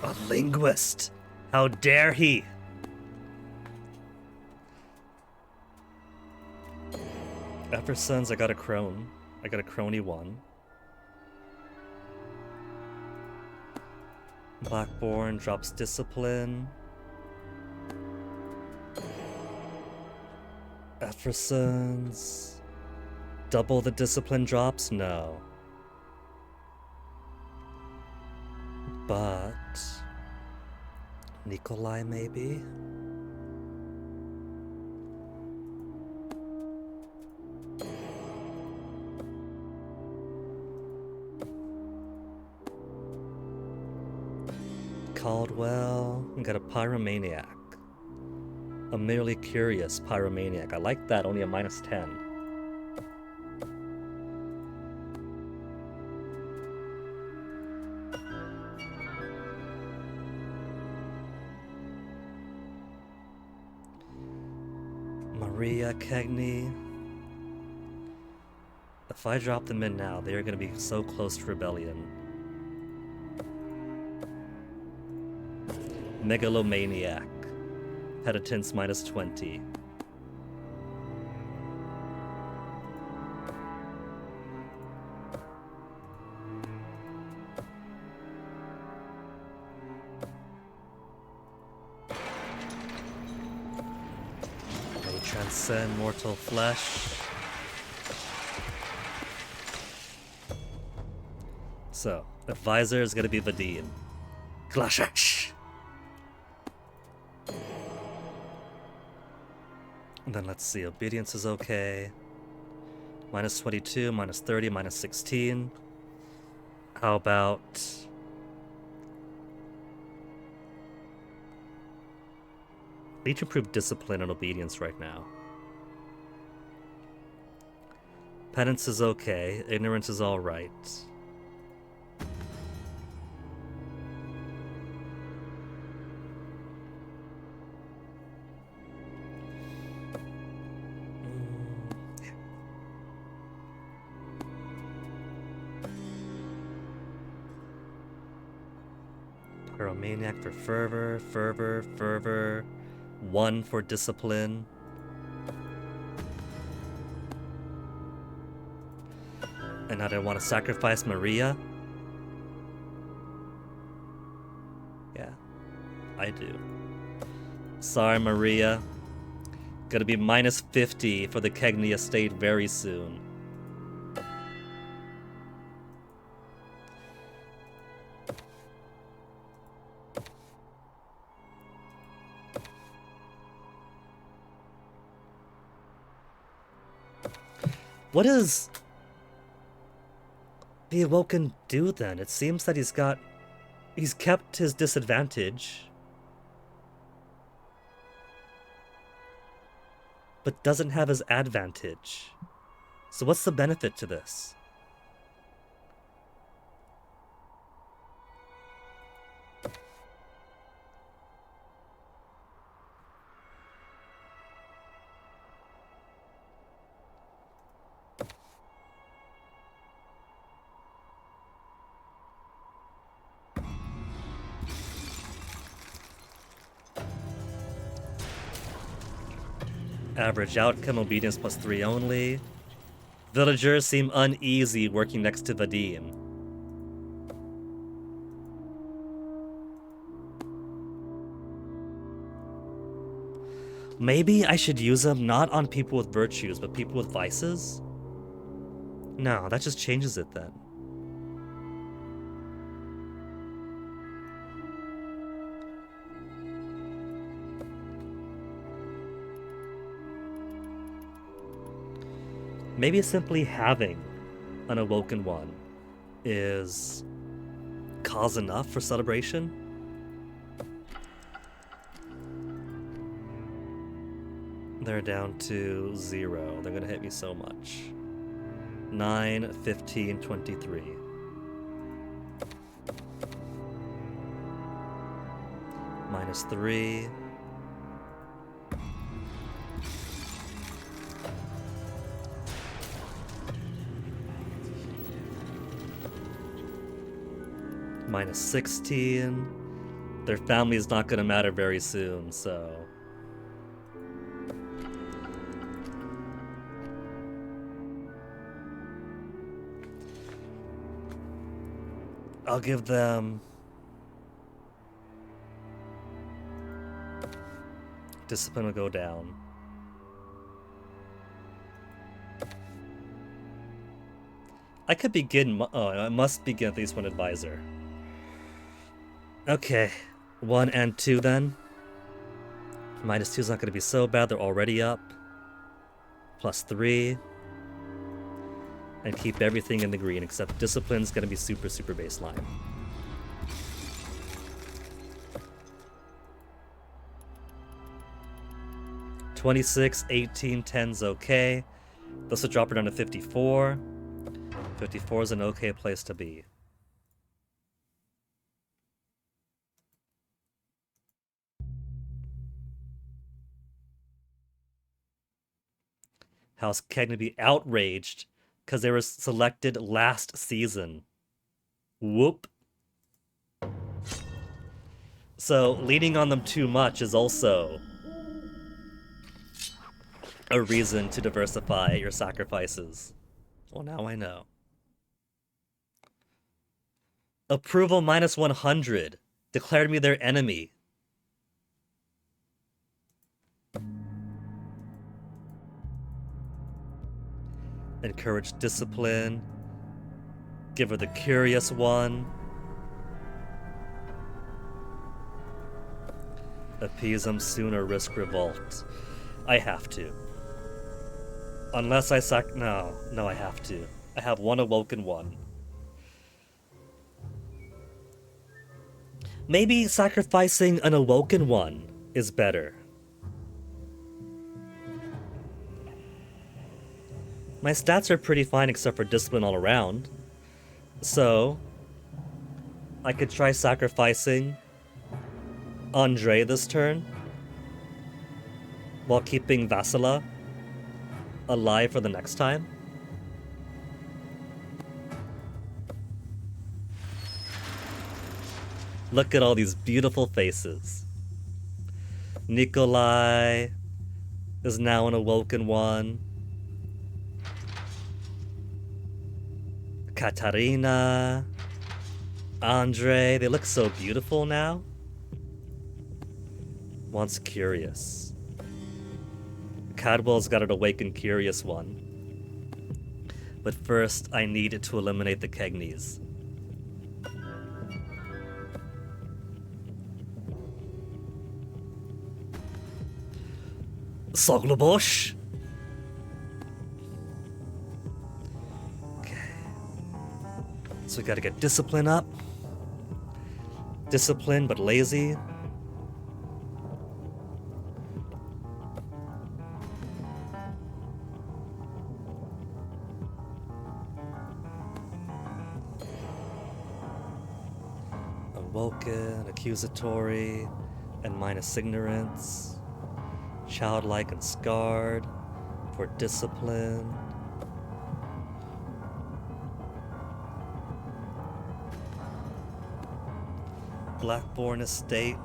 A linguist! How dare he! Effersons, I got a crone. I got a crony 1. Blackborn drops discipline. Effersons. Double the discipline drops? No. But Nikolai, maybe? Caldwell, we got a pyromaniac. A merely curious pyromaniac. I like that, only a -10. Maria, Cagney. If I drop them in now, they are going to be so close to rebellion. Megalomaniac. Penitence -20. They transcend mortal flesh. So, advisor is gonna be Vadim. Glashash! And then let's see, obedience is okay. -22, -30, -16. How about... need to improve discipline and obedience right now. Penance is okay, ignorance is alright. Pyromaniac for fervor, fervor, fervor. 1 for discipline. And I didn't want to sacrifice Maria. Yeah, I do. Sorry, Maria. Gonna be -50 for the Cagney estate very soon. What is... the Awoken do then? It seems that he's kept his disadvantage, but doesn't have his advantage. So what's the benefit to this? Average outcome, obedience +3 only. Villagers seem uneasy working next to Vadim. Maybe I should use them not on people with virtues, but people with vices? No, that just changes it then. Maybe simply having an Awoken one is cause enough for celebration? They're down to 0. They're gonna hit me so much. 9, 15, 23. -3. -16. Their family is not gonna matter very soon, so... I'll give them... Discipline will go down. I could begin... Oh, I must begin at least one advisor. Okay, 1 and 2 then. -2 is not going to be so bad, they're already up. +3. And keep everything in the green, except discipline's going to be super, super baseline. $26, 18, 10's okay. This will drop her down to 54. 54 is an okay place to be. House Kegna be outraged because they were selected last season. Whoop. So leaning on them too much is also a reason to diversify your sacrifices. Well, now I know. Approval -100 declared me their enemy. Encourage discipline. Give her the curious one. Appease them sooner, risk revolt. I have to. Unless I No, I have to. I have one Awoken one. Maybe sacrificing an Awoken one is better. My stats are pretty fine except for discipline all around. So, I could try sacrificing Andre this turn while keeping Vassila alive for the next time. Look at all these beautiful faces. Nikolai is now an Awoken one. Katarina, Andre, they look so beautiful now. One's curious. Cadwell's got an Awakened Curious one. But first, I need to eliminate the Kegnis. Soglobosh! we gotta get discipline up. Discipline, but lazy. Awoken, accusatory, and minus ignorance. Childlike and scarred for discipline. Blackborn estate.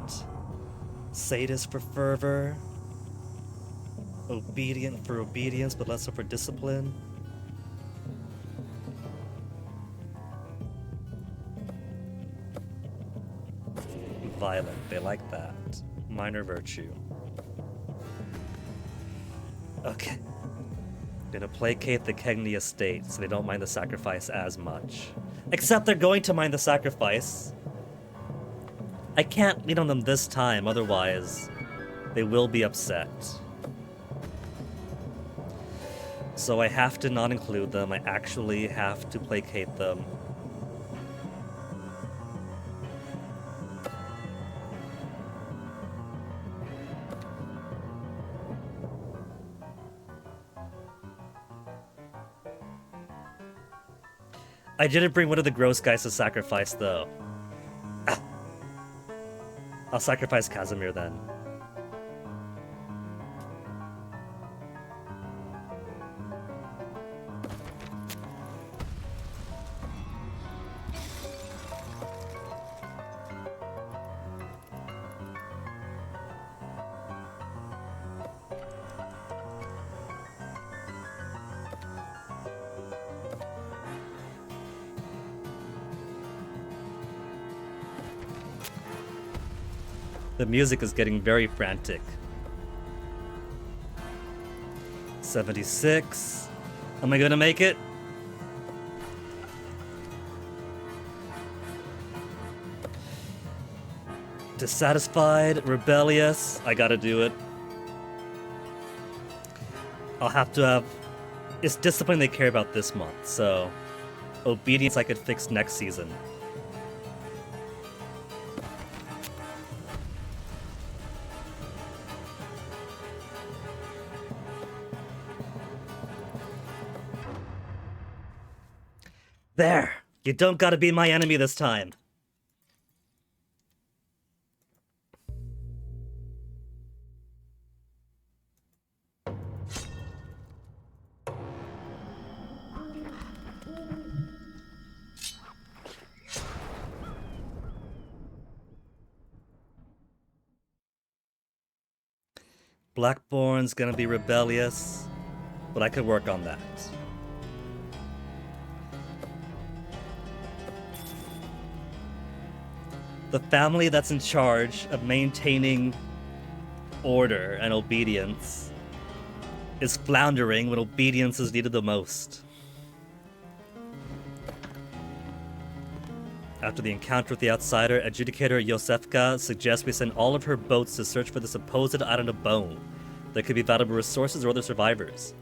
Sadist for fervor. Obedient for obedience, but less so for discipline. Violent, they like that. Minor virtue. Okay. Gonna placate the Kegni estate so they don't mind the sacrifice as much. Except they're going to mind the sacrifice. I can't lean on them this time, otherwise they will be upset. So I have to not include them, I actually have to placate them. I didn't bring one of the gross guys to sacrifice, though. Ah. I'll sacrifice Casimir then. The music is getting very frantic. 76. Am I gonna make it? Dissatisfied, rebellious. I gotta do it. I'll have to have... It's discipline they care about this month, so... Obedience I could fix next season. There! You don't gotta be my enemy this time. Blackborn's gonna be rebellious, but I could work on that. The family that's in charge of maintaining order and obedience is floundering when obedience is needed the most. After the encounter with the outsider, adjudicator Yosefka suggests we send all of her boats to search for the supposed island of Bone. There could be valuable resources or other survivors.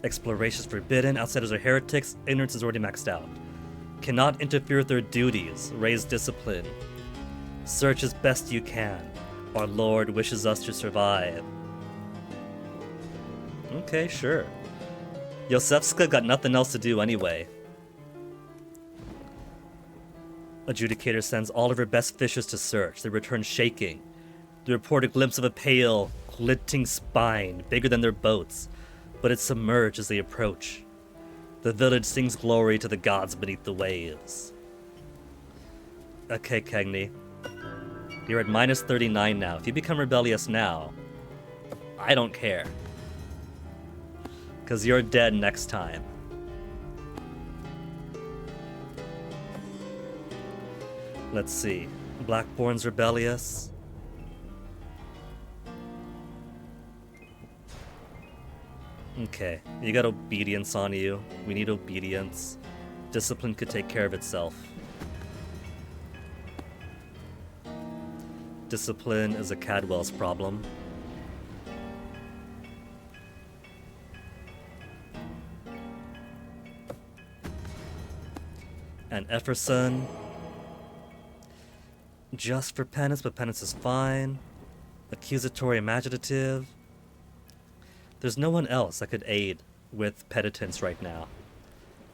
Exploration is forbidden, outsiders are heretics, ignorance is already maxed out. Cannot interfere with their duties, raise discipline. Search as best you can. Our Lord wishes us to survive. Okay, sure. Yosefska got nothing else to do anyway. Adjudicator sends all of her best fishers to search. They return shaking. They report a glimpse of a pale, glinting spine, bigger than their boats, but it's submerged as they approach. The village sings glory to the gods beneath the waves. Okay, Kegni. You're at minus 39 now. If you become rebellious now, I don't care. Because you're dead next time. Let's see. Blackborn's rebellious. Okay, you got obedience on you. We need obedience. Discipline could take care of itself. Discipline is a Cadwell's problem. And Efferson. Just for penance, but penance is fine. Accusatory imaginative. There's no one else that could aid with penitence right now.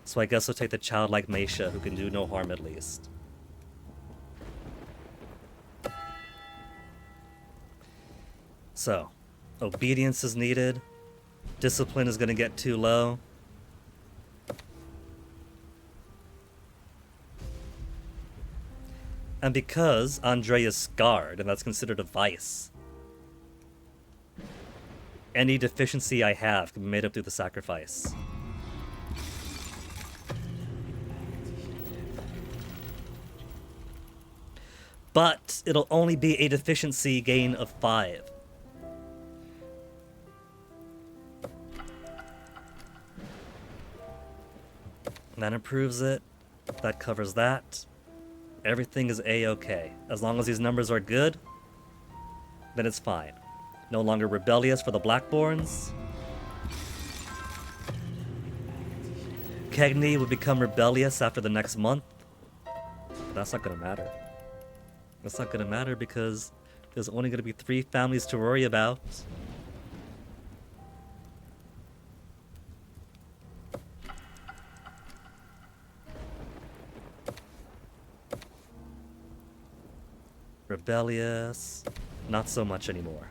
So I guess I'll take the childlike Meisha, who can do no harm at least. So, obedience is needed. Discipline is going to get too low. And because Andre is scarred, and that's considered a vice, any deficiency I have can be made up through the sacrifice. But it'll only be a deficiency gain of 5. That improves it. That covers that. Everything is A-okay. As long as these numbers are good, then it's fine. No longer rebellious for the Blackborns. Cagney would become rebellious after the next month. But that's not going to matter. That's not going to matter because there's only going to be 3 families to worry about. Rebellious. Not so much anymore.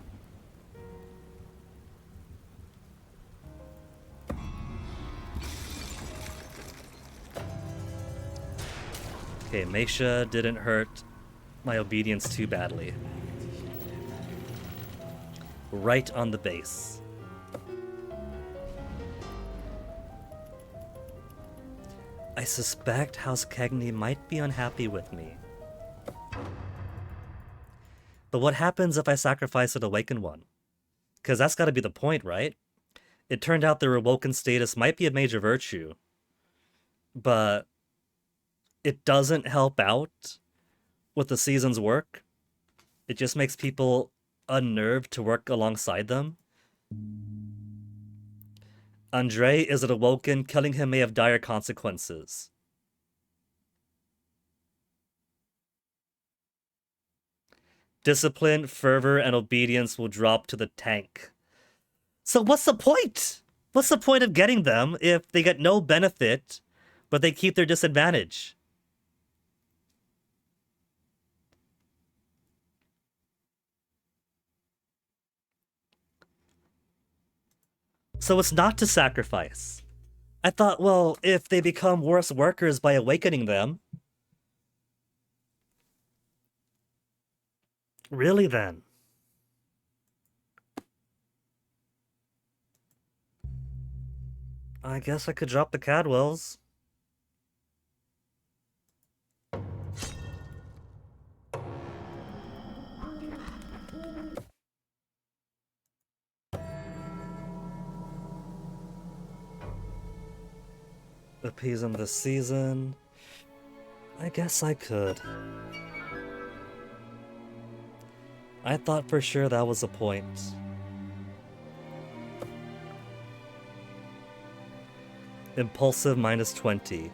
Okay, Meisha didn't hurt my obedience too badly. Right on the base. I suspect House Cagney might be unhappy with me. But what happens if I sacrifice an Awakened One? Because that's got to be the point, right? It turned out their Awoken status might be a major virtue, but it doesn't help out with the season's work. It just makes people unnerved to work alongside them. Andre is an Awoken. Killing him may have dire consequences. Discipline, fervor, and obedience will drop to the tank. So what's the point? What's the point of getting them if they get no benefit, but they keep their disadvantage? So it's not to sacrifice. I thought, well, if they become worse workers by awakening them... Really then? I guess I could drop the Cadwells. Appease them this season. I guess I could. I thought for sure that was a point. Impulsive minus 20.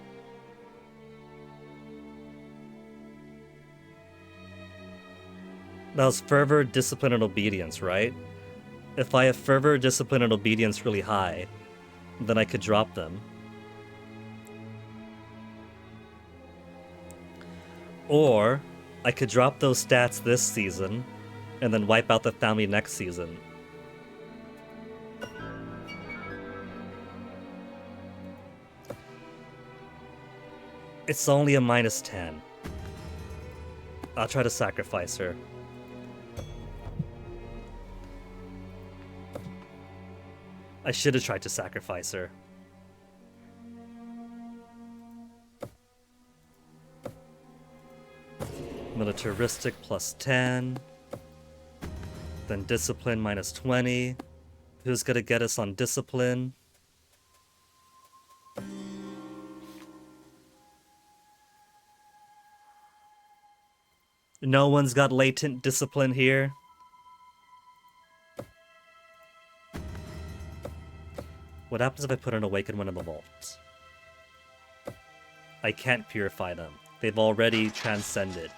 That was fervor, discipline, and obedience, right? If I have fervor, discipline, and obedience really high, then I could drop them. Or I could drop those stats this season and then wipe out the family next season. It's only a minus 10. I'll try to sacrifice her. I should have tried to sacrifice her. Militaristic plus 10. Then discipline minus 20. Who's gonna get us on discipline? No one's got latent discipline here. What happens if I put an Awakened One in the vault? I can't purify them. They've already transcended.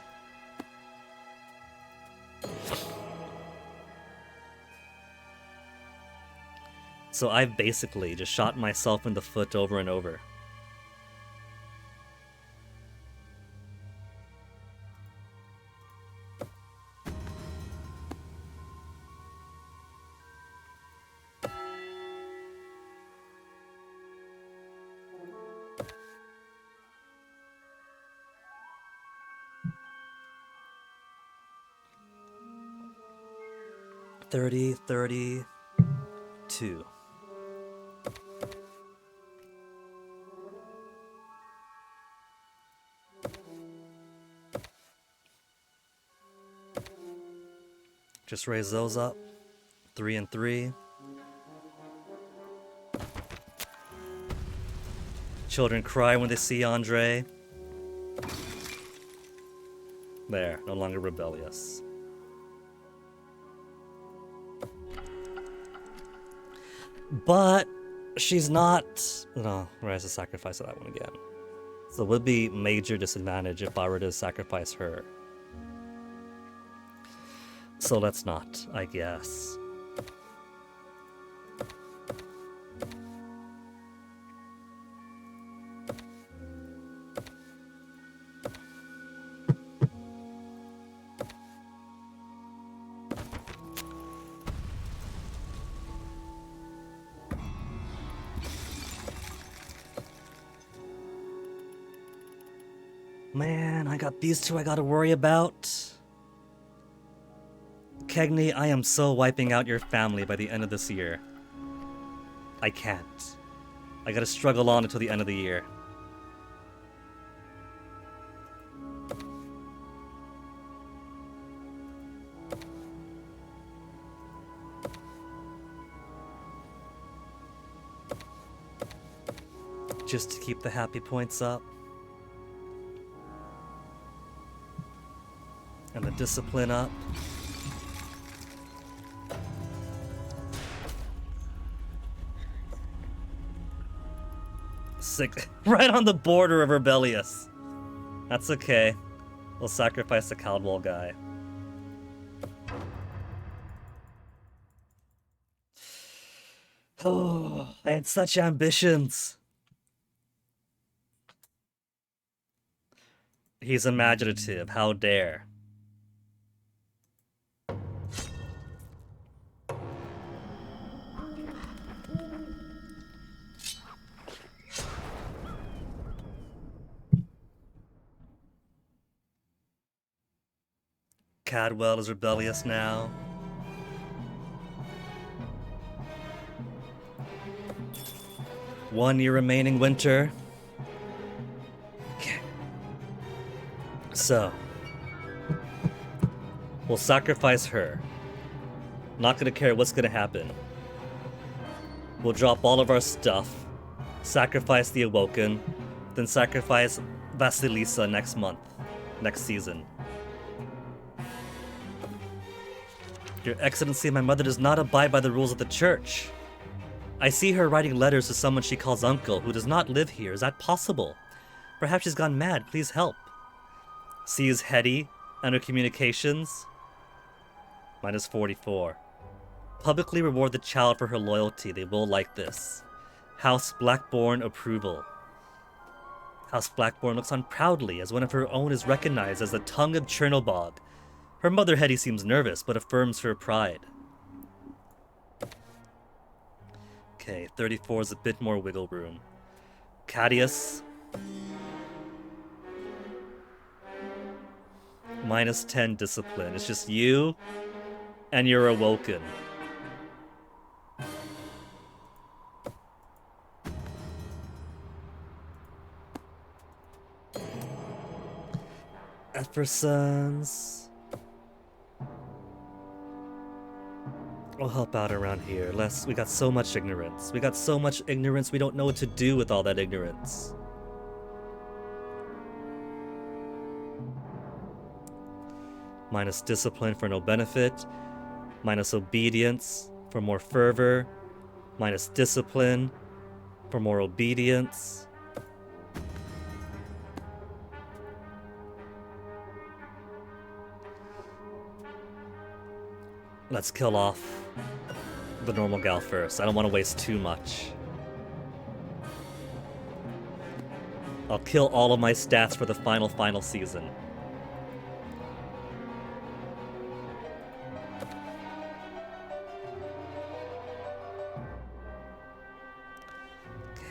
So I've basically just shot myself in the foot over and over. $30, $32. Just raise those up. 3 and 3. Children cry when they see Andre. There, no longer rebellious. But she's not... No, we're going to sacrifice that one again. So it would be major disadvantage if I were to sacrifice her. So let's not, I guess. Man, I got these two I gotta worry about. Kegni, I am so wiping out your family by the end of this year. I can't. I gotta struggle on until the end of the year. Just to keep the happy points up. And the discipline up. Sick. Right on the border of rebellious. That's okay. We'll sacrifice the Caldwell guy. Oh, I had such ambitions. He's imaginative. How dare. Cadwell is rebellious now. One year remaining winter. Okay. So, we'll sacrifice her. Not gonna care what's gonna happen. We'll drop all of our stuff, sacrifice the Awoken, then sacrifice Vasilisa next month, next season. Your Excellency, my mother does not abide by the rules of the church. I see her writing letters to someone she calls uncle who does not live here. Is that possible? Perhaps she's gone mad. Please help. Sees Hetty and her communications. Minus 44. Publicly reward the child for her loyalty. They will like this. House Blackbourne approval. House Blackbourne looks on proudly as one of her own is recognized as the tongue of Chernobog. Her mother Hetty seems nervous, but affirms her pride. Okay, 34 is a bit more wiggle room. Cadius. Minus 10 discipline. It's just you and you're Awoken. Ephersons. We'll help out around here. We got so much ignorance. We got so much ignorance, we don't know what to do with all that ignorance. Minus discipline for no benefit. Minus obedience for more fervor. Minus discipline for more obedience. Let's kill off the normal gal first. I don't want to waste too much. I'll kill all of my stats for the final season. Okay.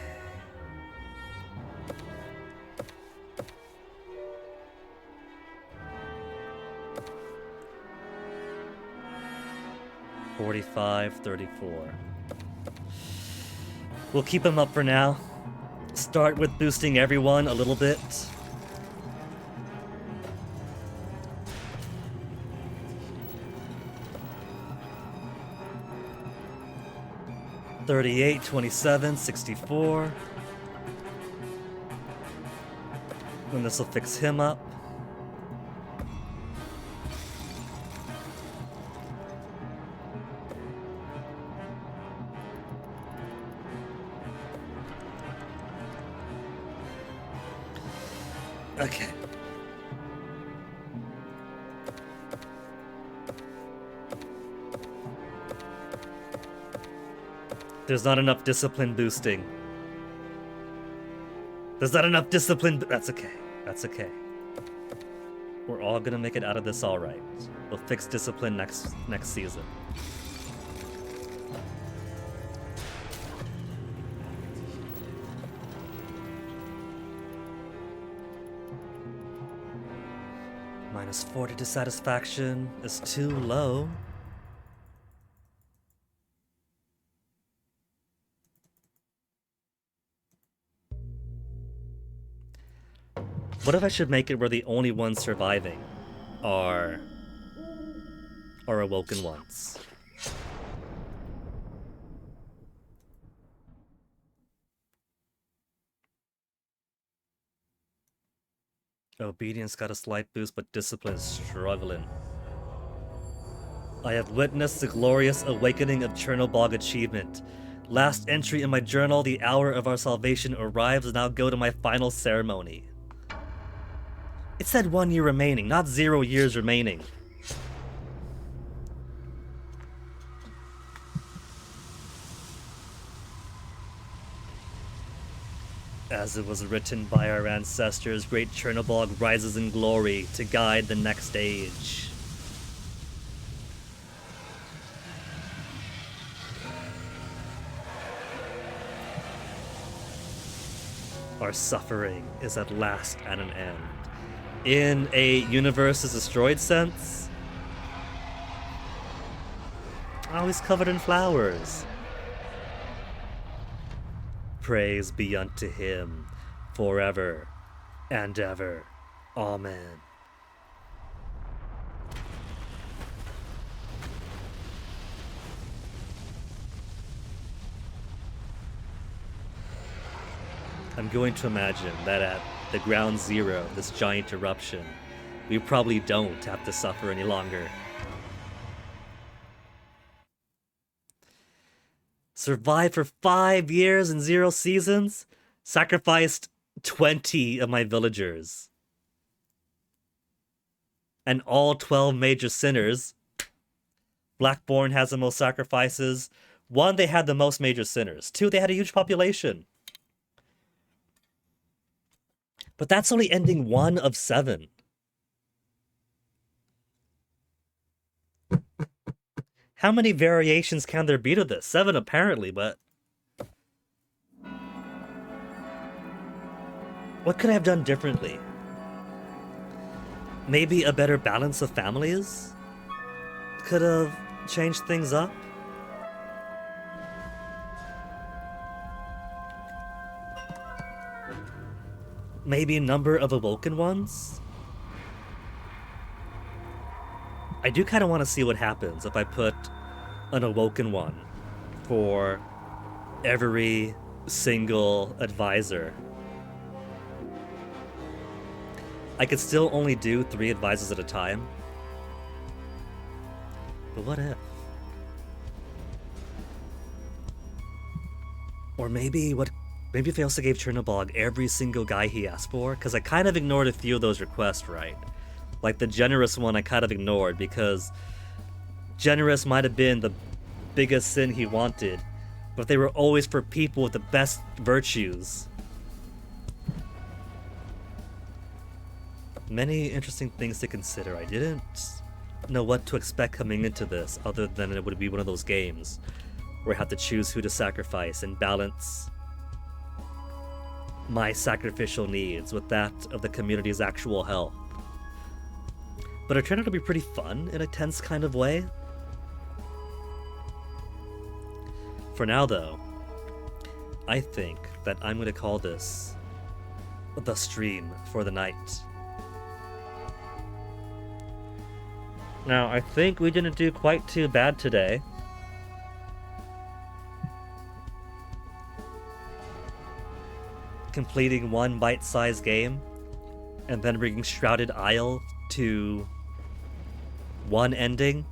45, 34. We'll keep him up for now. Start with boosting everyone a little bit. $38, $27, $64. And this will fix him up. Okay. There's not enough discipline boosting. There's not enough discipline. That's okay. That's okay. We're all gonna make it out of this all right. We'll fix discipline next season. Minus 40 to satisfaction is too low. What if I should make it where the only ones surviving are awoken ones? Obedience got a slight boost, but discipline is struggling. I have witnessed the glorious awakening of Chernobog achievement. Last entry in my journal, the hour of our salvation arrives, and I'll go to my final ceremony. It said 1 year remaining, not 0 years remaining. As it was written by our ancestors, great Chernobog rises in glory to guide the next age. Our suffering is at last at an end. In a universe is destroyed sense, always covered in flowers. Praise be unto him forever and ever. Amen. I'm going to imagine that at the ground zero, this giant eruption, we probably don't have to suffer any longer. Survived for 5 years and 0 seasons? Sacrificed 20 of my villagers. And all 12 major sinners. Blackborn has the most sacrifices. 1, they had the most major sinners. 2, they had a huge population. But that's only ending 1 of 7. How many variations can there be to this? 7 apparently, but... what could I have done differently? Maybe a better balance of families? Could have changed things up? Maybe a number of awoken ones? I do kind of want to see what happens if I put an awoken one for every single advisor. I could still only do 3 advisors at a time. But what if? Or maybe if I also gave Chernobog every single guy he asked for? Because I kind of ignored a few of those requests, right? Like the generous one I kind of ignored because Generous might have been the biggest sin he wanted, but they were always for people with the best virtues. Many interesting things to consider. I didn't know what to expect coming into this, other than it would be one of those games where I have to choose who to sacrifice and balance my sacrificial needs with that of the community's actual health. But it turned out to be pretty fun in a tense kind of way. For now, though, I think that I'm going to call this the stream for the night. Now, I think we didn't do quite too bad today. Completing one bite-sized game, and then bringing Shrouded Isle to one ending.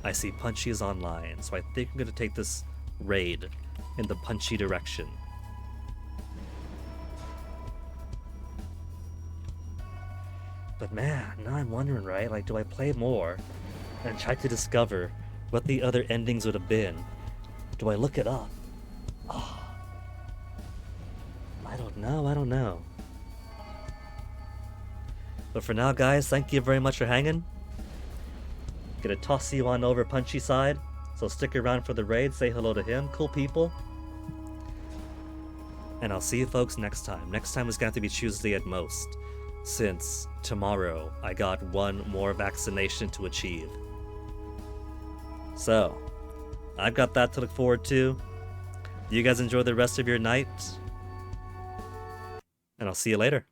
I see Punchy is online, so I think I'm going to take this raid in the Punchy direction. But man, now I'm wondering, right? Like, do I play more and try to discover what the other endings would have been? Do I look it up? Oh, I don't know. But for now, guys, thank you very much for hanging. Gonna toss you on over Punchy side, so stick around for the raid, say hello to him, cool people. And I'll see you folks next time. Next time is gonna have to be Tuesday at most, since tomorrow I got one more vaccination to achieve. So, I've got that to look forward to. You guys enjoy the rest of your night, and I'll see you later.